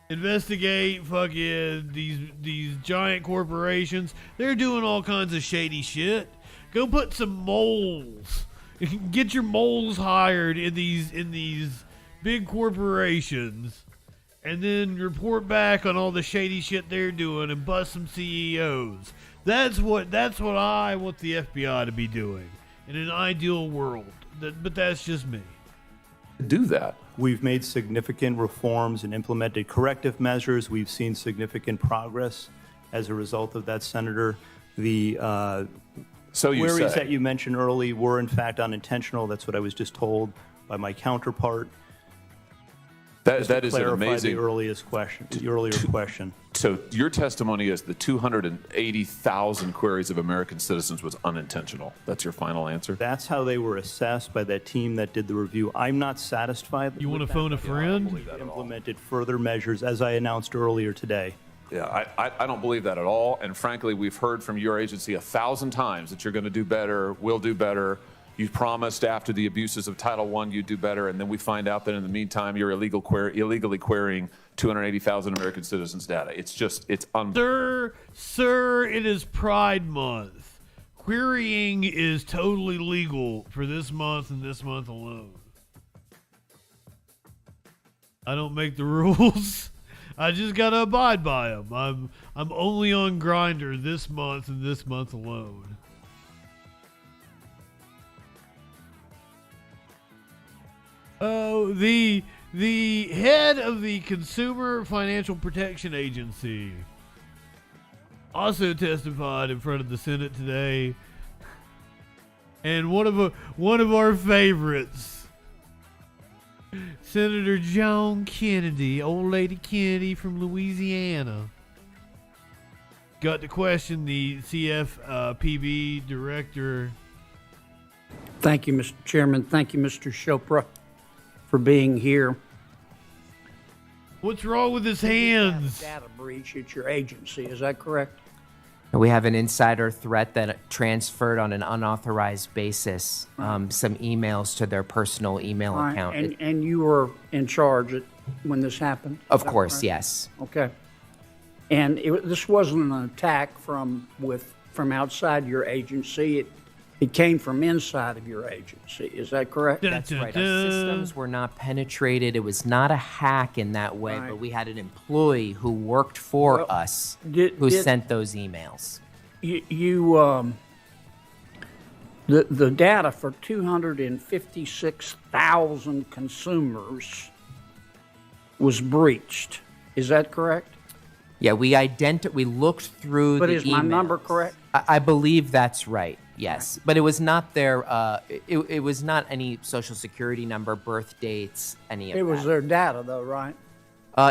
S6: Investigate fucking these giant corporations. They're doing all kinds of shady shit. Go put some moles. Get your moles hired in these big corporations, and then report back on all the shady shit they're doing and bust some CEOs. That's what I want the FBI to be doing in an ideal world. But that's just me.
S7: do that?
S14: We've made significant reforms and implemented corrective measures. We've seen significant progress as a result of that, Senator. The queries that you mentioned early were in fact unintentional. That's what I was just told by my counterpart.
S7: That is an amazing.
S14: The earlier question.
S7: So your testimony is the 280,000 queries of American citizens was unintentional. That's your final answer?
S14: That's how they were assessed by that team that did the review. I'm not satisfied.
S6: You want to phone a friend?
S14: We've implemented further measures, as I announced earlier today.
S7: Yeah, I don't believe that at all. And frankly, we've heard from your agency 1,000 times that you're going to do better, will do better. You promised after the abuses of Title I you'd do better, and then we find out that in the meantime you're illegally querying 280,000 American citizens' data. It's unbelievable.
S6: Sir, it is Pride Month. Querying is totally legal for this month and this month alone. I don't make the rules. I just gotta abide by them. I'm only on Grindr this month and this month alone. Oh, the head of the Consumer Financial Protection Agency also testified in front of the Senate today, and one of our favorites, Senator John Kennedy, old lady Kennedy from Louisiana, got to question the CFPB director.
S12: Thank you, Mr. Chairman. Thank you, Mr. Chopra, for being here.
S6: What's wrong with his hands?
S12: Data breach at your agency, is that correct?
S13: We have an insider threat that transferred on an unauthorized basis some emails to their personal email account.
S12: And you were in charge when this happened?
S13: Of course, yes.
S12: Okay. And this wasn't an attack from outside your agency. It came from inside of your agency. Is that correct?
S13: That's right. Our systems were not penetrated. It was not a hack in that way, but we had an employee who worked for us who sent those emails.
S12: The data for 256,000 consumers was breached. Is that correct?
S13: Yeah, we looked through the emails.
S12: But is my number correct?
S13: I believe that's right. Yes, but it was not their. It was not any social security number, birth dates, any of that.
S12: It was their data, though, right?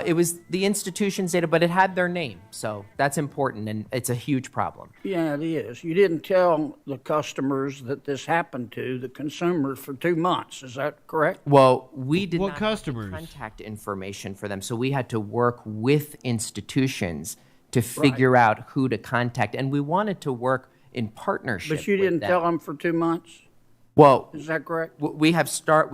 S13: It was the institution's data, but it had their name, so that's important, and it's a huge problem.
S12: Yeah, it is. You didn't tell the customers that this happened to, the consumers, for 2 months. Is that correct?
S13: Well, we did
S6: What
S13: not
S6: customers?
S13: have the contact information for them, so we had to work with institutions to figure out who to contact, and we wanted to work in partnership.
S12: But you didn't tell them for 2 months?
S13: Well,
S12: is that correct?
S13: We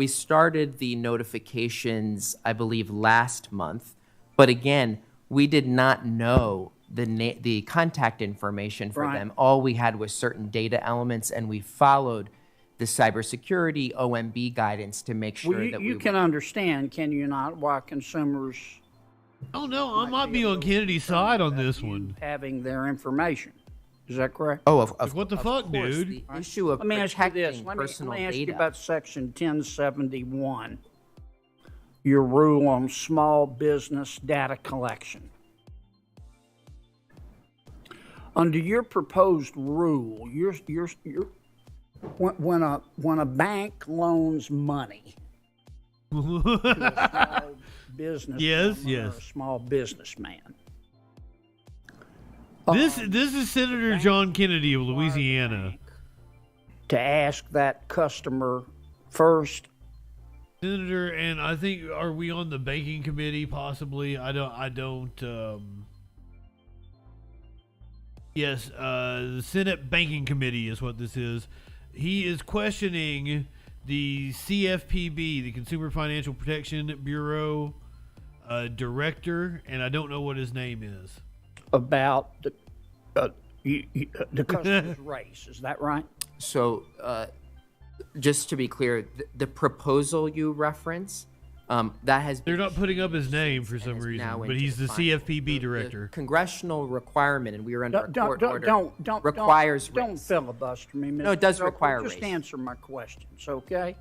S13: started the notifications, I believe, last month, but again, we did not know the contact information for them. All we had was certain data elements, and we followed the cybersecurity OMB guidance to make sure that
S12: you can understand, can you not, why consumers?
S6: Oh no, I might be on Kennedy's side on this one.
S12: Having their information. Is that correct?
S13: Oh,
S6: what the fuck, dude?
S13: The issue of
S12: Let me ask you this.
S13: personal
S12: Let me ask
S13: data.
S12: you about Section 1071, your rule on small business data collection. Under your proposed rule, when a bank loans money to a small business or a small businessman.
S6: This is Senator John Kennedy of Louisiana.
S12: To ask that customer first.
S6: Senator, and I think, are we on the banking committee possibly? I don't. Yes, the Senate Banking Committee is what this is. He is questioning the CFPB, the Consumer Financial Protection Bureau director, and I don't know what his name is.
S12: About the customer's race, is that right?
S13: So, just to be clear, the proposal you reference, that has
S6: They're not putting up his name for some reason, but he's the CFPB director.
S13: The congressional requirement, and we are under a court order,
S12: don't
S13: requires
S12: don't filibuster me, Mr.
S13: No, it does
S12: Roper.
S13: require
S12: Just
S13: race.
S12: answer my questions, okay?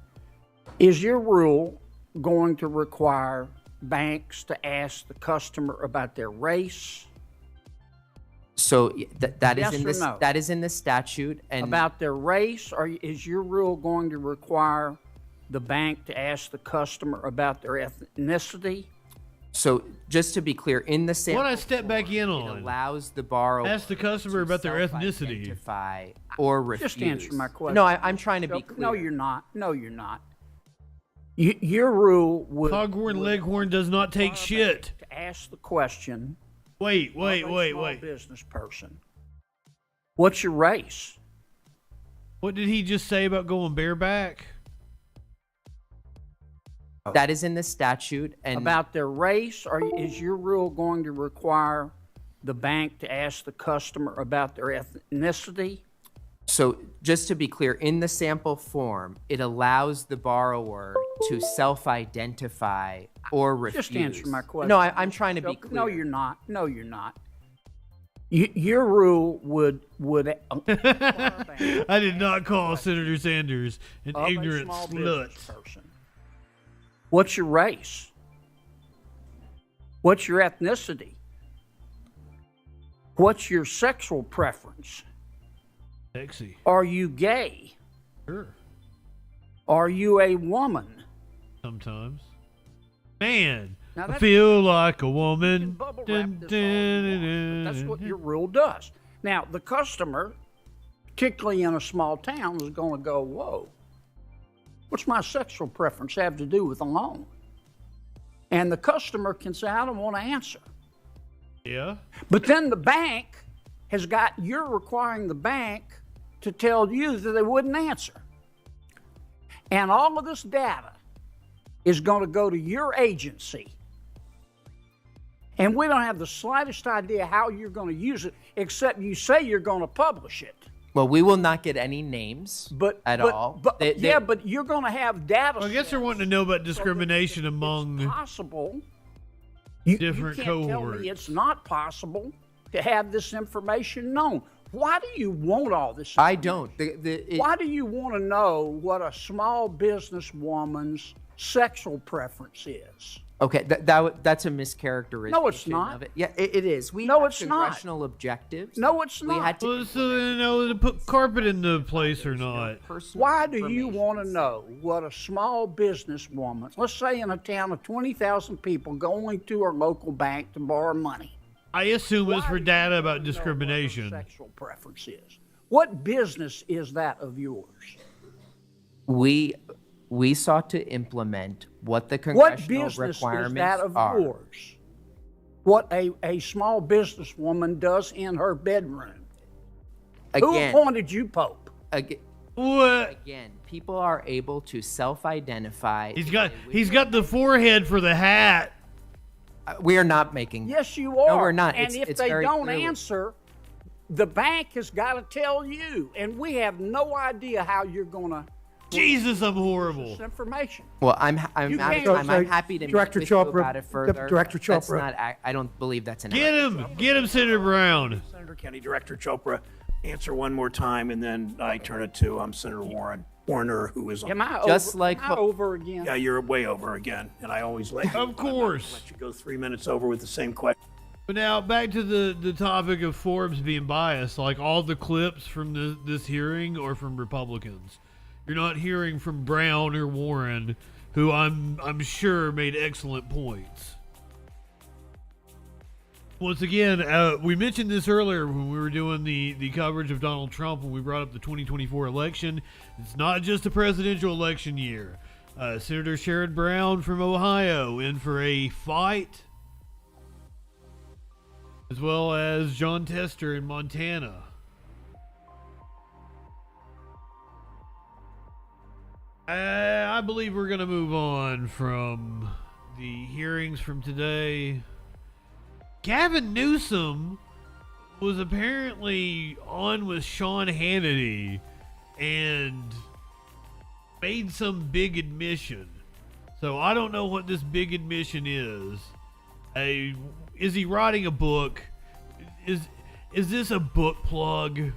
S12: Is your rule going to require banks to ask the customer about their race?
S13: So that is
S12: Yes
S13: in
S12: or
S13: this
S12: no?
S13: that is in the statute, and
S12: About their race, or is your rule going to require the bank to ask the customer about their ethnicity?
S13: so just to be clear, in the sample
S6: What I step back in
S13: form,
S6: on?
S13: it allows the borrower
S6: Ask the customer
S13: to
S6: about their ethnicity.
S13: self-identify or refuse.
S12: Just answer my question.
S13: No, I'm trying to be clear.
S12: No, you're not. No, you're not. Your rule would
S6: Foghorn Leghorn does not take shit.
S12: to ask the question.
S6: Wait.
S12: Small business person. What's your race?
S6: What did he just say about going bareback?
S13: That is in the statute, and
S12: About their race, or is your rule going to require the bank to ask the customer about their ethnicity?
S13: so just to be clear, in the sample form, it allows the borrower to self-identify or refuse.
S12: Just answer my question.
S13: No, I'm trying to be clear.
S12: No, you're not. No, you're not. Your rule would
S6: I did not call Senator Sanders an
S12: of a
S6: ignorant
S12: small
S6: slut.
S12: business person. What's your race? What's your ethnicity? What's your sexual preference?
S6: Sexy.
S12: Are you gay?
S6: Sure.
S12: Are you a woman?
S6: Sometimes. Man,
S12: Now
S6: I
S12: that's-
S6: feel like a woman.
S12: Bubble wrap
S6: Dun,
S12: this all
S6: dun,
S12: you want,
S6: dun,
S12: but that's what
S6: dun.
S12: your rule does. Now, the customer, particularly in a small town, is going to go, whoa, what's my sexual preference have to do with a loan? And the customer can say, I don't want to answer.
S6: Yeah.
S12: But then the bank you're requiring the bank to tell you that they wouldn't answer. And all of this data is going to go to your agency And we don't have the slightest idea how you're going to use it, except you say you're going to publish it.
S13: Well, we will not get any names at all.
S12: But you're going to have data.
S6: Well, I guess they're wanting to know about discrimination among
S12: possible.
S6: different
S12: you can't
S6: cohorts.
S12: Tell me it's not possible to have this information known. Why do you want all this?
S13: I don't.
S12: Why do you want to know what a small business woman's sexual preference is?
S13: Okay, that's a mischaracterization.
S12: No, it's not.
S13: Of it. Yeah, it is. We
S12: No,
S13: have
S12: it's not.
S13: congressional objectives.
S12: No, it's not.
S13: We had to
S6: Well, so they know to put carpet in the place or not.
S12: Why do you want to know what a small business woman, let's say in a town of 20,000 people, going to her local bank to borrow money?
S6: I assume it's for data about discrimination.
S12: Sexual preference is. What business is that of yours?
S13: We sought to implement what the congressional
S12: What business
S13: requirements
S12: is that of
S13: are.
S12: yours? What a small businesswoman does in her bedroom. Who
S13: Again,
S12: appointed you Pope?
S6: What?
S13: Again, people are able to self-identify.
S6: He's got the forehead for the hat.
S13: We are not making.
S12: Yes, you are.
S13: No, we're not.
S12: And if
S13: it's
S12: they
S13: very
S12: don't
S13: clearly-
S12: answer, the bank has got to tell you, and we have no idea how you're going to.
S6: Jesus, I'm horrible.
S12: This information.
S13: Well, I'm
S12: You
S13: happy to
S15: Director
S13: meet with you
S15: Chopra,
S13: about it further.
S15: Director
S13: That's
S15: Chopra.
S13: not. I don't believe that's an.
S6: Get him, Senator Brown.
S15: Senator Kennedy, Director Chopra, answer one more time, and then I turn it to Senator Warner, who is on.
S12: Am I
S13: Just
S12: over,
S13: like
S12: am I over again?
S15: Yeah, you're way over again, and I always let you.
S6: Of course.
S15: Let you go 3 minutes over with the same question.
S6: But now back to the topic of Forbes being biased. Like all the clips from this hearing are from Republicans. You're not hearing from Brown or Warren, who I'm sure made excellent points. Once again, we mentioned this earlier when we were doing the coverage of Donald Trump when we brought up the 2024 election. It's not just a presidential election year. Senator Sherrod Brown from Ohio in for a fight, as well as John Tester in Montana. I believe we're going to move on from the hearings from today. Gavin Newsom was apparently on with Sean Hannity and made some big admission. So I don't know what this big admission is. Is he writing a book? Is this a book plug?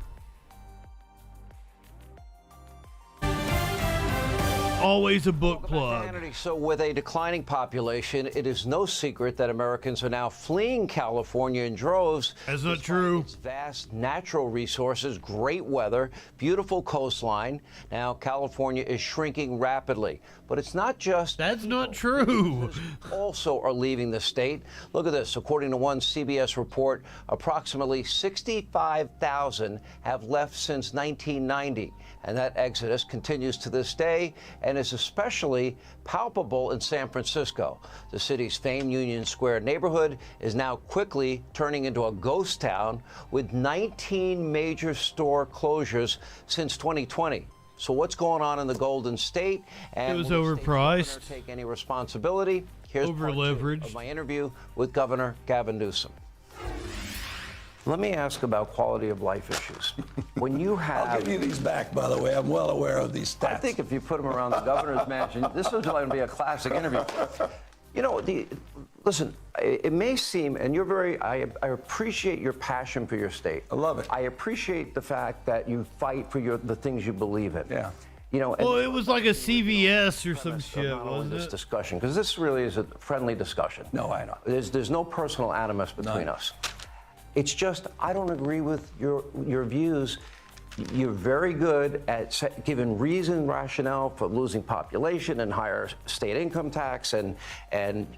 S6: Always a book plug.
S16: So with a declining population, it is no secret that Americans are now fleeing California in droves.
S6: That's not true.
S16: Its vast natural resources, great weather, beautiful coastline. Now California is shrinking rapidly. But it's not just...
S6: That's not true.
S16: Also are leaving the state. Look at this. According to one CBS report, approximately 65,000 have left since 1990. And that exodus continues to this day and is especially palpable in San Francisco. The city's famed Union Square neighborhood is now quickly turning into a ghost town with 19 major store closures since 2020. So what's going on in the Golden State? And
S6: it was
S16: will the state governor
S6: overpriced.
S16: take any responsibility? Here's part 2 of my interview with Governor Gavin Newsom. Let me ask about quality of life issues. When you have...
S4: I'll give you these back, by the way. I'm well aware of these stats.
S16: I think if you put them around the governor's mansion, this is going to be a classic interview. You know, listen, it may seem, and you're very, I appreciate your passion for your state.
S4: I love it.
S16: I appreciate the fact that you fight for the things you believe in.
S4: Yeah.
S16: You know,
S6: Well, it was like a CVS or some shit,
S16: not only
S6: wasn't
S16: this
S6: it?
S16: discussion, because this really is a friendly discussion.
S4: No, I know.
S16: There's no personal animus between us. It's just I don't agree with your views. You're very good at giving reason, rationale for losing population and higher state income tax, and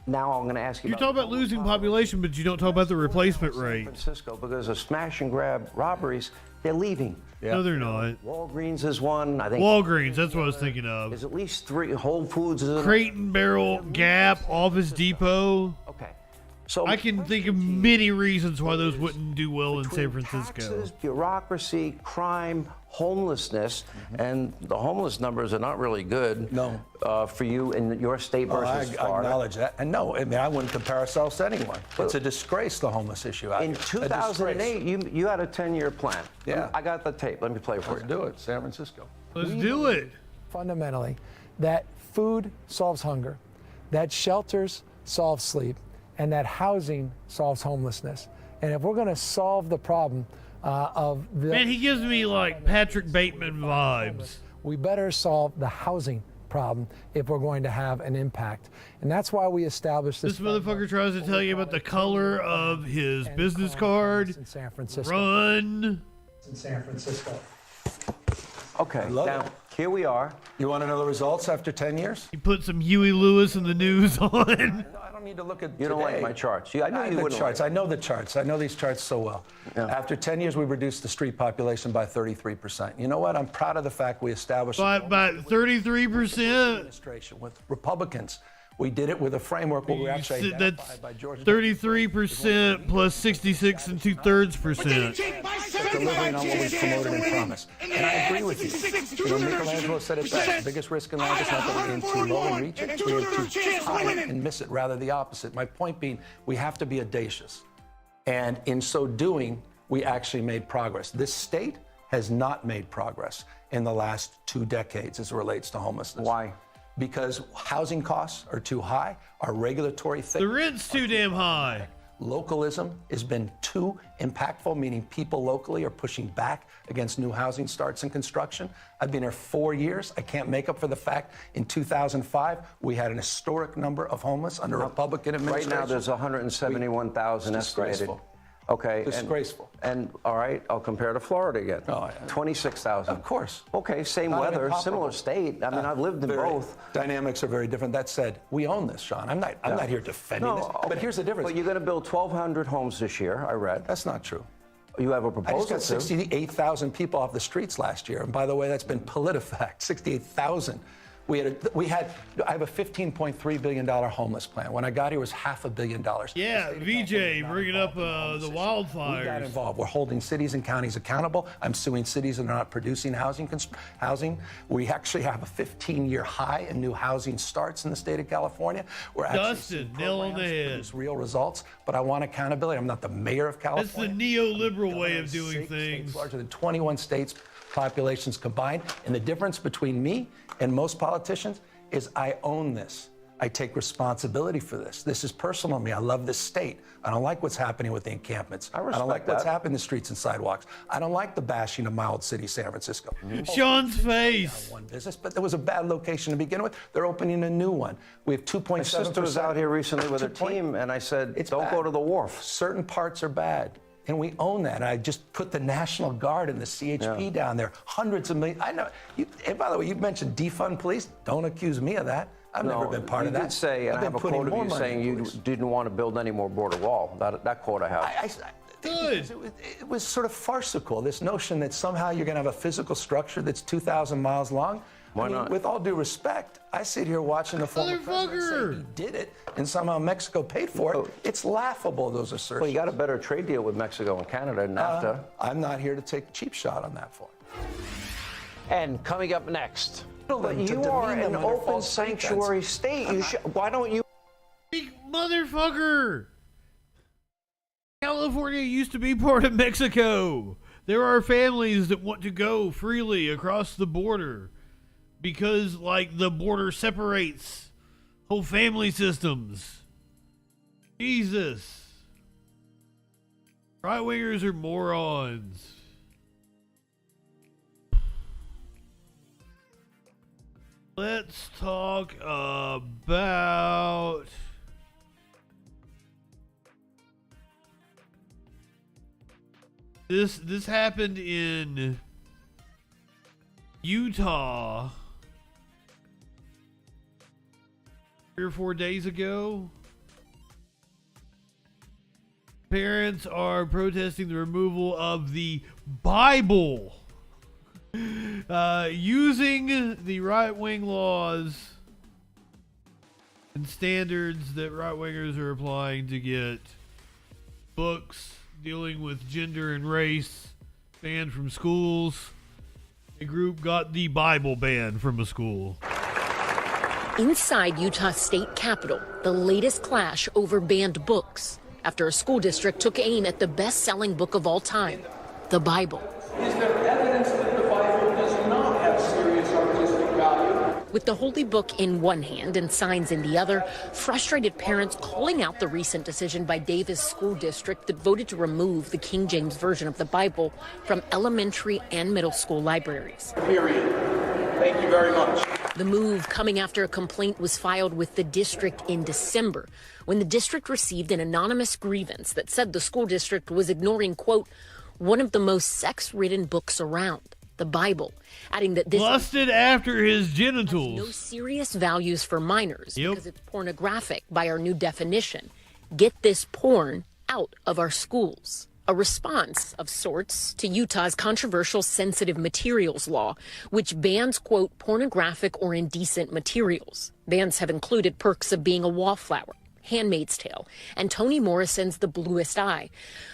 S16: now I'm going to ask you.
S6: You talk about losing population, but you don't talk about the replacement rate.
S16: San Francisco, because of smash and grab robberies, they're leaving.
S6: No, they're not.
S16: Walgreens is one. I think
S6: Walgreens, that's what I was thinking of.
S16: There's at least 3. Whole Foods is
S6: Crate and Barrel, Gap, Office Depot.
S16: Okay. So
S6: I can think of many reasons why those wouldn't do well in San Francisco.
S16: Taxes, bureaucracy, crime, homelessness, and the homeless numbers are not really good.
S4: No.
S16: For you in your state versus
S4: I
S16: Florida.
S4: acknowledge that. And no, I mean, I wouldn't compare ourselves to anyone. It's a disgrace, the homeless issue out
S16: In
S4: here.
S16: 2008, you had a 10-year plan.
S4: Yeah.
S16: I got the tape. Let me play for you.
S4: Let's do it, San Francisco.
S6: Let's do it.
S2: Fundamentally, that food solves hunger, that shelters solve sleep, and that housing solves homelessness. And if we're going to solve the problem of the...
S6: Man, he gives me like Patrick Bateman vibes.
S2: We better solve the housing problem if we're going to have an impact. And that's why we established this...
S6: This motherfucker tries to tell you about the color of his business card.
S2: In San Francisco.
S6: Run.
S2: In San Francisco.
S16: Okay, now, here we are.
S4: You want to know the results after 10 years?
S6: He put some Huey Lewis in the news on.
S4: I don't need to look at
S16: You don't like my charts. I know you wouldn't
S4: charts.
S16: like
S4: I know the charts. I know these charts so well.
S16: Yeah.
S4: After 10 years, we reduced the street population by 33%. You know what? I'm proud of the fact we established...
S6: By 33%?
S4: Administration with Republicans. We did it with a framework where we actually
S6: That's
S4: identified by Georgia...
S6: 33% plus 66 and 2/3%.
S4: Delivering on what we promoted and promised. And I agree with you. You know, Michelangelo said it best. The biggest risk in life is not that we aim too low and reach it. We aim too high and miss it. Rather the opposite. My point being, we have to be audacious. And in so doing, we actually made progress. This state has not made progress in the last 2 decades as it relates to homelessness.
S16: Why?
S4: Because housing costs are too high, our regulatory...
S6: The rent's too damn high.
S4: Localism has been too impactful, meaning people locally are pushing back against new housing starts and construction. I've been here 4 years. I can't make up for the fact in 2005, we had an historic number of homeless under Republican administration.
S16: Right now, there's 171,000 estimated. Okay.
S4: Disgraceful.
S16: And all right, I'll compare to Florida again. 26,000.
S4: Of course.
S16: Okay, same
S4: Not
S16: weather,
S4: even
S16: similar state. I mean, I've lived in both.
S4: Dynamics are very different. That said, we own this, Sean. I'm not here defending this. But here's the difference.
S16: But you're going to build 1,200 homes this year, I read.
S4: That's not true.
S16: You have a
S4: I
S16: proposal
S4: just got 68,000 people off the streets last year. And by the way, that's been PolitiFact, 68,000. I have a $15.3 billion homeless plan. When I got here, it was $500 million.
S6: Yeah, VJ bringing up the wildfires.
S4: We got involved. We're holding cities and counties accountable. I'm suing cities that are not producing housing. We actually have a 15-year high in new housing starts in the state of California. We're
S6: Dustin, nail on the head.
S4: Real results, but I want accountability. I'm not the mayor of California.
S6: That's the neoliberal way of doing things.
S4: Larger than 21 states populations combined. And the difference between me and most politicians is I own this. I take responsibility for this. This is personal to me. I love this state. I don't like what's happening with the encampments. I don't like what's happening in the streets and sidewalks. I don't like the bashing of my old city, San Francisco.
S6: Sean's face.
S4: One business, but there was a bad location to begin with. They're opening a new one. We have 2.7%.
S16: My sister was out here recently with her team, and I said, don't go to the wharf.
S4: Certain parts are bad. And we own that. I just put the National Guard and the CHP down there. Hundreds of millions. I know. And by the way, you mentioned defund police. Don't accuse me of that. I've never been part of that.
S16: You did say, and I have a quote of you saying you didn't want to build any more border wall. That quote I have.
S6: Good.
S4: It was sort of farcical, this notion that somehow you're going to have a physical structure that's 2,000 miles long.
S16: Why not?
S4: With all due respect, I sit here watching the former president say he did it, and somehow Mexico paid for it. It's laughable, those assertions.
S16: Well, you got a better trade deal with Mexico and Canada and NAFTA.
S4: I'm not here to take a cheap shot on that point.
S16: And coming up next, but you are an open sanctuary state. Why don't you?
S6: Motherfucker! California used to be part of Mexico. There are families that want to go freely across the border because, like, the border separates whole family systems. Jesus. Right-wingers are morons. Let's talk about this happened in Utah 3 or 4 days ago. Parents are protesting the removal of the Bible, using the right-wing laws and standards that right-wingers are applying to get books dealing with gender and race banned from schools. A group got the Bible banned from a school.
S17: Inside Utah State Capitol, the latest clash over banned books after a school district took aim at the best-selling book of all time, the Bible.
S18: Is there evidence that the Bible does not have serious artistic value?
S17: With the holy book in one hand and signs in the other, frustrated parents calling out the recent decision by Davis School District that voted to remove the King James Version of the Bible from elementary and middle school libraries.
S18: Period. Thank you very much.
S17: The move coming after a complaint was filed with the district in December, when the district received an anonymous grievance that said the school district was ignoring, quote, one of the most sex-ridden books around, the Bible, adding that this
S6: lusted after his genitals.
S17: Has no serious values for minors because it's pornographic by our new definition. Get this porn out of our schools. A response of sorts to Utah's controversial sensitive materials law, which bans, quote, pornographic or indecent materials. Bans have included Perks of Being a Wallflower, Handmaid's Tale, and Toni Morrison's The Bluest Eye.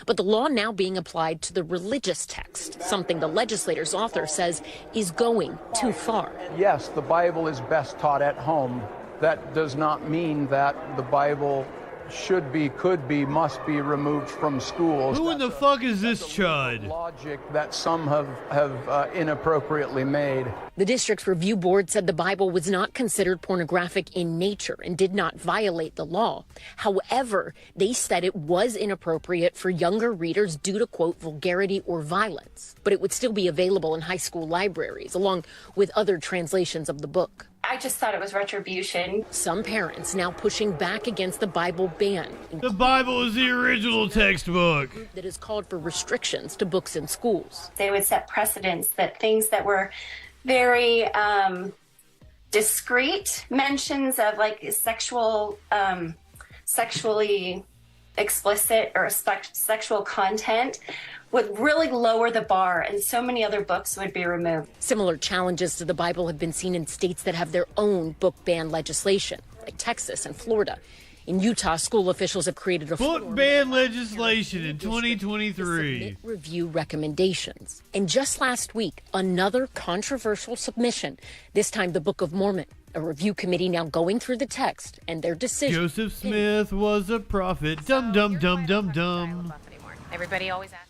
S17: But the law now being applied to the religious text, something the legislator's author says is going too far.
S20: Yes, the Bible is best taught at home. That does not mean that the Bible should be, could be, must be removed from schools.
S6: Who in the fuck is this chud?
S20: Logic that some have inappropriately made.
S17: The district's review board said the Bible was not considered pornographic in nature and did not violate the law. However, they said it was inappropriate for younger readers due to, quote, vulgarity or violence. But it would still be available in high school libraries, along with other translations of the book.
S22: I just thought it was retribution.
S17: Some parents now pushing back against the Bible ban.
S6: The Bible is the original textbook.
S17: That has called for restrictions to books in schools.
S22: They would set precedents that things that were very discreet mentions of like sexually explicit or sexual content would really lower the bar, and so many other books would be removed.
S17: Similar challenges to the Bible have been seen in states that have their own book ban legislation, like Texas and Florida. In Utah, school officials have created a
S6: book ban legislation in 2023.
S17: Review recommendations. And just last week, another controversial submission, this time the Book of Mormon. A review committee now going through the text and their decision.
S6: Joseph Smith was a prophet. Dum dum dum dum dum.
S22: Everybody always asks.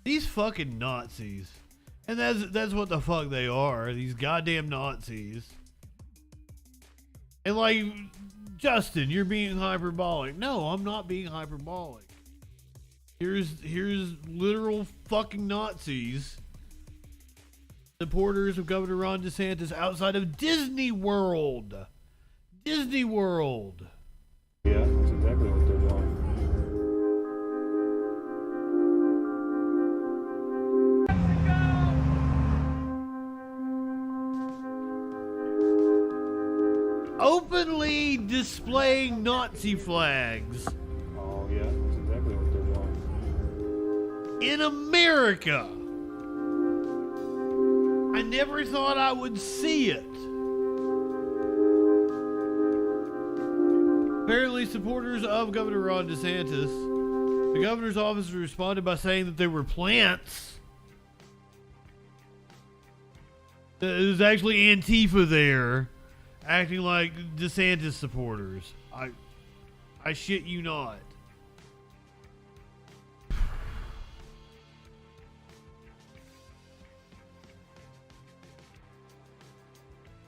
S6: These fucking Nazis. And that's what the fuck they are. These goddamn Nazis. And like, Justin, you're being hyperbolic. No, I'm not being hyperbolic. Here's literal fucking Nazis. Supporters of Governor Ron DeSantis outside of Disney World. Disney World.
S25: Yeah, that's exactly what they're doing.
S6: Openly displaying Nazi flags.
S25: Oh, yeah, that's exactly what they're doing.
S6: In America. I never thought I would see it. Apparently, supporters of Governor Ron DeSantis, the governor's office responded by saying that they were plants. There's actually Antifa there, acting like DeSantis supporters. I shit you not.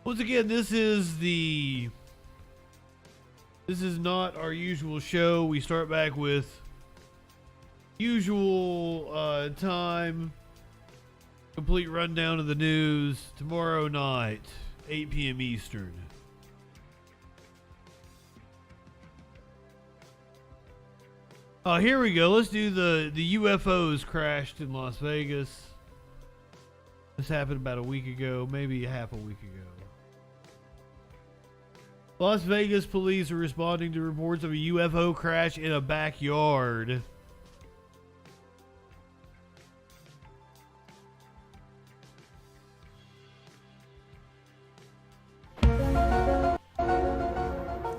S6: Once again, this is not our usual show. We start back with usual time. Complete rundown of the news tomorrow night, 8 p.m. Eastern. Oh, here we go. Let's do the UFOs crashed in Las Vegas. This happened about a week ago, maybe half a week ago. Las Vegas police are responding to reports of a UFO crash in a backyard.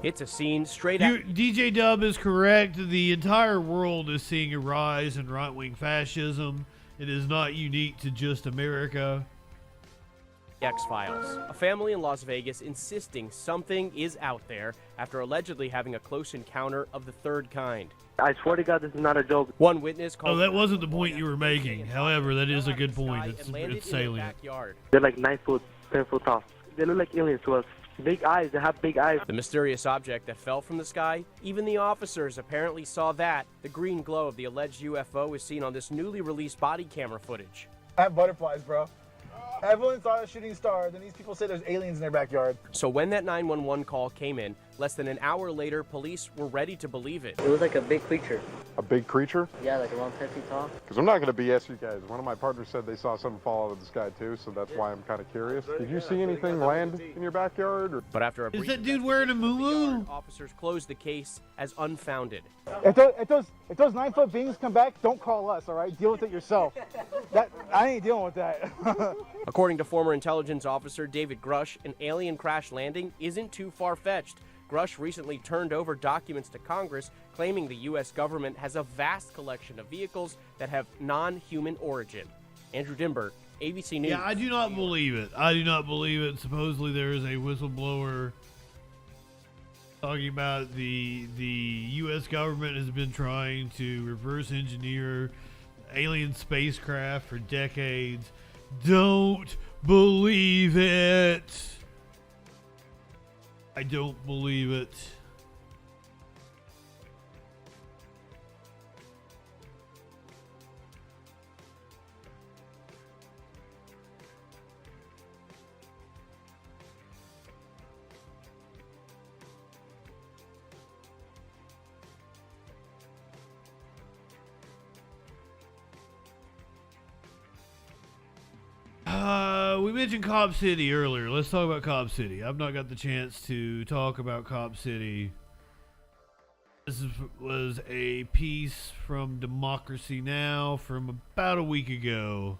S1: It's a scene straight
S6: DJ Dub is correct. The entire world is seeing a rise in right-wing fascism. It is not unique to just America.
S1: X-Files. A family in Las Vegas insisting something is out there after allegedly having a close encounter of the third kind.
S5: I swear to God, this is not a joke.
S1: One witness called...
S6: Oh, that wasn't the point you were making. However, that is a good point. It's salient.
S5: They're like 9 foot, 10 foot tall. They look like aliens to us. Big eyes, they have big eyes.
S1: The mysterious object that fell from the sky, even the officers apparently saw that. The green glow of the alleged UFO is seen on this newly released body camera footage.
S9: I have butterflies, bro. Everyone saw a shooting star, then these people say there's aliens in their backyard.
S1: So when that 911 call came in, less than an hour later, police were ready to believe it.
S5: It was like a big creature.
S19: A big creature?
S5: Yeah, like around 10 feet tall.
S19: Because I'm not going to BS you guys. One of my partners said they saw something fall out of the sky too, so that's why I'm kind of curious. Did you see anything land in your backyard? Or?
S1: But after a
S6: Is that dude wearing a moo-moo?
S1: Officers closed the case as unfounded.
S9: If those 9 foot beings come back, don't call us, all right? Deal with it yourself. I ain't dealing with that.
S1: According to former intelligence officer David Grush, an alien crash landing isn't too far-fetched. Grush recently turned over documents to Congress claiming the U.S. government has a vast collection of vehicles that have non-human origin. Andrew Dimberg, ABC News.
S6: Yeah, I do not believe it. I do not believe it. Supposedly there is a whistleblower talking about the U.S. government has been trying to reverse engineer alien spacecraft for decades. Don't believe it. I don't believe it. We mentioned Cobb City earlier. Let's talk about Cobb City. I've not got the chance to talk about Cobb City. This was a piece from Democracy Now! From about a week ago.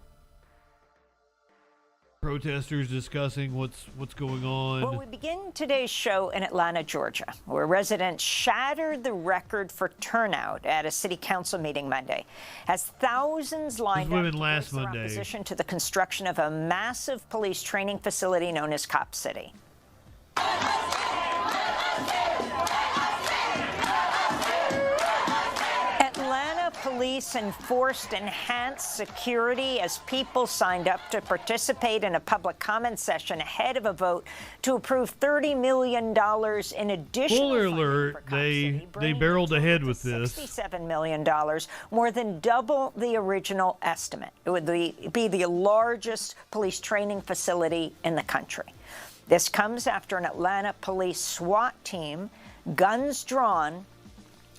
S6: Protesters discussing what's going on.
S23: Well, we begin today's show in Atlanta, Georgia, where residents shattered the record for turnout at a city council meeting Monday, as thousands lined up to voice their opposition to the construction of a massive police training facility known as Cop City. Police enforced enhanced security as people signed up to participate in a public comment session ahead of a vote to approve $30 million in additional
S6: Spoiler alert, they barreled ahead with this.
S23: $67 million, more than double the original estimate. It would be the largest police training facility in the country. This comes after an Atlanta police SWAT team, guns drawn,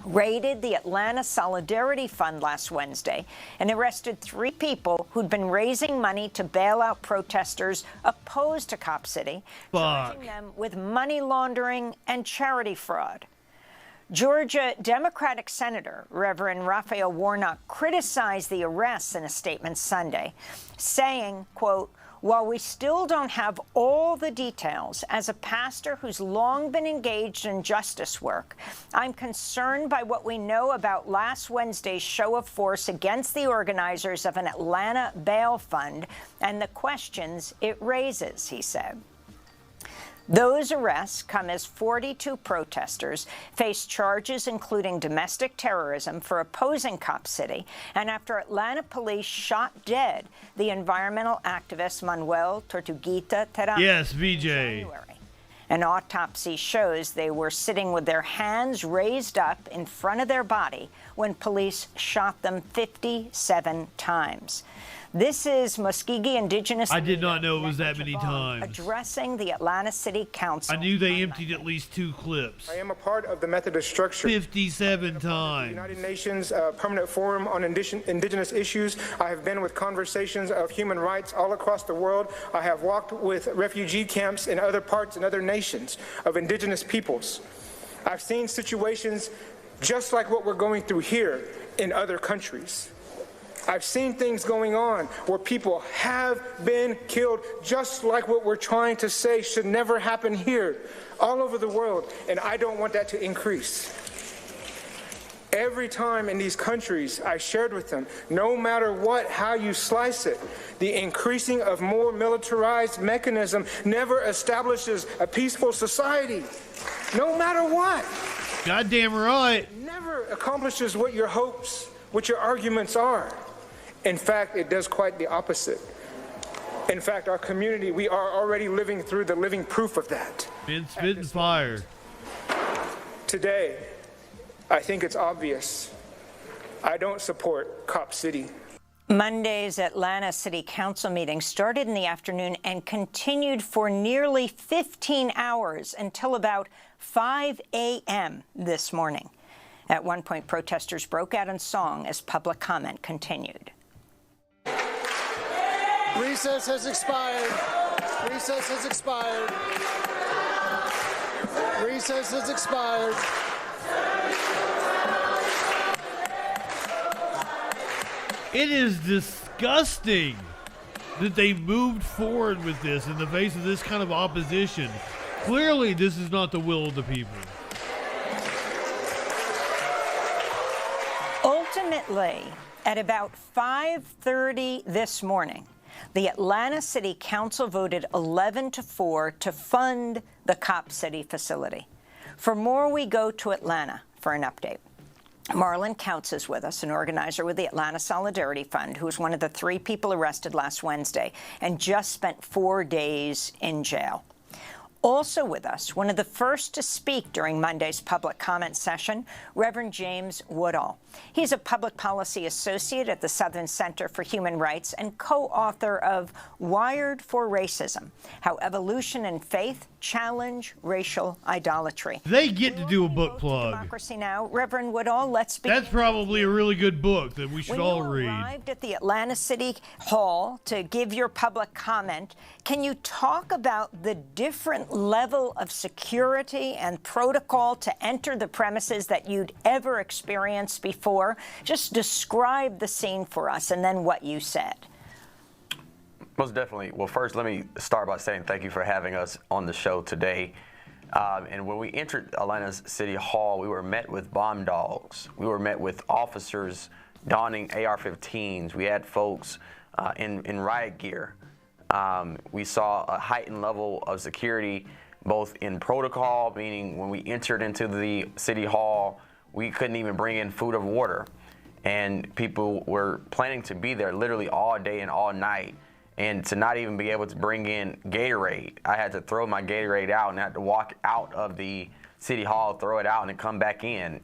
S23: raided the Atlanta Solidarity Fund last Wednesday and arrested 3 people who'd been raising money to bail out protesters opposed to Cop City, charging them with money laundering and charity fraud. Georgia Democratic Senator Reverend Raphael Warnock criticized the arrests in a statement Sunday, saying, quote, "While we still don't have all the details, as a pastor who's long been engaged in justice work, I'm concerned by what we know about last Wednesday's show of force against the organizers of an Atlanta bail fund and the questions it raises," he said. Those arrests come as 42 protesters face charges including domestic terrorism for opposing Cop City, and after Atlanta police shot dead the environmental activist Manuel Tortuguita Terán.
S6: Yes, VJ.
S23: An autopsy shows they were sitting with their hands raised up in front of their body when police shot them 57 times. This is Muskogee Indigenous.
S6: I did not know it was that many times.
S23: Addressing the Atlanta City Council.
S6: I knew they emptied at least 2 clips.
S26: I am a part of the Methodist structure.
S6: 57 times.
S26: United Nations Permanent Forum on Indigenous Issues. I have been with conversations of human rights all across the world. I have walked with refugee camps in other parts and other nations of indigenous peoples. I've seen situations just like what we're going through here in other countries. I've seen things going on where people have been killed, just like what we're trying to say should never happen here, all over the world, and I don't want that to increase. Every time in these countries I shared with them, no matter how you slice it, the increasing of more militarized mechanism never establishes a peaceful society. No matter what.
S6: Goddamn right.
S26: It never accomplishes what your hopes, what your arguments are. In fact, it does quite the opposite. In fact, our community, we are already living through the living proof of that.
S6: Been spitting fire.
S26: Today, I think it's obvious. I don't support Cop City.
S23: Monday's Atlanta City Council meeting started in the afternoon and continued for nearly 15 hours until about 5 a.m. this morning. At one point, protesters broke out in song as public comment continued.
S3: Recess has expired. Recess has expired. Recess has expired.
S6: It is disgusting that they moved forward with this in the face of this kind of opposition. Clearly, this is not the will of the people.
S23: Ultimately, at about 5:30 this morning, the Atlanta City Council voted 11-4 to fund the Cop City facility. For more, we go to Atlanta for an update. Marlon Counts is with us, an organizer with the Atlanta Solidarity Fund, who was one of the 3 people arrested last Wednesday and just spent 4 days in jail. Also with us, one of the first to speak during Monday's public comment session, Reverend James Woodall. He's a public policy associate at the Southern Center for Human Rights and co-author of Wired for Racism: How Evolution and Faith Challenge Racial Idolatry.
S6: They get to do a book plug.
S23: Democracy Now! Reverend Woodall, let's begin.
S6: That's probably a really good book that we should all read.
S23: When you arrived at the Atlanta City Hall to give your public comment, can you talk about the different level of security and protocol to enter the premises that you'd ever experienced before? Just describe the scene for us and then what you said.
S8: Most definitely. Well, first, let me start by saying thank you for having us on the show today. And when we entered Atlanta City Hall, we were met with bomb dogs. We were met with officers donning AR-15s. We had folks in riot gear. We saw a heightened level of security, both in protocol, meaning when we entered into the City Hall, we couldn't even bring in food or water. And people were planning to be there literally all day and all night. And to not even be able to bring in Gatorade, I had to throw my Gatorade out and I had to walk out of the City Hall, throw it out, and then come back in.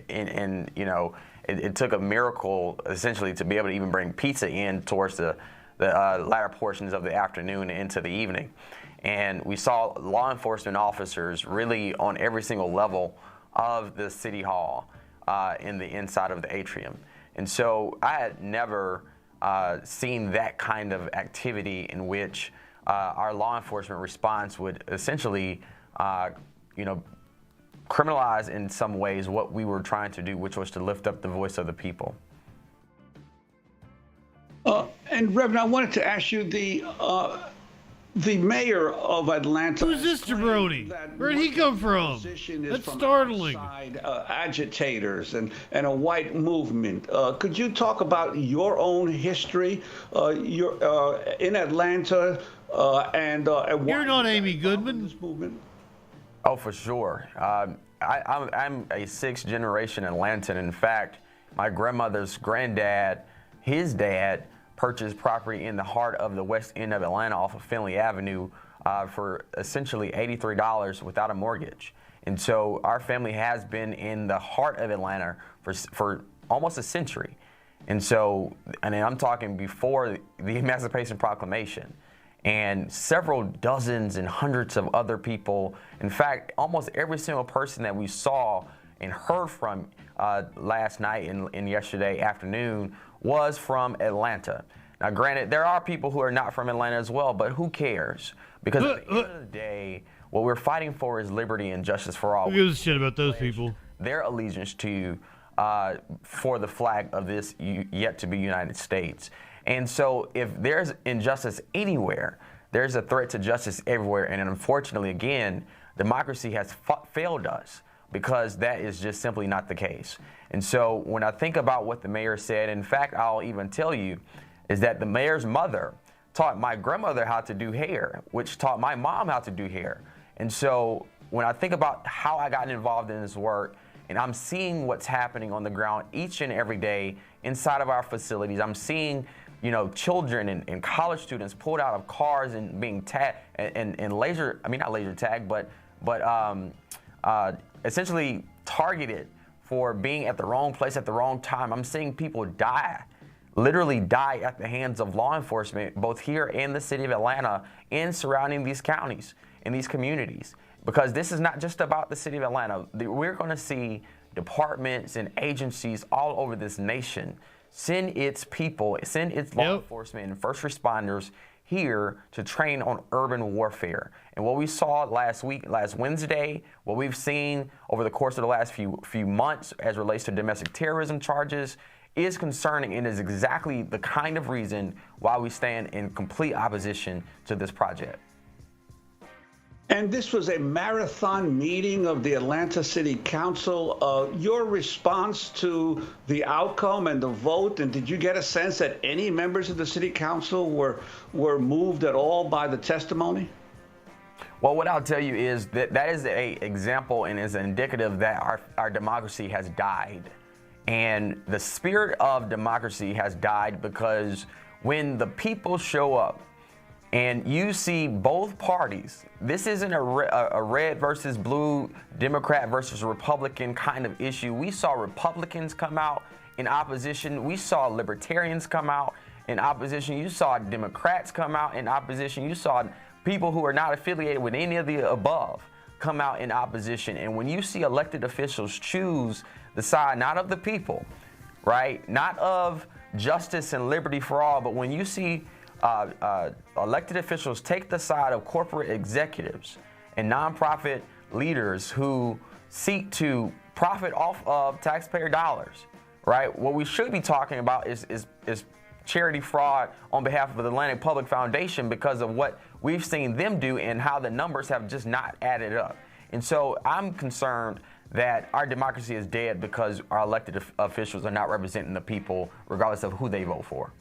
S8: And you know, it took a miracle, essentially, to be able to even bring pizza in towards the latter portions of the afternoon and into the evening. And we saw law enforcement officers really on every single level of the City Hall in the inside of the atrium. And so I had never seen that kind of activity in which our law enforcement response would essentially, you know, criminalize in some ways what we were trying to do, which was to lift up the voice of the people.
S10: And Reverend, I wanted to ask you, the mayor of Atlanta.
S6: Who's this jabroni? Where'd he come from? That's startling.
S10: Agitators and a white movement. Could you talk about your own history? You're in Atlanta and
S6: you're not Amy Goodman.
S10: This movement?
S8: Oh, for sure. I'm a 6th generation Atlantan. In fact, my grandmother's granddad, his dad, purchased property in the heart of the west end of Atlanta off of Finley Avenue for essentially $83 without a mortgage. And so our family has been in the heart of Atlanta for almost a century. And so, and I'm talking before the Emancipation Proclamation, and several dozens and hundreds of other people. In fact, almost every single person that we saw and heard from last night and yesterday afternoon was from Atlanta. Now, granted, there are people who are not from Atlanta as well, but who cares? Because at the end of the day, what we're fighting for is liberty and justice for all.
S6: Who gives a shit about those people?
S8: Their allegiance to for the flag of this yet to be United States. And so if there's injustice anywhere, there's a threat to justice everywhere. And unfortunately, again, democracy has failed us because that is just simply not the case. And so when I think about what the mayor said, in fact, I'll even tell you, is that the mayor's mother taught my grandmother how to do hair, which taught my mom how to do hair. And so when I think about how I got involved in this work, and I'm seeing what's happening on the ground each and every day inside of our facilities, I'm seeing, you know, children and college students pulled out of cars and being tagged and not laser tagged, but essentially targeted for being at the wrong place at the wrong time. I'm seeing people literally die at the hands of law enforcement, both here in the city of Atlanta and surrounding these counties and these communities. Because this is not just about the city of Atlanta. We're going to see departments and agencies all over this nation send its people, send its law enforcement and first responders here to train on urban warfare. And what we saw last Wednesday, what we've seen over the course of the last few months as relates to domestic terrorism charges is concerning and is exactly the kind of reason why we stand in complete opposition to this project.
S10: And this was a marathon meeting of the Atlanta City Council. Your response to the outcome and the vote, and did you get a sense that any members of the City Council were moved at all by the testimony?
S8: Well, what I'll tell you is that is an example and is indicative that our democracy has died. And the spirit of democracy has died because when the people show up, and you see both parties, this isn't a red versus blue, Democrat versus Republican kind of issue. We saw Republicans come out in opposition. We saw libertarians come out in opposition. You saw Democrats come out in opposition. You saw people who are not affiliated with any of the above come out in opposition. And when you see elected officials choose the side not of the people, right, not of justice and liberty for all, but when you see elected officials take the side of corporate executives and nonprofit leaders who seek to profit off of taxpayer dollars, right? What we should be talking about is charity fraud on behalf of the Atlantic Public Foundation because of what we've seen them do and how the numbers have just not added up. And so I'm concerned that our democracy is dead because our elected officials are not representing the people regardless of who they vote for.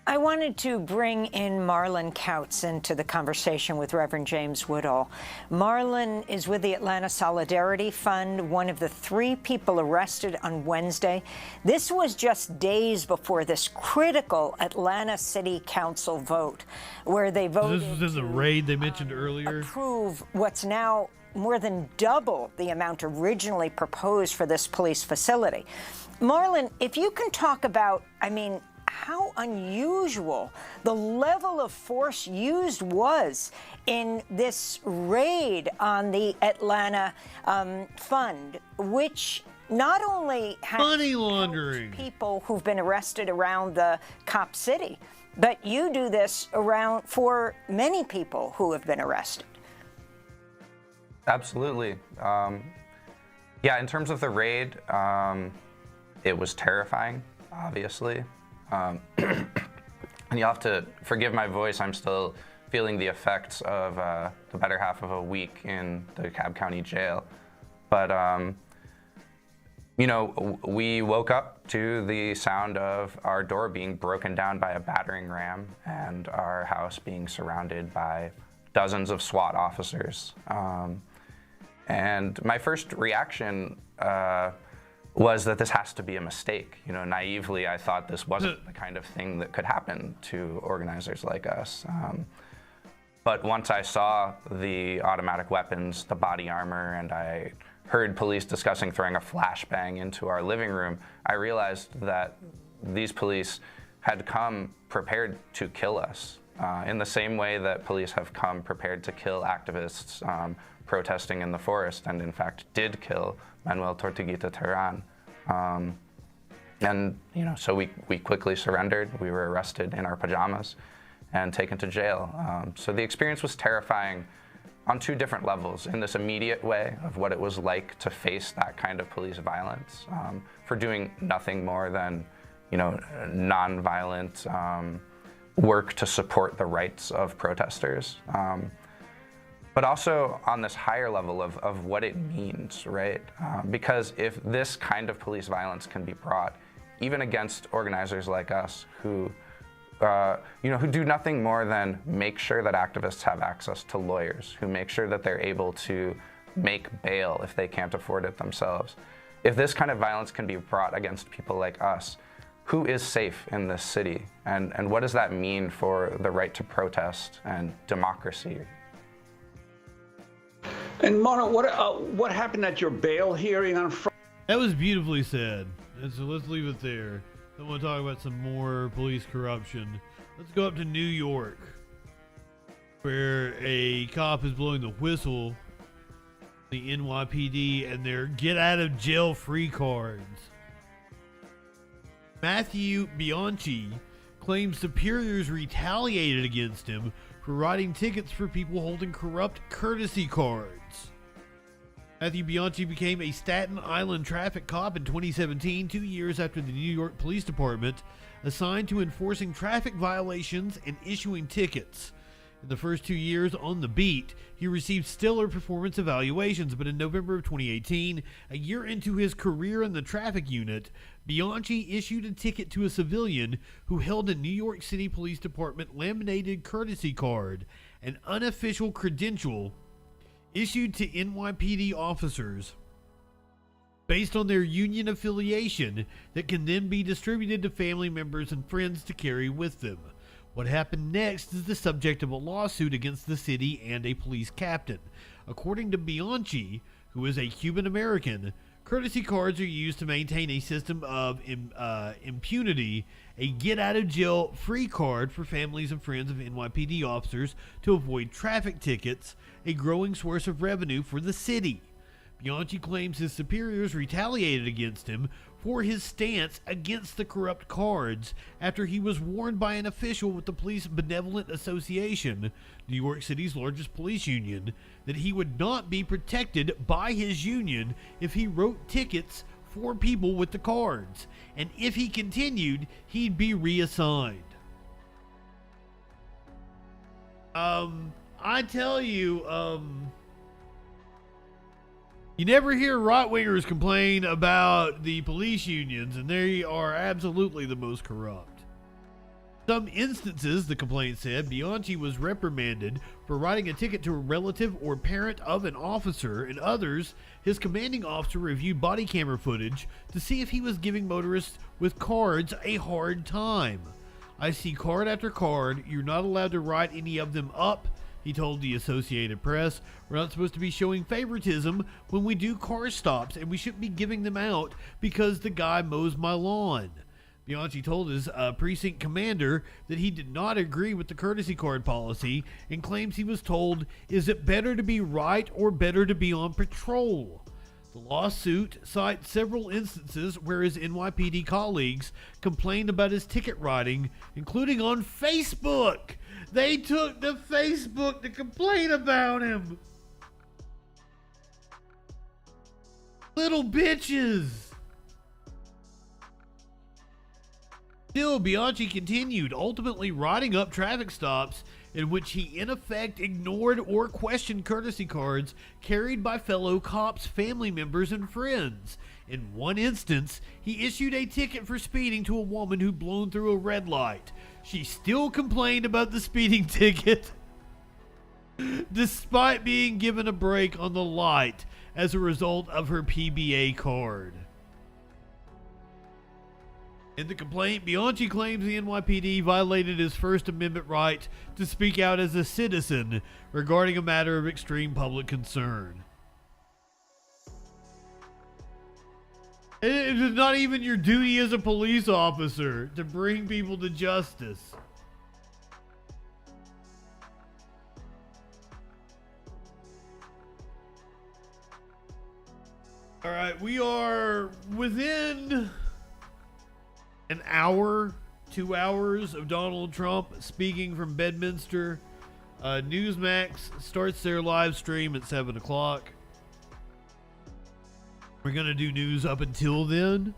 S23: I wanted to bring in Marlon Kautz into the conversation with Reverend James Woodall. Marlon is with the Atlanta Solidarity Fund, one of the 3 people arrested on Wednesday. This was just days before this critical Atlanta City Council vote, where they voted
S6: this is a raid they mentioned earlier.
S23: Approve what's now more than double the amount originally proposed for this police facility. Marlon, if you can talk about, how unusual the level of force used was in this raid on the Atlanta Fund, which not only has
S6: money laundering
S23: people who've been arrested around the Cop City, but you do this around for many people who have been arrested.
S7: Absolutely. Yeah, in terms of the raid, it was terrifying, obviously. And you'll have to forgive my voice. I'm still feeling the effects of the better half of a week in the DeKalb County Jail. But, we woke up to the sound of our door being broken down by a battering ram and our house being surrounded by dozens of SWAT officers. And my first reaction was that this has to be a mistake. Naively, I thought this wasn't the kind of thing that could happen to organizers like us. But once I saw the automatic weapons, the body armor, and I heard police discussing throwing a flashbang into our living room, I realized that these police had come prepared to kill us in the same way that police have come prepared to kill activists protesting in the forest, and in fact did kill Manuel Tortuguita Terán. So we quickly surrendered. We were arrested in our pajamas and taken to jail. So the experience was terrifying. on two different levels. In this immediate way of what it was like to face that kind of police violence, for doing nothing more than, nonviolent work to support the rights of protesters. But also on this higher level of what it means, right? Because if this kind of police violence can be brought, even against organizers like us who do nothing more than make sure that activists have access to lawyers, who make sure that they're able to make bail if they can't afford it themselves. If this kind of violence can be brought against people like us, who is safe in this city? And what does that mean for the right to protest and democracy?
S10: And Mona, what happened at your bail hearing on Friday?
S6: That was beautifully said. And so let's leave it there. I want to talk about some more police corruption. Let's go up to New York, where a cop is blowing the whistle, the NYPD, and their get out of jail free cards. Matthew Bianchi claims superiors retaliated against him for writing tickets for people holding corrupt courtesy cards. Matthew Bianchi became a Staten Island traffic cop in 2017, 2 years after the New York Police Department assigned to enforcing traffic violations and issuing tickets. In the first 2 years on the beat, he received stellar performance evaluations, but in November of 2018, a year into his career in the traffic unit, Bianchi issued a ticket to a civilian who held a New York City Police Department laminated courtesy card, an unofficial credential issued to NYPD officers based on their union affiliation that can then be distributed to family members and friends to carry with them. What happened next is the subject of a lawsuit against the city and a police captain. According to Bianchi, who is a Cuban American, courtesy cards are used to maintain a system of impunity, a get-out-of-jail-free card for families and friends of NYPD officers to avoid traffic tickets, a growing source of revenue for the city. Bianchi claims his superiors retaliated against him for his stance against the corrupt cards after he was warned by an official with the Police Benevolent Association, New York City's largest police union, that he would not be protected by his union if he wrote tickets for people with the cards, and if he continued, he'd be reassigned. I tell you, you never hear right-wingers complain about the police unions, and they are absolutely the most corrupt. Some instances, the complaint said, Bianchi was reprimanded for writing a ticket to a relative or parent of an officer. In others, his commanding officer reviewed body camera footage to see if he was giving motorists with cards a hard time. I see card after card. You're not allowed to write any of them up, he told the Associated Press. We're not supposed to be showing favoritism when we do car stops, and we shouldn't be giving them out because the guy mows my lawn. Bianchi told his precinct commander that he did not agree with the courtesy card policy and claims he was told, is it better to be right or better to be on patrol? The lawsuit cites several instances where his NYPD colleagues complained about his ticket writing, including on Facebook. They took to Facebook to complain about him. Little bitches. Still, Bianchi continued, ultimately writing up traffic stops in which he in effect ignored or questioned courtesy cards carried by fellow cops, family members, and friends. In one instance, he issued a ticket for speeding to a woman who'd blown through a red light. She still complained about the speeding ticket, despite being given a break on the light as a result of her PBA card. In the complaint, Bianchi claims the NYPD violated his First Amendment right to speak out as a citizen regarding a matter of extreme public concern. It is not even your duty as a police officer to bring people to justice. All right, we are within an hour, 2 hours of Donald Trump speaking from Bedminster. Newsmax starts their live stream at 7 o'clock. We're going to do news up until then.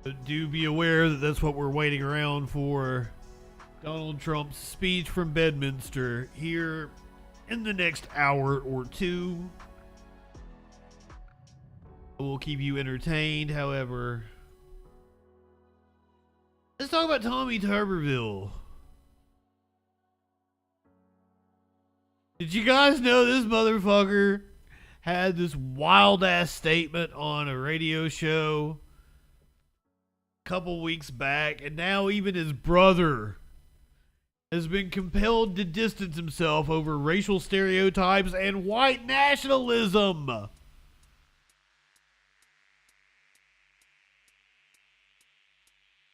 S6: But do be aware that that's what we're waiting around for. Donald Trump's speech from Bedminster here in the next hour or two. We'll keep you entertained, however. Let's talk about Tommy Tuberville. Did you guys know this motherfucker had this wild ass statement on a radio show a couple weeks back, and now even his brother has been compelled to distance himself over racial stereotypes and white nationalism?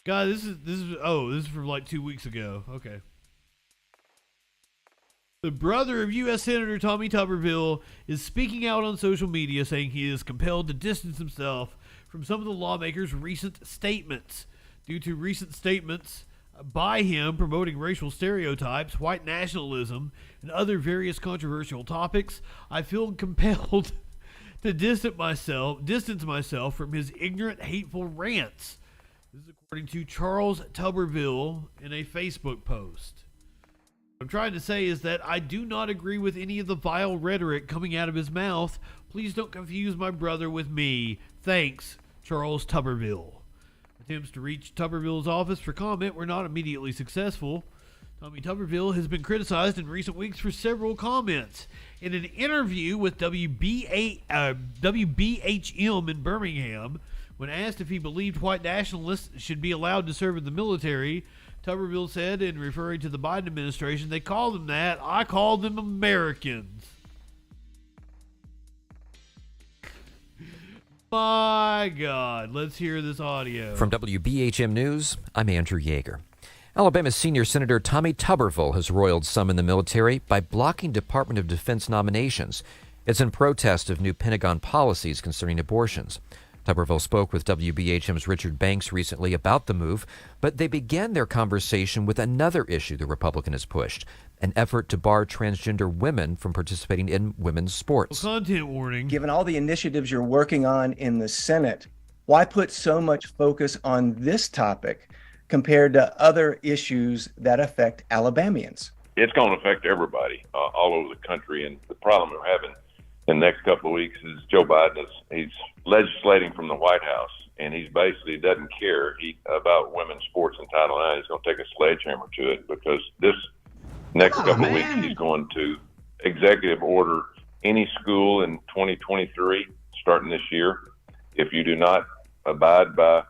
S6: God, this is from like 2 weeks ago. Okay. The brother of U.S. Senator Tommy Tuberville is speaking out on social media, saying he is compelled to distance himself from some of the lawmakers' recent statements. Due to recent statements by him promoting racial stereotypes, white nationalism, and other various controversial topics, I feel compelled to distance myself from his ignorant, hateful rants. This is according to Charles Tuberville in a Facebook post. What I'm trying to say is that I do not agree with any of the vile rhetoric coming out of his mouth. Please don't confuse my brother with me. Thanks, Charles Tuberville. Attempts to reach Tuberville's office for comment were not immediately successful. Tommy Tuberville has been criticized in recent weeks for several comments. In an interview with WBHM in Birmingham, when asked if he believed white nationalists should be allowed to serve in the military, Tuberville said, in referring to the Biden administration, they call them that. I call them Americans. My God. Let's hear this audio.
S11: From WBHM News, I'm Andrew Yeager. Alabama's senior Senator Tommy Tuberville has roiled some in the military by blocking Department of Defense nominations. It's in protest of new Pentagon policies concerning abortions. Tuberville spoke with WBHM's Richard Banks recently about the move, but they began their conversation with another issue the Republican has pushed, an effort to bar transgender women from participating in women's sports.
S6: Content warning.
S12: Given all the initiatives you're working on in the Senate, why put so much focus on this topic compared to other issues that affect Alabamians?
S13: It's going to affect everybody all over the country, and the problem we're having in the next couple of weeks is Joe Biden he's legislating from the White House, and he's basically doesn't care about women's sports in Title IX. He's going to take a sledgehammer to it, because this next couple of weeks he's going to executive order any school in 2023, starting this year, if you do not abide by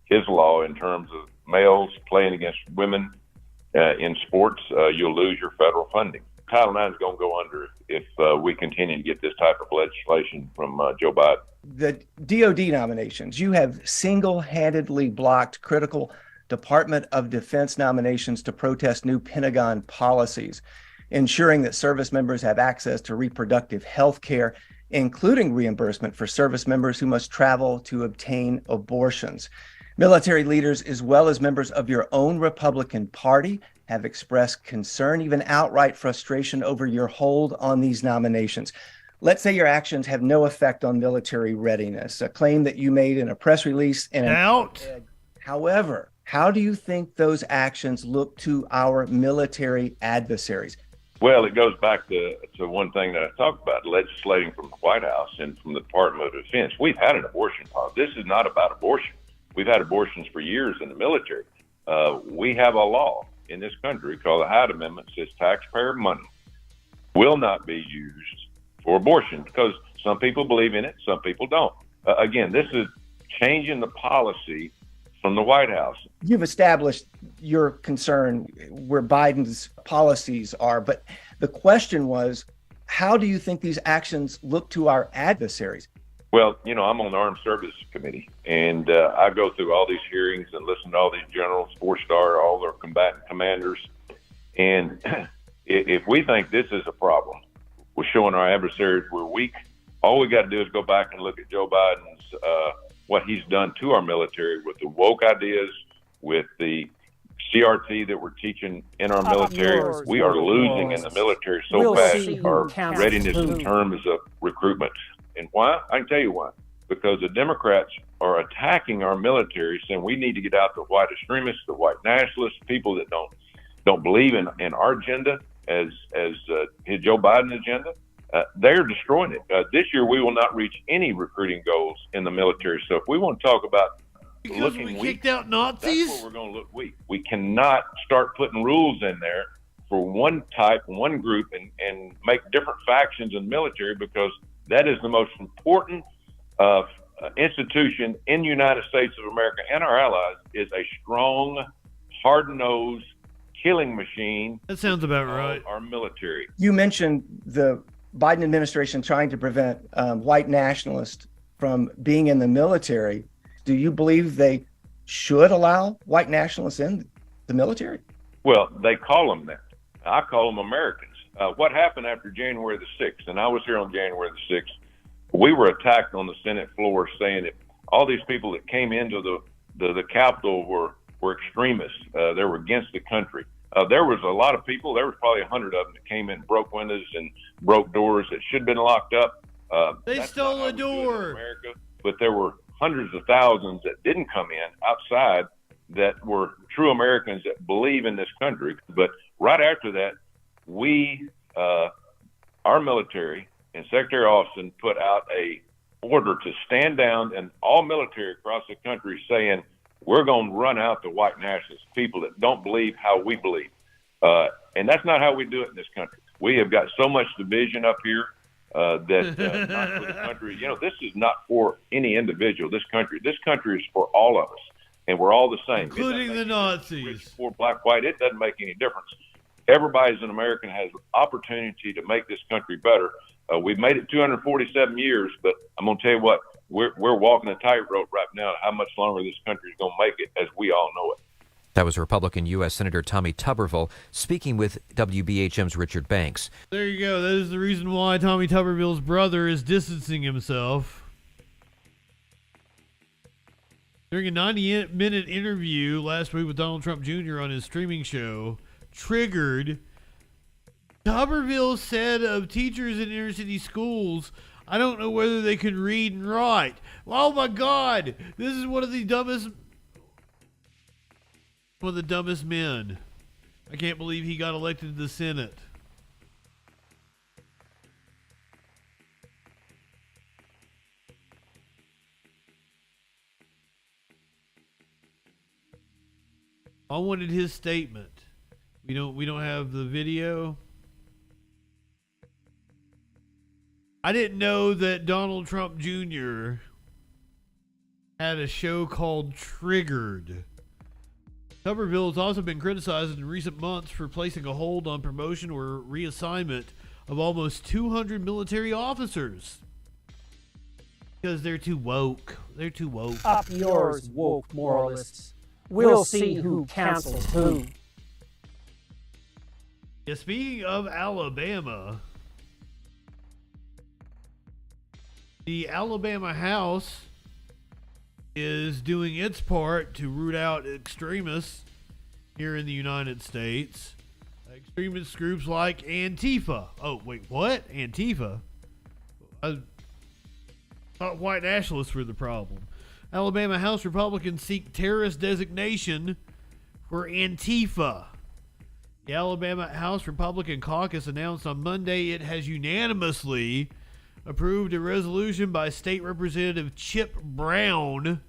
S13: his law in terms of males playing against women in sports, you'll lose your federal funding. Title IX is going to go under if we continue to get this type of legislation from Joe Biden.
S12: The DOD nominations, you have single-handedly blocked critical Department of Defense nominations to protest new Pentagon policies, ensuring that service members have access to reproductive health care, including reimbursement for service members who must travel to obtain abortions. Military leaders, as well as members of your own Republican Party, have expressed concern, even outright frustration over your hold on these nominations. Let's say your actions have no effect on military readiness, a claim that you made in a press release. However, how do you think those actions look to our military adversaries?
S13: Well, it goes back to one thing that I talked about, legislating from the White House and from the Department of Defense. We've had an abortion policy. This is not about abortion. We've had abortions for years in the military. We have a law in this country called the Hyde Amendment, says taxpayer money will not be used for abortion, because some people believe in it, some people don't. Again, this is changing the policy from the White House.
S12: You've established your concern where Biden's policies are, but the question was, how do you think these actions look to our adversaries?
S13: Well, I'm on the Armed Services Committee, and I go through all these hearings and listen to all these generals, four-star, all their combatant commanders. And if we think this is a problem, we're showing our adversaries we're weak. All we got to do is go back and look at Joe Biden's, what he's done to our military with the woke ideas, with the CRT that we're teaching in our military. We are losing in the military so fast. Our readiness in terms of recruitment. And why? I can tell you why. Because the Democrats are attacking our military, saying we need to get out the white extremists, the white nationalists, people that don't believe in our agenda as Joe Biden agenda. They're destroying it. This year, we will not reach any recruiting goals in the military. So if we want to talk about looking weak,
S6: kicked out Nazis,
S13: that's where we're going to look weak. We cannot start putting rules in there for one type, one group, and make different factions in the military, because that is the most important institution in the United States of America and our allies, is a strong, hard-nosed killing machine.
S6: That sounds about right.
S13: Our military.
S12: You mentioned the Biden administration trying to prevent white nationalists from being in the military. Do you believe they should allow white nationalists in the military?
S13: Well, they call them that. I call them Americans. What happened after January the 6th, and I was here on January the 6th, we were attacked on the Senate floor saying that all these people that came into the Capitol were extremists. They were against the country. There was a lot of people, there was probably 100 of them that came in, broke windows and broke doors that should have been locked up.
S6: They stole a door.
S13: America, but there were hundreds of thousands that didn't come in outside that were true Americans that believe in this country. But right after that, our military and Secretary Austin put out a order to stand down, and all military across the country saying, we're going to run out the white nationalists, people that don't believe how we believe. And that's not how we do it in this country. We have got so much division up here that not for the country. You know, this is not for any individual. This country is for all of us, and we're all the same.
S6: Including the Nazis.
S13: Rich, poor, black, white, it doesn't make any difference. Everybody's an American, has opportunity to make this country better. We've made it 247 years, but I'm going to tell you what, we're walking a tightrope right now. How much longer this country is going to make it, as we all know it.
S11: That was Republican U.S. Senator Tommy Tuberville speaking with WBHM's Richard Banks.
S6: There you go. That is the reason why Tommy Tuberville's brother is distancing himself. During a 90-minute interview last week with Donald Trump Jr. on his streaming show, Triggered, Tuberville said of teachers in inner city schools, I don't know whether they could read and write. Oh my God, this is one of the dumbest men. I can't believe he got elected to the Senate. I wanted his statement. We don't have the video. I didn't know that Donald Trump Jr. had a show called Triggered. Tuberville has also been criticized in recent months for placing a hold on promotion or reassignment of almost 200 military officers. Because they're too woke. They're too woke.
S2: Up yours, woke moralists. We'll see who cancels who.
S6: Yeah, speaking of Alabama, the Alabama House is doing its part to root out extremists here in the United States. Extremist groups like Antifa. Oh, wait, what? Antifa? I thought white nationalists were the problem. Alabama House Republicans seek terrorist designation for Antifa. The Alabama House Republican Caucus announced on Monday it has unanimously approved a resolution by State Representative Chip Brown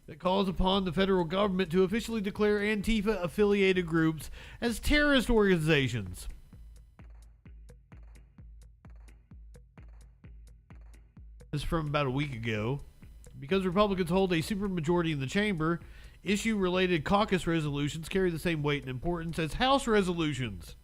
S6: that calls upon the federal government to officially declare Antifa-affiliated groups as terrorist organizations. This is from about a week ago. Because Republicans hold a supermajority in the chamber, issue-related caucus resolutions carry the same weight and importance as House resolutions.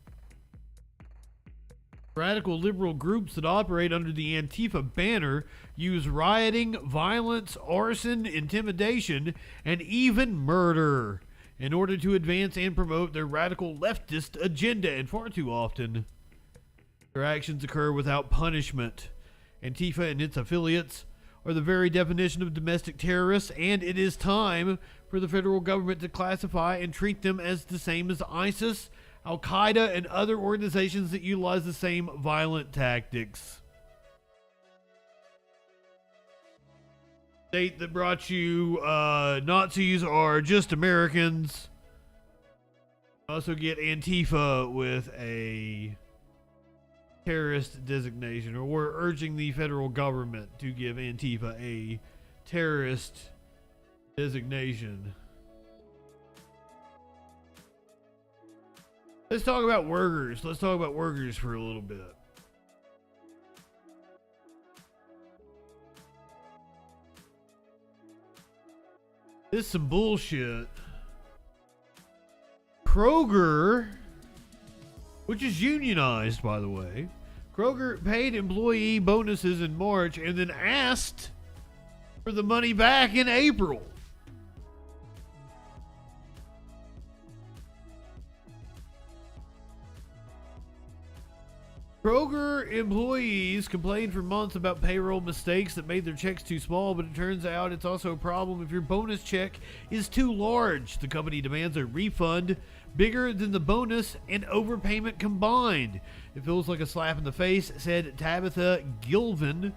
S6: Radical liberal groups that operate under the Antifa banner use rioting, violence, arson, intimidation, and even murder in order to advance and promote their radical leftist agenda, and far too often, their actions occur without punishment. Antifa and its affiliates are the very definition of domestic terrorists, and it is time for the federal government to classify and treat them as the same as ISIS, Al-Qaeda, and other organizations that utilize the same violent tactics. State that brought you Nazis are just Americans. Also get Antifa with a terrorist designation, or we're urging the federal government to give Antifa a terrorist designation. Let's talk about workers. Let's talk about workers for a little bit. This is some bullshit. Kroger, which is unionized, by the way, Kroger paid employee bonuses in March and then asked for the money back in April. Kroger employees complained for months about payroll mistakes that made their checks too small, but it turns out it's also a problem if your bonus check is too large. The company demands a refund bigger than the bonus and overpayment combined. It feels like a slap in the face, said Tabitha Gilvin,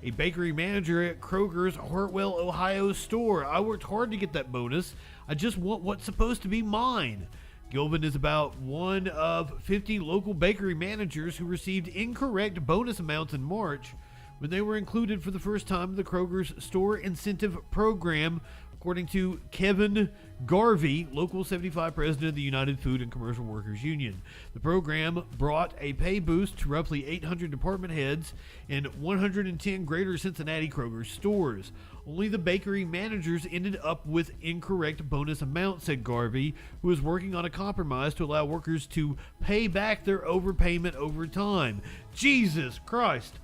S6: a bakery manager at Kroger's Hartwell, Ohio store. I worked hard to get that bonus. I just want what's supposed to be mine. Gilvin is about one of 50 local bakery managers who received incorrect bonus amounts in March when they were included for the first time in the Kroger's store incentive program, according to Kevin Garvey, Local 75 president of the United Food and Commercial Workers Union. The program brought a pay boost to roughly 800 department heads in 110 greater Cincinnati Kroger stores. Only the bakery managers ended up with incorrect bonus amounts, said Garvey, who is working on a compromise to allow workers to pay back their overpayment over time. Jesus Christ.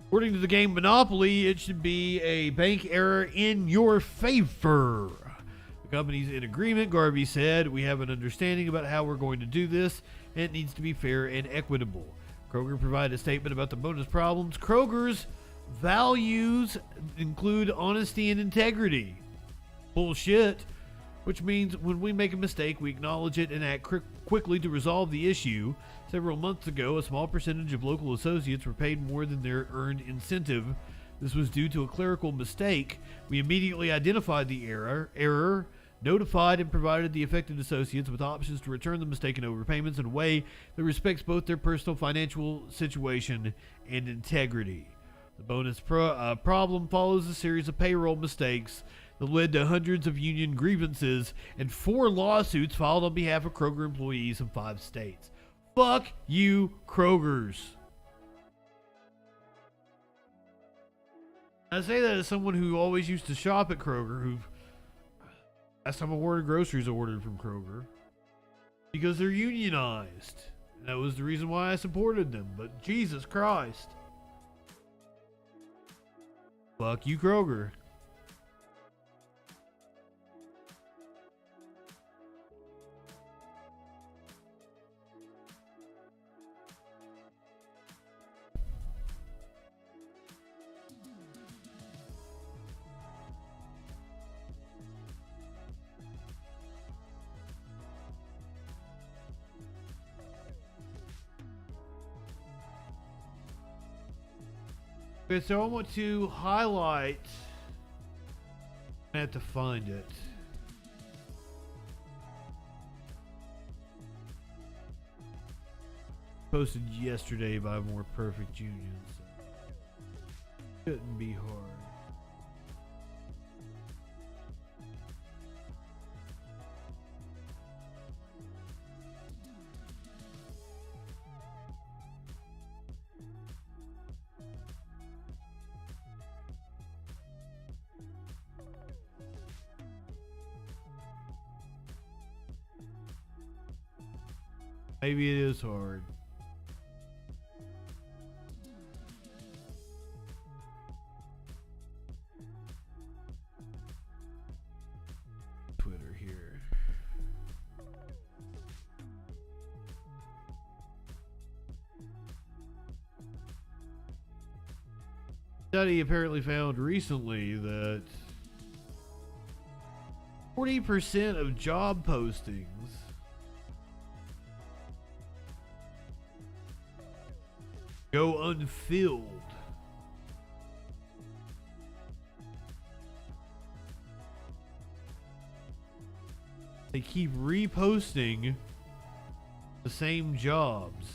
S6: According to the game Monopoly, it should be a bank error in your favor. The company's in agreement, Garvey said. We have an understanding about how we're going to do this, and it needs to be fair and equitable. Kroger provided a statement about the bonus problems. Kroger's values include honesty and integrity. Bullshit. Which means when we make a mistake, we acknowledge it and act quickly to resolve the issue. Several months ago, a small percentage of local associates were paid more than their earned incentive. This was due to a clerical mistake. We immediately identified the error, notified and provided the affected associates with options to return the mistaken overpayments in a way that respects both their personal financial situation and integrity. The bonus problem follows a series of payroll mistakes that led to hundreds of union grievances and 4 lawsuits filed on behalf of Kroger employees in 5 states. Fuck you, Krogers. I say that as someone who always used to shop at Kroger, who last time I ordered groceries I ordered from Kroger, because they're unionized. And that was the reason why I supported them. But Jesus Christ. Fuck you, Kroger. Okay, so I want to highlight. I have to find it. Posted yesterday by More Perfect Union. So shouldn't be hard. Maybe it is hard. Twitter here. study apparently found recently that 40% of job postings go unfilled. They keep reposting the same jobs.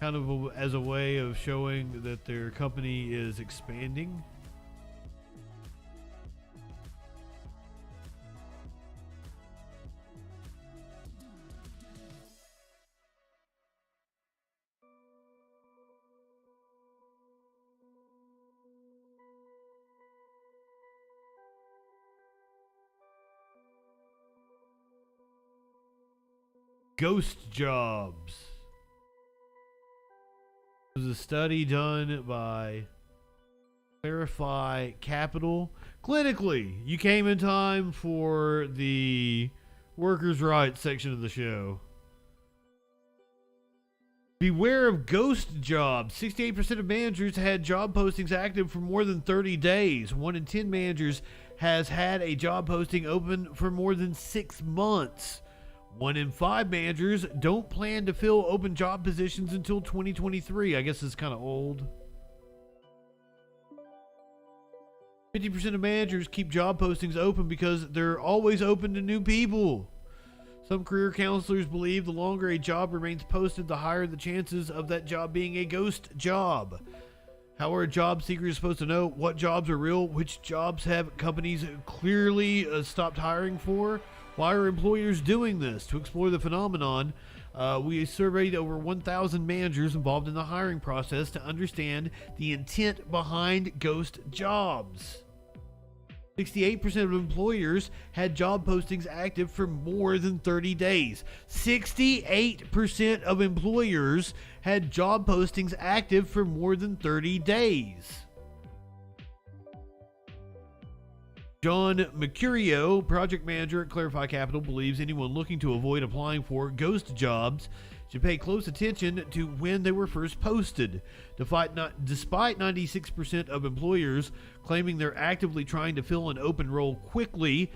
S6: Kind of as a way of showing that their company is expanding. Ghost jobs. It was a study done by Clarify Capital. Clinically, you came in time for the workers' rights section of the show. Beware of ghost jobs. 68% of managers had job postings active for more than 30 days. 1 in 10 managers has had a job posting open for more than 6 months. 1 in 5 managers don't plan to fill open job positions until 2023. I guess it's kind of old. 50% of managers keep job postings open because they're always open to new people. Some career counselors believe the longer a job remains posted, the higher the chances of that job being a ghost job. How are job seekers supposed to know what jobs are real? Which jobs have companies clearly stopped hiring for? Why are employers doing this? To explore the phenomenon, we surveyed over 1,000 managers involved in the hiring process to understand the intent behind ghost jobs. 68% of employers had job postings active for more than 30 days. 68% of employers had job postings active for more than 30 days. John Mercurio, project manager at Clarify Capital, believes anyone looking to avoid applying for ghost jobs should pay close attention to when they were first posted. Despite 96% of employers claiming they're actively trying to fill an open role quickly,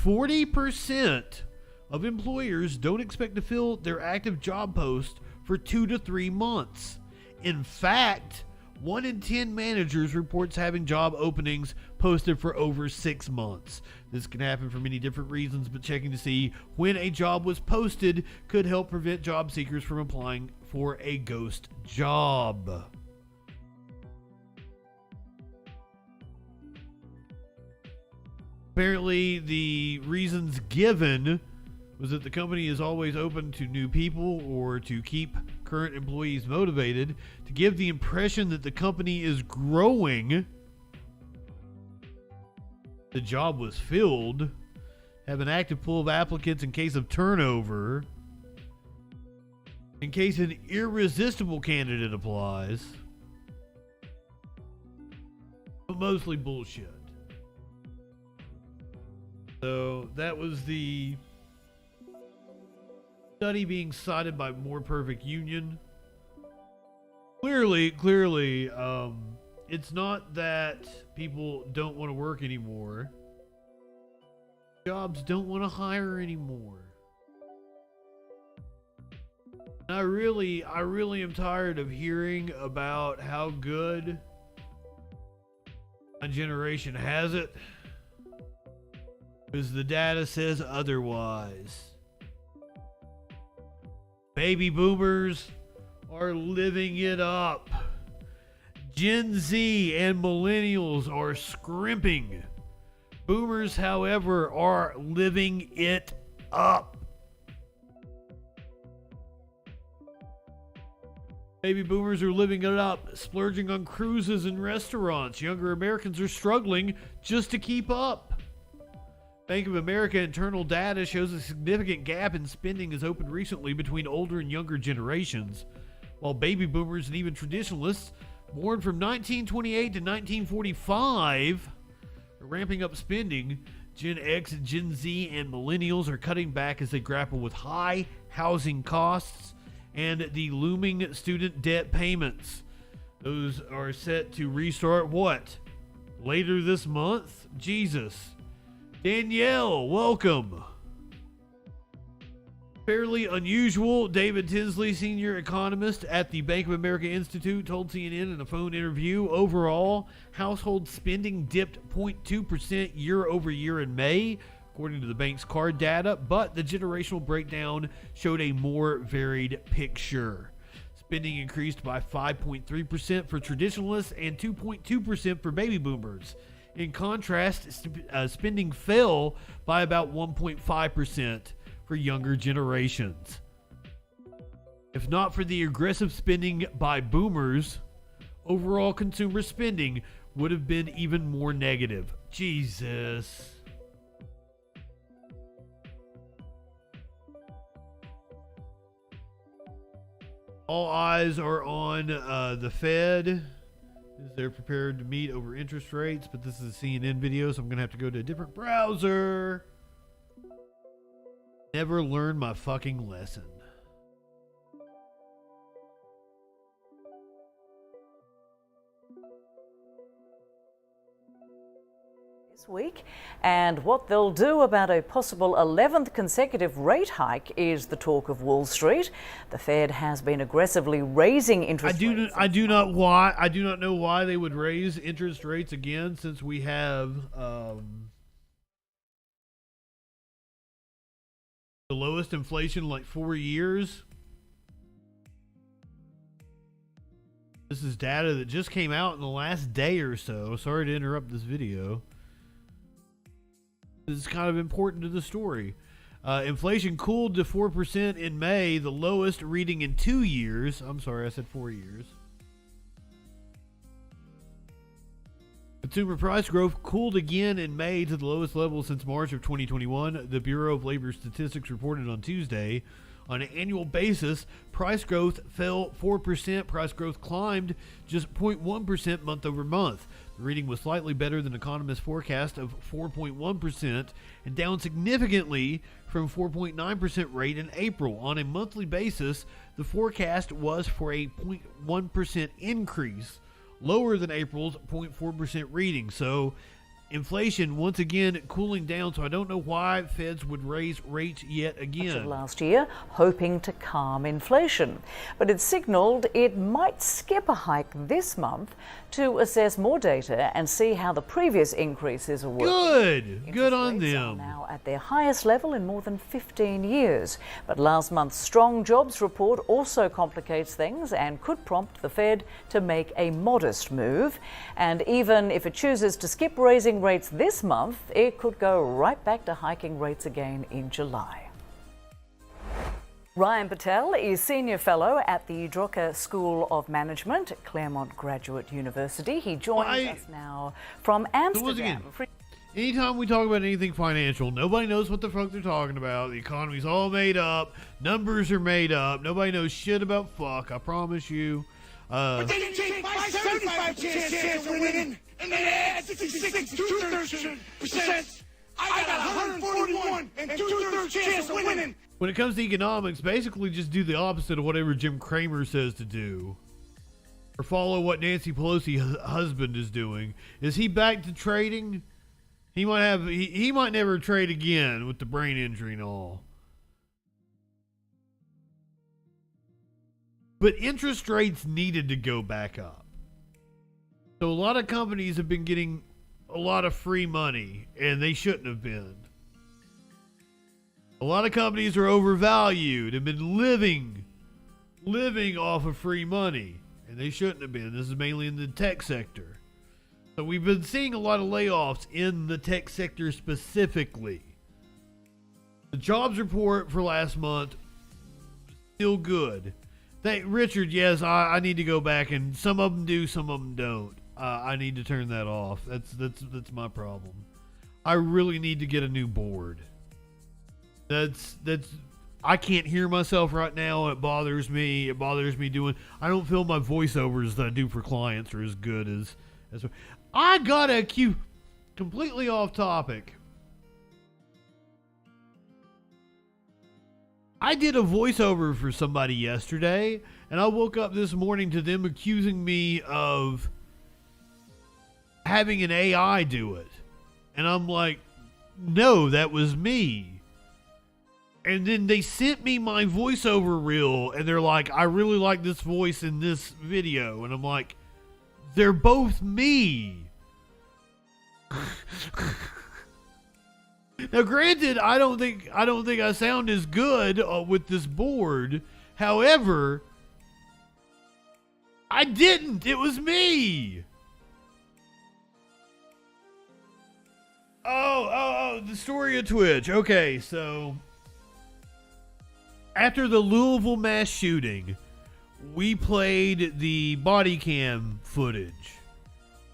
S6: 40% of employers don't expect to fill their active job post for 2 to 3 months. In fact, 1 in 10 managers reports having job openings posted for over 6 months. This can happen for many different reasons, but checking to see when a job was posted could help prevent job seekers from applying for a ghost job. Apparently, the reasons given was that the company is always open to new people or to keep current employees motivated, to give the impression that the company is growing. The job was filled, have an active pool of applicants in case of turnover, in case an irresistible candidate applies, but mostly bullshit. So that was the study being cited by More Perfect Union. Clearly, it's not that people don't want to work anymore. Jobs don't want to hire anymore. And I really am tired of hearing about how good my generation has it, because the data says otherwise. Baby boomers are living it up. Gen Z and millennials are scrimping. Boomers, however, are living it up. Baby boomers are living it up, splurging on cruises and restaurants. Younger Americans are struggling just to keep up. Bank of America internal data shows a significant gap in spending has opened recently between older and younger generations. While baby boomers and even traditionalists born from 1928 to 1945 are ramping up spending, Gen X, Gen Z, and millennials are cutting back as they grapple with high housing costs and the looming student debt payments. Those are set to restart what? Later this month? Jesus. Danielle, welcome. Fairly unusual. David Tinsley, senior economist at the Bank of America Institute, told CNN in a phone interview, overall, household spending dipped 0.2% year over year in May, according to the bank's card data, but the generational breakdown showed a more varied picture. Spending increased by 5.3% for traditionalists and 2.2% for baby boomers. In contrast, spending fell by about 1.5% for younger generations. If not for the aggressive spending by boomers, overall consumer spending would have been even more negative. Jesus. All eyes are on the Fed as they're prepared to meet over interest rates, but this is a CNN video, so I'm going to have to go to a different browser. Never learned my fucking lesson.
S4: Week, and what they'll do about a possible 11th consecutive rate hike is the talk of Wall Street. The Fed has been aggressively raising interest rates.
S6: I do not know why they would raise interest rates again, since we have the lowest inflation in like 4 years. This is data that just came out in the last day or so. Sorry to interrupt this video. This is kind of important to the story. Inflation cooled to 4% in May, the lowest reading in 2 years. I'm sorry, I said 4 years. Consumer price growth cooled again in May to the lowest level since March of 2021, the Bureau of Labor Statistics reported on Tuesday. On an annual basis, price growth fell 4%. Price growth climbed just 0.1% month over month. The reading was slightly better than economists' forecast of 4.1% and down significantly from 4.9% rate in April. On a monthly basis, the forecast was for a 0.1% increase, lower than April's 0.4% reading. So inflation once again cooling down, so I don't know why feds would raise rates yet again.
S4: Last year, hoping to calm inflation. But it signaled it might skip a hike this month to assess more data and see how the previous increases are working.
S6: Good on them.
S4: Now at their highest level in more than 15 years. But last month's strong jobs report also complicates things and could prompt the Fed to make a modest move. And even if it chooses to skip raising rates this month, it could go right back to hiking rates again in July. Ryan Patel is Senior Fellow at the Drucker School of Management at Claremont Graduate University. He joins us now from Amsterdam.
S6: Anytime we talk about anything financial, nobody knows what the fuck they're talking about. The economy's all made up. Numbers are made up. Nobody knows shit about fuck, I promise you.
S3: But then you take my 75 chance of winning, and then add 66 2/3%. I got 141 and 2/3 chance of winning.
S6: When it comes to economics, basically just do the opposite of whatever Jim Cramer says to do. Or follow what Nancy Pelosi's husband is doing. Is he back to trading? He might never trade again with the brain injury and all. But interest rates needed to go back up. So a lot of companies have been getting a lot of free money, and they shouldn't have been. A lot of companies are overvalued and been living off of free money, and they shouldn't have been. This is mainly in the tech sector. So we've been seeing a lot of layoffs in the tech sector specifically. The jobs report for last month, still good. Richard, yes, I need to go back, and some of them do, some of them don't. I need to turn that off. That's my problem. I really need to get a new board. I can't hear myself right now. It bothers me. It bothers me doing. I don't feel my voiceovers that I do for clients are as good as. I got a cue. Completely off topic. I did a voiceover for somebody yesterday, and I woke up this morning to them accusing me of having an AI do it. And I'm like, no, that was me. And then they sent me my voiceover reel, and they're like, I really like this voice in this video. And I'm like, they're both me. Now, granted, I don't think I sound as good with this board. However, I didn't. It was me. Oh, the story of Twitch. Okay, so after the Louisville mass shooting, we played the body cam footage.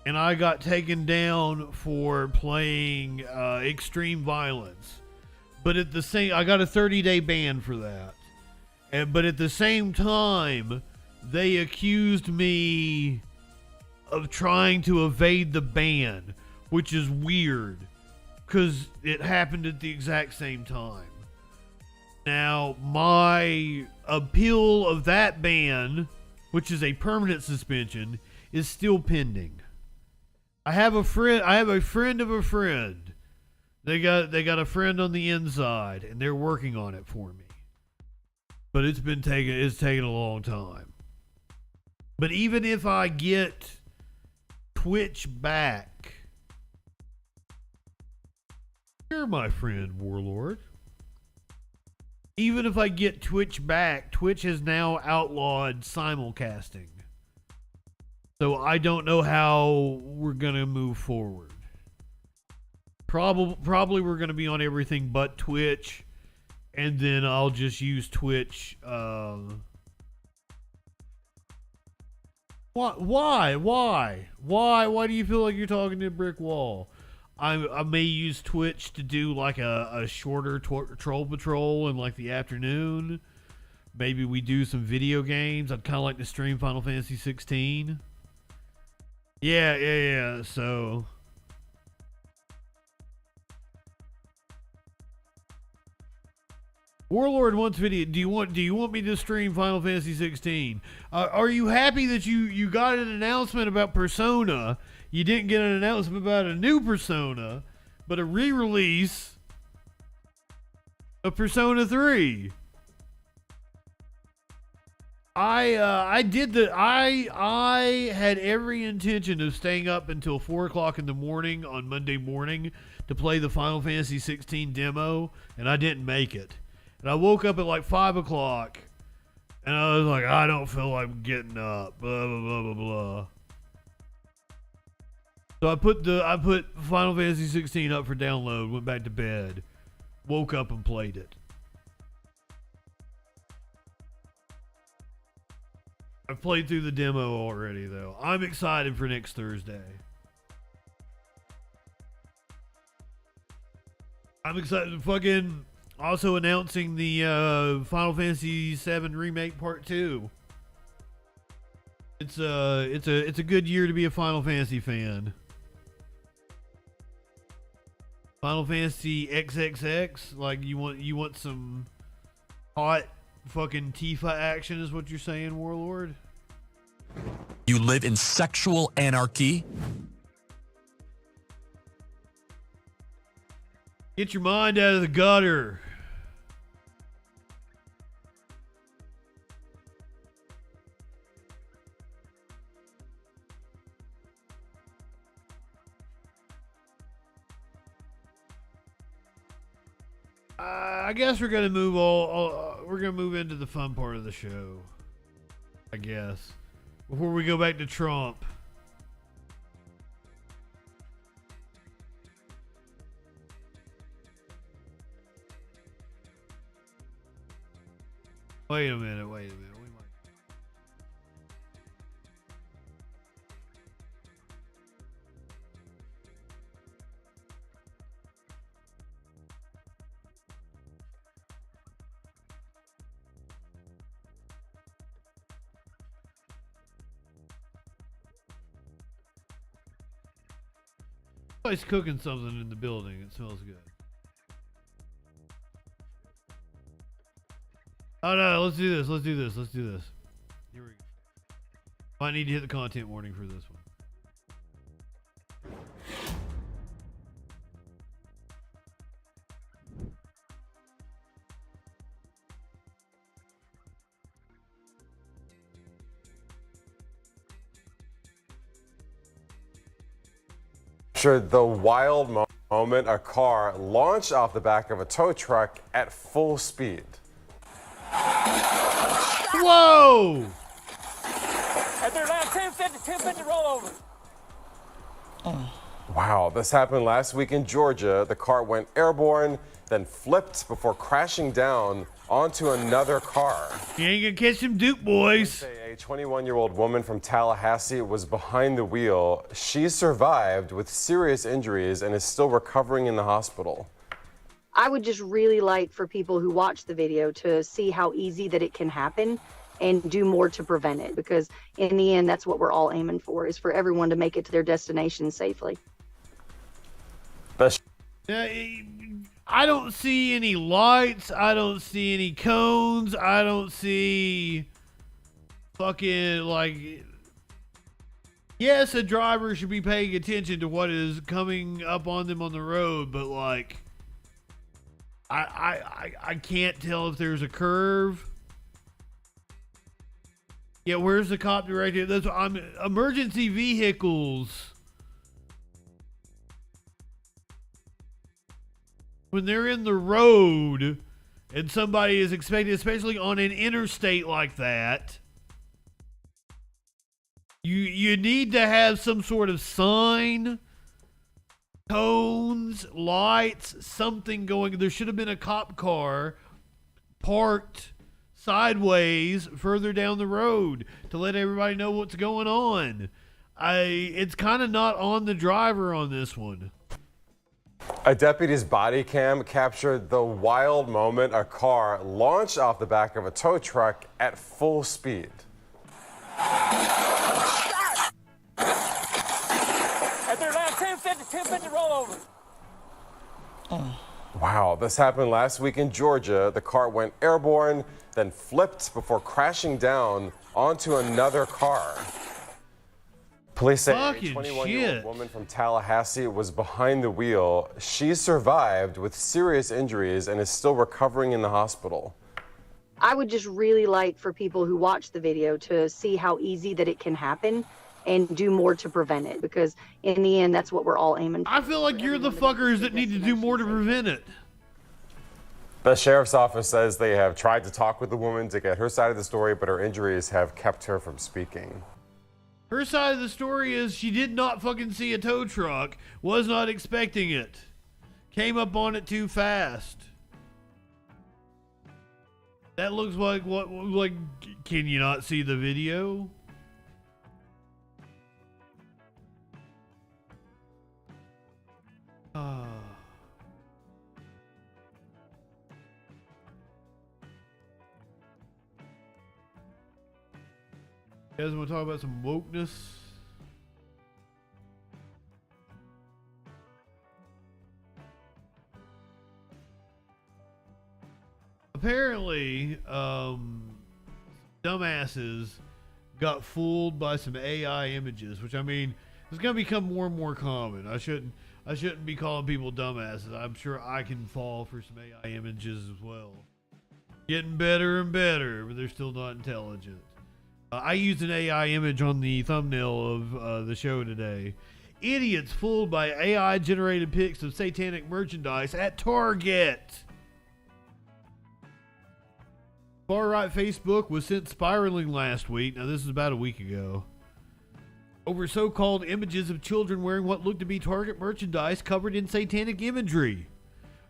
S6: And I got taken down for playing extreme violence. But at the same, I got a 30-day ban for that. But at the same time, they accused me of trying to evade the ban, which is weird, because it happened at the exact same time. Now, my appeal of that ban, which is a permanent suspension, is still pending. I have a friend of a friend. They got a friend on the inside, and they're working on it for me. But it's taken a long time. But even if I get Twitch back, you're my friend, Warlord. Even if I get Twitch back, Twitch has now outlawed simulcasting. So I don't know how we're going to move forward. Probably we're going to be on everything but Twitch. And then I'll just use Twitch. Why? Why do you feel like you're talking to a brick wall? I may use Twitch to do like a shorter troll patrol in like the afternoon. Maybe we do some video games. I'd kind of like to stream Final Fantasy 16. Yeah. So Warlord wants video. Do you want me to stream Final Fantasy 16? Are you happy that you got an announcement about Persona? You didn't get an announcement about a new Persona, but a re-release of Persona 3. I had every intention of staying up until 4 o'clock in the morning on Monday morning to play the Final Fantasy 16 demo, and I didn't make it. And I woke up at like 5 o'clock, and I was like, I don't feel like getting up, blah, blah, blah, blah, blah. So I put Final Fantasy 16 up for download, went back to bed, woke up and played it. I've played through the demo already, though. I'm excited for next Thursday. I'm excited. Fucking also announcing the Final Fantasy VII Remake Part 2. It's a good year to be a Final Fantasy fan. Final Fantasy XXX, like you want some hot fucking Tifa action is what you're saying, Warlord?
S14: You live in sexual anarchy?
S6: Get your mind out of the gutter. I guess we're gonna move we're gonna move into the fun part of the show, I guess, before we go back to Trump. Wait a minute. We might. Somebody's cooking something in the building. It smells good. Oh no, let's do this. Let's do this. Let's do this. Here we go. I need to hit the content warning for this one.
S15: The wild moment a car launched off the back of a tow truck at full speed.
S6: Whoa!
S3: At their last 1050 rollover.
S15: Wow, this happened last week in Georgia. The car went airborne, then flipped before crashing down onto another car.
S6: You ain't gonna catch them Duke boys.
S15: A 21-year-old woman from Tallahassee was behind the wheel. She survived with serious injuries and is still recovering in the hospital.
S16: I would just really like for people who watch the video to see how easy that it can happen and do more to prevent it, because in the end, that's what we're all aiming for, is for everyone to make it to their destination safely.
S6: I don't see any lights. I don't see any cones. I don't see fucking, like, yes, a driver should be paying attention to what is coming up on them on the road, but like, I can't tell if there's a curve. Yeah, where's the cop right here? That's emergency vehicles. When they're in the road and somebody is expected, especially on an interstate like that, you need to have some sort of sign, cones, lights, something going. There should have been a cop car parked sideways further down the road to let everybody know what's going on. It's kind of not on the driver on this one.
S15: A deputy's body cam captured the wild moment a car launched off the back of a tow truck at full speed.
S3: At their last 1050 rollover.
S15: Wow, this happened last week in Georgia. The car went airborne, then flipped before crashing down onto another car. Police say a 21-year-old woman from Tallahassee was behind the wheel. She survived with serious injuries and is still recovering in the hospital.
S16: I would just really like for people who watch the video to see how easy that it can happen and do more to prevent it, because in the end, that's what we're all aiming for.
S6: I feel like you're the fuckers that need to do more to prevent it.
S15: The sheriff's office says they have tried to talk with the woman to get her side of the story, but her injuries have kept her from speaking.
S6: Her side of the story is she did not fucking see a tow truck, was not expecting it, came up on it too fast. That looks like what, like, can you not see the video? You guys want to talk about some wokeness? Apparently, dumbasses got fooled by some AI images, which, I mean, is going to become more and more common. I shouldn't be calling people dumbasses. I'm sure I can fall for some AI images as well. Getting better and better, but they're still not intelligent. I used an AI image on the thumbnail of the show today. Idiots fooled by AI-generated pics of satanic merchandise at Target. Far-right Facebook was sent spiraling last week. Now, this is about a week ago. Over so-called images of children wearing what looked to be Target merchandise covered in satanic imagery.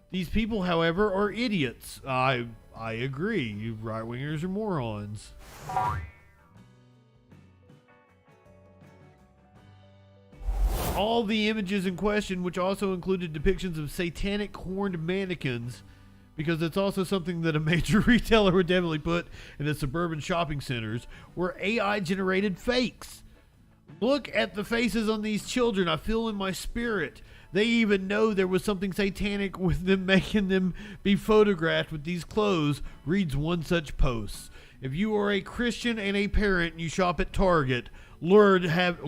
S6: These people, however, are idiots. I agree. You right-wingers are morons. All the images in question, which also included depictions of satanic horned mannequins, because it's also something that a major retailer would definitely put in its suburban shopping centers, were AI-generated fakes. Look at the faces on these children. I feel in my spirit. They even know there was something satanic with them making them be photographed with these clothes, reads one such post. If you are a Christian and a parent and you shop at Target, Lord have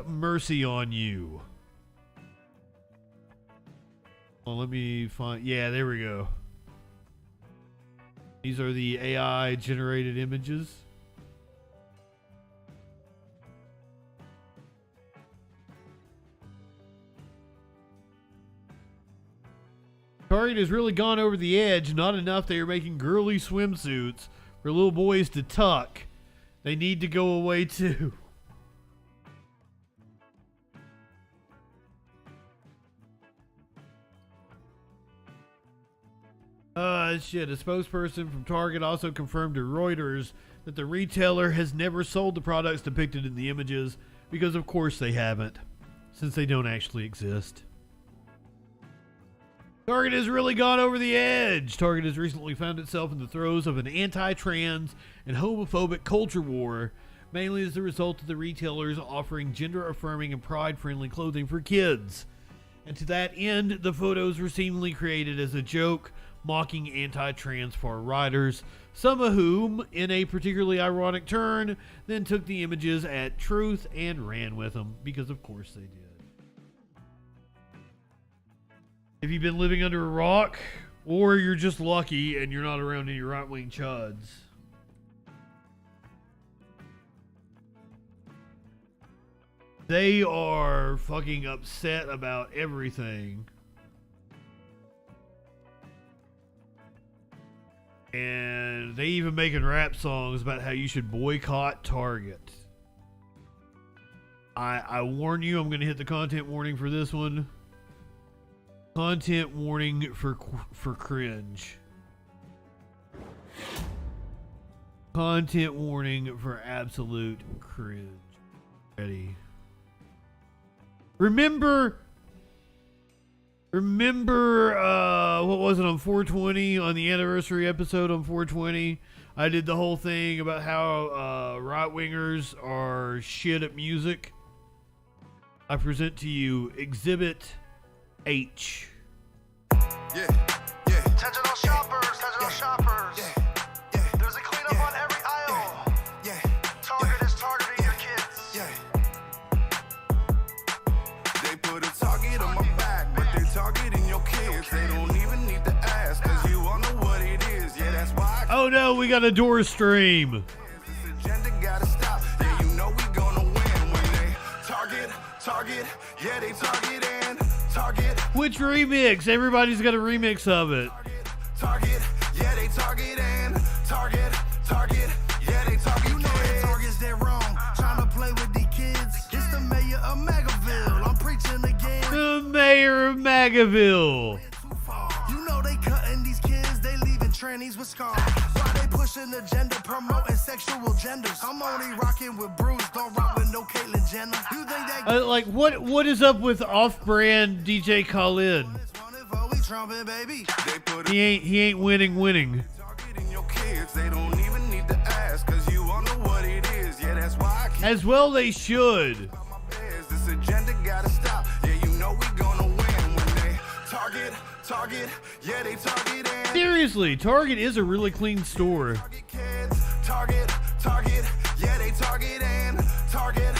S6: mercy on you. Oh, let me find. Yeah, there we go. These are the AI generated images. Target has really gone over the edge. Not enough they are making girly swimsuits for little boys to tuck. They need to go away too. Shit. A spokesperson from Target also confirmed to Reuters that the retailer has never sold the products depicted in the images because of course they haven't, since they don't actually exist. Target has really gone over the edge. Target has recently found itself in the throes of an anti-trans and homophobic culture war, mainly as a result of the retailers offering gender-affirming and pride-friendly clothing for kids. And to that end, the photos were seemingly created as a joke, mocking anti-trans far-righters, some of whom, in a particularly ironic turn, then took the images at truth and ran with them, because of course they did. Have you been living under a rock, or you're just lucky and you're not around any right-wing chuds? They are fucking upset about everything. And they even making rap songs about how you should boycott Target. I warn you, I'm going to hit the content warning for this one. Content warning for cringe. Content warning for absolute cringe. Ready. Remember what was it on 420, on the anniversary episode on 420? I did the whole thing about how right-wingers are shit at music. I present to you Exhibit H.
S3: Yeah. Attention all shoppers, There's a cleanup on every aisle. Target is targeting your kids.
S17: They put a target on my back, but they targeting your kids. They don't even need to ask, cause you all know what it is. Yeah, that's why.
S6: Oh no, we got a door stream.
S17: This agenda gotta stop. Yeah, you know we gonna win when they target, yeah, they target and target.
S6: Which remix? Everybody's got a remix of it.
S17: Target, yeah, they target and target, yeah, they target. You know that Target's that wrong, trying to play with the kids. It's the mayor of Magaville, I'm preaching again.
S6: The mayor of Magaville.
S17: You know they cutting these kids, they leaving trannies with scars. Why they pushing the agenda, promoting sexual genders? I'm only rocking with Bruce, don't rock with no Caitlyn Jenner. You think that
S6: Like what is up with off-brand DJ Khalid? He ain't winning. As well they should.
S17: This agenda gotta stop. Yeah, you know we gonna win when they target, yeah, they target and
S6: Seriously, Target is a really clean store.
S17: target, yeah, they target and target,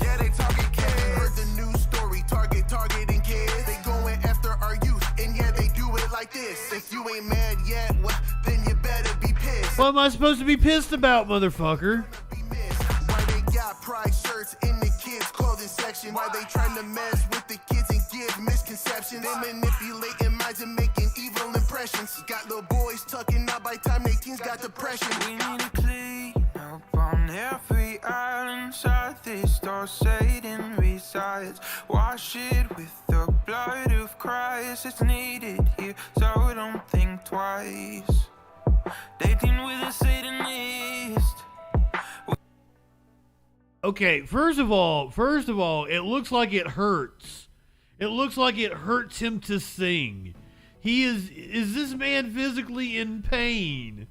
S17: yeah, they target kids. Heard the news story, targeting kids. They going after our youth, and yeah, they do it like this. If you ain't mad yet, well, then you better be pissed.
S6: What am I supposed to be pissed about, motherfucker?
S17: Why they got pride shirts in the kids' clothing section? Why they trying to mess with the kids and give misconceptions? They manipulating minds and making evil impressions. Got little boys tucking out by time they teens got depression.
S18: We need to clean up on every island side. This door Satan resides. Wash it with the blood of Christ. It's needed here, so don't think twice. Dating with a Satanist.
S6: Okay, first of all, it looks like it hurts. It looks like it hurts him to sing. Is this man physically in pain?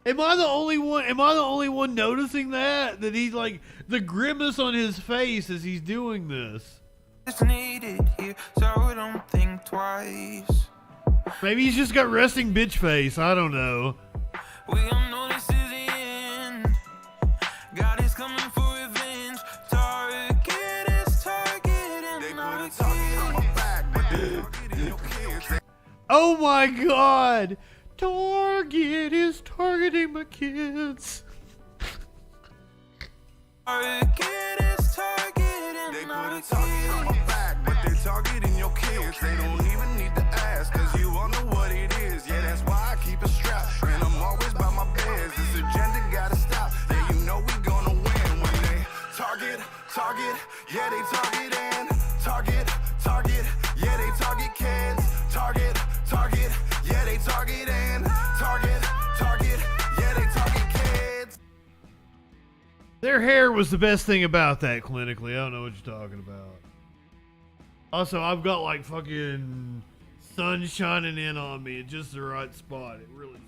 S6: Am I the only one noticing that he's like the grimace on his face as he's doing this?
S18: It's needed here, so don't think twice.
S6: Maybe he's just got resting bitch face. I don't know.
S18: We all know this is the end. God is coming for revenge. Target is targeting. They put a target on my back, but they're targeting your kids.
S6: Oh my God! Target is targeting my kids.
S18: Target is targeting. They put a target on my back, but they're targeting your kids. They don't even need to ask, cause you all know what it is. Yeah, that's why I keep it strapped, and I'm always by my beds. This agenda gotta stop. Yeah, you know we gonna win when they target, yeah, they target and target, yeah, they target kids. Target, yeah, they target and target, yeah, they target kids.
S6: Their hair was the best thing about that clinically. I don't know what you're talking about. Also, I've got like fucking sun shining in on me at just the right spot. It really.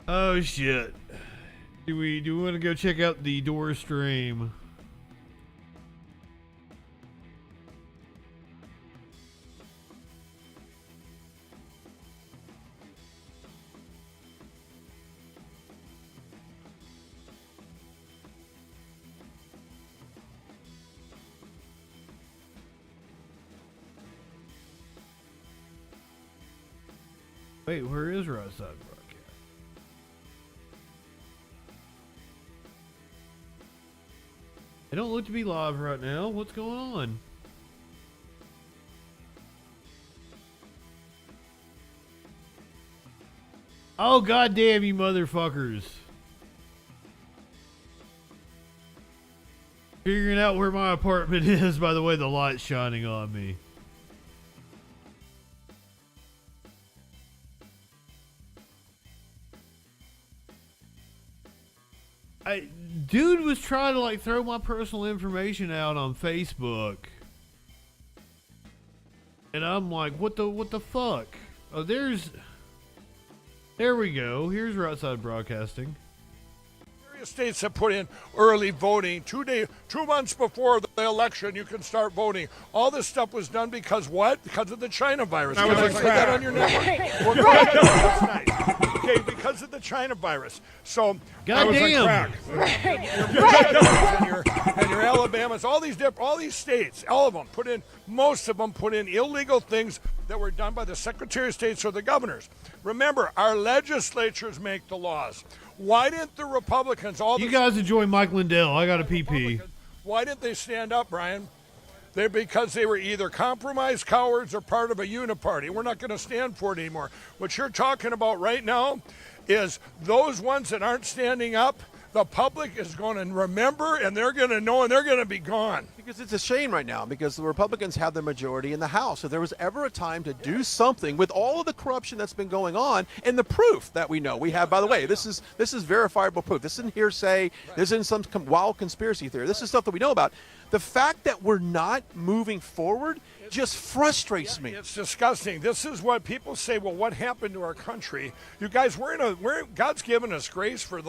S6: Oh shit. Do we want to go check out the door stream? Wait, where is Right Side Broadcast? They don't look to be live right now. What's going on? Oh, goddamn you motherfuckers. Figuring out where my apartment is by the way the light's shining on me. Dude was trying to like throw my personal information out on Facebook. And I'm like, what the fuck? Oh, there we go. Here's Right Side Broadcasting.
S5: Various states have put in early voting 2 months before the election. You can start voting. All this stuff was done because what? Because of the China virus. Can I say that on your network? Well, that's nice. Okay, because of the China virus. So,
S6: goddamn.
S5: And your Alabamas, all these states, all of them most of them put in illegal things that were done by the Secretary of States or the governors. Remember, our legislatures make the laws. Why didn't the Republicans,
S6: you guys enjoy Mike Lindell. I got a PP.
S5: Why didn't they stand up, Brian? Because they were either compromised cowards or part of a uniparty. We're not going to stand for it anymore. What you're talking about right now is those ones that aren't standing up, the public is going to remember, and they're going to know, and they're going to be gone.
S20: Because it's a shame right now, because the Republicans have the majority in the House. If there was ever a time to do something with all of the corruption that's been going on, and the proof that we know we have, by the way, this is verifiable proof. This isn't hearsay. This isn't some wild conspiracy theory. This is stuff that we know about. The fact that we're not moving forward just frustrates me.
S5: It's disgusting. This is what people say, well, what happened to our country? You guys, God's given us grace for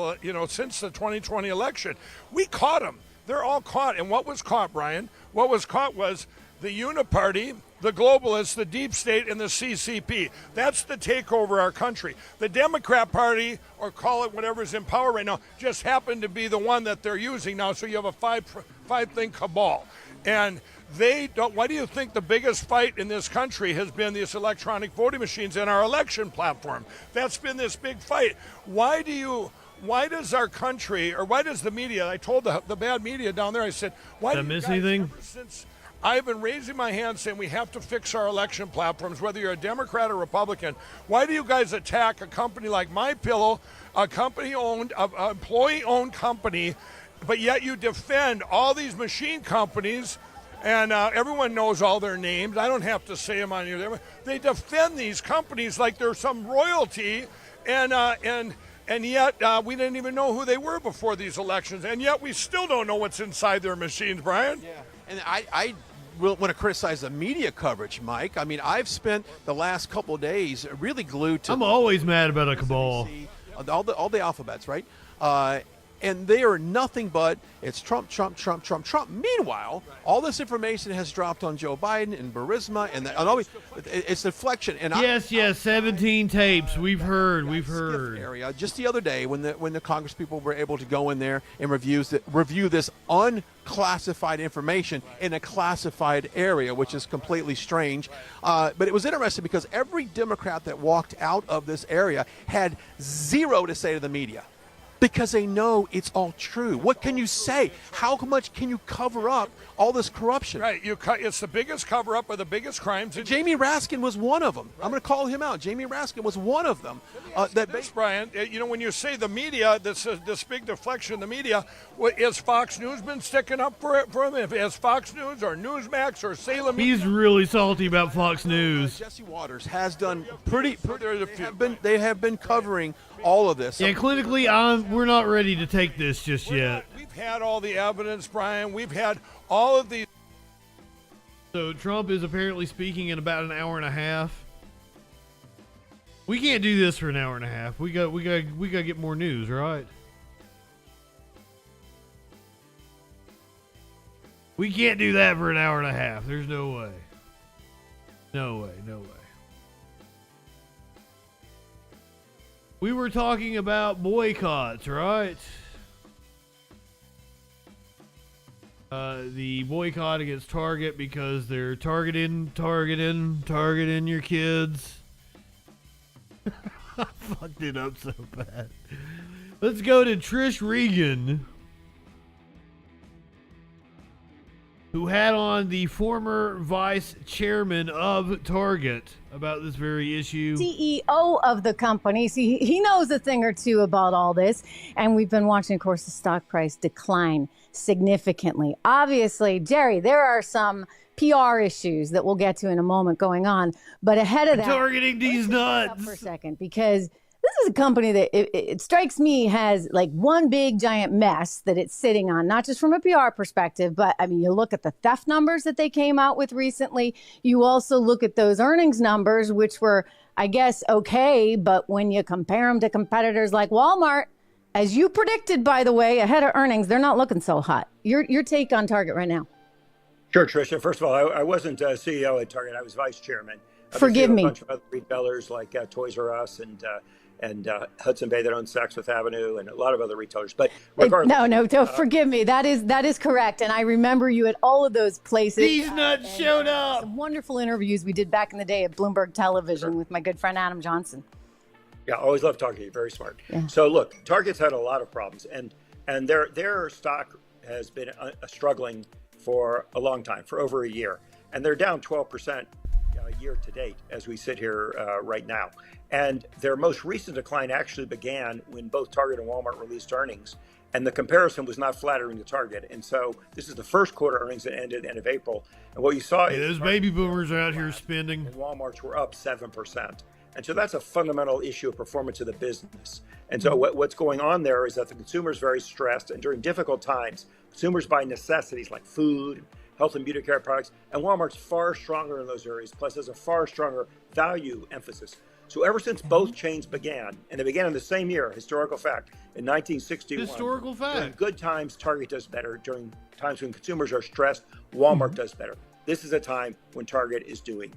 S5: since the 2020 election. We caught them. They're all caught. And what was caught, Brian? What was caught was the uniparty, the globalists, the deep state, and the CCP. That's the takeover our country. The Democrat Party, or call it whatever's in power right now, just happened to be the one that they're using now. So you have a five-thing cabal. And why do you think the biggest fight in this country has been these electronic voting machines in our election platform? That's been this big fight. Why does our country, or why does the media, I told the bad media down there, I said, why do you
S6: miss
S5: guys,
S6: anything?
S5: ever since I've been raising my hand saying we have to fix our election platforms, whether you're a Democrat or Republican, why do you guys attack a company like MyPillow, a company-owned, employee-owned company, but yet you defend all these machine companies, and everyone knows all their names. I don't have to say them on here. They defend these companies like they're some royalty, and yet we didn't even know who they were before these elections, and yet we still don't know what's inside their machines, Brian.
S20: Yeah, and I want to criticize the media coverage, Mike. I mean, I've spent the last couple of days really glued to.
S6: I'm always mad about a cabal.
S20: All the alphabets, right? And they are nothing but it's Trump, Trump, Trump, Trump, Trump. Meanwhile, all this information has dropped on Joe Biden and Burisma, and it's deflection. And
S6: yes, 17 tapes. We've heard.
S20: Area just the other day when the Congress people were able to go in there and review this unclassified information in a classified area, which is completely strange. But it was interesting because every Democrat that walked out of this area had zero to say to the media. Because they know it's all true. What can you say? How much can you cover up all this corruption?
S5: Right. It's the biggest cover-up of the biggest crimes.
S20: Jamie Raskin was one of them. I'm going to call him out. Jamie Raskin was one of them.
S5: Brian, when you say the media, this big deflection in the media, has Fox News been sticking up for him? Has Fox News or Newsmax or Salem?
S6: He's really salty about Fox News.
S20: Jesse Waters has done pretty. They have been covering all of this.
S6: Yeah, clinically, we're not ready to take this just yet.
S5: We've had all the evidence, Brian. We've had all of these.
S6: So Trump is apparently speaking in about an hour and a half. We can't do this for an hour and a half. We got to get more news, right? We can't do that for an hour and a half. There's no way. No way. We were talking about boycotts, right? The boycott against Target because they're targeting your kids. I fucked it up so bad. Let's go to Trish Regan, who had on the former vice chairman of Target about this very issue.
S9: CEO of the company. See, he knows a thing or two about all this. And we've been watching, of course, the stock price decline significantly. Obviously, Jerry, there are some PR issues that we'll get to in a moment going on. But ahead of that,
S6: targeting these nuts
S9: for a second, because this is a company that it strikes me has like one big giant mess that it's sitting on, not just from a PR perspective, but I mean, you look at the theft numbers that they came out with recently. You also look at those earnings numbers, which were, I guess, okay. But when you compare them to competitors like Walmart, as you predicted, by the way, ahead of earnings, they're not looking so hot. Your take on Target right now?
S19: Sure, Tricia. First of all, I wasn't CEO at Target. I was vice chairman.
S9: Forgive me.
S19: A bunch of other retailers like Toys R Us and Hudson Bay that owns Saks Fifth Avenue and a lot of other retailers. But regardless,
S9: no, don't forgive me. That is correct. And I remember you at all of those places.
S6: These nuts showed up.
S9: Some wonderful interviews we did back in the day at Bloomberg Television with my good friend Adam Johnson.
S19: Yeah, I always love talking to you. Very smart.
S9: Yeah.
S19: So look, Target's had a lot of problems, and their stock has been struggling for a long time, for over a year, and they're down 12% year to date as we sit here right now. And their most recent decline actually began when both Target and Walmart released earnings, and the comparison was not flattering to Target. And so this is the first quarter earnings that ended end of April, and what you saw is
S6: those baby boomers are out here spending.
S19: And Walmart's were up 7%. And so that's a fundamental issue of performance of the business. And so what's going on there is that the consumer is very stressed, and during difficult times, consumers buy necessities like food, health and beauty care products, and Walmart's far stronger in those areas, plus has a far stronger value emphasis. So ever since both chains began, and they began in the same year, historical fact, in 1961.
S6: Historical fact.
S19: During good times, Target does better. During times when consumers are stressed, Walmart does better. This is a time when Target is doing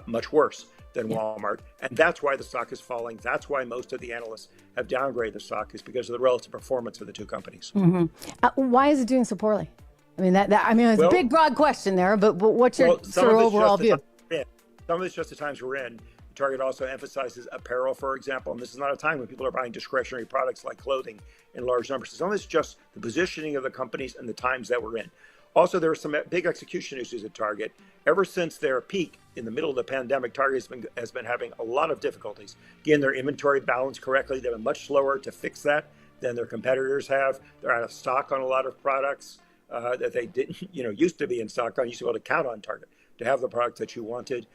S19: much worse than Walmart. And that's why the stock is falling. That's why most of the analysts have downgraded the stock, is because of the relative performance of the two companies.
S9: Mm-hmm. Why is it doing so poorly? I mean, it's a big, broad question there, but what's your sort of overall view?
S19: Some of it's just the times we're in. Target also emphasizes apparel, for example, and this is not a time when people are buying discretionary products like clothing in large numbers. Some of it's just the positioning of the companies and the times that we're in. Also, there are some big execution issues at Target. Ever since their peak in the middle of the pandemic, Target has been having a lot of difficulties getting their inventory balanced correctly. They've been much slower to fix that than their competitors have. They're out of stock on a lot of products that they didn't, used to be in stock on. You used to be able to count on Target to have the product that you wanted.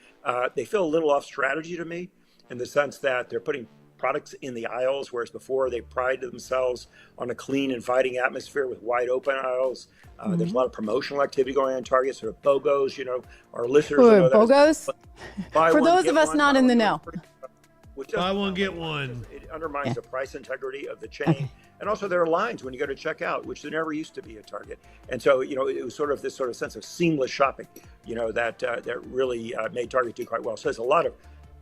S19: They feel a little off strategy to me, in the sense that they're putting products in the aisles, whereas before they prided themselves on a clean, inviting atmosphere with wide open aisles. There's a lot of promotional activity going on in Target, sort of BOGOs, you know, our listeners will know that.
S9: BOGOs?
S19: Buy
S9: For
S19: one,
S9: those
S19: get
S9: of us
S19: one,
S9: not
S19: buy
S9: in the
S19: one,
S9: know.
S19: which
S6: Buy
S19: doesn't
S6: one,
S19: sound
S6: get
S19: like
S6: one.
S19: it undermines the price integrity of the chain. And also there are lines when you go to check out, which there never used to be at Target. And so, you know, it was sort of this sort of sense of seamless shopping, you know, that really made Target do quite well. So there's a lot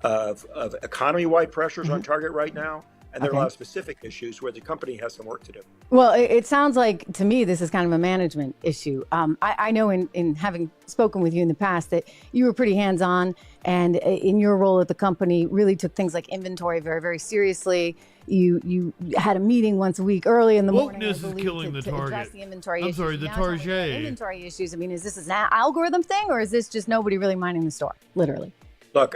S19: of economy-wide pressures on Target right now. And there are a lot of specific issues where the company has some work to do.
S9: Well, it sounds like to me this is kind of a management issue. I know in having spoken with you in the past that you were pretty hands-on, and in your role at the company really took things like inventory very, very seriously. You had a meeting once a week early in the morning.
S6: Wokeness is killing the
S9: to
S6: Target.
S9: address the inventory
S6: I'm
S9: issues.
S6: sorry, the
S9: Now talking about
S6: Target.
S9: inventory issues. I mean, is this an algorithm thing, or is this just nobody really minding the store, literally?
S19: Look,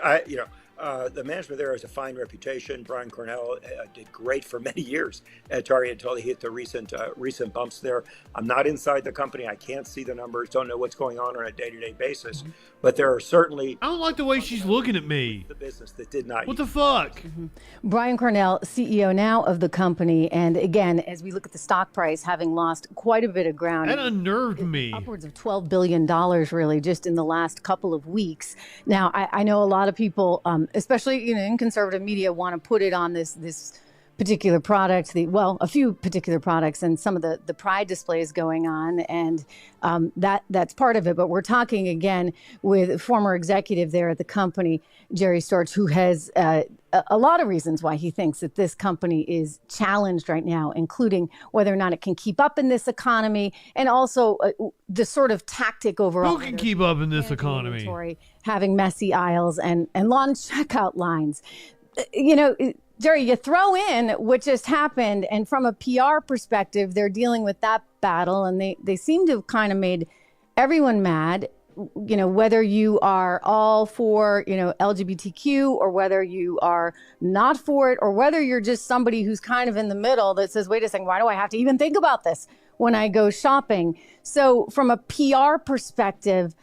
S19: the management there has a fine reputation. Brian Cornell did great for many years at Target until he hit the recent bumps there. I'm not inside the company. I can't see the numbers. Don't know what's going on a day-to-day basis. But there are certainly.
S6: I don't like the way she's looking at me.
S19: The business that did not.
S6: What the fuck?
S9: Brian Cornell, CEO now of the company, and again, as we look at the stock price, having lost quite a bit of ground.
S6: That unnerved me.
S9: Upwards of $12 billion, really, just in the last couple of weeks. Now, I know a lot of people, especially in conservative media, want to put it on this particular product, a few particular products, and some of the pride displays going on, and that's part of it. But we're talking again with a former executive there at the company, Jerry Storch, who has a lot of reasons why he thinks that this company is challenged right now, including whether or not it can keep up in this economy, and also the sort of tactic overall.
S6: Who can keep up in this economy?
S9: Having messy aisles and long checkout lines. Jerry, you throw in what just happened, and from a PR perspective, they're dealing with that battle, and they seem to have kind of made everyone mad. Whether you are all for, LGBTQ, or whether you are not for it, or whether you're just somebody who's kind of in the middle that says, wait a second, why do I have to even think about this when I go shopping? So from a PR perspective,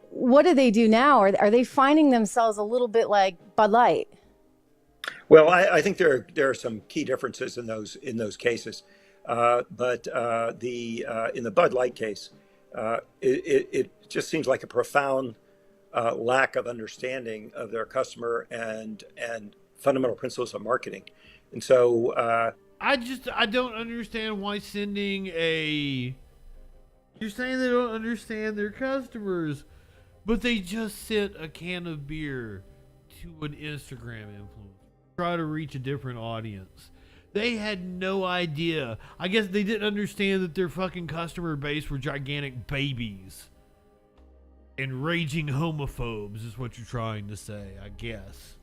S9: what do they do now? Are they finding themselves a little bit like Bud Light?
S19: Well, I think there are some key differences in those cases, but in the Bud Light case, it just seems like a profound lack of understanding of their customer and fundamental principles of marketing, and so
S6: I don't understand why sending a. You're saying they don't understand their customers, but they just sent a can of beer to an Instagram influencer. Try to reach a different audience. They had no idea. I guess they didn't understand that their fucking customer base were gigantic babies and raging homophobes is what you're trying to say, I guess.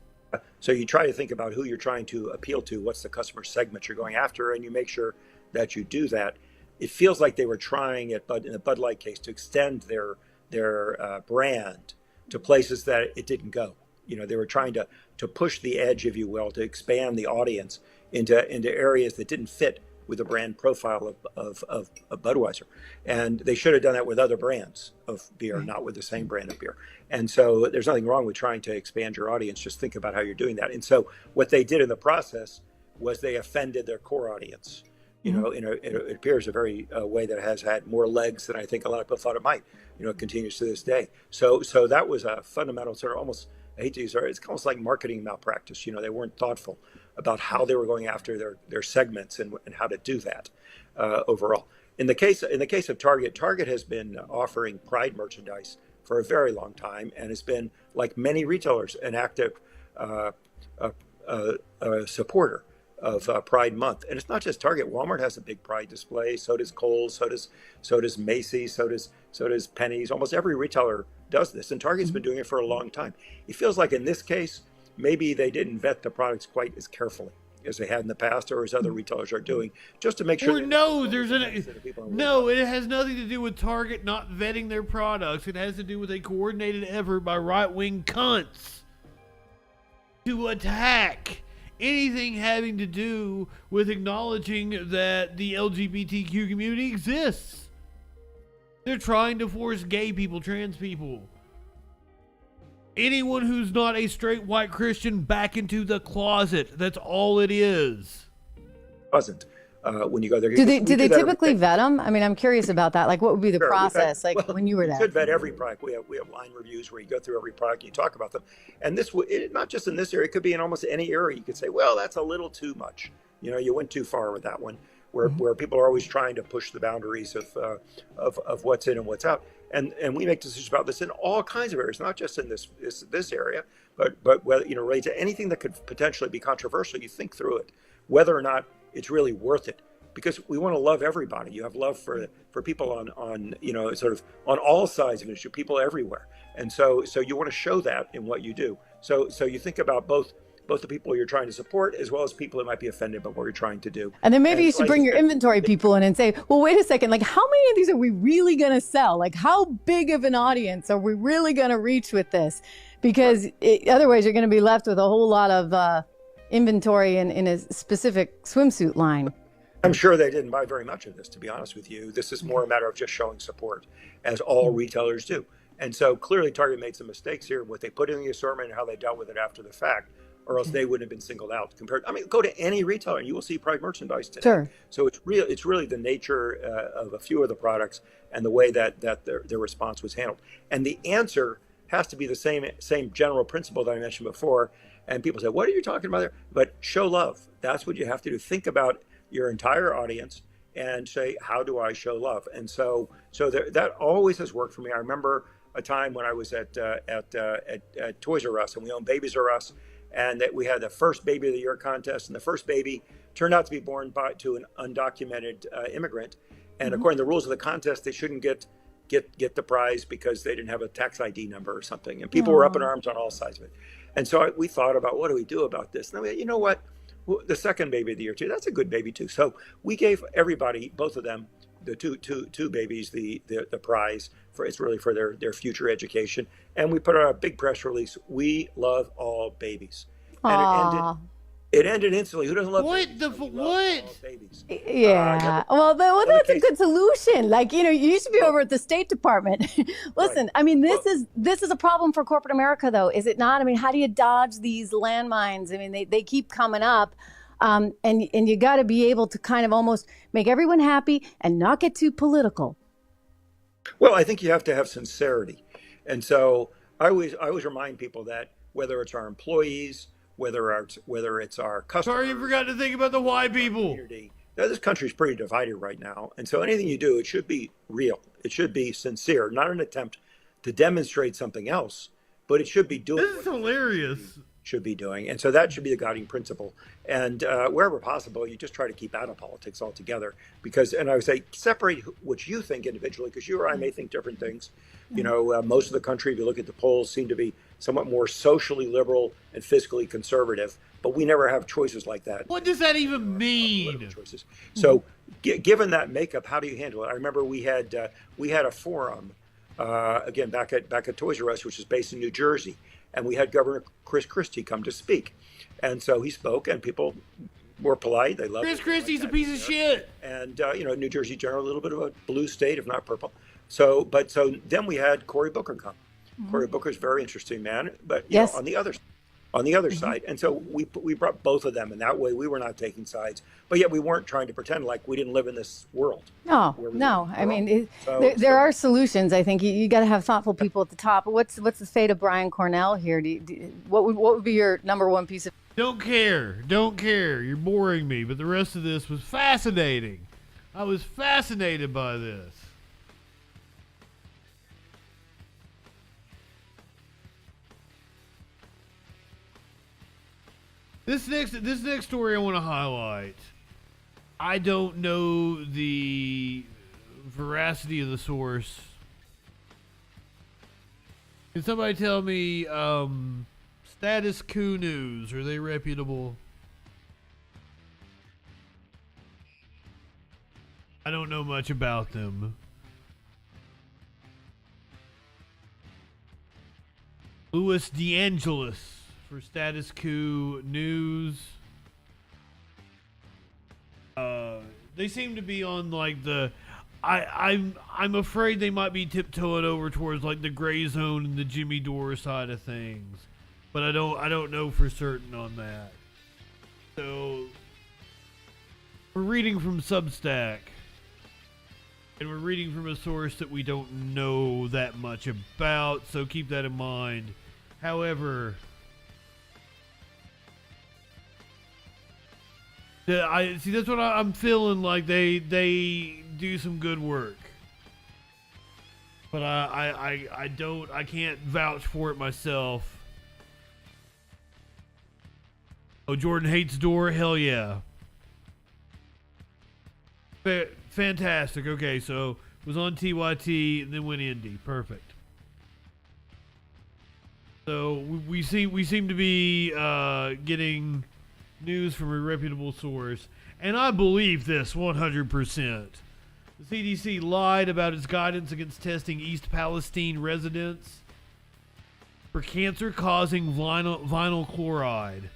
S19: So you try to think about who you're trying to appeal to, what's the customer segment you're going after, and you make sure that you do that. It feels like they were trying in the Bud Light case to extend their brand to places that it didn't go. They were trying to push the edge, if you will, to expand the audience into areas that didn't fit with the brand profile of Budweiser. And they should have done that with other brands of beer, not with the same brand of beer. And so there's nothing wrong with trying to expand your audience. Just think about how you're doing that. And so what they did in the process was they offended their core audience. It appears a very way that has had more legs than I think a lot of people thought it might. It continues to this day. So that was a fundamental sort of almost, I hate to use it's almost like marketing malpractice. They weren't thoughtful about how they were going after their segments and how to do that overall. In the case of Target has been offering Pride merchandise for a very long time, and has been, like many retailers, an active supporter of Pride Month. And it's not just Target. Walmart has a big Pride display. So does Kohl's. So does Macy's. So does Penny's. Almost every retailer does this, and Target's been doing it for a long time. It feels like in this case, maybe they didn't vet the products quite as carefully as they had in the past, or as other retailers are doing, just to make sure.
S6: It has nothing to do with Target not vetting their products. It has to do with a coordinated effort by right-wing cunts to attack anything having to do with acknowledging that the LGBTQ community exists. They're trying to force gay people, trans people, anyone who's not a straight white Christian back into the closet. That's all it is.
S19: Wasn't. When you go there,
S9: Do they typically vet them? I mean, I'm curious about that. Like, what would be the process? When you were there,
S19: we should vet every product. We have line reviews where you go through every product and you talk about them. And this, not just in this area, it could be in almost any area. You could say, well, that's a little too much. You know, you went too far with that one. Where people are always trying to push the boundaries of what's in and what's out. And we make decisions about this in all kinds of areas, not just in this area, but whether, you know, related to anything that could potentially be controversial. You think through it, whether or not it's really worth it, because we want to love everybody. You have love for people on you know, sort of on all sides of an issue, people everywhere, and so you want to show that in what you do. So you think about both the people you're trying to support as well as people that might be offended by what you're trying to do.
S9: and then maybe you should bring your inventory people in and say, well, wait a second, like, how many of these are we really going to sell? Like, how big of an audience are we really going to reach with this? Because otherwise you're going to be left with a whole lot of inventory in a specific swimsuit line.
S19: I'm sure they didn't buy very much of this, to be honest with you. This is more a matter of just showing support, as all retailers do. And so clearly Target made some mistakes here, what they put in the assortment and how they dealt with it after the fact, or else they wouldn't have been singled out. I mean, go to any retailer and you will see private merchandise today.
S9: Sure.
S19: So it's really the nature of a few of the products and the way that their response was handled. And the answer has to be the same general principle that I mentioned before. And people say, what are you talking about there? But show love. That's what you have to do. Think about your entire audience and say, how do I show love? And so that always has worked for me. I remember a time when I was at Toys R Us, and we owned Babies R Us, and that we had the first Baby of the Year contest, and the first baby turned out to be born to an undocumented immigrant. And according to the rules of the contest, they shouldn't get the prize because they didn't have a tax ID number or something. And people were up in arms on all sides of it. And so we thought about, what do we do about this? And then you know what? The second Baby of the Year too, that's a good baby too. So we gave everybody, both of them, the two babies, the prize for, it's really for their future education. And we put out a big press release. We love all babies.
S9: Aww.
S19: And it ended instantly. Who doesn't love babies?
S9: Yeah. Well, that's a good solution. Like, you know, you used to be over at the State Department. Listen, right. I mean, this is a problem for corporate America, though, is it not? I mean, how do you dodge these landmines? I mean, they keep coming up. And you got to be able to kind of almost make everyone happy and not get too political.
S19: Well, I think you have to have sincerity. And so I always remind people that whether it's our employees, whether it's our customers.
S6: Sorry, you forgot to think about the white people.
S19: This country's pretty divided right now. And so anything you do, it should be real. It should be sincere, not an attempt to demonstrate something else, but it should be doing.
S6: This is hilarious.
S19: Should be doing. And so that should be the guiding principle. And wherever possible, you just try to keep out of politics altogether. And I would say separate what you think individually, because you or I may think different things. You know, most of the country, if you look at the polls, seem to be somewhat more socially liberal and fiscally conservative. But we never have choices like that.
S6: What does that even mean?
S19: Choices. So given that makeup, how do you handle it? I remember we had a forum, again, back at Toys R Us, which is based in New Jersey. And we had Governor Chris Christie come to speak. And so he spoke, and people were polite. They loved
S6: Chris Christie's a piece of shit.
S19: And, you know, New Jersey General, a little bit of a blue state, if not purple. So then we had Cory Booker come. Cory Booker's a very interesting man, but you know, on the other side. And so we brought both of them, and that way we were not taking sides. But yet we weren't trying to pretend like we didn't live in this world.
S9: No. I mean, there are solutions. I think you got to have thoughtful people at the top. What's the fate of Brian Cornell here? What would be your number one piece of?
S6: Don't care. You're boring me. But the rest of this was fascinating. I was fascinated by this. This next story I want to highlight. I don't know the veracity of the source. Can somebody tell me Status Quo News, are they reputable? I don't know much about them. Louis DeAngelis for Status Quo News. They seem to be on like I'm afraid they might be tiptoeing over towards like the gray zone and the Jimmy Dore side of things, but I don't know for certain on that. So we're reading from Substack, and we're reading from a source that we don't know that much about, so keep that in mind. However, I see that's what I'm feeling like they do some good work, but I can't vouch for it myself. Oh, Jordan hates Dore. Hell yeah. Fantastic. Okay, so was on TYT and then went indie. Perfect. So we seem to be getting news from a reputable source, and I believe this 100%. The CDC lied about its guidance against testing East Palestine residents for cancer-causing vinyl chloride.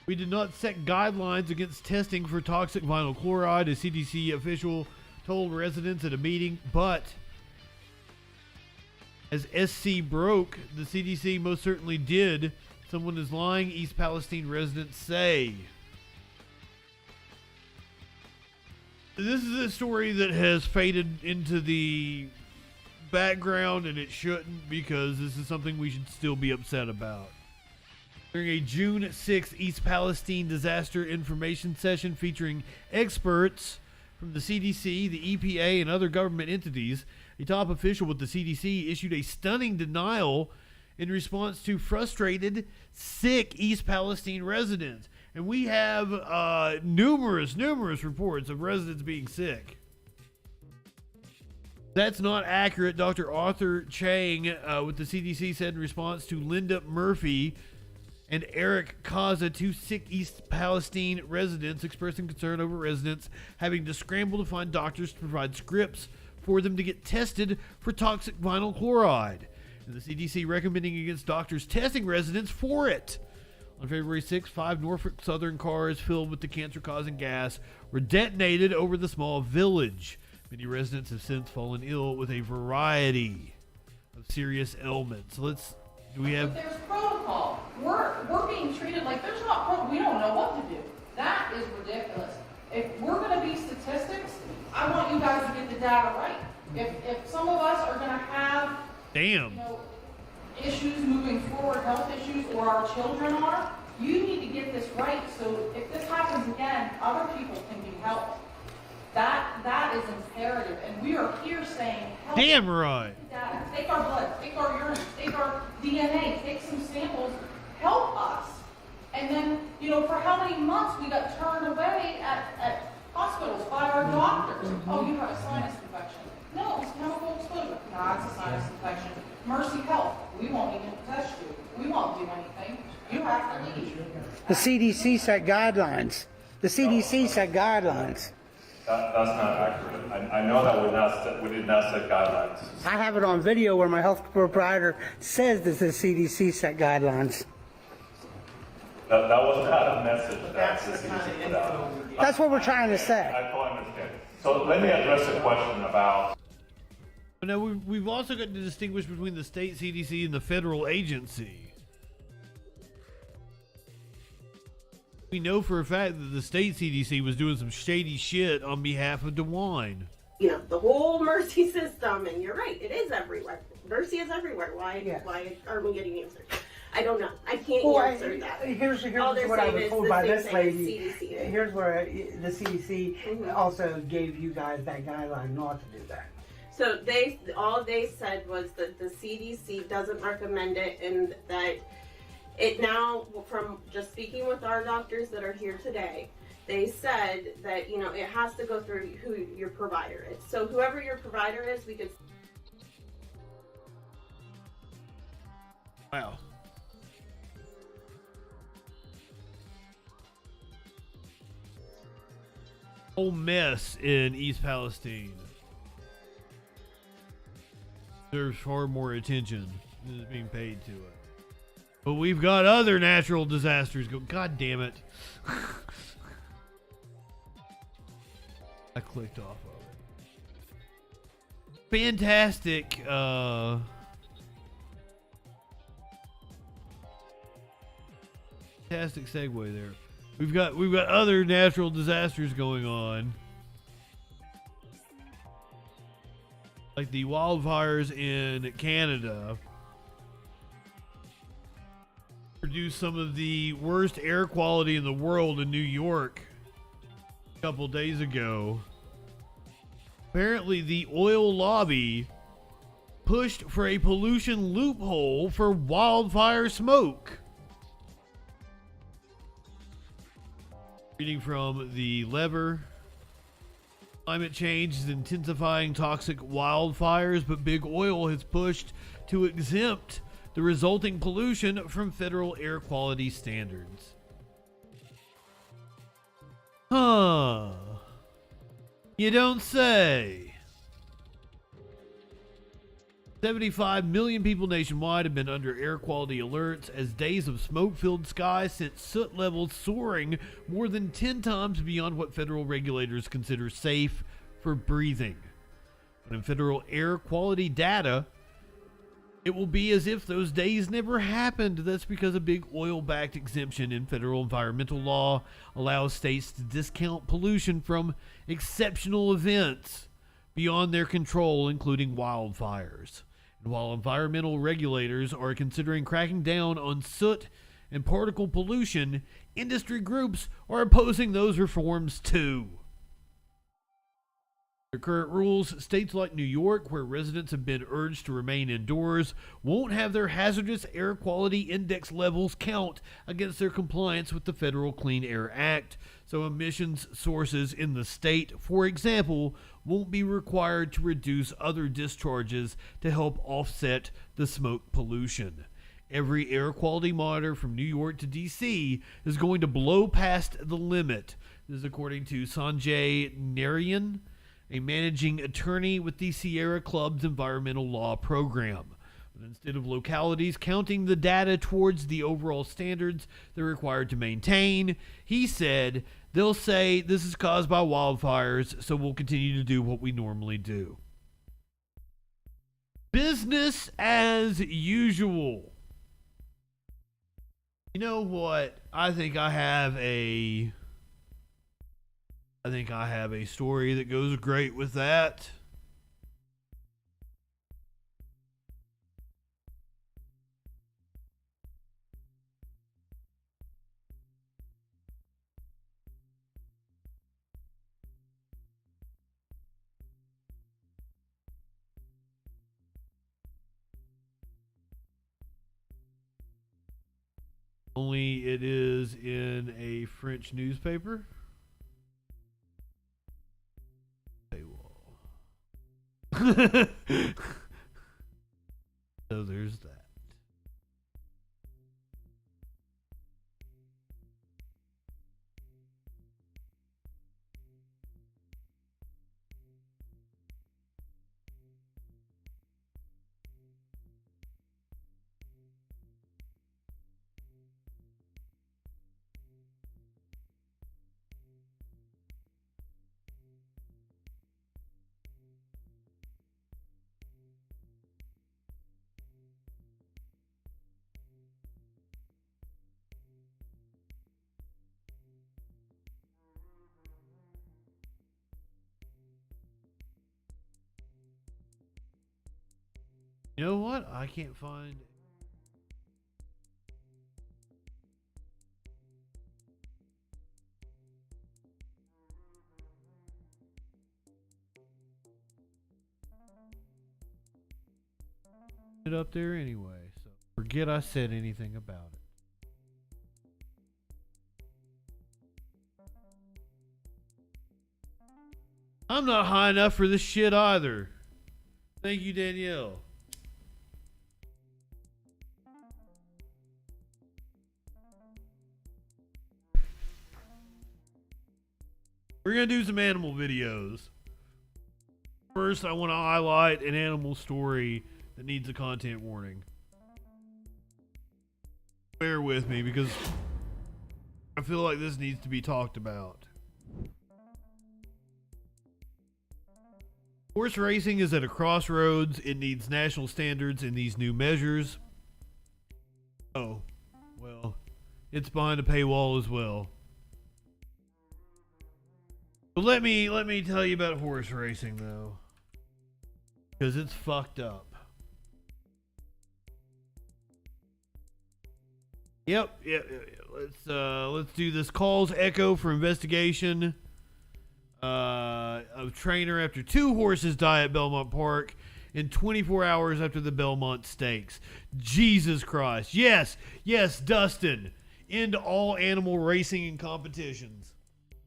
S6: We did not set guidelines against testing for toxic vinyl chloride, a CDC official told residents at a meeting, but as SC broke, the CDC most certainly did. Someone is lying, East Palestine residents say. This is a story that has faded into the background, and it shouldn't, because this is something we should still be upset about. During a June 6th East Palestine disaster information session featuring experts from the CDC, the EPA, and other government entities, a top official with the CDC issued a stunning denial in response to frustrated, sick East Palestine residents. And we have numerous reports of residents being sick. That's not accurate, Dr. Arthur Chang with the CDC said in response to Linda Murphy and Eric Kaza, two sick East Palestine residents expressing concern over residents having to scramble to find doctors to provide scripts for them to get tested for toxic vinyl chloride. And the CDC recommending against doctors testing residents for it. On February 6th, 5 Norfolk Southern cars filled with the cancer-causing gas were detonated over the small village. Many residents have since fallen ill with a variety of serious ailments.
S1: There's protocol. We're being treated like there's not protocol. We don't know what to do. That is ridiculous. If we're going to be statistics, I want you guys to get the data right. If some of us are going to have issues moving forward, health issues, or our children are, you need to get this right. So if this happens again, other people can be helped. That is imperative, and we are here saying, help.
S6: Damn right.
S1: Data. Take our blood, take our urine, take our DNA, take some samples, help us. And then, for how many months we got turned away at hospitals by our doctors. Oh, you have a sinus infection. No, it's chemical exposure. No, it's a sinus infection. Mercy Health, we won't even test you. We won't do anything. You have to leave.
S2: The CDC set guidelines.
S21: That's not accurate. I know that we did not set guidelines.
S2: I have it on video where my health provider says that the CDC set guidelines.
S21: That was not a message that the CDC put out.
S2: That's what we're trying to say.
S21: I totally understand. So let me address the question about...
S6: Now, we've also got to distinguish between the state CDC and the federal agency. We know for a fact that the state CDC was doing some shady shit on behalf of DeWine.
S22: The whole Mercy system, and you're right, it is everywhere. Mercy is everywhere. Why aren't we getting answers? I don't know. I can't answer that.
S2: Here's what I was told by this lady. Here's where the CDC also gave you guys that guideline not to do that.
S22: So all they said was that the CDC doesn't recommend it, and that it now, from just speaking with our doctors that are here today, they said that, it has to go through who your provider is. So whoever your provider is, we could...
S6: Wow. Whole mess in East Palestine deserves far more attention than is being paid to it. But we've got other natural disasters going. God damn it. I clicked off of it. Fantastic. Fantastic segue there. We've got other natural disasters going on, like the wildfires in Canada. Produced some of the worst air quality in the world in New York a couple days ago. Apparently, the oil lobby pushed for a pollution loophole for wildfire smoke. Reading from The Lever. Climate change is intensifying toxic wildfires, but big oil has pushed to exempt the resulting pollution from federal air quality standards. Huh. You don't say. 75 million people nationwide have been under air quality alerts as days of smoke-filled skies sent soot levels soaring more than 10 times beyond what federal regulators consider safe for breathing. But in federal air quality data, it will be as if those days never happened. That's because a big oil-backed exemption in federal environmental law allows states to discount pollution from exceptional events beyond their control, including wildfires. And while environmental regulators are considering cracking down on soot and particle pollution, industry groups are opposing those reforms too. Under current rules, states like New York, where residents have been urged to remain indoors, won't have their hazardous air quality index levels count against their compliance with the Federal Clean Air Act, so emissions sources in the state, for example, won't be required to reduce other discharges to help offset the smoke pollution. Every air quality monitor from New York to D.C. is going to blow past the limit. This is according to Sanjay Narayan, a managing attorney with the Sierra Club's environmental law program. But instead of localities counting the data towards the overall standards they're required to maintain, he said they'll say this is caused by wildfires, so we'll continue to do what we normally do. Business as usual. You know what? I think I have a story that goes great with that. Only it is in a French newspaper. So there's that. You know what? I can't find it up there anyway, so forget I said anything about it. I'm not high enough for this shit either. Thank you, Danielle. We're going to do some animal videos. First, I want to highlight an animal story that needs a content warning. Bear with me because I feel like this needs to be talked about. Horse racing is at a crossroads. It needs national standards and these new measures. Oh, well, it's behind a paywall as well. But let me tell you about horse racing though, because it's fucked up. Yep. Let's do this. Calls echo for investigation. A trainer after 2 horses die at Belmont Park in 24 hours after the Belmont Stakes. Jesus Christ. Yes, Dustin. End all animal racing and competitions.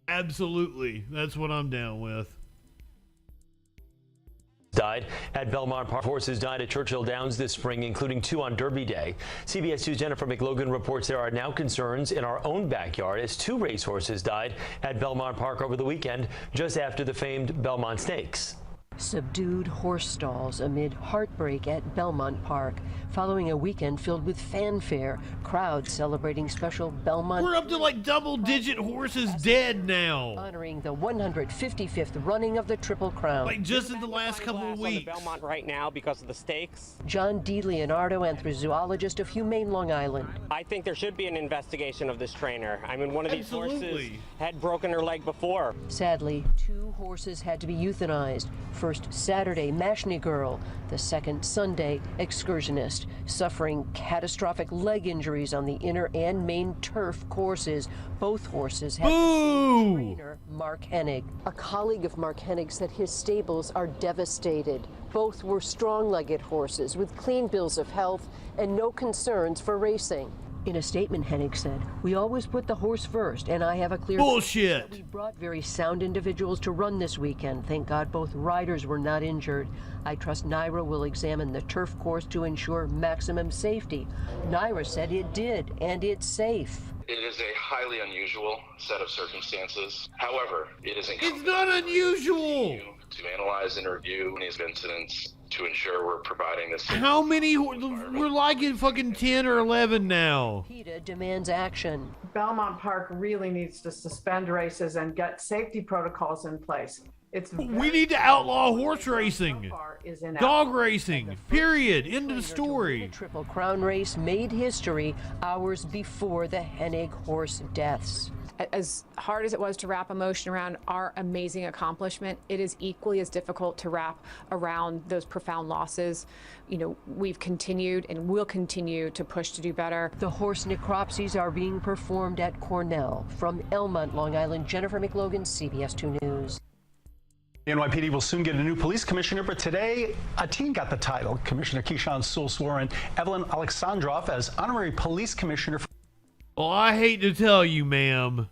S6: Absolutely. That's what I'm down with.
S7: Died at Belmont Park. Horses died at Churchill Downs this spring, including 2 on Derby Day. CBS 2's Jennifer McLogan reports there are now concerns in our own backyard as 2 racehorses died at Belmont Park over the weekend, just after the famed Belmont Stakes.
S8: Subdued horse stalls amid heartbreak at Belmont Park, following a weekend filled with fanfare, crowds celebrating special Belmont.
S6: We're up to like double-digit horses dead now.
S8: Honoring the 155th running of the Triple Crown.
S6: Like just in the last couple of weeks.
S23: Belmont right now because of the stakes.
S8: John D. Leonardo, anthrozoologist of Humane Long Island.
S23: I think there should be an investigation of this trainer. I mean, one of these horses had broken her leg before.
S8: Sadly, 2 horses had to be euthanized. First Saturday, Mashney Girl. The second Sunday, Excursionist, suffering catastrophic leg injuries on the inner and main turf courses. Both horses had the same trainer, Mark Hennig. A colleague of Mark Hennig said his stables are devastated. Both were strong-legged horses with clean bills of health and no concerns for racing. In a statement, Hennig said, "We always put the horse first, and I have a clear..."
S6: Bullshit!
S8: We brought very sound individuals to run this weekend. Thank God both riders were not injured. I trust NYRA will examine the turf course to ensure maximum safety. NYRA said it did, and it's safe.
S24: It is a highly unusual set of circumstances. However, it is
S6: It's not unusual
S24: to analyze and review these incidents to ensure we're providing this.
S6: How many? We're like in fucking 10 or 11 now.
S8: PETA demands action.
S25: Belmont Park really needs to suspend races and get safety protocols in place.
S6: We need to outlaw horse racing, dog racing, period. End of story.
S8: The Triple Crown race made history hours before the Hennig horse deaths.
S26: As hard as it was to wrap emotion around our amazing accomplishment, it is equally as difficult to wrap around those profound losses. You know, we've continued and will continue to push to do better.
S8: The horse necropsies are being performed at Cornell. From Elmont, Long Island, Jennifer McLogan, CBS 2 News.
S27: The NYPD will soon get a new police commissioner, but today a teen got the title. Commissioner Keyshawn Sewell swore in Evelyn Alexandrov as honorary police commissioner.
S6: Well, I hate to tell you, ma'am,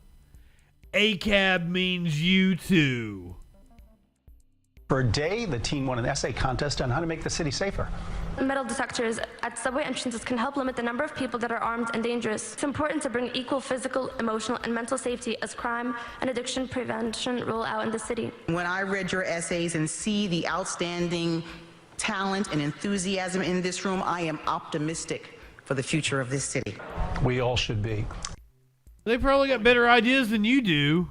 S6: ACAB means you too.
S27: For a day, the teen won an essay contest on how to make the city safer.
S28: Metal detectors at subway entrances can help limit the number of people that are armed and dangerous. It's important to bring equal physical, emotional, and mental safety as crime and addiction prevention roll out in the city.
S29: When I read your essays and see the outstanding talent and enthusiasm in this room, I am optimistic for the future of this city.
S27: We all should be.
S6: They probably got better ideas than you do.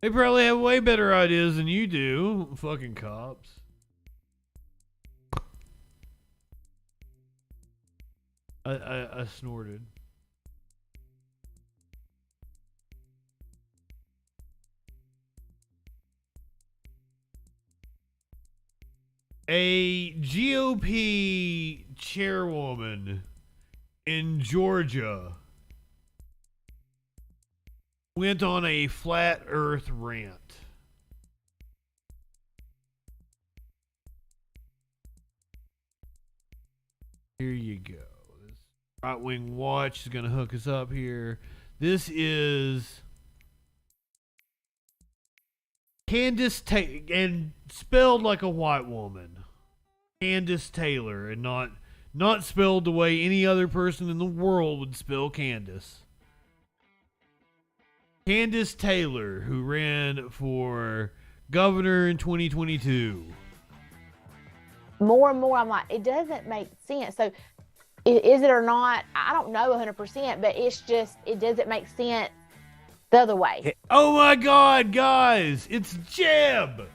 S6: They probably have way better ideas than you do. Fucking cops. I snorted. A GOP chairwoman in Georgia went on a flat earth rant. Here you go. This Right Wing Watch is going to hook us up here. This is Candace Taylor, and spelled like a white woman. Candace Taylor, and not spelled the way any other person in the world would spell Candace. Candace Taylor, who ran for governor in 2022.
S30: More and more, I'm like, it doesn't make sense. So, is it or not? I don't know 100%, but it's just, it doesn't make sense the other way.
S6: Oh my God, guys, it's Jeb.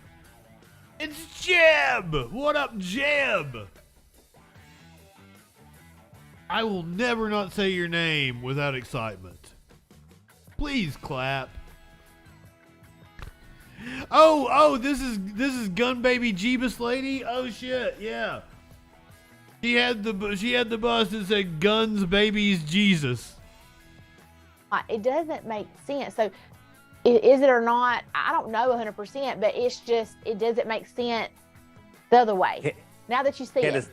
S6: It's Jeb. What up, Jeb? I will never not say your name without excitement. Please clap. Oh, this is Gun Baby Jeebus lady. Oh shit, yeah. She had the bus that said Guns Babies Jesus.
S30: It doesn't make sense. So, is it or not? I don't know 100%, but it's just it doesn't make sense the other way. Now that you see it.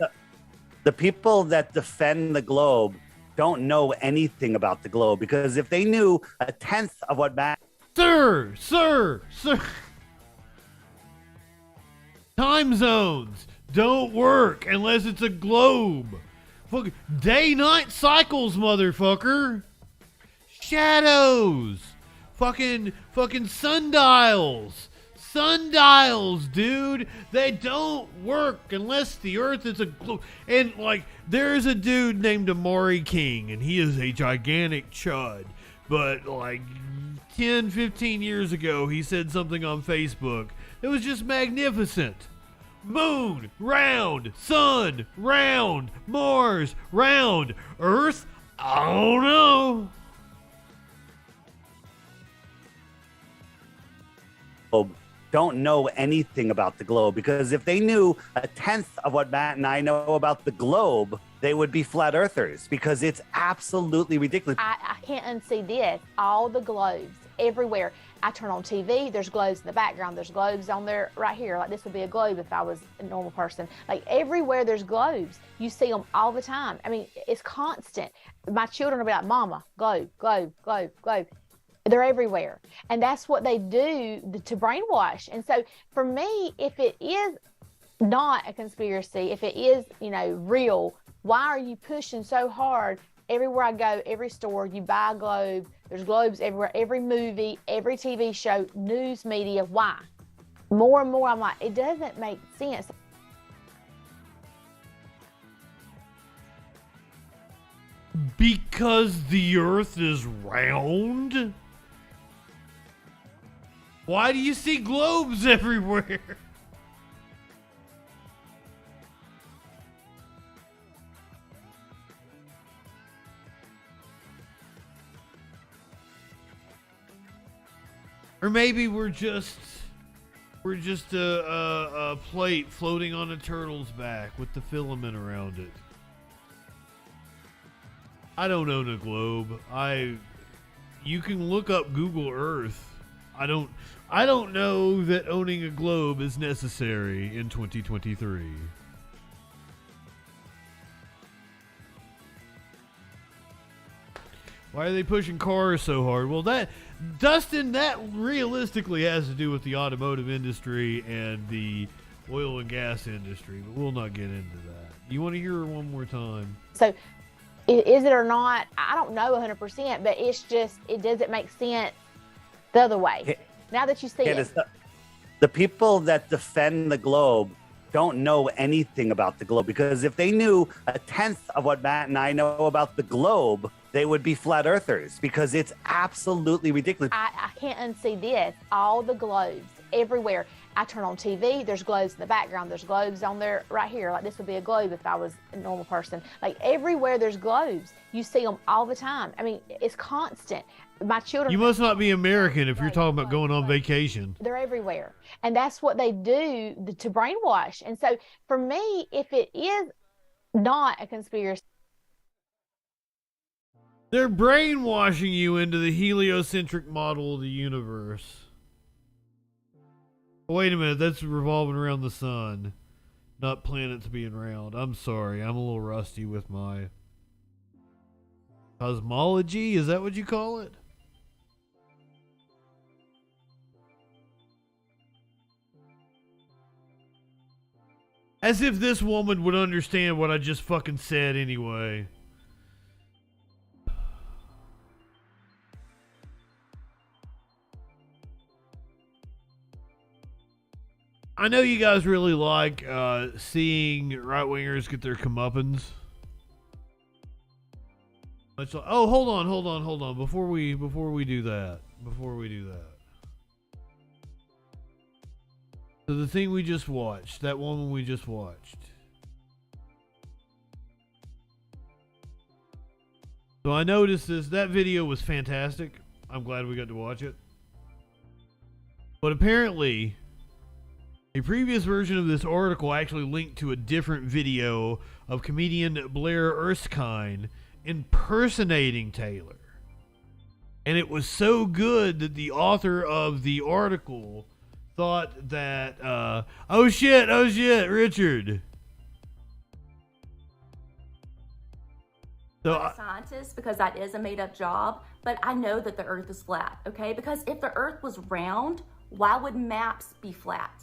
S3: The people that defend the globe don't know anything about the globe, because if they knew a tenth of what
S6: Sir. Time zones don't work unless it's a globe. Fuck, day-night cycles, motherfucker. Shadows. Fucking sundials. Sundials, dude. They don't work unless the earth is a globe. And, like, there's a dude named Amari King, and he is a gigantic chud. But, like, 10, 15 years ago, he said something on Facebook that was just magnificent. Moon, round. Sun, round. Mars, round. Earth, I don't know.
S3: Don't know anything about the globe, because if they knew a tenth of what Matt and I know about the globe, they would be flat earthers, because it's absolutely ridiculous.
S30: I can't unsee this. All the globes everywhere. I turn on TV, there's globes in the background, there's globes on there right here. Like, this would be a globe if I was a normal person. Like, everywhere there's globes. You see them all the time. I mean, it's constant. My children will be like, Mama, globe, globe, globe, globe. They're everywhere. And that's what they do to brainwash. And so for me, if it is not a conspiracy, if it is, real, why are you pushing so hard? Everywhere I go, every store, you buy a globe. There's globes everywhere, every movie, every TV show, news media. Why? More and more, I'm like, it doesn't make sense.
S6: Because the earth is round? Why do you see globes everywhere? Or maybe we're just a plate floating on a turtle's back with the filament around it. I don't own a globe. You can look up Google Earth. I don't know that owning a globe is necessary in 2023. Why are they pushing cars so hard? Well, Dustin, that realistically has to do with the automotive industry and the oil and gas industry, but we'll not get into that. You want to hear her one more time?
S30: So, is it or not? I don't know 100%, but it's just, it doesn't make sense the other way. Now that you see it.
S3: The people that defend the globe don't know anything about the globe, because if they knew a tenth of what Matt and I know about the globe, they would be flat earthers, because it's absolutely ridiculous.
S30: I can't unsee this. All the globes everywhere. I turn on TV, there's globes in the background, there's globes on there right here. Like, this would be a globe if I was a normal person. Like, everywhere there's globes. You see them all the time. I mean, it's constant. My children.
S6: You must not be American if you're talking about going on vacation.
S30: They're everywhere. And that's what they do to brainwash. And so for me, if it is not a conspiracy,
S6: they're brainwashing you into the heliocentric model of the universe. Wait a minute, that's revolving around the sun, not planets being round. I'm sorry, I'm a little rusty with my cosmology. Is that what you call it? As if this woman would understand what I just fucking said anyway. I know you guys really like seeing right-wingers get their comeuppance. Oh, hold on. Before we do that. So the thing we just watched, that woman we just watched. So I noticed that video was fantastic. I'm glad we got to watch it. But apparently, a previous version of this article actually linked to a different video of comedian Blair Erskine impersonating Taylor. And it was so good that the author of the article thought that, oh shit, Richard.
S4: I'm not a scientist because that is a made-up job, but I know that the Earth is flat, okay? Because if the Earth was round, why would maps be flat?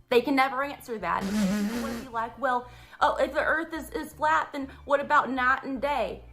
S4: They can never answer that. People would be like, well, oh, if the Earth is flat, then what about night and day?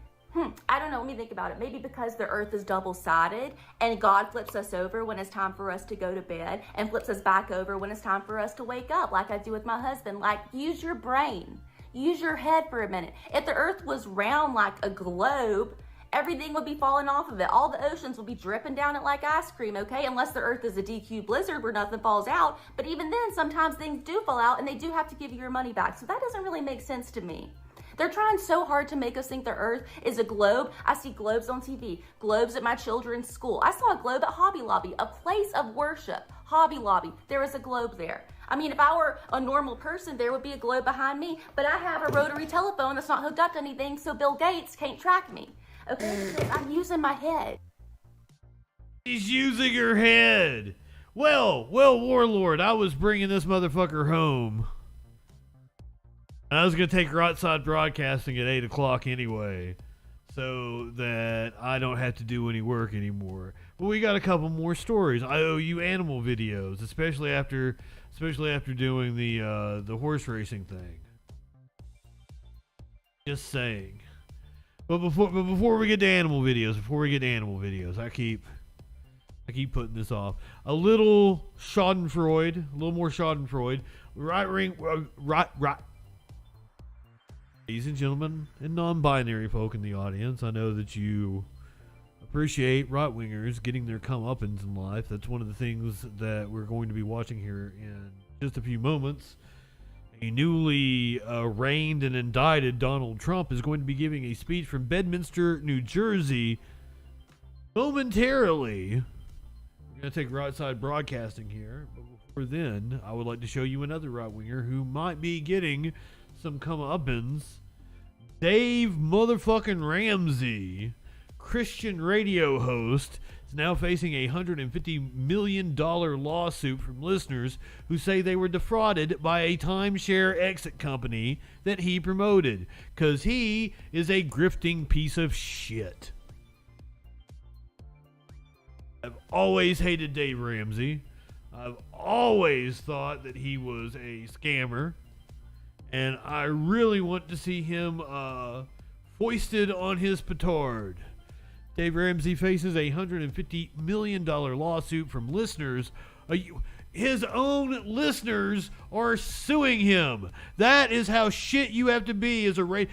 S4: I don't know. Let me think about it. Maybe because the Earth is double-sided and God flips us over when it's time for us to go to bed and flips us back over when it's time for us to wake up, like I do with my husband. Like, use your brain. Use your head for a minute. If the Earth was round like a globe, everything would be falling off of it. All the oceans would be dripping down it like ice cream, okay? Unless the Earth is a DQ blizzard where nothing falls out. But even then, sometimes things do fall out and they do have to give you your money back. So that doesn't really make sense to me. They're trying so hard to make us think the Earth is a globe. I see globes on TV, globes at my children's school. I saw a globe at Hobby Lobby, a place of worship. Hobby Lobby, there was a globe there. I mean, if I were a normal person, there would be a globe behind me, but I have a rotary telephone that's not hooked up to anything, so Bill Gates can't track me. Okay, because I'm using my head.
S6: She's using her head. Well, Warlord, I was bringing this motherfucker home. I was going to take her outside broadcasting at 8 o'clock anyway, so that I don't have to do any work anymore. But we got a couple more stories. I owe you animal videos, especially after doing the horse racing thing. Just saying. But before we get to animal videos, I keep putting this off. A little more Schadenfreude. Right. Ladies and gentlemen, and non-binary folk in the audience, I know that you appreciate right-wingers getting their comeuppance in life. That's one of the things that we're going to be watching here in just a few moments. A newly arraigned and indicted Donald Trump is going to be giving a speech from Bedminster, New Jersey, momentarily. We're going to take right-side broadcasting here, but before then, I would like to show you another right-winger who might be getting some comeuppance. Dave motherfucking Ramsey, Christian radio host, is now facing a $150 million lawsuit from listeners who say they were defrauded by a timeshare exit company that he promoted, because he is a grifting piece of shit. I've always hated Dave Ramsey. I've always thought that he was a scammer. And I really want to see him foisted on his petard. Dave Ramsey faces a $150 million lawsuit from listeners. His own listeners are suing him. That is how shit you have to be as a And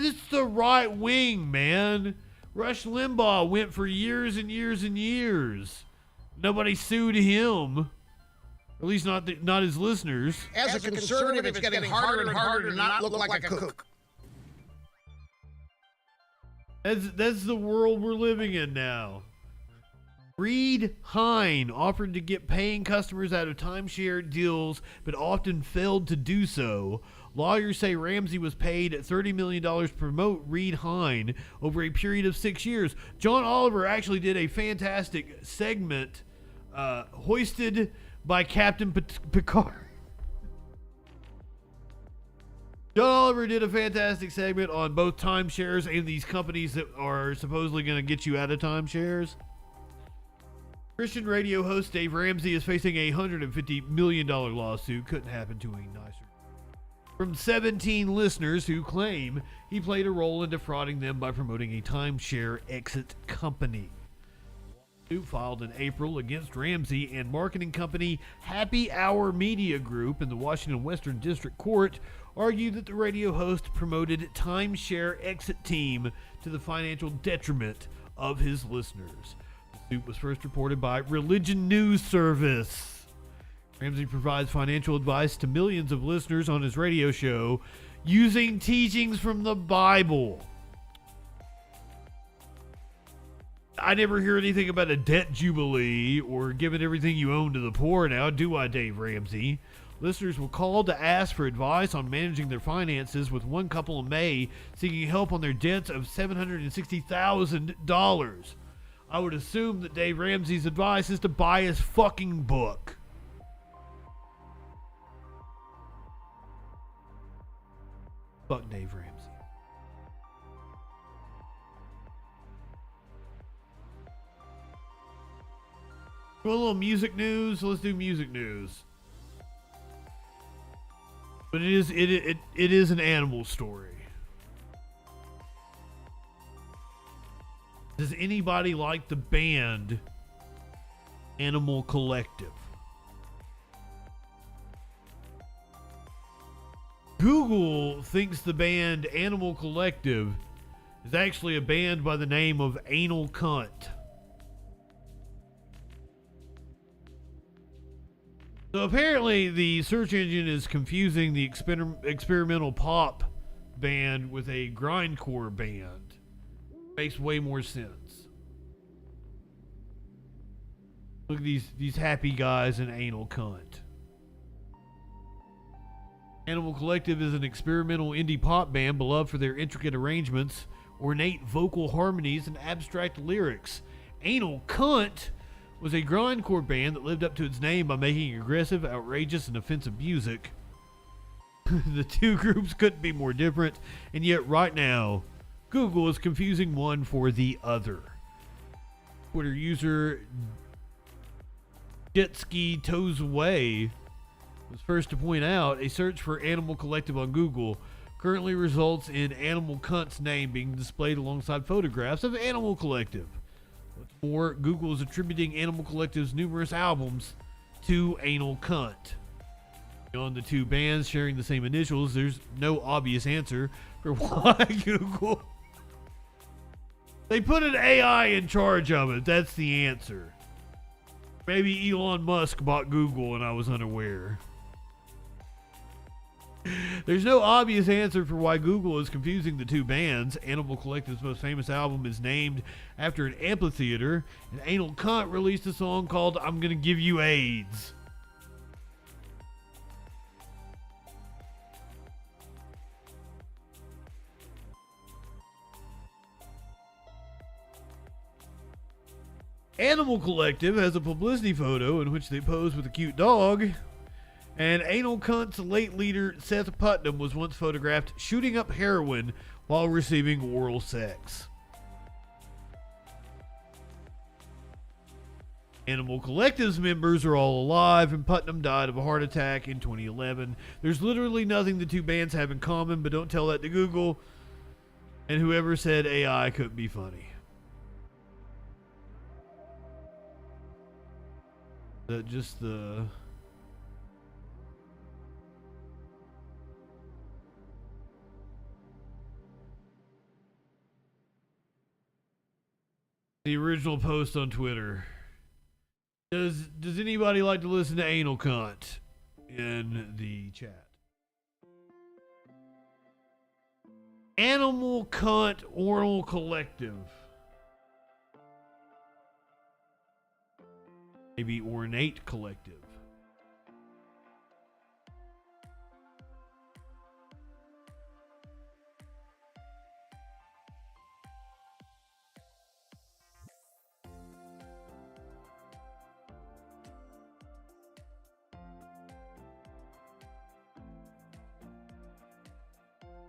S6: it's the right wing, man. Rush Limbaugh went for years and years and years. Nobody sued him. At least not his listeners.
S10: As a conservative, it's getting harder and harder to not look like a kook.
S6: That's the world we're living in now. Reed Hine offered to get paying customers out of timeshare deals, but often failed to do so. Lawyers say Ramsey was paid $30 million to promote Reed Hine over a period of 6 years. John Oliver actually did a fantastic segment, hoisted by Captain Picard. John Oliver did a fantastic segment on both timeshares and these companies that are supposedly going to get you out of timeshares. Christian radio host Dave Ramsey is facing a $150 million lawsuit. Couldn't happen to a nicer. From 17 listeners who claim he played a role in defrauding them by promoting a timeshare exit company. Filed in April against Ramsey and marketing company Happy Hour Media Group in the Washington Western District Court argued that the radio host promoted timeshare exit team to the financial detriment of his listeners. The The suit was first reported by Religion News Service. Ramsey provides financial advice to millions of listeners on his radio show using teachings from the Bible. I never hear anything about a debt jubilee or giving everything you own to the poor now, do I, Dave Ramsey? Listeners were called to ask for advice on managing their finances, with one couple in May seeking help on their debts of $760,000. I would assume that Dave Ramsey's advice is to buy his fucking book. Fuck Dave Ramsey. A little music news. Let's do music news. But it is an animal story. Does anybody like the band Animal Collective? Google thinks the band Animal Collective is actually a band by the name of Anal Cunt. So apparently the search engine is confusing the experimental pop band with a grindcore band. Makes way more sense. Look at these happy guys in Anal Cunt. Animal Collective is an experimental indie pop band beloved for their intricate arrangements, ornate vocal harmonies, and abstract lyrics. Anal Cunt was a grindcore band that lived up to its name by making aggressive, outrageous, and offensive music. The two groups couldn't be more different, and yet right now, Google is confusing one for the other. Twitter user Jetski Toes Away was first to point out a search for Animal Collective on Google currently results in Animal Cunt's name being displayed alongside photographs of Animal Collective. What's more, Google is attributing Animal Collective's numerous albums to Anal Cunt. Beyond the two bands sharing the same initials, there's no obvious answer for why Google... They put an AI in charge of it. That's the answer. Maybe Elon Musk bought Google and I was unaware. There's no obvious answer for why Google is confusing the two bands. Animal Collective's most famous album is named after an amphitheater, and Anal Cunt released a song called I'm Gonna Give You AIDS. Animal Collective has a publicity photo in which they pose with a cute dog, and Anal Cunt's late leader Seth Putnam was once photographed shooting up heroin while receiving oral sex. Animal Collective's members are all alive, and Putnam died of a heart attack in 2011. There's literally nothing the two bands have in common, but don't tell that to Google. And whoever said AI couldn't be funny. That just the original post on Twitter. Does anybody like to listen to Anal Cunt in the chat? Animal Cunt Oral Collective. Maybe Ornate Collective.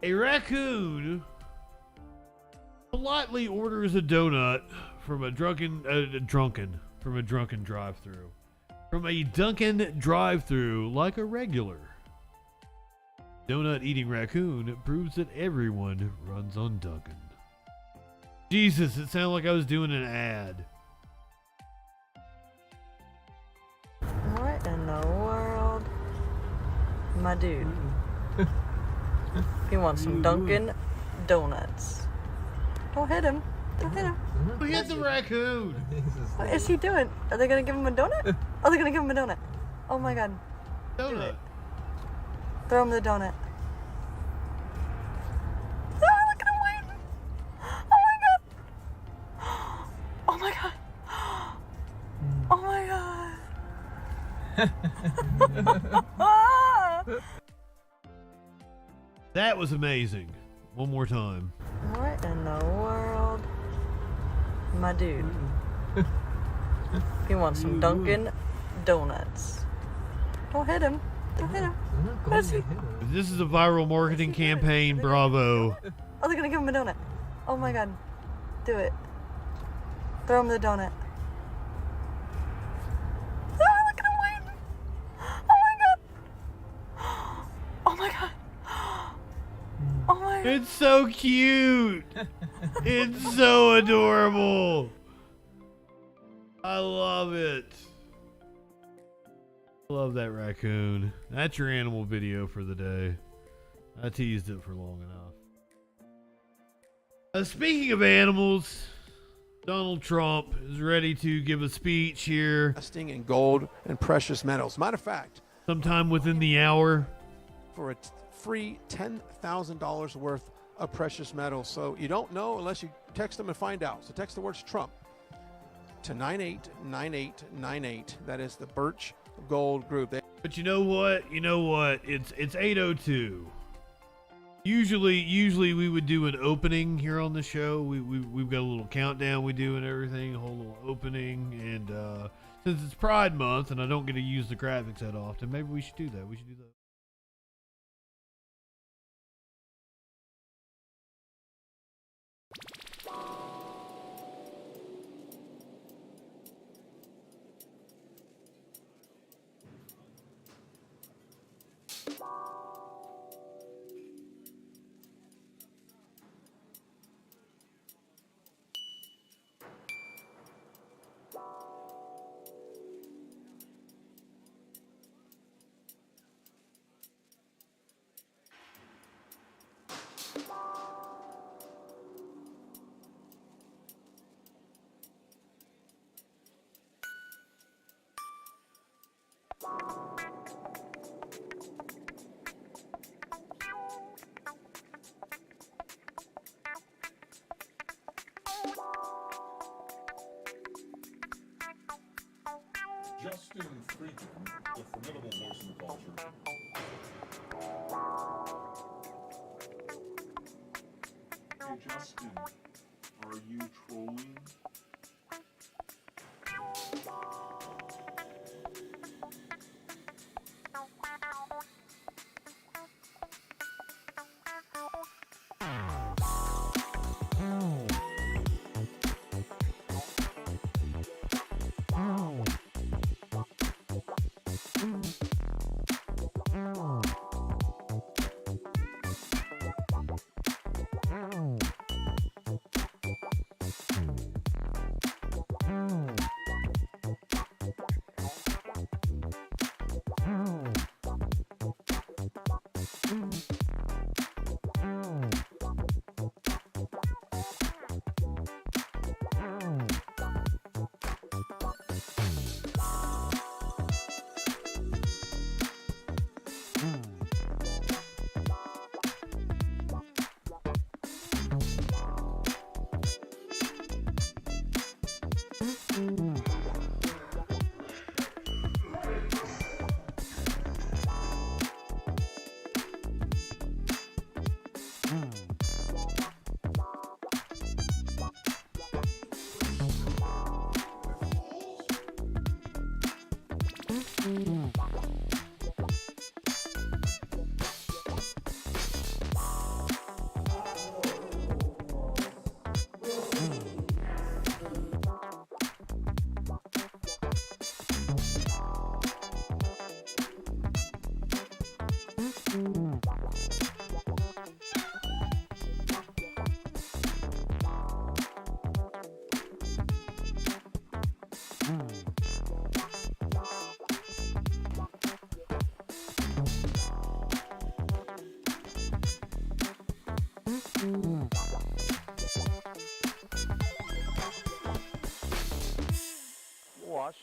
S6: A raccoon politely orders a donut from a drunken drive-thru. From a Dunkin' drive-thru like a regular. Donut eating raccoon proves that everyone runs on Dunkin'. Jesus, it sounded like I was doing an ad.
S5: What in the world? My dude. He wants some Dunkin' Donuts. Don't hit him. Go hit him.
S6: Who hit the raccoon?
S5: What is he doing? Are they gonna give him a donut? Are they gonna give him a donut? Oh my god.
S6: Donut.
S5: Throw him the donut. Oh my god. Oh my god.
S6: That was amazing. One more time.
S5: What in the world? My dude. He wants some Dunkin' Donuts. Don't hit him. Don't hit him. What is he?
S6: This is a viral marketing campaign. Bravo.
S5: Oh, they're gonna give him a donut. Oh my god. Do it. Throw him the donut. Ah, look at him waiting. Oh my god. Oh my god. Oh my god.
S6: It's so cute. It's so adorable. I love it. Love that raccoon. That's your animal video for the day. I teased it for long enough. Speaking of animals, Donald Trump is ready to give a speech here.
S11: Investing in gold and precious metals. Matter of fact,
S6: sometime within the hour.
S11: For a free $10,000 worth of precious metals. So you don't know unless you text them and find out. So text the words Trump to 989898. That is the Birch Gold Group.
S6: But you know what? You know what? It's 8:02. Usually we would do an opening here on the show. We've got a little countdown we do and everything, a whole little opening. And since it's Pride Month and I don't get to use the graphics that often, maybe we should do that. We should do that.
S21: JustinFREAKIN, the formidable voice in the culture. Hey Justin, are you trolling?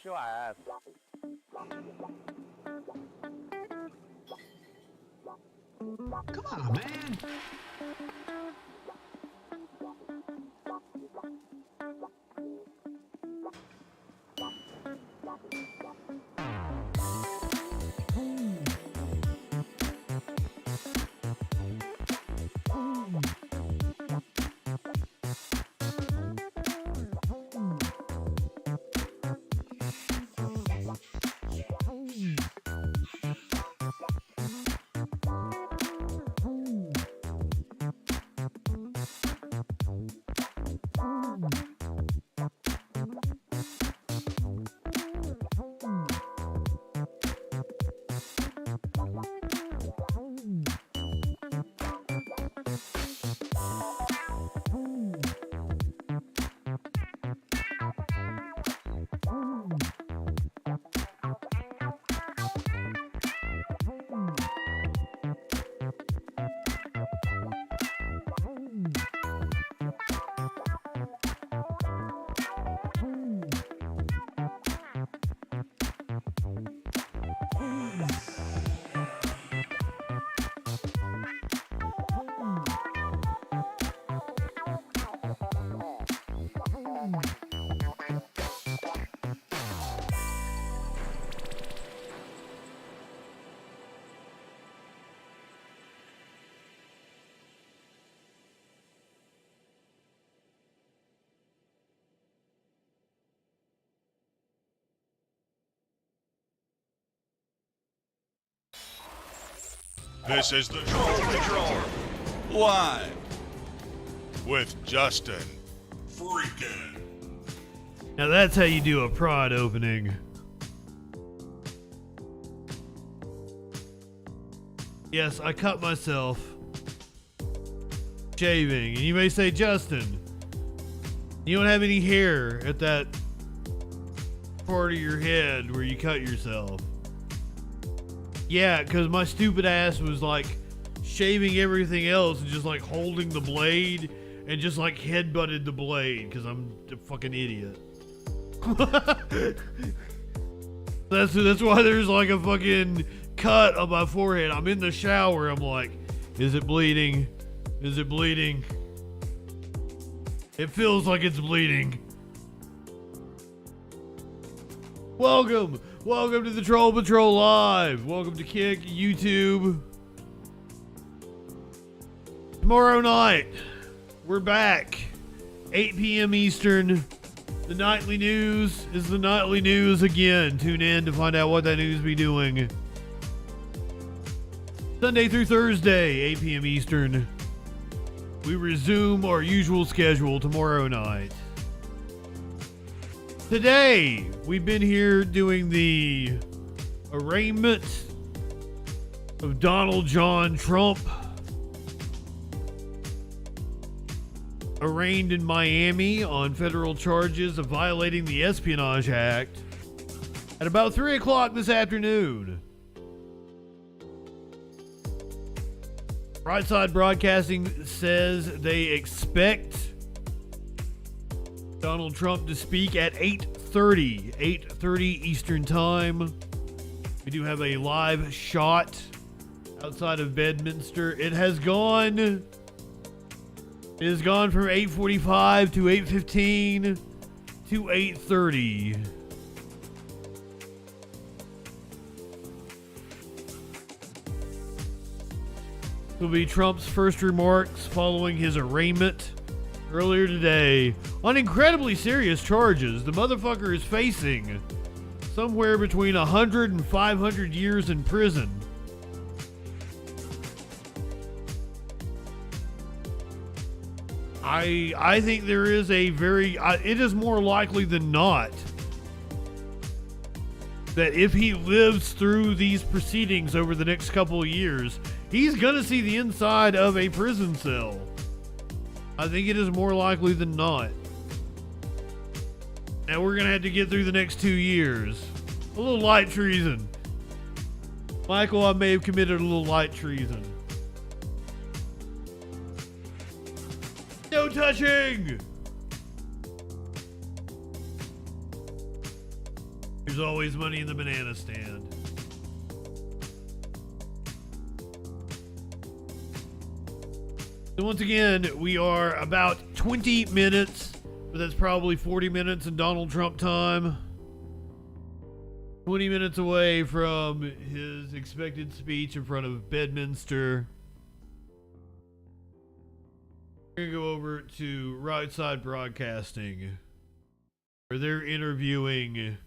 S3: your ass.
S9: Come on, man.
S12: This is the Troll Patrol, live with Justin Freakin.
S6: Now that's how you do a prod opening. Yes, I cut myself shaving. And you may say, Justin, you don't have any hair at that part of your head where you cut yourself. Yeah, because my stupid ass was like shaving everything else and just like holding the blade and just like headbutted the blade because I'm a fucking idiot. That's why there's like a fucking cut on my forehead. I'm in the shower. I'm like, is it bleeding? Is it bleeding? It feels like it's bleeding. Welcome to the Troll Patrol Live. Welcome to Kick, YouTube. Tomorrow night, we're back. 8 p.m. Eastern. The nightly news is the nightly news again. Tune in to find out what that news be doing. Sunday through Thursday, 8 p.m. Eastern. We resume our usual schedule tomorrow night. Today, we've been here doing the arraignment of Donald John Trump, arraigned in Miami on federal charges of violating the Espionage Act at about 3 o'clock this afternoon. Brightside Broadcasting says they expect Donald Trump to speak at 8:30 Eastern Time. We do have a live shot outside of Bedminster. It has gone from 8:45 to 8:15 to 8:30. This will be Trump's first remarks following his arraignment earlier today on incredibly serious charges. The motherfucker is facing somewhere between 100 and 500 years in prison. I think there is it is more likely than not that if he lives through these proceedings over the next couple of years, he's gonna see the inside of a prison cell. I think it is more likely than not. Now we're going to have to get through the next 2 years. A little light treason. Michael, I may have committed a little light treason. No touching! There's always money in the banana stand. So once again, we are about 20 minutes, but that's probably 40 minutes in Donald Trump time. 20 minutes away from his expected speech in front of Bedminster. We're going to go over to Right Side Broadcasting, where they're interviewing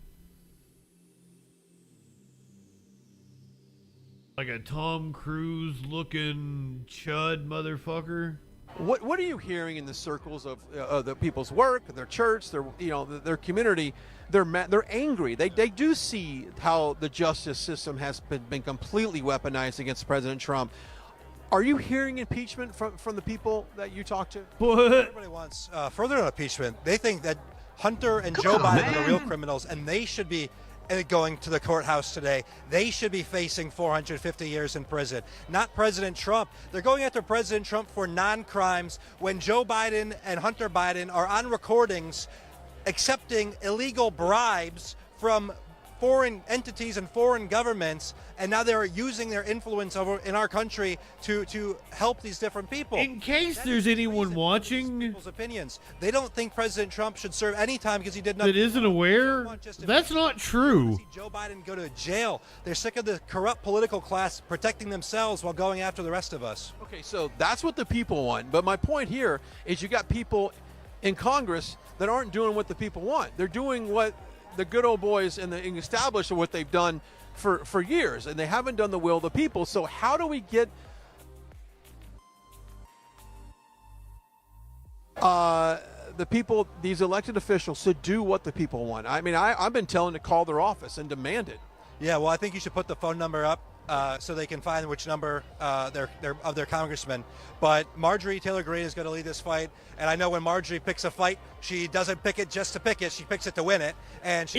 S6: like a Tom Cruise looking chud motherfucker.
S11: What are you hearing in the circles of the people's work, their church, their community? They're angry. They do see how the justice system has been completely weaponized against President Trump. Are you hearing impeachment from the people that you talk to?
S6: What?
S1: Everybody wants further impeachment. They think that Hunter and Joe Biden are the real criminals, and they should be going to the courthouse today. They should be facing 450 years in prison, not President Trump. They're going after President Trump for non-crimes when Joe Biden and Hunter Biden are on recordings accepting illegal bribes from foreign entities and foreign governments, and now they're using their influence over in our country to help these different people.
S6: In case there's anyone watching
S1: people's opinions, they don't think President Trump should serve any time because he did nothing.
S6: that isn't aware, that's not true.
S1: Joe Biden go to jail. They're sick of the corrupt political class protecting themselves while going after the rest of us.
S11: Okay, so that's what the people want. But my point here is you got people in Congress that aren't doing what the people want. They're doing what the good old boys and the established are what they've done for years, and they haven't done the will of the people. So how do we get the people, these elected officials, to do what the people want? I mean, I've been telling them to call their office and demand it.
S1: Yeah, well, I think you should put the phone number up so they can find which number they're of their congressman. But Marjorie Taylor Greene is going to lead this fight, and I know when Marjorie picks a fight, she doesn't pick it just to pick it; she picks it to win it. And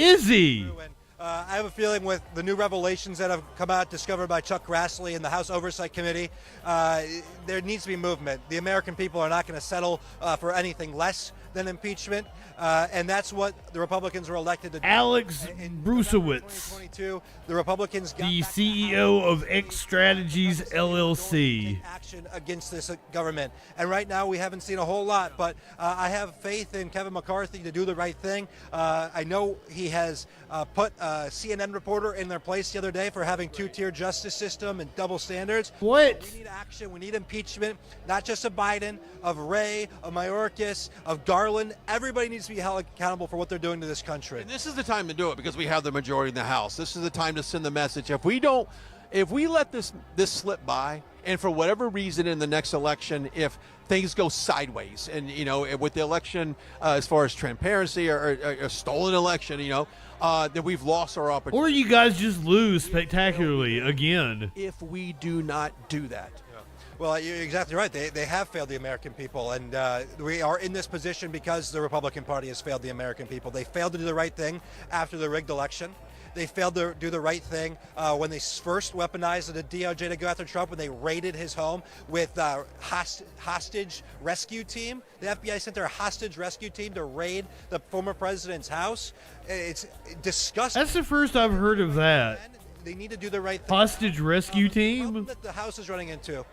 S1: I have a feeling with the new revelations that have come out, discovered by Chuck Grassley in the House Oversight Committee, there needs to be movement. The American people are not going to settle for anything less than impeachment, and that's what the Republicans were elected to do.
S6: Alex Brusewitz,
S1: 2022, the Republicans got
S6: the CEO of X Strategies LLC.
S1: Action against this government, and right now we haven't seen a whole lot, but I have faith in Kevin McCarthy to do the right thing. I know he has put a CNN reporter in their place the other day for having two-tier justice system and double standards.
S6: What?
S1: We need action. We need impeachment, not just of Biden, of Wray, of Mayorkas, of Garland. Everybody needs to be held accountable for what they're doing to this country.
S11: And this is the time to do it because we have the majority in the House. This is the time to send the message. If we let this slip by, and for whatever reason in the next election, if things go sideways, and with the election as far as transparency or a stolen election, then we've lost our opportunity.
S6: Or you guys just lose spectacularly again.
S11: If we do not do that.
S1: Well, you're exactly right. They have failed the American people, and we are in this position because the Republican Party has failed the American people. They failed to do the right thing after the rigged election. They failed to do the right thing when they first weaponized the DOJ to go after Trump, when they raided his home with hostage rescue team. The FBI sent their hostage rescue team to raid the former president's house. It's disgusting.
S6: That's the first I've heard of that.
S1: They need to do the right thing.
S6: Hostage rescue team?
S1: The problem that the House is running into.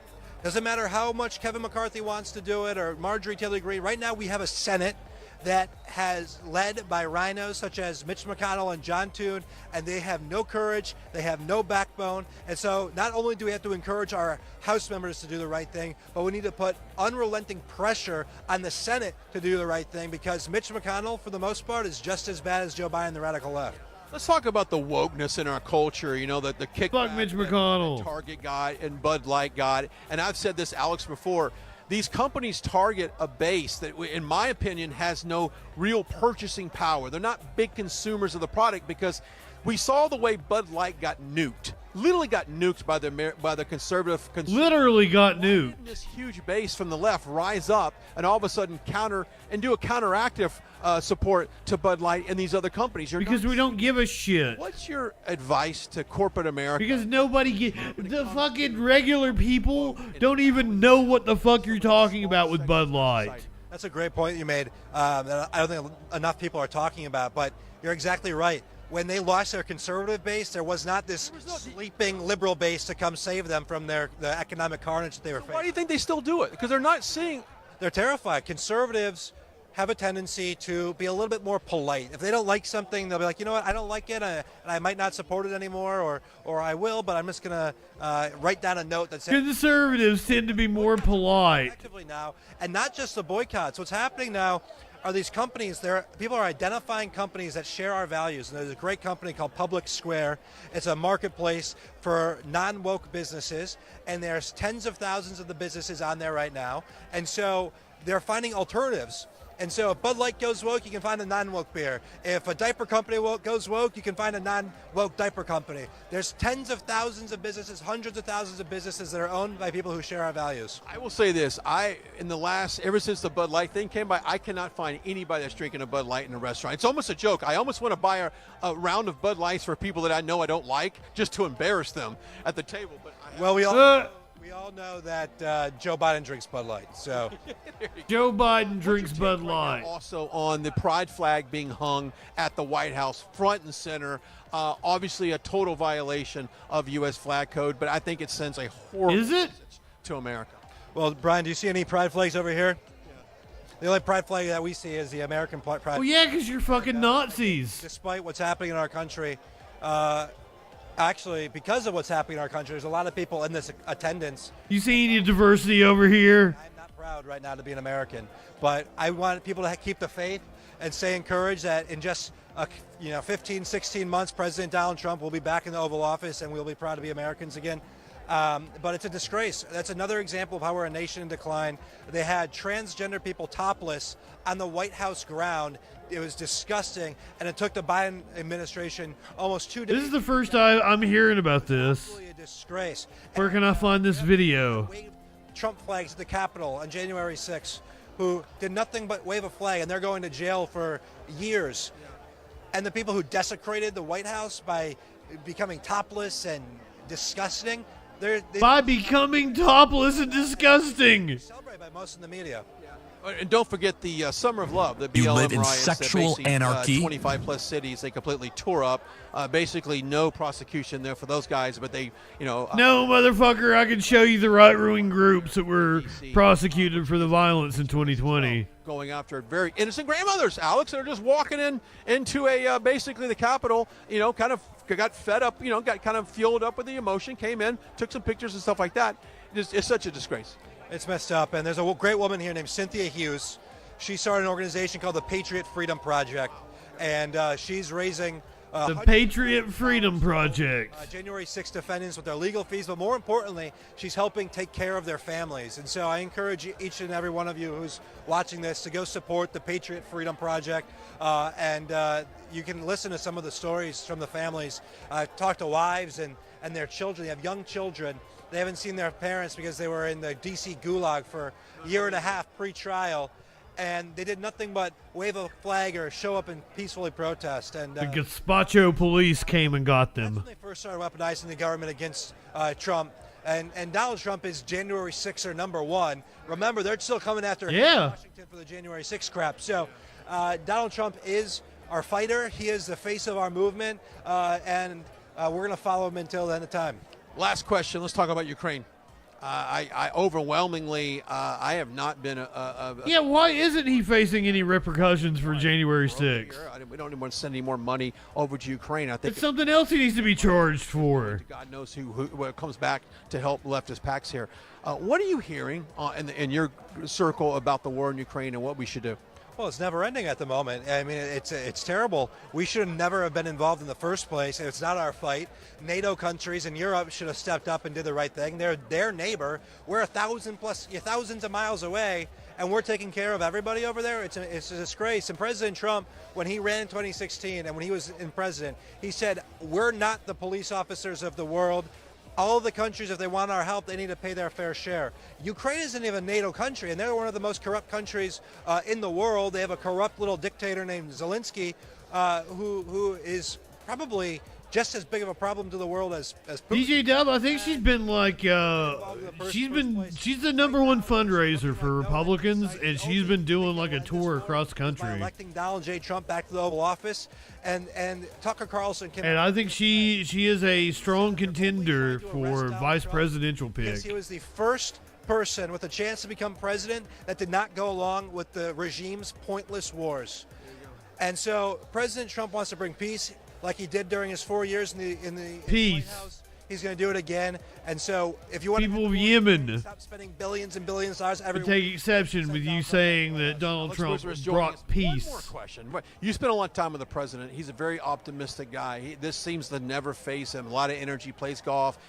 S1: Doesn't matter how much Kevin McCarthy wants to do it or Marjorie Taylor Greene. Right now we have a Senate that has led by rhinos such as Mitch McConnell and John Thune, and they have no courage, they have no backbone. And so not only do we have to encourage our House members to do the right thing, but we need to put unrelenting pressure on the Senate to do the right thing, because Mitch McConnell, for the most part, is just as bad as Joe Biden, the radical left.
S11: Let's talk about the wokeness in our culture, that the kickback
S6: Fuck Mitch McConnell.
S11: that Target got and Bud Light got. And I've said this, Alex, before. These companies target a base that, in my opinion, has no real purchasing power. They're not big consumers of the product, because we saw the way Bud Light got nuked. Literally got nuked by the conservative.
S6: Literally got nuked.
S11: This huge base from the left rise up and all of a sudden do a counteractive support to Bud Light and these other companies.
S6: Because we don't give a shit.
S11: What's your advice to corporate America?
S6: Because the fucking regular people don't even know what the fuck you're talking about with Bud Light.
S1: That's a great point you made that I don't think enough people are talking about, but you're exactly right. when they lost their conservative base, there was not this sleeping liberal base to come save them from the economic carnage that they were facing.
S11: Why do you think they still do it? Because they're not seeing.
S1: They're terrified. Conservatives have a tendency to be a little bit more polite. If they don't like something, they'll be like, you know what, I don't like it, and I might not support it anymore, or I will, but I'm just going to write down a note that says...
S6: Conservatives tend to be more polite.
S1: Actively now, and not just the boycotts. What's happening now are these companies, people are identifying companies that share our values. And there's a great company called Public Square. It's a marketplace for non-woke businesses, and there's tens of thousands of the businesses on there right now. And so they're finding alternatives. And so if Bud Light goes woke, you can find a non-woke beer. If a diaper company goes woke, you can find a non-woke diaper company. There's tens of thousands of businesses, hundreds of thousands of businesses that are owned by people who share our values.
S11: I will say this, ever since the Bud Light thing came by, I cannot find anybody that's drinking a Bud Light in a restaurant. It's almost a joke. I almost want to buy a round of Bud Lights for people that I know I don't like, just to embarrass them at the table. But
S1: we all know that Joe Biden drinks Bud Light. So
S6: Joe Biden drinks Bud Light.
S11: Also on the pride flag being hung at the White House, front and center. Obviously a total violation of U.S. flag code, but I think it sends a horrible message to America.
S1: Well, Brian, do you see any pride flags over here? The only pride flag that we see is the American pride flag.
S6: Well, yeah, because you're fucking Nazis.
S1: Despite what's happening in our country, actually, because of what's happening in our country, there's a lot of people in this attendance.
S6: You see any diversity over here?
S1: I'm not proud right now to be an American, but I want people to keep the faith and stay encouraged that in just 15, 16 months, President Donald Trump will be back in the Oval Office, and we'll be proud to be Americans again. But it's a disgrace. That's another example of how we're a nation in decline. They had transgender people topless on the White House ground. It was disgusting, and it took the Biden administration almost 2 days.
S6: This is the first time I'm hearing about this.
S1: Absolutely a disgrace.
S6: Where can I find this video?
S1: Trump flags at the Capitol on January 6th, who did nothing but wave a flag, and they're going to jail for years. And the people who desecrated the White House by becoming topless and disgusting,
S6: by becoming topless and disgusting.
S1: Celebrated by most in the media.
S11: And don't forget the Summer of Love, the BLM
S2: You live in
S11: riots
S2: sexual
S11: that
S2: anarchy.
S11: 25 plus cities they completely tore up. Basically, no prosecution there for those guys, but they,
S6: no, motherfucker, I can show you the right-wing groups that were prosecuted for the violence in 2020.
S11: Going after very innocent grandmothers, Alex, that are just walking into a basically the Capitol, kind of got fed up, got kind of fueled up with the emotion, came in, took some pictures and stuff like that. It's such a disgrace.
S1: It's messed up, and there's a great woman here named Cynthia Hughes. She started an organization called the Patriot Freedom Project, and she's raising
S6: the Patriot Freedom Project.
S1: January 6th defendants with their legal fees, but more importantly, she's helping take care of their families. And so I encourage each and every one of you who's watching this to go support the Patriot Freedom Project, and you can listen to some of the stories from the families. Talk to wives and their children. They have young children. They haven't seen their parents because they were in the D.C. gulag for a year and a half pre-trial, and they did nothing but wave a flag or show up and peacefully protest. And
S6: the Gazpacho police came and got them.
S1: That's when they first started weaponizing the government against Trump. And Donald Trump is January 6er #1. Remember, they're still coming after Washington for the January 6 crap. So Donald Trump is our fighter. He is the face of our movement, and we're going to follow him until the end of time.
S11: Last question. Let's talk about Ukraine. I overwhelmingly, I have not been
S6: yeah, why isn't he facing any repercussions for January 6th?
S11: We don't even want to send any more money over to Ukraine. I think
S6: it's something else he needs to be charged for.
S11: God knows who comes back to help leftist PACs here. What are you hearing in your circle about the war in Ukraine and what we should do?
S1: Well, it's never ending at the moment. I mean, it's terrible. We should never have been involved in the first place. It's not our fight. NATO countries in Europe should have stepped up and did the right thing. They're their neighbor. We're thousands of miles away, and we're taking care of everybody over there. It's a disgrace. And President Trump, when he ran in 2016 and when he was in president, he said, we're not the police officers of the world. All of the countries, if they want our help, they need to pay their fair share. Ukraine isn't even a NATO country, and they're one of the most corrupt countries in the world. They have a corrupt little dictator named Zelensky, who is probably just as big of a problem to the world as Putin.
S6: DJ Dub, I think she's been like she's the number one fundraiser for Republicans, and she's been doing like a tour across the country.
S1: Electing Donald J. Trump back to the Oval Office, and Tucker Carlson came.
S6: And I think she is a strong contender for vice presidential pick.
S1: Because he was the first person with a chance to become president that did not go along with the regime's pointless wars. And so President Trump wants to bring peace, like he did during his 4 years in the
S6: peace.
S1: White House. He's going to do it again. And so if you want
S6: people of Yemen
S1: stop spending billions and billions of dollars every
S6: take exception with you saying that Donald Trump brought peace.
S11: One more question. You spent a lot of time with the president. He's a very optimistic guy. This seems to never face him. A lot of energy, plays golf.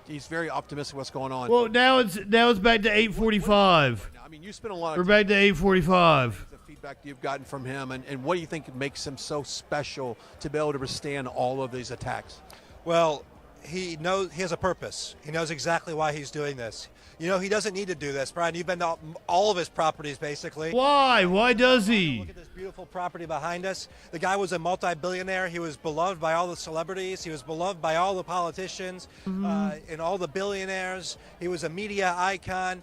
S11: He's very optimistic what's going on.
S6: Well, now it's back to 8:45.
S11: I mean, you spent a lot of
S6: We're back to 8:45.
S11: The feedback you've gotten from him, and what do you think makes him so special to be able to withstand all of these attacks?
S1: Well, he knows he has a purpose. He knows exactly why he's doing this. You know, he doesn't need to do this. Brian, you've been to all of his properties, basically.
S6: Why? Why does he?
S1: Look at this beautiful property behind us. The guy was a multi-billionaire. He was beloved by all the celebrities. He was beloved by all the politicians and all the billionaires. He was a media icon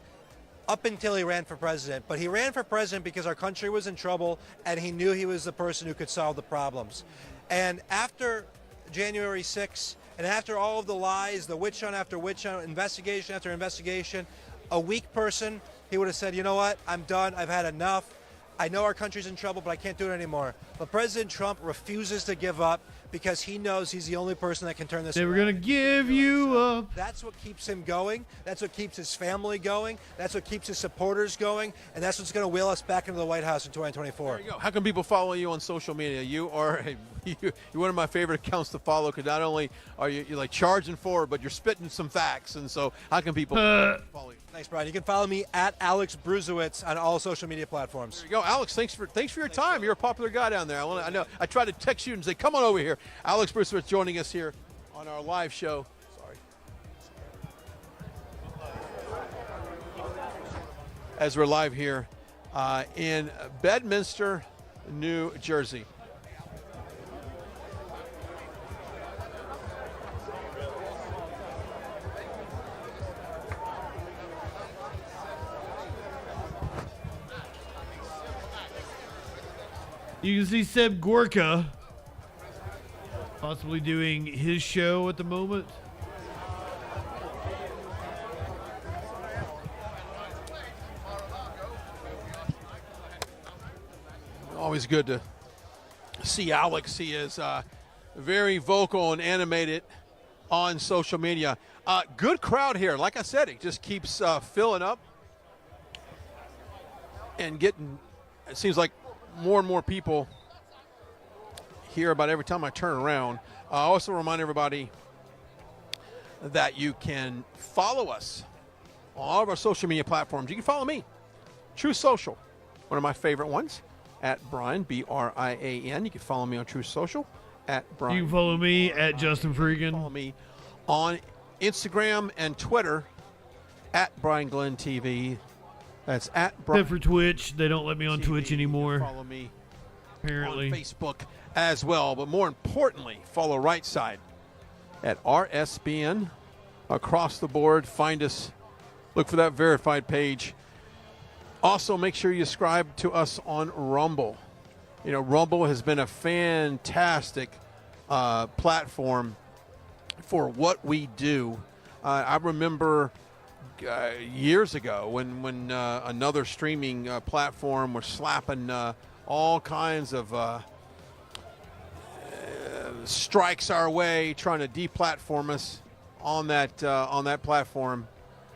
S1: up until he ran for president. But he ran for president because our country was in trouble, and he knew he was the person who could solve the problems. And after January 6th, and after all of the lies, the witch hunt after witch hunt, investigation after investigation, a weak person, he would have said, you know what, I'm done, I've had enough. I know our country's in trouble, but I can't do it anymore. But President Trump refuses to give up because he knows he's the only person that can turn this around.
S6: They were going to give you up.
S1: That's what keeps him going. That's what keeps his family going. That's what keeps his supporters going. And that's what's going to wheel us back into the White House in 2024.
S11: There you go. How can people follow you on social media? You are you're one of my favorite accounts to follow because not only are you're like charging forward, but you're spitting some facts. And so how can people follow you?
S1: Thanks, Brian. You can follow me at Alex Bruzewitz on all social media platforms.
S11: There you go, Alex. Thanks for your time. You're a popular guy down there. I know. I tried to text you and say, "Come on over here." Alex Bruzewitz joining us here on our live show. Sorry. As we're live here in Bedminster, New Jersey.
S6: You can see Seb Gorka possibly doing his show at the moment.
S11: Always good to see Alex. He is very vocal and animated on social media. Good crowd here. Like I said, it just keeps filling up and getting, it seems like more and more people here about every time I turn around. I also remind everybody that you can follow us on all of our social media platforms. You can follow me, True Social, one of my favorite ones, at Brian, B-R-I-A-N. You can follow me on True Social, at Brian.
S6: You can follow me at JustinFREAKIN.
S11: Follow me on Instagram and Twitter, at Brian Glenn TV. That's at Brian.
S6: Except for Twitch. They don't let me on
S11: TV.
S6: Twitch anymore.
S11: Follow me
S6: apparently
S11: on Facebook as well. But more importantly, follow Right Side at RSBN across the board. Find us. Look for that verified page. Also, make sure you subscribe to us on Rumble. You know, Rumble has been a fantastic platform for what we do. I remember years ago when another streaming platform was slapping all kinds of strikes our way, trying to deplatform us on that platform,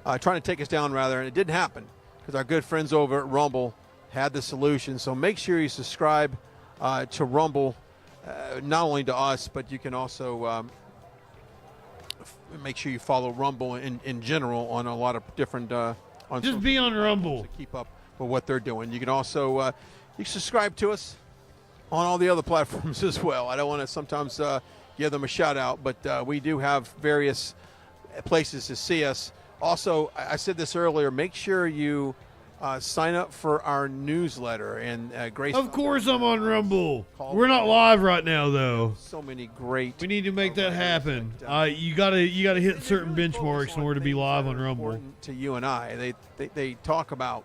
S11: trying to take us down rather, and it didn't happen because our good friends over at Rumble had the solution. So make sure you subscribe to Rumble, not only to us, but you can also make sure you follow Rumble in general on a lot of different
S6: just be on Rumble
S11: to keep up with what they're doing. You can also you can subscribe to us on all the other platforms as well. I don't want to sometimes give them a shout out, but we do have various places to see us. Also, I said this earlier, make sure you sign up for our newsletter. And Grace,
S6: of course I'm on Rumble. We're not live right now though.
S11: So many great.
S6: We need to make that happen. You gotta hit certain benchmarks in order to be live on Rumble.
S11: To you and I, they talk about.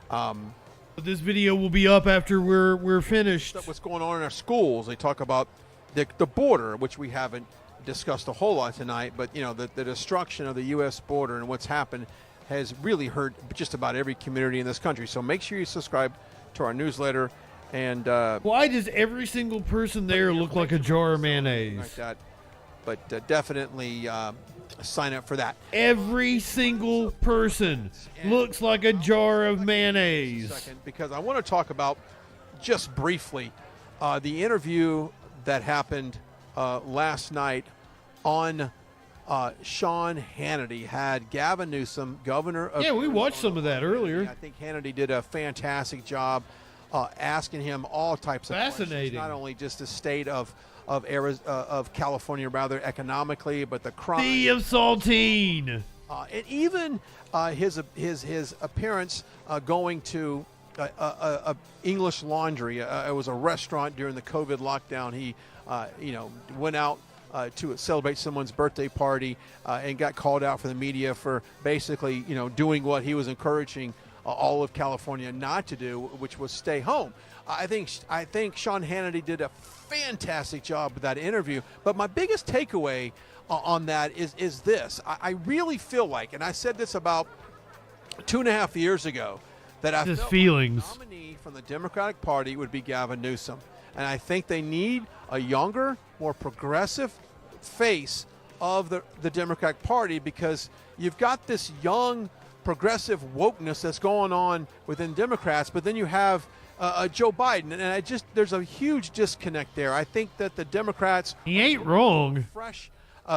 S6: But this video will be up after we're finished.
S11: What's going on in our schools? They talk about the border, which we haven't discussed a whole lot tonight. But the destruction of the U.S. border and what's happened has really hurt just about every community in this country. So make sure you subscribe to our newsletter. And
S6: why does every single person there look like a jar of mayonnaise?
S11: Like that. But definitely sign up for that.
S6: Every single person looks like a jar of mayonnaise.
S11: Because I want to talk about just briefly the interview that happened last night on Sean Hannity. Had Gavin Newsom, governor of...
S6: Yeah, we watched some of that earlier.
S11: I think Hannity did a fantastic job asking him all types of
S6: fascinating
S11: questions, not only just the state of California, rather economically, but the crime,
S6: sea of saltine,
S11: and even his appearance going to a English Laundry. It was a restaurant during the COVID lockdown. He went out to celebrate someone's birthday party and got called out for the media for basically doing what he was encouraging all of California not to do, which was stay home. I think Sean Hannity did a fantastic job with that interview. But my biggest takeaway on that is this. I really feel like, and I said this about 2.5 years ago, that I felt the nominee from the Democratic Party would be Gavin Newsom. And I think they need a younger, more progressive face of the Democratic Party, because you've got this young, progressive wokeness that's going on within Democrats, but then you have Joe Biden, and there's a huge disconnect there. I think that the Democrats,
S6: he ain't wrong,
S11: fresh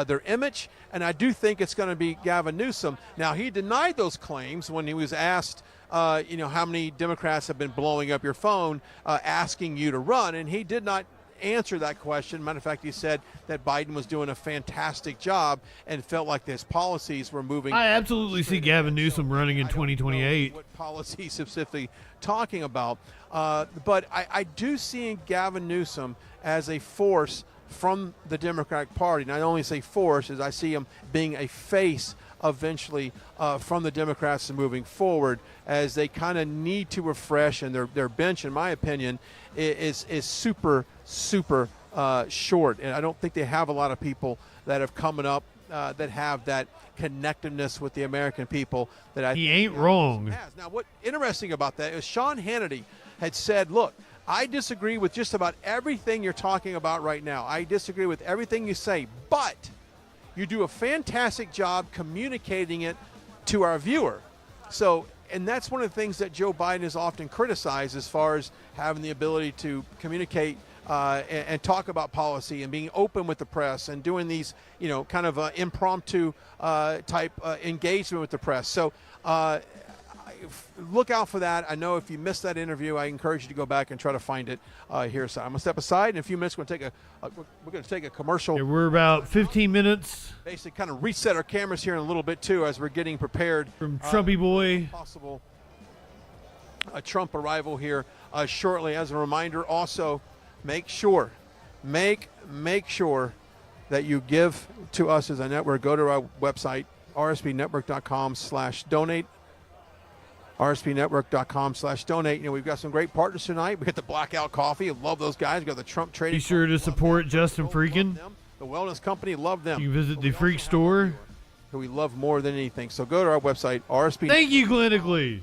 S11: their image, and I do think it's going to be Gavin Newsom. Now, he denied those claims when he was asked, how many Democrats have been blowing up your phone asking you to run, and he did not answer that question. Matter of fact, he said that Biden was doing a fantastic job and felt like his policies were moving.
S6: I absolutely see Gavin Newsom running in 2028.
S11: What policy specifically talking about? But I do see Gavin Newsom as a force from the Democratic Party. And I only say force as I see him being a face eventually from the Democrats moving forward, as they kind of need to refresh, and their bench, in my opinion, is super short. And I don't think they have a lot of people that have coming up that have that connectiveness with the American people that
S6: he ain't wrong.
S11: Now, what's interesting about that is Sean Hannity had said, look, I disagree with just about everything you're talking about right now. I disagree with everything you say, but you do a fantastic job communicating it to our viewer. So, and that's one of the things that Joe Biden is often criticized, as far as having the ability to communicate and talk about policy and being open with the press and doing these, kind of impromptu type engagement with the press. So look out for that. I know if you missed that interview, I encourage you to go back and try to find it here. So I'm gonna step aside in a few minutes. We're gonna take a commercial.
S6: Yeah, we're about 15 minutes.
S11: Basically, kind of reset our cameras here in a little bit too, as we're getting prepared
S6: from Trumpy boy.
S11: Possible a Trump arrival here shortly. As a reminder, also make sure that you give to us as a network. Go to our website, rspnetwork.com/donate. rspnetwork.com/donate. We've got some great partners tonight. We got the Blackout Coffee. I love those guys. We got the Trump Trading.
S6: Be sure to support Justin Freakin.
S11: The Wellness Company, love them.
S6: You can visit the Freak Store,
S11: who we love more than anything. So go to our website, RSP.
S6: Thank you, clinically.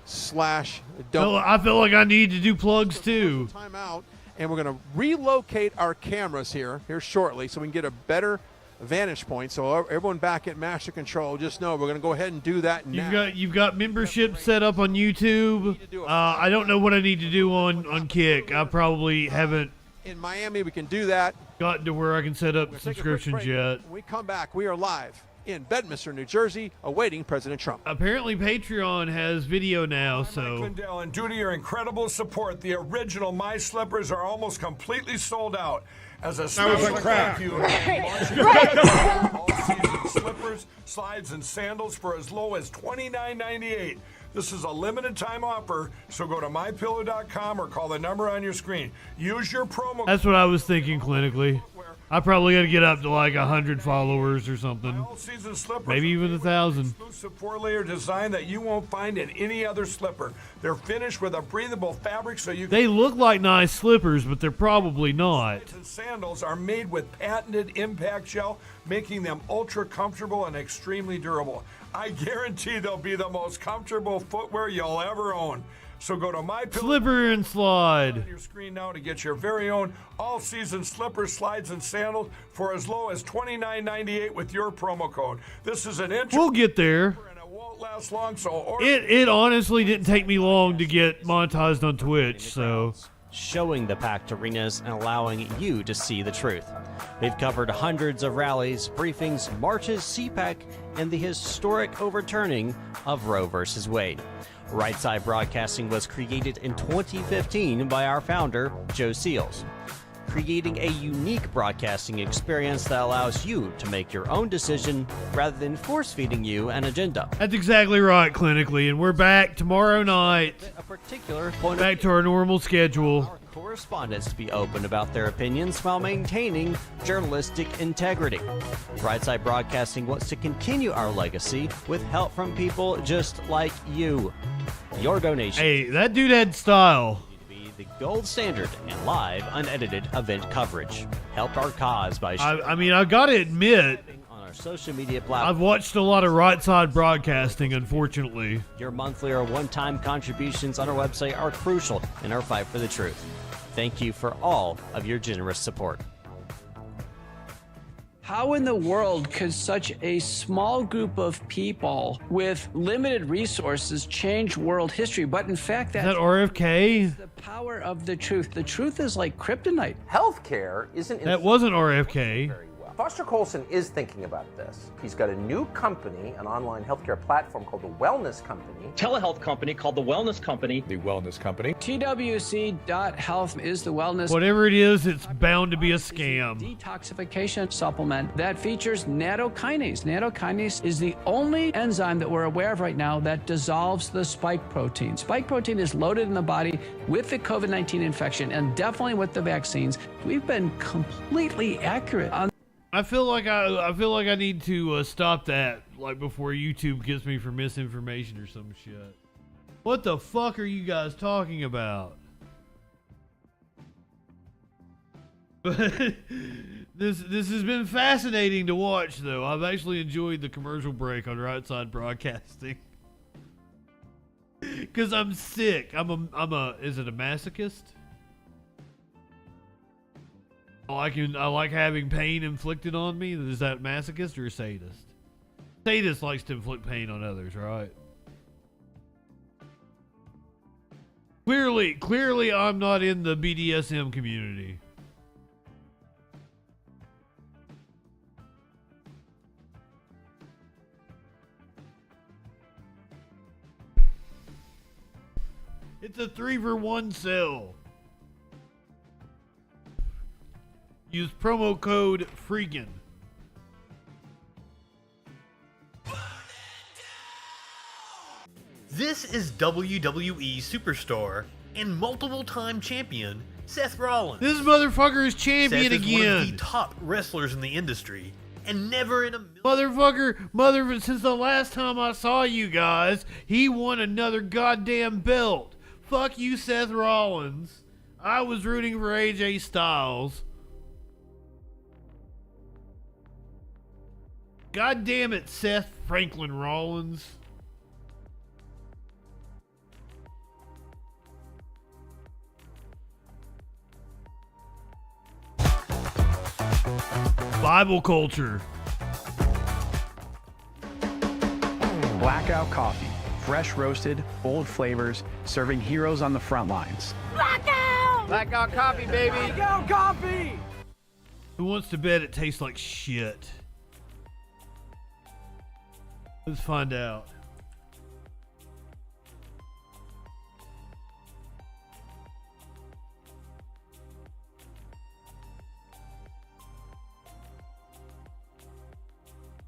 S11: /donate.
S6: I feel like I need to do plugs too.
S11: Time out, and we're going to relocate our cameras here shortly, so we can get a better vantage point. So everyone back at Master Control, just know we're going to go ahead and do that now.
S6: You've got membership set up on YouTube. I don't know what I need to do on Kick. I probably haven't.
S11: In Miami, we can do that.
S6: Gotten to where I can set up subscriptions yet.
S11: When we come back, we are live in Bedminster, New Jersey, awaiting President Trump.
S6: Apparently, Patreon has video now, so.
S2: Lindell, and due to your incredible support, the original My Slippers are almost completely sold out. As a special thank you, all-season slippers, slides, and sandals for as low as $29.98. This is a limited time offer, so go to mypillow.com or call the number on your screen. Use your promo.
S6: That's what I was thinking clinically. I probably got to get up to like 100 followers or something.
S2: All-season slippers.
S6: Maybe even 1,000.
S2: Exclusive 4-layer design that you won't find in any other slipper. They're finished with a breathable fabric so you can...
S6: They look like nice slippers, but they're probably not.
S2: And sandals are made with patented impact gel, making them ultra comfortable and extremely durable. I guarantee they'll be the most comfortable footwear you'll ever own. So go to MyPillow.
S6: Slipper and slide.
S2: On your screen now to get your very own all-season slippers, slides, and sandals for as low as $29.98 with your promo code. This is an intro.
S6: We'll get there.
S2: And it won't last long, so order.
S6: It honestly didn't take me long to get monetized on Twitch, so...
S7: Showing the packed arenas and allowing you to see the truth. They've covered hundreds of rallies, briefings, marches, CPAC, and the historic overturning of Roe versus Wade. Right Side Broadcasting was created in 2015 by our founder, Joe Seals, creating a unique broadcasting experience that allows you to make your own decision rather than force-feeding you an agenda.
S6: That's exactly right, clinically, and we're back tomorrow night.
S7: A particular point
S6: back to our normal schedule.
S7: Correspondents to be open about their opinions while maintaining journalistic integrity. Brightside Broadcasting wants to continue our legacy with help from people just like you. Your donation.
S6: Hey, that dude had style.
S7: Be the gold standard in live, unedited event coverage. Help our cause by.
S6: I mean, I gotta admit,
S7: on our social media platforms.
S6: I've watched a lot of Right Side Broadcasting, unfortunately.
S7: Your monthly or one-time contributions on our website are crucial in our fight for the truth. Thank you for all of your generous support.
S13: How in the world could such a small group of people with limited resources change world history? But in fact,
S6: Is that RFK?
S13: The power of the truth. The truth is like kryptonite.
S14: Healthcare isn't...
S6: That wasn't RFK.
S14: Foster Colson is thinking about this. He's got a new company, an online healthcare platform called the Wellness Company.
S15: Telehealth company called the Wellness Company.
S14: The Wellness Company.
S13: TWC.health is the wellness.
S6: Whatever it is, it's bound to be a scam.
S13: Detoxification supplement that features nattokinase. Nattokinase is the only enzyme that we're aware of right now that dissolves the spike protein. Spike protein is loaded in the body with the COVID-19 infection and definitely with the vaccines. We've been completely accurate on.
S6: I feel like I need to stop that, like, before YouTube gets me for misinformation or some shit. What the fuck are you guys talking about? But this has been fascinating to watch, though. I've actually enjoyed the commercial break on Right Side Broadcasting. Cause I'm sick. I'm a is it a masochist? I like having pain inflicted on me. Is that masochist or a sadist? Sadist likes to inflict pain on others, right? Clearly I'm not in the BDSM community. It's a 3-for-1 sale. Use promo code FREAKIN.
S16: This is WWE superstar and multiple-time champion Seth Rollins.
S6: This motherfucker is champion
S16: Seth is
S6: again.
S16: one of the top wrestlers in the industry, and never in a
S6: Motherfucker, since the last time I saw you guys, he won another goddamn belt. Fuck you, Seth Rollins. I was rooting for AJ Styles. God damn it, Seth Franklin Rollins. Bible culture.
S17: Blackout coffee. Fresh roasted, bold flavors, serving heroes on the front lines.
S16: Blackout!
S17: Blackout coffee, baby!
S16: Blackout coffee!
S6: Who wants to bet it tastes like shit? Let's find out.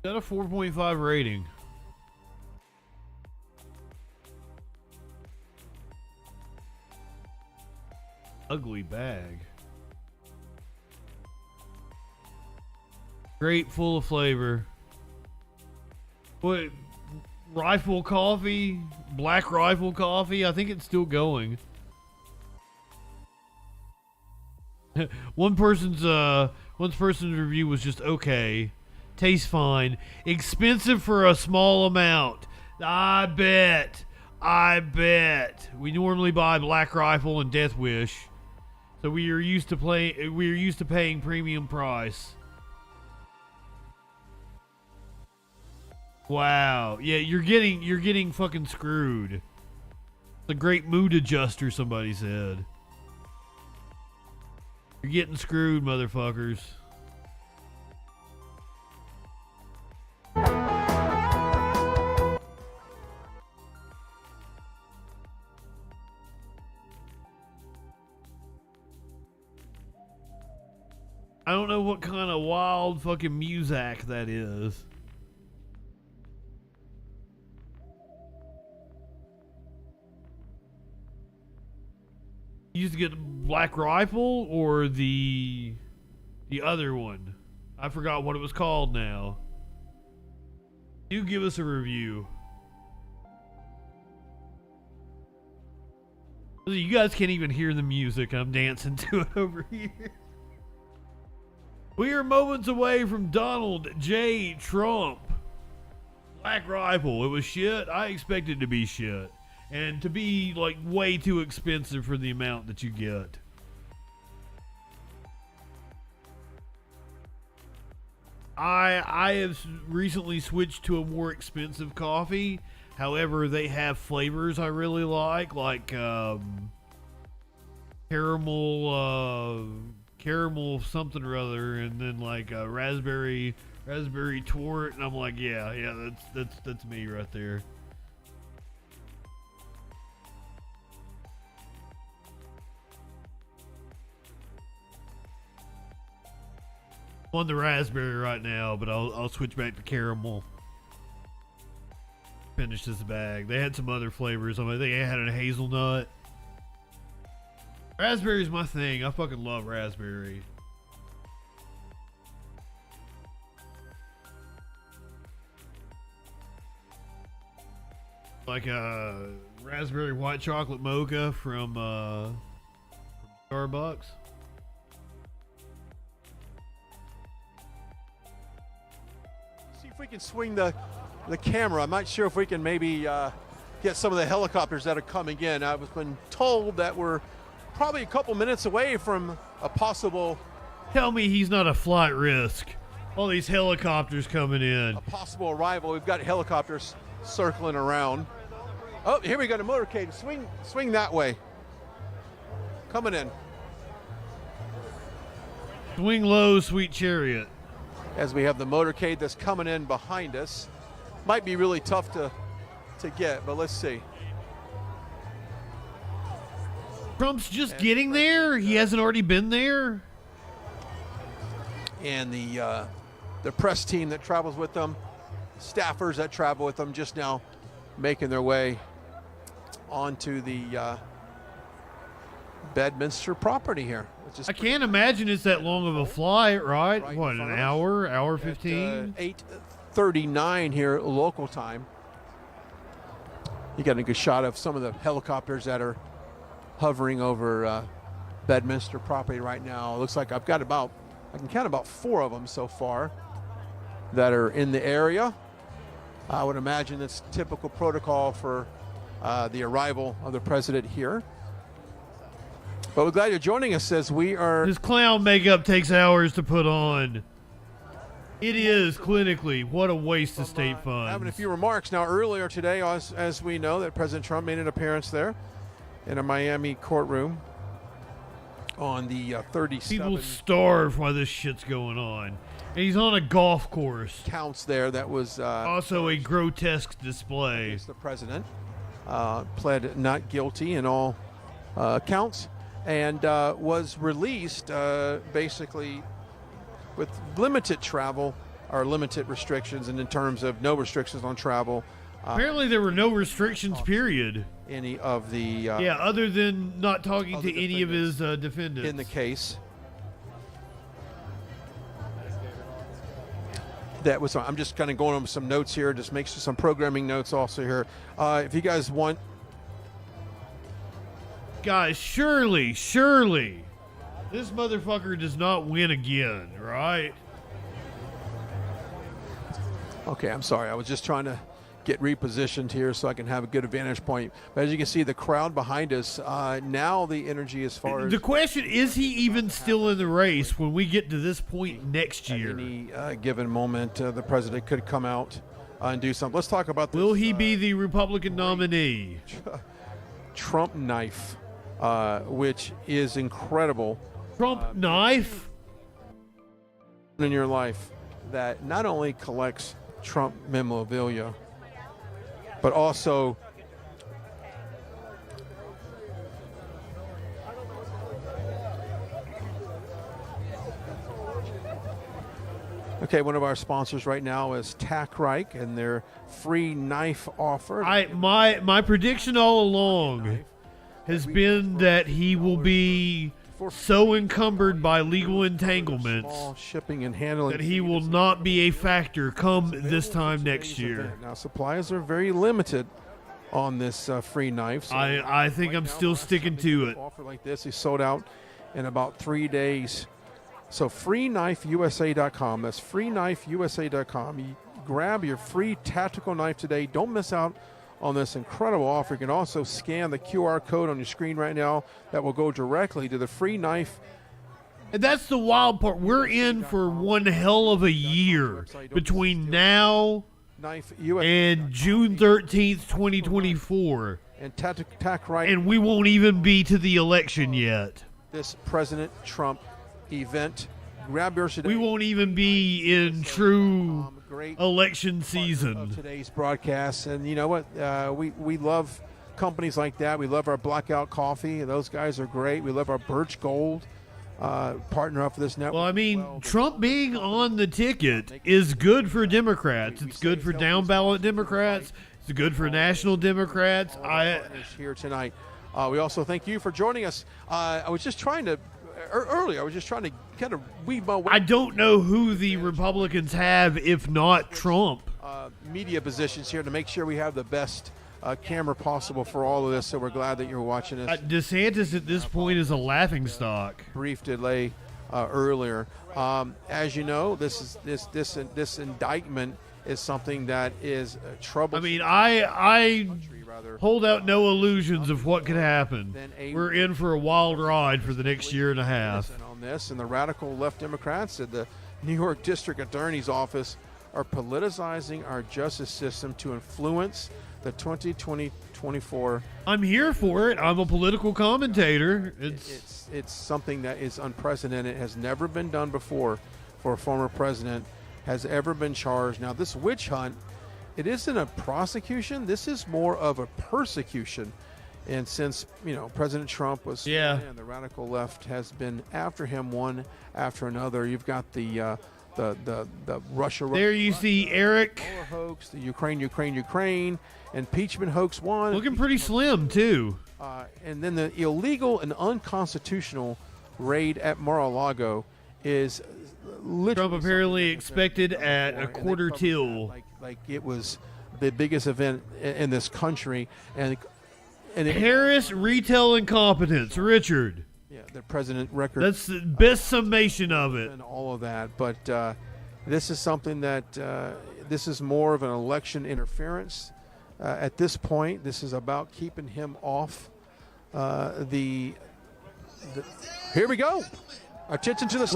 S6: Got a 4.5 rating. Ugly bag. Grape full of flavor. What? Rifle coffee? Black Rifle coffee? I think it's still going. One person's review was just okay. Tastes fine. Expensive for a small amount. I bet. We normally buy Black Rifle and Death Wish, so we are used to paying premium price. Wow. Yeah, you're getting fucking screwed. It's a great mood adjuster, somebody said. You're getting screwed, motherfuckers. I don't know what kind of wild fucking music that is. You used to get the Black Rifle or the other one. I forgot what it was called now. Do give us a review. You guys can't even hear the music. I'm dancing to it over here. We are moments away from Donald J. Trump. Black Rifle. It was shit. I expected it to be shit. And to be like way too expensive for the amount that you get. I have recently switched to a more expensive coffee. However, they have flavors I really like caramel something or other, and then like raspberry tort, and I'm like, yeah, that's me right there. I'm on the raspberry right now, but I'll switch back to caramel. Finish this bag. They had some other flavors. I think they had a hazelnut. Raspberry's my thing. I fucking love raspberry. Like a raspberry white chocolate mocha from Starbucks.
S11: See if we can swing the camera. I'm not sure if we can maybe get some of the helicopters that are coming in. I was been told that we're probably a couple minutes away from a possible...
S6: Tell me he's not a flight risk. All these helicopters coming in.
S11: A possible arrival. We've got helicopters circling around. Oh, here we go, the motorcade. Swing that way. Coming in.
S6: Swing low, sweet chariot.
S11: As we have the motorcade that's coming in behind us. Might be really tough to get, but let's see.
S6: Trump's just getting there? He hasn't already been there?
S11: And the press team that travels with them, staffers that travel with them, just now making their way onto the Bedminster property here.
S6: I can't imagine it's that long of a flight, right? What, an hour 15?
S11: 8:39 here local time. You got a good shot of some of the helicopters that are hovering over Bedminster property right now. It looks like I can count about 4 of them so far that are in the area. I would imagine it's typical protocol for the arrival of the president here. But we're glad you're joining us as we are...
S6: This clown makeup takes hours to put on. It is, clinically. What a waste of state funds.
S11: Having a few remarks. Now, earlier today, as we know, that President Trump made an appearance there in a Miami courtroom on the 37...
S6: People starve while this shit's going on. And he's on a golf course.
S11: Counts there that was...
S6: also a grotesque display.
S11: The president pled not guilty in all counts and was released basically with limited travel or limited restrictions, and in terms of no restrictions on travel
S6: Apparently there were no restrictions, period.
S11: Any of the
S6: yeah, other than not talking to any of his defendants
S11: in the case. That was. I'm just kind of going over some notes here. Just make some programming notes also here. If you guys want,
S6: guys, surely, this motherfucker does not win again, right?
S11: Okay, I'm sorry. I was just trying to get repositioned here so I can have a good vantage point. But as you can see, the crowd behind us, now the energy as far as...
S6: The question, is he even still in the race when we get to this point next year?
S11: At any given moment, the president could come out and do something. Let's talk about this.
S6: Will he be the Republican nominee?
S11: Trump knife, which is incredible.
S6: Trump knife?
S11: In your life that not only collects Trump memorabilia, but also okay, one of our sponsors right now is Arraigned and their free knife offer.
S6: My prediction all along has been that he will be so encumbered by legal entanglements
S11: shipping and handling
S6: that he will not be a factor come this time next year.
S11: Now, supplies are very limited on this free knife. So
S6: I think I'm still sticking to it.
S11: Offer like this, he sold out in about 3 days. So freeknifeusa.com. That's freeknifeusa.com. You grab your free tactical knife today. Don't miss out on this incredible offer. You can also scan the QR code on your screen right now that will go directly to the free knife.
S6: And that's the wild part. We're in for one hell of a year between now and June 13th, 2024. And we won't even be to the election yet.
S11: This President Trump event. Grab yours today.
S6: We won't even be in true election season.
S11: Today's broadcast, and you know what? We love companies like that. We love our Blackout Coffee. Those guys are great. We love our Birch Gold partner up for this network.
S6: Well, I mean, Trump being on the ticket is good for Democrats. It's good for down ballot Democrats. It's good for national Democrats.
S11: Here tonight. We also thank you for joining us. I was just trying to kind of weave my way.
S6: I don't know who the Republicans have if not Trump.
S11: Media positions here to make sure we have the best camera possible for all of this. So we're glad that you're watching us.
S6: DeSantis at this point is a laughingstock.
S11: Brief delay earlier. As you know, this indictment is something that is troublesome.
S6: I mean, I hold out no illusions of what could happen. We're in for a wild ride for the next year and a half.
S11: On this, and the radical left Democrats at the New York District Attorney's Office are politicizing our justice system to influence the 2024.
S6: I'm here for it. I'm a political commentator.
S11: It's something that is unprecedented. It has never been done before for a former president. Has ever been charged. Now, this witch hunt, it isn't a prosecution. This is more of a persecution. And since, President Trump was and the radical left has been after him one after another. You've got the Russia.
S6: There you see Eric.
S11: Hoax, the Ukraine, impeachment hoax one.
S6: Looking pretty slim, too.
S11: And then the illegal and unconstitutional raid at Mar-a-Lago is
S6: Trump apparently expected at a quarter till.
S11: Like it was the biggest event in this country. And
S6: Harris retail incompetence, Richard.
S11: Yeah, the president record.
S6: That's the best summation of it.
S11: And all of that. But this is something that this is more of an election interference. At this point, this is about keeping him off the. Here we go. Attention to the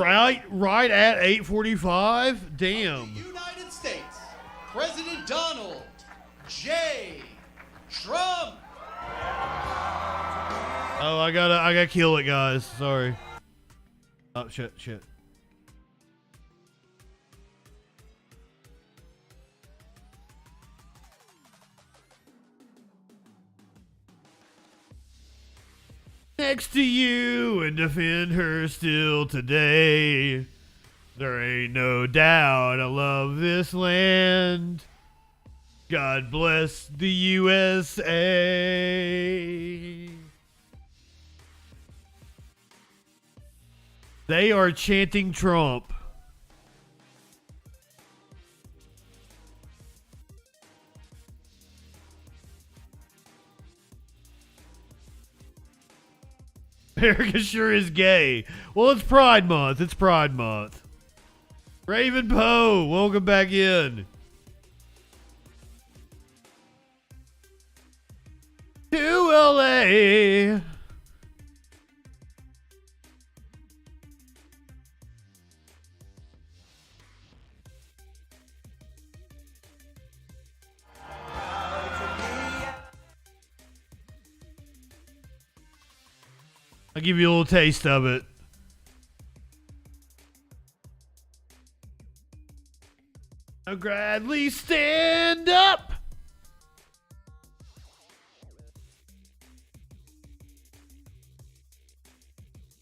S6: right at 8:45. Damn.
S8: United States, President Donald J. Trump.
S6: Oh, I gotta kill it, guys. Sorry. Oh shit. Next to you and defend her still today. There ain't no doubt I love this land. God bless the USA. They are chanting Trump. America sure is gay. Well, it's Pride Month. It's Pride Month. Raven Poe, welcome back in. To LA. I'll give you a little taste of it. Now, Bradley, stand up.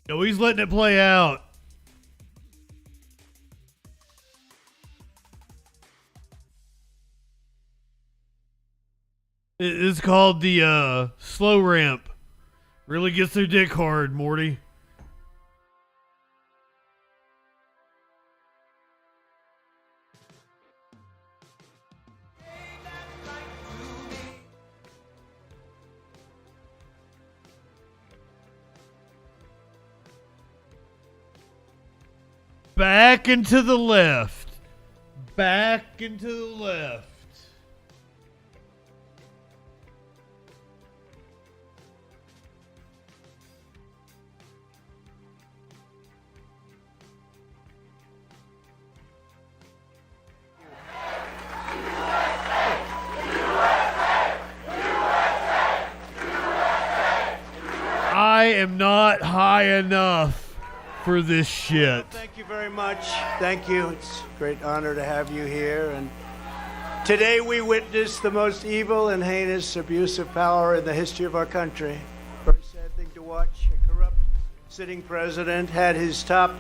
S6: No, he's letting it play out. It's called the slow ramp. Really gets their dick hard, Morty. Back and to the left. Back and to the left. I am not high enough for this shit.
S18: Thank you very much. Thank you. It's a great honor to have you here. And today we witness the most evil and heinous abuse of power in the history of our country. Very sad thing to watch. A corrupt sitting president had his top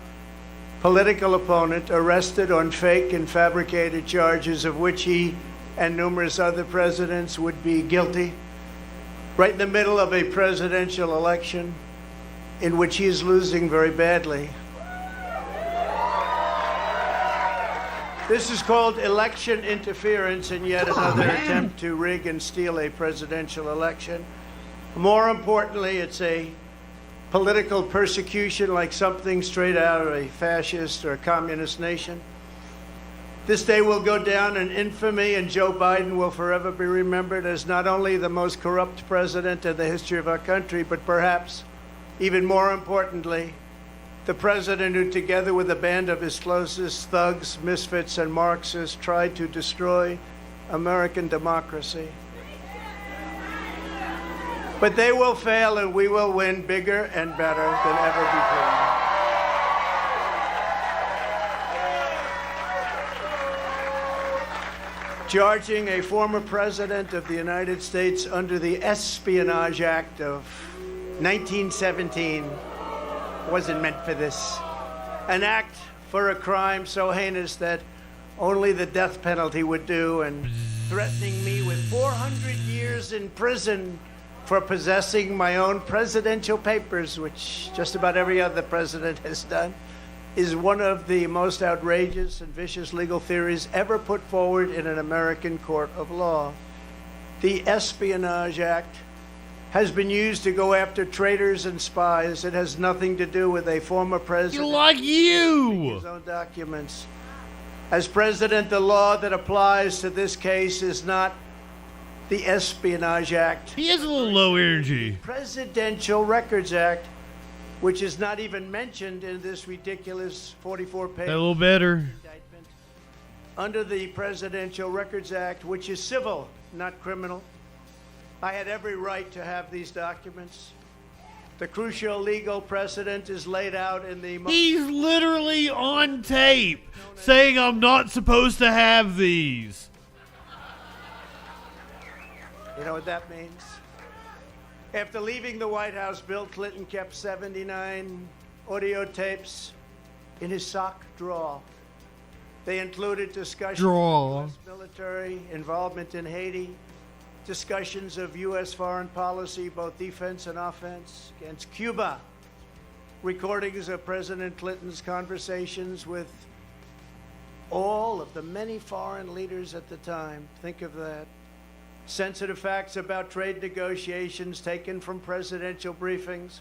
S18: political opponent arrested on fake and fabricated charges of which he and numerous other presidents would be guilty. Right in the middle of a presidential election in which he is losing very badly. This is called election interference and yet another attempt to rig and steal a presidential election. More importantly, it's a political persecution like something straight out of a fascist or communist nation. This day will go down in infamy, and Joe Biden will forever be remembered as not only the most corrupt president in the history of our country, but perhaps even more importantly, the president who, together with a band of his closest thugs, misfits, and Marxists, tried to destroy American democracy. But they will fail, and we will win bigger and better than ever before. Charging a former president of the United States under the Espionage Act of 1917 wasn't meant for this. An act for a crime so heinous that only the death penalty would do, and threatening me with 400 years in prison for possessing my own presidential papers, which just about every other president has done, is one of the most outrageous and vicious legal theories ever put forward in an American court of law. The Espionage Act has been used to go after traitors and spies. It has nothing to do with a former president.
S6: Like you!
S18: His own documents. As president, the law that applies to this case is not the Espionage Act.
S6: He is a little low energy.
S18: Presidential Records Act, which is not even mentioned in this ridiculous 44-page
S6: A little better.
S18: indictment. Under the Presidential Records Act, which is civil, not criminal, I had every right to have these documents. The crucial legal precedent is laid out in the...
S6: He's literally on tape saying I'm not supposed to have these.
S18: You know what that means? After leaving the White House, Bill Clinton kept 79 audio tapes in his sock drawer. They included discussions
S6: Draw.
S18: of U.S. military involvement in Haiti, discussions of U.S. foreign policy, both defense and offense, against Cuba, recordings of President Clinton's conversations with all of the many foreign leaders at the time. Think of that. Sensitive facts about trade negotiations taken from presidential briefings,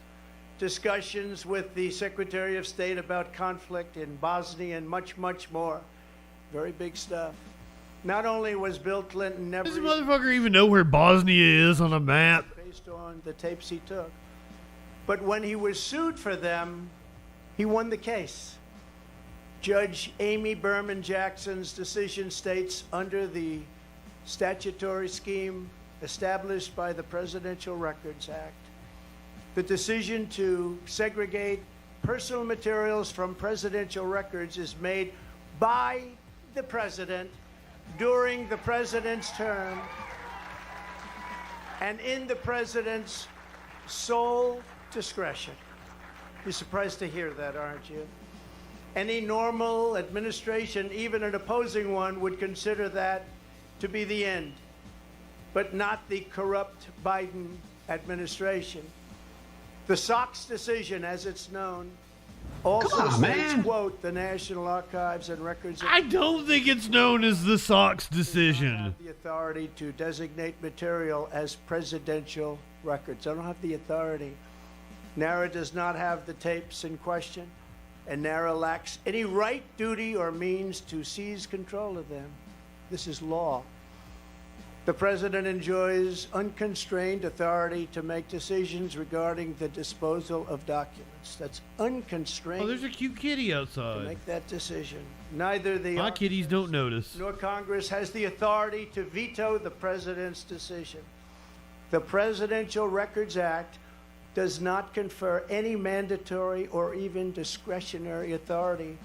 S18: discussions with the Secretary of State about conflict in Bosnia, and much, much more. Very big stuff. Not only was Bill Clinton never...
S6: Does this motherfucker even know where Bosnia is on a map?
S18: ...based on the tapes he took, but when he was sued for them, he won the case. Judge Amy Berman Jackson's decision states, under the statutory scheme established by the Presidential Records Act, the decision to segregate personal materials from presidential records is made by the president during the president's term and in the president's sole discretion. You're surprised to hear that, aren't you? Any normal administration, even an opposing one, would consider that to be the end, but not the corrupt Biden administration. The Sox decision, as it's known, also states, quote, the National Archives and Records...
S6: I don't think it's known as the Sox decision.
S18: ...have the authority to designate material as presidential records. I don't have the authority. NARA does not have the tapes in question, and NARA lacks any right, duty, or means to seize control of them. This is law. The president enjoys unconstrained authority to make decisions regarding the disposal of documents. That's unconstrained.
S6: Oh, there's a cute kitty outside.
S18: To make that decision. Neither the
S6: My kitties don't notice.
S18: nor Congress has the authority to veto the president's decision. The Presidential Records Act does not confer any mandatory or even discretionary authority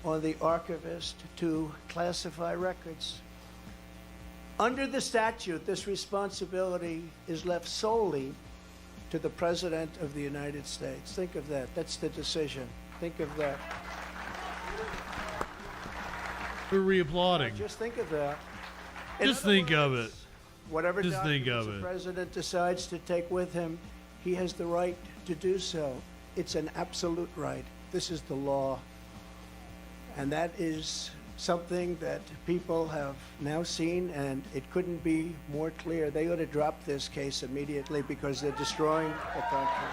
S18: on the archivist to classify records. Under the statute, this responsibility is left solely to the President of the United States. Think of that. That's the decision. Think of that.
S6: We're re-applauding.
S18: Just think of that.
S6: Just think of it.
S18: Whatever
S6: Just think of
S18: documents
S6: it.
S18: the president decides to take with him, he has the right to do so. It's an absolute right. This is the law. And that is something that people have now seen, and it couldn't be more clear. They ought to drop this case immediately because they're destroying the country.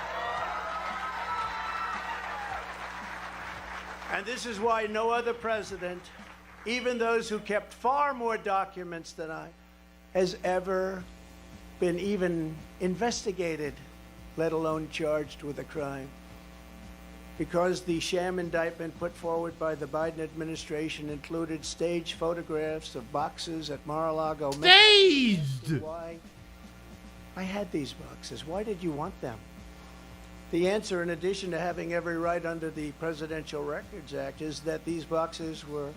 S18: And this is why no other president, even those who kept far more documents than I, has ever been even investigated, let alone charged with a crime. Because the sham indictment put forward by the Biden administration included staged photographs of boxes at Mar-a-Lago.
S6: Staged!
S18: Why? I had these boxes. Why did you want them? The answer, in addition to having every right under the Presidential Records Act, is that these boxes were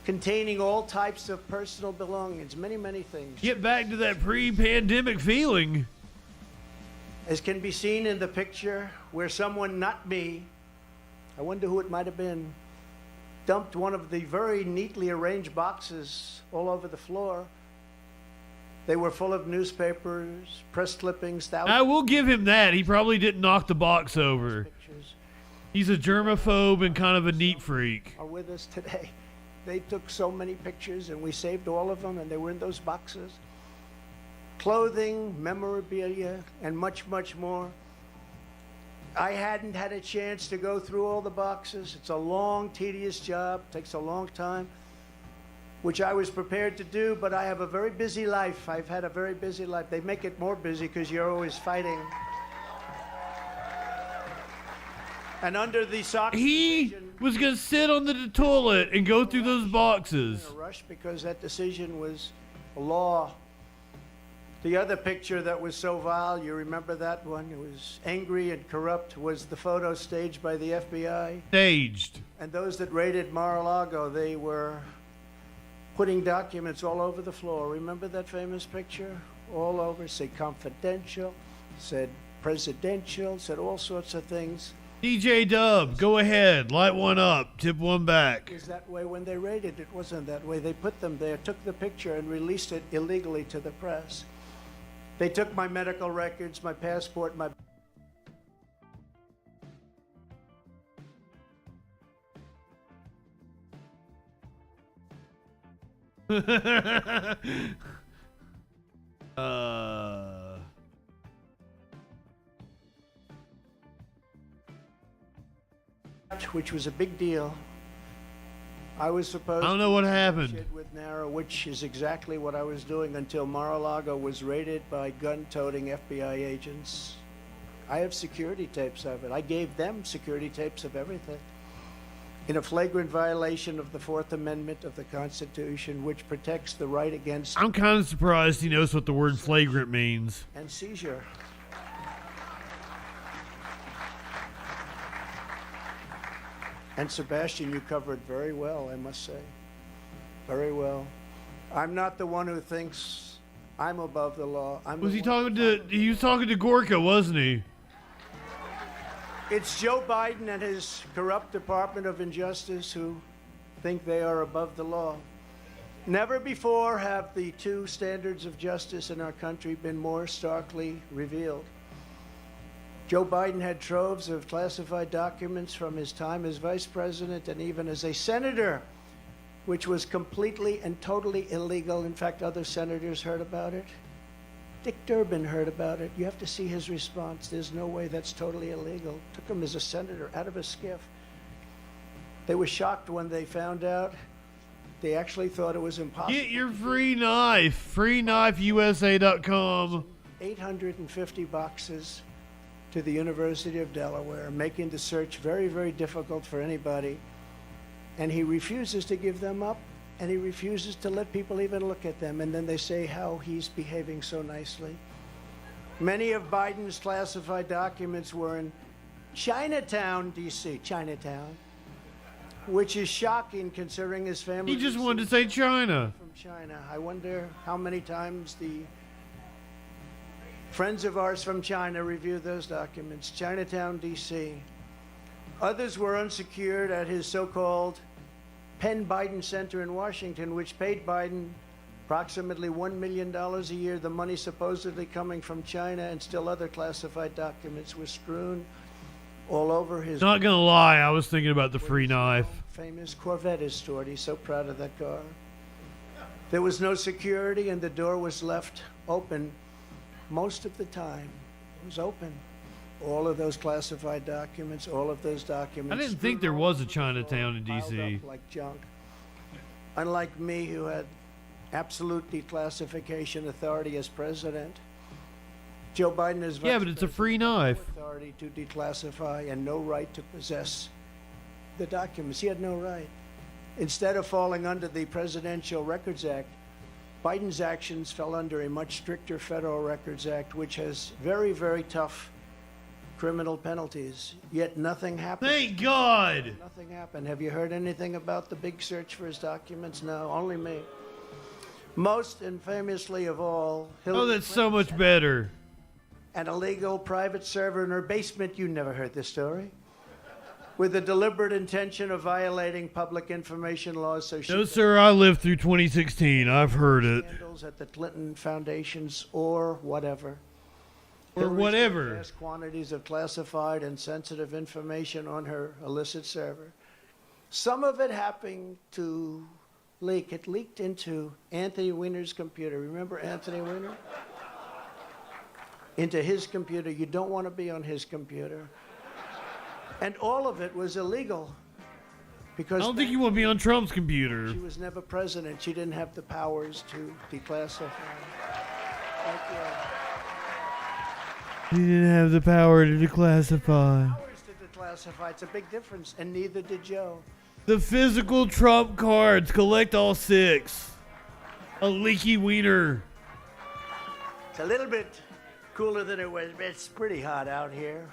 S18: containing all types of personal belongings, many, many things.
S6: Get back to that pre-pandemic feeling.
S18: As can be seen in the picture where someone, not me, I wonder who it might have been, dumped one of the very neatly arranged boxes all over the floor. They were full of newspapers, press clippings, thousands.
S6: I will give him that. He probably didn't knock the box over. He's a germaphobe and kind of a neat freak.
S18: Are with us today. They took so many pictures, and we saved all of them, and they were in those boxes. Clothing, memorabilia, and much, much more. I hadn't had a chance to go through all the boxes. It's a long, tedious job. Takes a long time, which I was prepared to do, but I have a very busy life. I've had a very busy life. They make it more busy because you're always fighting. And under the Sox decision,
S6: was going to sit on the toilet and go through those boxes.
S18: in a rush because that decision was a law. The other picture that was so vile, you remember that one? It was angry and corrupt, was the photo staged by the FBI.
S6: Staged.
S18: And those that raided Mar-a-Lago, they were putting documents all over the floor. Remember that famous picture? All over, said confidential, said presidential, said all sorts of things.
S6: DJ Dub, go ahead. Light one up. Tip one back.
S18: It was that way when they raided. It wasn't that way. They put them there, took the picture, and released it illegally to the press. They took my medical records, my passport, my... Which was a big deal. I was supposed
S6: I don't know what happened.
S18: With Nara, which is exactly what I was doing until Mar-a-Lago was raided by gun-toting FBI agents. I have security tapes of it. I gave them security tapes of everything. In a flagrant violation of the Fourth Amendment of the Constitution, which protects the right against...
S6: I'm kind of surprised he knows what the word flagrant means.
S18: ...and seizure. And Sebastian, you covered very well, I must say. Very well. I'm not the one who thinks I'm above the law.
S6: He was talking to Gorka, wasn't he?
S18: It's Joe Biden and his corrupt Department of Injustice who think they are above the law. Never before have the two standards of justice in our country been more starkly revealed. Joe Biden had troves of classified documents from his time as vice president and even as a senator, which was completely and totally illegal. In fact, other senators heard about it. Dick Durbin heard about it. You have to see his response. There's no way that's totally illegal. Took him as a senator out of a skiff. They were shocked when they found out. They actually thought it was impossible.
S6: Get your free knife. FreeKnifeUSA.com.
S18: 850 boxes to the University of Delaware, making the search very, very difficult for anybody. And he refuses to give them up, and he refuses to let people even look at them. And then they say how he's behaving so nicely. Many of Biden's classified documents were in Chinatown, D.C., Chinatown, which is shocking considering his family.
S6: He just wanted to say China.
S18: From China. I wonder how many times the friends of ours from China reviewed those documents. Chinatown, D.C. Others were unsecured at his so-called Penn Biden Center in Washington, which paid Biden approximately $1 million a year. The money supposedly coming from China, and still other classified documents were strewn all over his...
S6: Not gonna lie, I was thinking about the free knife.
S18: Famous Corvette is stored. He's so proud of that car. There was no security, and the door was left open most of the time. It was open. All of those classified documents, all of those documents.
S6: I didn't think there was a Chinatown in D.C.
S18: Like junk. Unlike me, who had absolute declassification authority as president, Joe Biden is
S6: yeah, but it's a free knife.
S18: Authority to declassify and no right to possess the documents. He had no right. Instead of falling under the Presidential Records Act, Biden's actions fell under a much stricter Federal Records Act, which has very, very tough criminal penalties. Yet nothing happened.
S6: Thank God.
S18: Nothing happened. Have you heard anything about the big search for his documents? No, only me. Most and famously of all, Hillary
S6: that's so much better.
S18: An illegal private server in her basement. You never heard this story. With the deliberate intention of violating public information laws. So
S6: no, sir, I lived through 2016. I've heard it.
S18: Scandals at the Clinton foundations or whatever.
S6: Or whatever.
S18: Vast quantities of classified and sensitive information on her illicit server. Some of it happened to leak. It leaked into Anthony Weiner's computer. Remember Anthony Weiner? Into his computer. You don't want to be on his computer. And all of it was illegal. Because
S6: I don't think you want to be on Trump's computer.
S18: She was never president. She didn't have the powers to declassify. Thank you.
S6: He didn't have the power to declassify.
S18: Powers to declassify. It's a big difference, and neither did Joe.
S6: The physical Trump cards. Collect all 6. A leaky wiener.
S18: It's a little bit cooler than it was. It's pretty hot out here.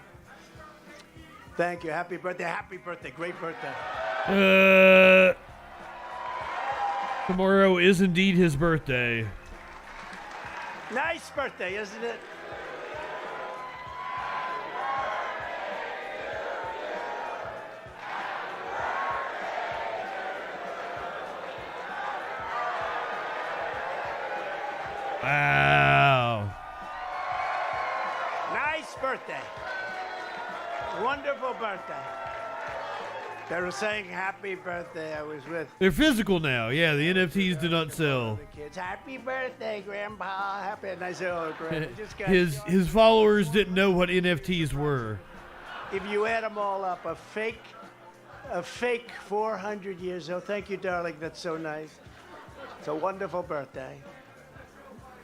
S18: Thank you. Happy birthday. Happy birthday. Great birthday.
S6: Tomorrow is indeed his birthday.
S18: Nice birthday, isn't it? birthday. Wonderful birthday. They were saying happy birthday. I was with
S6: They're physical now. Yeah, the NFTs do not sell.
S18: the kids. Happy birthday, Grandpa. Happy. And I said, oh, Grandpa, just got
S6: His followers didn't know what NFTs were.
S18: If you add them all up, a fake 400 years old. Thank you, darling. That's so nice. It's a wonderful birthday.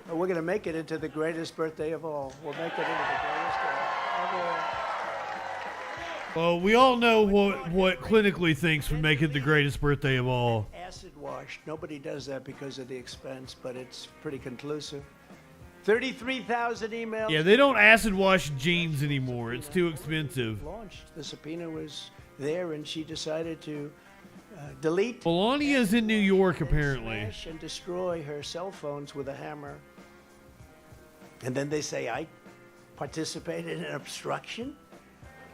S18: Well, we're going to make it into the greatest birthday of all. We'll make it into the greatest of all.
S6: Well, we all know what clinically thinks would make it the greatest birthday of all.
S18: Acid wash. Nobody does that because of the expense, but it's pretty conclusive. 33,000 emails.
S6: Yeah, they don't acid wash jeans anymore. It's too expensive.
S18: Launched. The subpoena was there, and she decided to delete.
S6: Melania's in New York, apparently.
S18: Smash and destroy her cell phones with a hammer. And then they say, I participated in obstruction?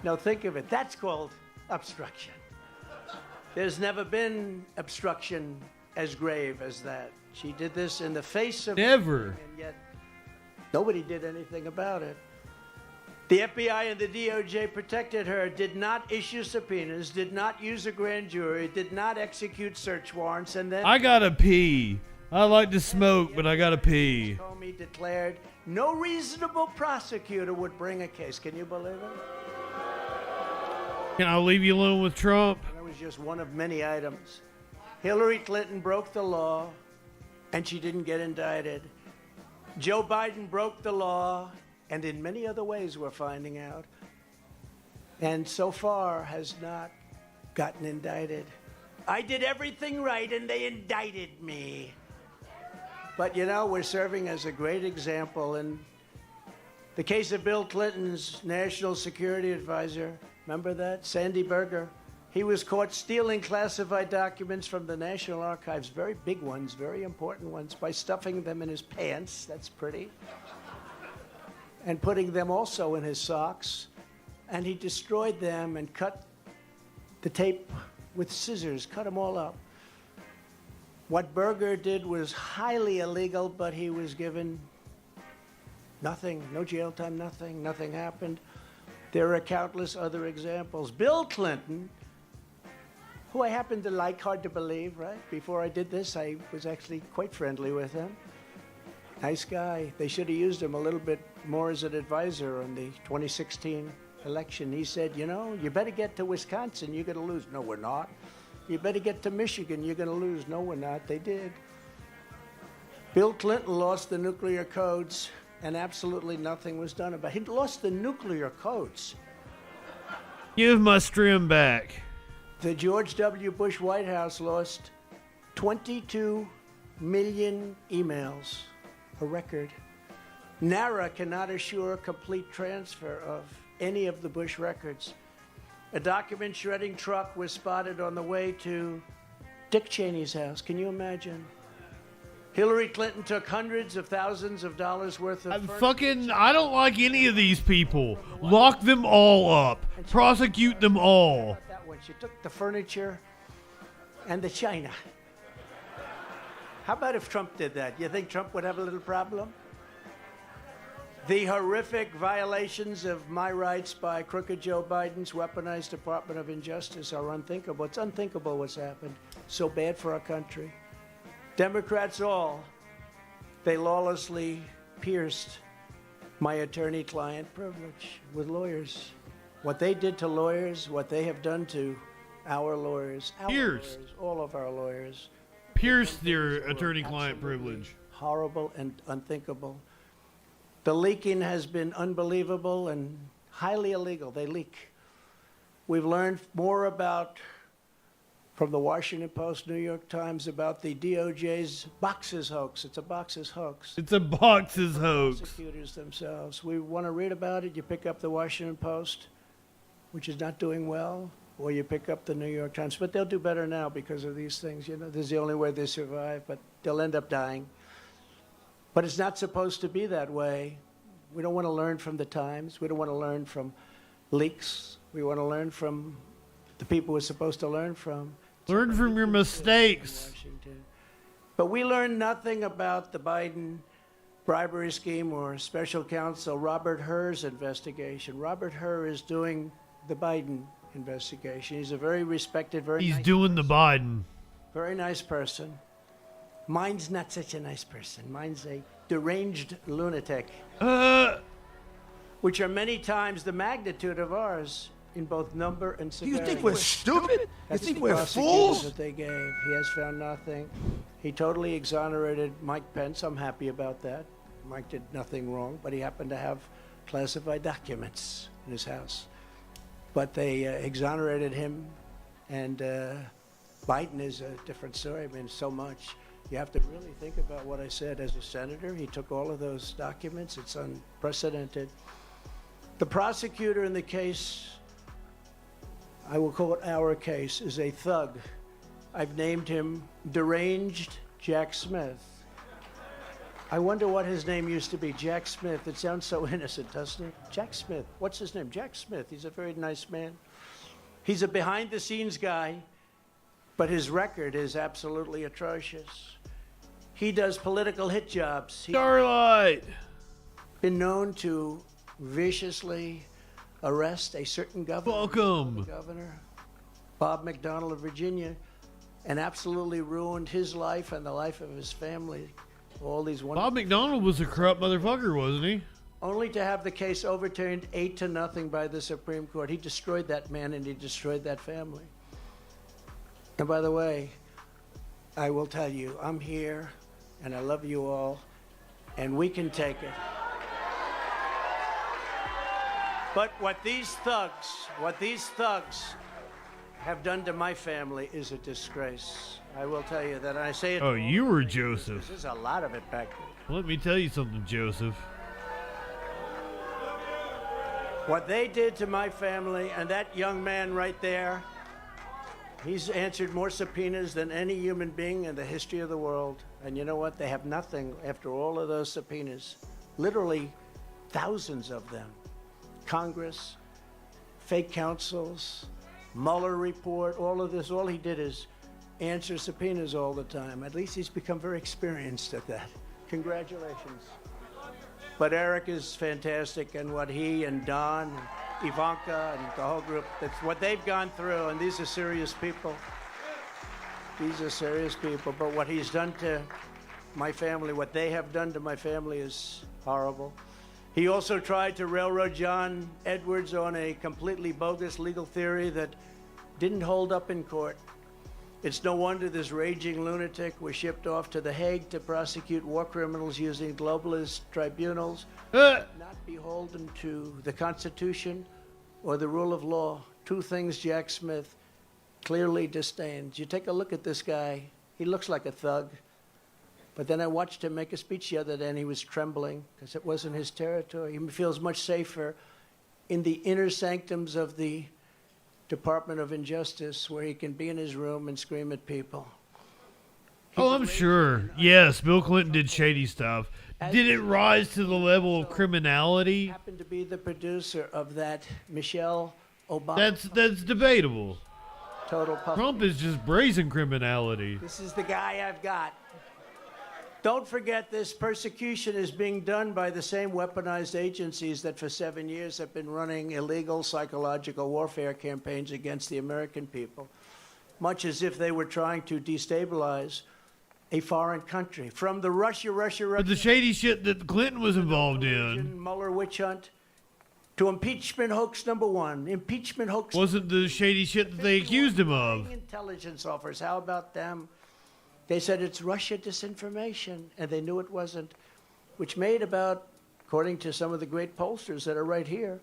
S18: Now think of it. That's called obstruction. There's never been obstruction as grave as that. She did this in the face of...
S6: Never.
S18: And yet nobody did anything about it. The FBI and the DOJ protected her, did not issue subpoenas, did not use a grand jury, did not execute search warrants, and then...
S6: I gotta pee. I like to smoke, but I gotta pee.
S18: Comey declared no reasonable prosecutor would bring a case. Can you believe it?
S6: Can I leave you alone with Trump?
S18: That was just one of many items. Hillary Clinton broke the law, and she didn't get indicted. Joe Biden broke the law, and in many other ways we're finding out, and so far has not gotten indicted. I did everything right, and they indicted me. But, you know, we're serving as a great example. In the case of Bill Clinton's national security advisor, remember that? Sandy Berger. He was caught stealing classified documents from the National Archives, very big ones, very important ones, by stuffing them in his pants. That's pretty. And putting them also in his socks. And he destroyed them and cut the tape with scissors, cut them all up. What Berger did was highly illegal, but he was given nothing, no jail time, nothing. Nothing happened. There are countless other examples. Bill Clinton, who I happen to like, hard to believe, right? Before I did this, I was actually quite friendly with him. Nice guy. They should have used him a little bit more as an advisor on the 2016 election. He said, you know, you better get to Wisconsin, you're going to lose. No, we're not. You better get to Michigan, you're going to lose. No, we're not. They did. Bill Clinton lost the nuclear codes, and absolutely nothing was done about it. He lost the nuclear codes.
S6: Give my stream back.
S18: The George W. Bush White House lost 22 million emails, a record. NARA cannot assure complete transfer of any of the Bush records. A document shredding truck was spotted on the way to Dick Cheney's house. Can you imagine? Hillary Clinton took hundreds of thousands of dollars worth of
S6: I don't like any of these people. Lock them all up. Prosecute them all.
S18: That one. She took the furniture and the china. How about if Trump did that? You think Trump would have a little problem? The horrific violations of my rights by crooked Joe Biden's weaponized Department of Injustice are unthinkable. It's unthinkable what's happened. So bad for our country. Democrats all, they lawlessly pierced my attorney-client privilege with lawyers. What they did to lawyers, what they have done to our lawyers, all of our lawyers.
S6: Pierced their attorney-client privilege.
S18: Horrible and unthinkable. The leaking has been unbelievable and highly illegal. They leak. We've learned more about, from the Washington Post, New York Times, about the DOJ's boxes hoax. It's a boxes hoax.
S6: It's a boxes hoax.
S18: Prosecutors themselves. We want to read about it. You pick up the Washington Post, which is not doing well, or you pick up the New York Times. But they'll do better now because of these things. You know, this is the only way they survive, but they'll end up dying. But it's not supposed to be that way. We don't want to learn from the Times. We don't want to learn from leaks. We want to learn from the people we're supposed to learn from.
S6: Learn from your mistakes.
S18: But we learned nothing about the Biden bribery scheme or special counsel Robert Hur's investigation. Robert Hur is doing the Biden investigation. He's a very respected,
S6: He's doing the Biden.
S18: Very nice person. Mine's not such a nice person. Mine's a deranged lunatic. Which are many times the magnitude of ours in both number and severity.
S10: You think we're stupid? You
S18: That's
S10: think
S18: the
S10: we're
S18: prosecutors
S10: fools?
S18: that they gave. He has found nothing. He totally exonerated Mike Pence. I'm happy about that. Mike did nothing wrong, but he happened to have classified documents in his house. But they exonerated him, and Biden is a different story. I mean, so much. You have to really think about what I said as a senator. He took all of those documents. It's unprecedented. The prosecutor in the case, I will call it our case, is a thug. I've named him Deranged Jack Smith. I wonder what his name used to be, Jack Smith. It sounds so innocent, doesn't it? Jack Smith. What's his name? Jack Smith. He's a very nice man. He's a behind-the-scenes guy, but his record is absolutely atrocious. He does political hit jobs.
S6: Starlight!
S18: Been known to viciously arrest a certain governor.
S6: Welcome.
S18: Governor Bob McDonnell of Virginia, and absolutely ruined his life and the life of his family. All these
S6: Bob McDonnell was a corrupt motherfucker, wasn't he?
S18: only to have the case overturned 8-0 by the Supreme Court. He destroyed that man and he destroyed that family. And by the way, I will tell you, I'm here and I love you all, and we can take it. But what these thugs have done to my family is a disgrace. I will tell you that. I say it.
S6: Oh, you were Joseph.
S18: There's a lot of it back there.
S6: Let me tell you something, Joseph.
S18: What they did to my family, and that young man right there, he's answered more subpoenas than any human being in the history of the world. And you know what? They have nothing after all of those subpoenas. Literally thousands of them. Congress, fake counsels, Mueller report, all of this. All he did is answer subpoenas all the time. At least he's become very experienced at that. Congratulations. But Eric is fantastic, and what he and Don and Ivanka and the whole group, that's what they've gone through, and these are serious people. These are serious people, but what he's done to my family, what they have done to my family is horrible. He also tried to railroad John Edwards on a completely bogus legal theory that didn't hold up in court. It's no wonder this raging lunatic was shipped off to The Hague to prosecute war criminals using globalist tribunals, not beholden to the Constitution or the rule of law. Two things Jack Smith clearly disdains. You take a look at this guy, he looks like a thug. But then I watched him make a speech the other day, and he was trembling because it wasn't his territory. He feels much safer in the inner sanctums of the Department of Injustice, where he can be in his room and scream at people.
S6: Oh, I'm sure. Yes, Bill Clinton did shady stuff. Did it rise to the level of criminality?
S18: Happened to be the producer of that Michelle Obama.
S6: That's debatable.
S18: Total puff.
S6: Trump is just brazen criminality.
S18: This is the guy I've got. Don't forget, this persecution is being done by the same weaponized agencies that for 7 years have been running illegal psychological warfare campaigns against the American people, much as if they were trying to destabilize a foreign country. From the Russia.
S6: But the shady shit that Clinton was involved in.
S18: Mueller witch hunt to impeachment hoax number one. Impeachment hoax.
S6: Wasn't the shady shit that they accused him of.
S18: Intelligence offers. How about them? They said it's Russia disinformation, and they knew it wasn't, which made about, according to some of the great pollsters that are right here,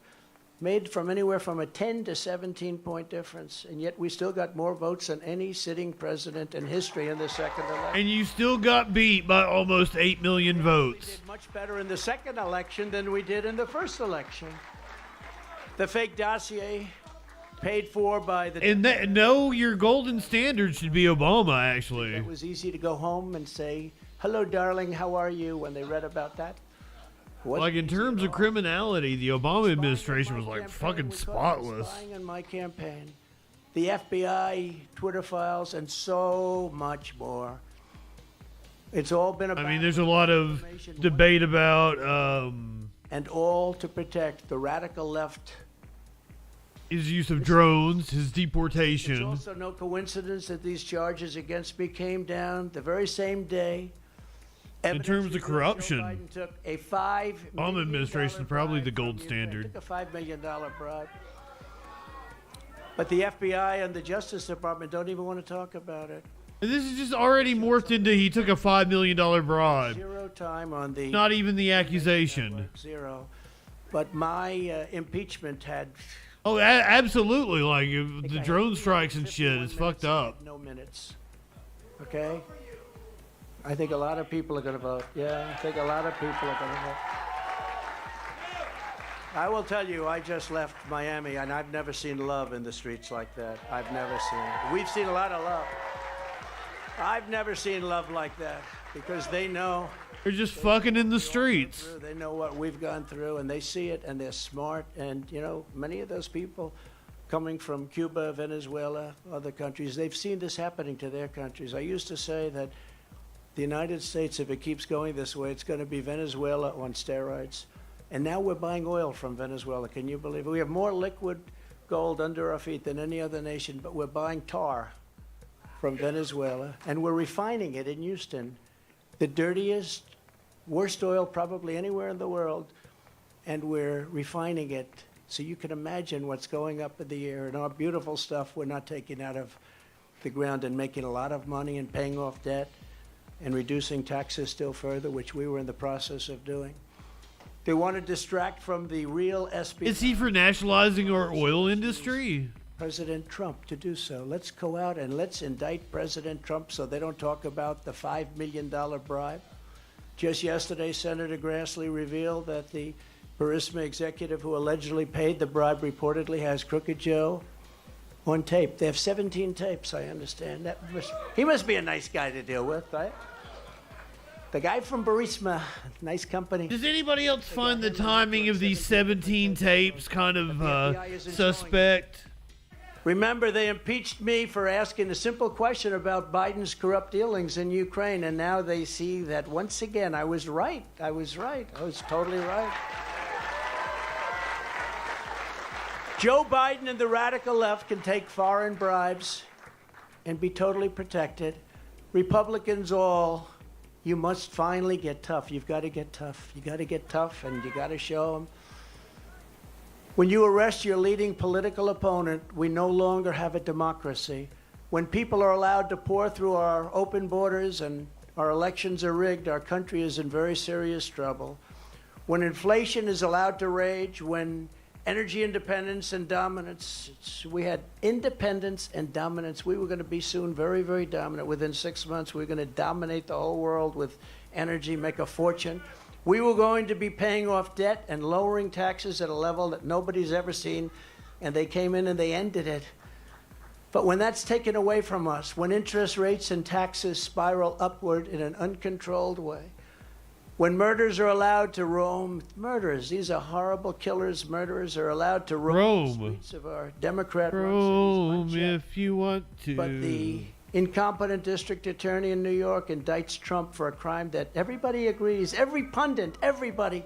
S18: made from anywhere from a 10 to 17-point difference. And yet we still got more votes than any sitting president in history in the second election.
S6: And you still got beat by almost 8 million votes.
S18: We did much better in the second election than we did in the first election. The fake dossier paid for by the...
S6: And no, your golden standard should be Obama, actually.
S18: It was easy to go home and say, hello, darling, how are you, when they read about that.
S6: Like, in terms of criminality, the Obama administration was, like, fucking spotless.
S18: Spying on my campaign, the FBI, Twitter files, and so much more. It's all been about.
S6: I mean, there's a lot of debate about.
S18: And all to protect the radical left.
S6: His use of drones, his
S18: It's
S6: deportation.
S18: also no coincidence that these charges against me came down the very same day.
S6: In terms of corruption,
S18: Biden took a $5
S6: Obama
S18: million
S6: administration probably the
S18: bribe
S6: gold
S18: from
S6: standard.
S18: Took a $5 million bribe. But the FBI and the Justice Department don't even want to talk about it.
S6: And this is just already morphed into he took a $5 million bribe.
S18: Zero time on the.
S6: Not even the accusation.
S18: Zero. But my impeachment had.
S6: Oh, absolutely! Like the drone strikes and shit is fucked up.
S18: No minutes. Okay. I think a lot of people are going to vote. Yeah, I think a lot of people are going to vote. I will tell you, I just left Miami, and I've never seen love in the streets like that. I've never seen it. We've seen a lot of love. I've never seen love like that because they know.
S6: They're just fucking in the streets.
S18: They know what we've gone through, and they see it, and they're smart. And, you know, many of those people coming from Cuba, Venezuela, other countries, they've seen this happening to their countries. I used to say that the United States, if it keeps going this way, it's going to be Venezuela on steroids. And now we're buying oil from Venezuela. Can you believe it? We have more liquid gold under our feet than any other nation, but we're buying tar from Venezuela, and we're refining it in Houston. The dirtiest, worst oil probably anywhere in the world, and we're refining it. So you can imagine what's going up in the air, and our beautiful stuff we're not taking out of the ground and making a lot of money and paying off debt and reducing taxes still further, which we were in the process of doing. They want to distract from the real SB.
S6: Is he for nationalizing our oil industry?
S18: President Trump to do so. Let's go out and let's indict President Trump so they don't talk about the $5 million bribe. Just yesterday, Senator Grassley revealed that the Burisma executive who allegedly paid the bribe reportedly has Crooked Joe on tape. They have 17 tapes, I understand. He must be a nice guy to deal with, right? The guy from Burisma, nice company.
S6: Does anybody else find the timing of these 17 tapes kind of suspect?
S18: Remember, they impeached me for asking a simple question about Biden's corrupt dealings in Ukraine, and now they see that once again I was right. I was totally right. Joe Biden and the radical left can take foreign bribes and be totally protected. Republicans all, you must finally get tough. You've got to get tough. You got to get tough, and you got to show them. When you arrest your leading political opponent, we no longer have a democracy. When people are allowed to pour through our open borders and our elections are rigged, our country is in very serious trouble. When inflation is allowed to rage, when energy independence and dominance, we had independence and dominance. We were going to be soon very, very dominant. Within 6 months, we were going to dominate the whole world with energy, make a fortune. We were going to be paying off debt and lowering taxes at a level that nobody's ever seen, and they came in and they ended it. But when that's taken away from us, when interest rates and taxes spiral upward in an uncontrolled way, when murders are allowed to roam, these are horrible killers, murderers are allowed to roam the streets of our Democrat
S6: Rome if you want to.
S18: But the incompetent district attorney in New York indicts Trump for a crime that everybody agrees, every pundit, everybody,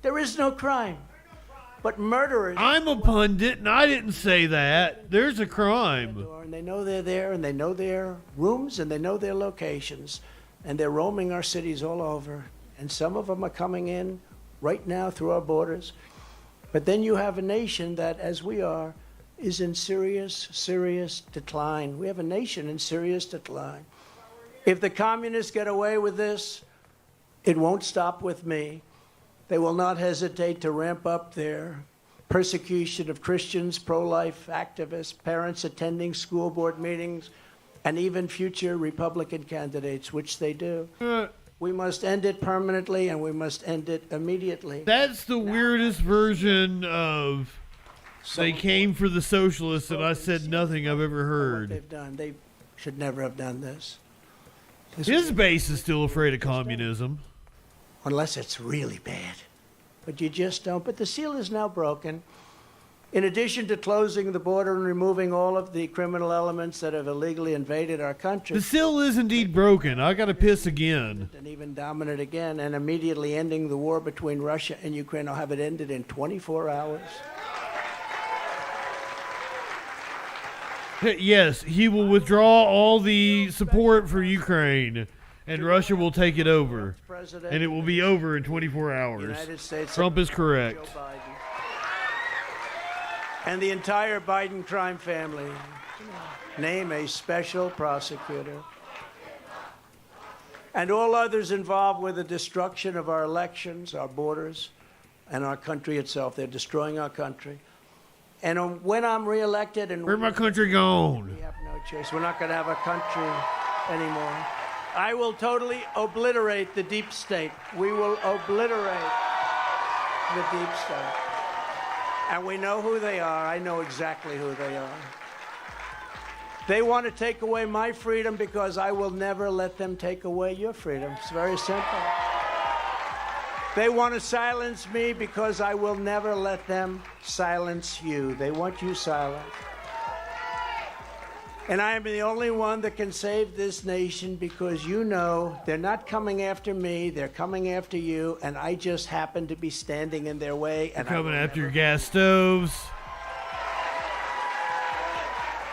S18: there is no crime. But murderers.
S6: I'm a pundit, and I didn't say that. There's a crime.
S18: And they know they're there, and they know their rooms, and they know their locations, and they're roaming our cities all over. And some of them are coming in right now through our borders. But then you have a nation that, as we are, is in serious, serious decline. We have a nation in serious decline. If the communists get away with this, it won't stop with me. They will not hesitate to ramp up their persecution of Christians, pro-life activists, parents attending school board meetings, and even future Republican candidates, which they do. We must end it permanently, and we must end it immediately.
S6: That's the weirdest version of they came for the socialists, and I said nothing I've ever heard.
S18: They've done. They should never have done this.
S6: His base is still afraid of communism.
S18: Unless it's really bad. But you just don't. But the seal is now broken. In addition to closing the border and removing all of the criminal elements that have illegally invaded our country.
S6: The seal is indeed broken. I gotta piss again.
S18: And even dominant again, and immediately ending the war between Russia and Ukraine. I'll have it ended in 24 hours.
S6: Yes, he will withdraw all the support for Ukraine, and Russia will take it over. And it will be over in 24 hours.
S18: United States
S6: Trump is correct.
S18: And the entire Biden crime family. Name a special prosecutor. And all others involved with the destruction of our elections, our borders, and our country itself. They're destroying our country. And when I'm reelected, and
S6: where's my country gone?
S18: We have no choice. We're not going to have a country anymore. I will totally obliterate the deep state. We will obliterate the deep state. And we know who they are. I know exactly who they are. They want to take away my freedom because I will never let them take away your freedom. It's very simple. They want to silence me because I will never let them silence you. They want you silent. And I am the only one that can save this nation because you know they're not coming after me, they're coming after you, and I just happen to be standing in their way. And
S6: they're coming after your gas stoves.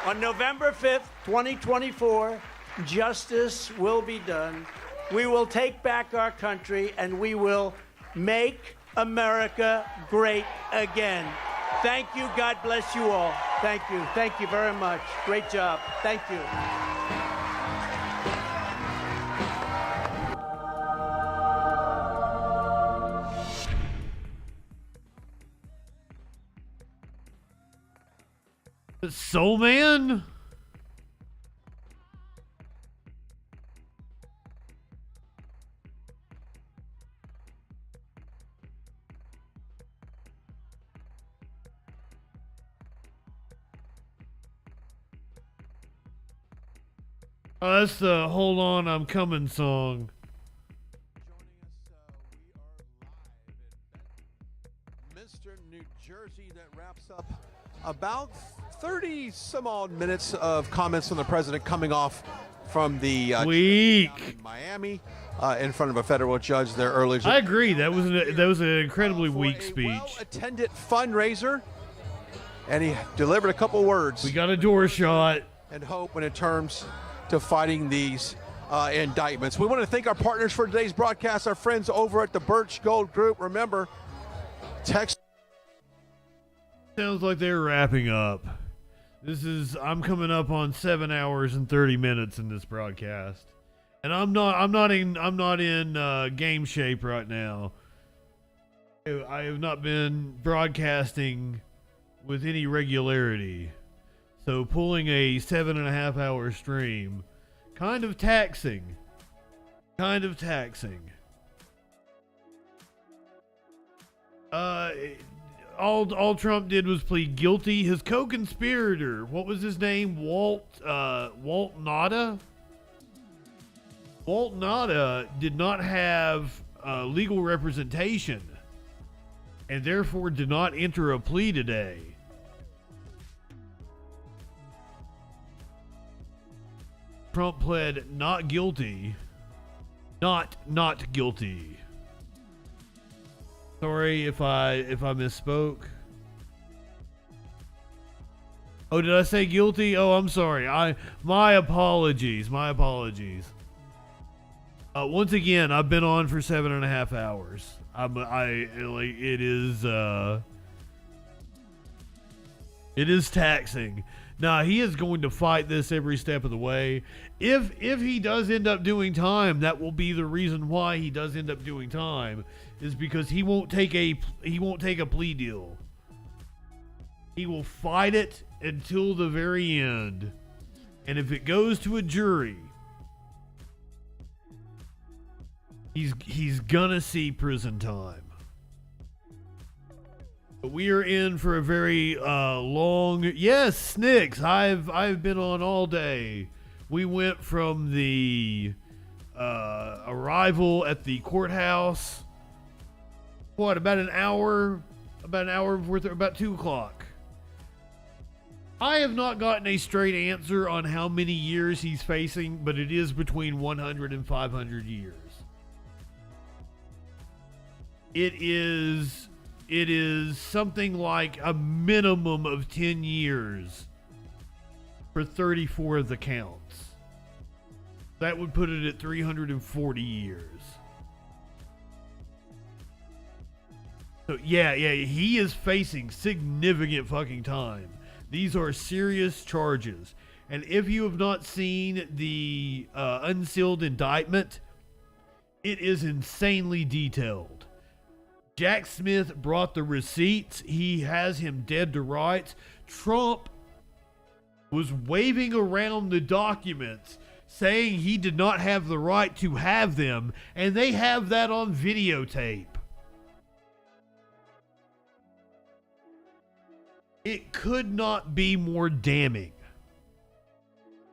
S18: On November 5th, 2024, justice will be done. We will take back our country and we will make America great again. Thank you. God bless you all. Thank you. Thank you very much. Great job. Thank you.
S6: Soul Man? Oh, that's the Hold On, I'm Coming song.
S11: Mr. New Jersey, that wraps up about 30 some odd minutes of comments from the president coming off from the
S6: week
S11: in Miami in front of a federal judge there earlier.
S6: I agree. That was an incredibly weak speech.
S11: Well-attended fundraiser, and he delivered a couple words.
S6: We got a door shot.
S11: And hope when it terms to fighting these indictments. We want to thank our partners for today's broadcast, our friends over at the Birch Gold Group. Remember, text.
S6: Sounds like they're wrapping up. I'm coming up on 7 hours and 30 minutes in this broadcast, and I'm not in game shape right now. I have not been broadcasting with any regularity. So pulling a 7.5 hour stream, kind of taxing. All Trump did was plead guilty. His co-conspirator, what was his name? Walt Nauta? Walt Nauta did not have legal representation and therefore did not enter a plea today. Trump pled not guilty. Not guilty. Sorry if I misspoke. Oh, did I say guilty? Oh, I'm sorry. My apologies. Once again, I've been on for 7.5 hours. It is taxing. Now, he is going to fight this every step of the way. If he does end up doing time, that will be the reason why he does end up doing time, is because he won't take a plea deal. He will fight it until the very end. And if it goes to a jury, he's gonna see prison time. We are in for a very long. Yes, Snicks. I've been on all day. We went from the arrival at the courthouse. What, about an hour before about 2 o'clock. I have not gotten a straight answer on how many years he's facing, but it is between 100 and 500 years. It is something like a minimum of 10 years for 34 of the counts. That would put it at 340 years. So yeah, he is facing significant fucking time. These are serious charges. And if you have not seen the unsealed indictment, it is insanely detailed. Jack Smith brought the receipts. He has him dead to rights. Trump was waving around the documents saying he did not have the right to have them, and they have that on videotape. It could not be more damning.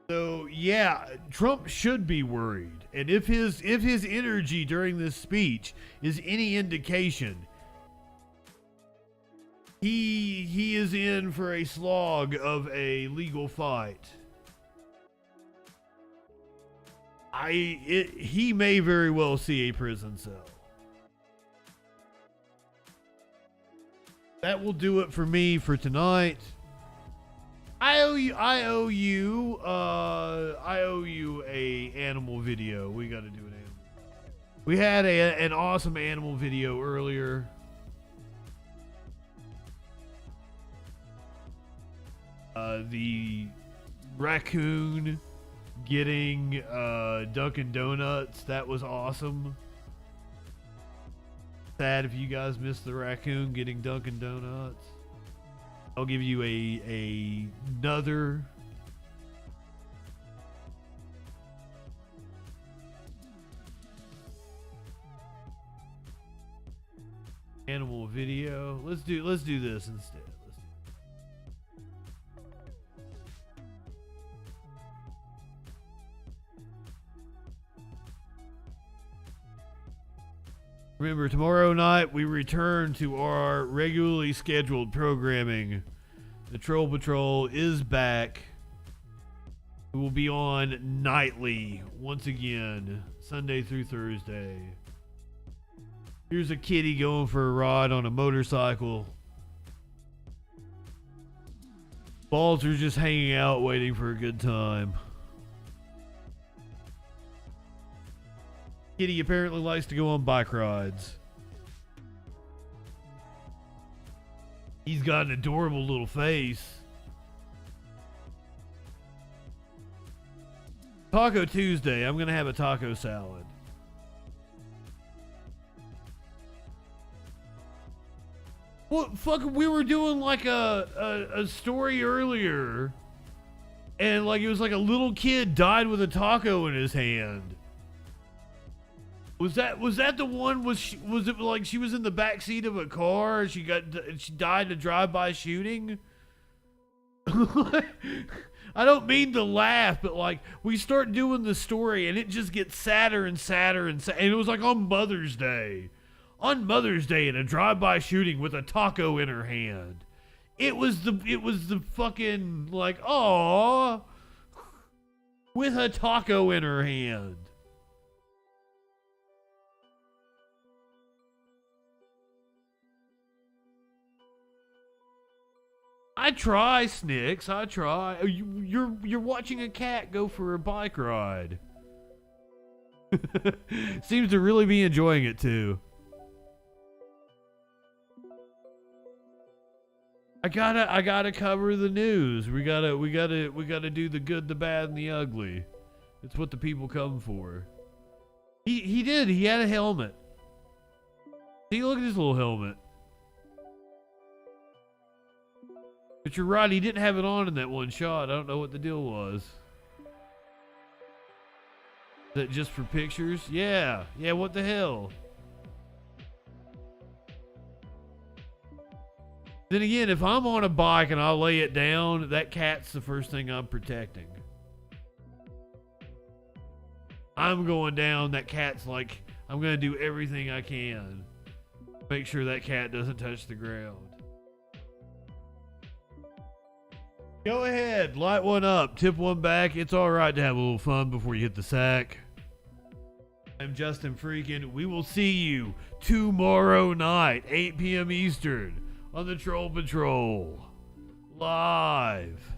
S6: So yeah, Trump should be worried. And if his energy during this speech is any indication, he is in for a slog of a legal fight. He may very well see a prison cell. That will do it for me for tonight. I owe you a animal video. We got to do an animal. We had an awesome animal video earlier. The raccoon getting Dunkin' Donuts. That was awesome. Sad if you guys missed the raccoon getting Dunkin' Donuts. I'll give you another animal video. Let's do this instead. Remember, tomorrow night we return to our regularly scheduled programming. The Troll Patrol is back. We will be on nightly once again, Sunday through Thursday. Here's a kitty going for a ride on a motorcycle. Balls are just hanging out waiting for a good time. Kitty apparently likes to go on bike rides. He's got an adorable little face. Taco Tuesday. I'm going to have a taco salad. Well, fuck, we were doing like a story earlier. And like it was like a little kid died with a taco in his hand. Was that the one? Was it like she was in the back seat of a car and she died in a drive-by shooting? I don't mean to laugh, but like we start doing the story and it just gets sadder and sadder and sadder. And it was like on Mother's Day in a drive-by shooting with a taco in her hand. It was the fucking like, aww, with a taco in her hand. I try, Snicks. I try. You're watching a cat go for a bike ride. Seems to really be enjoying it too. I gotta cover the news. We gotta do the good, the bad, and the ugly. It's what the people come for. He did. He had a helmet. See, look at his little helmet. But you're right, he didn't have it on in that one shot. I don't know what the deal was. Is that just for pictures? Yeah, what the hell? Then again, if I'm on a bike and I lay it down, that cat's the first thing I'm protecting. I'm going down, that cat's like, I'm going to do everything I can. Make sure that cat doesn't touch the ground. Go ahead, light one up, tip one back. It's all right to have a little fun before you hit the sack. I'm Justin Freakin. We will see you tomorrow night, 8 p.m. Eastern, on the Troll Patrol. Live.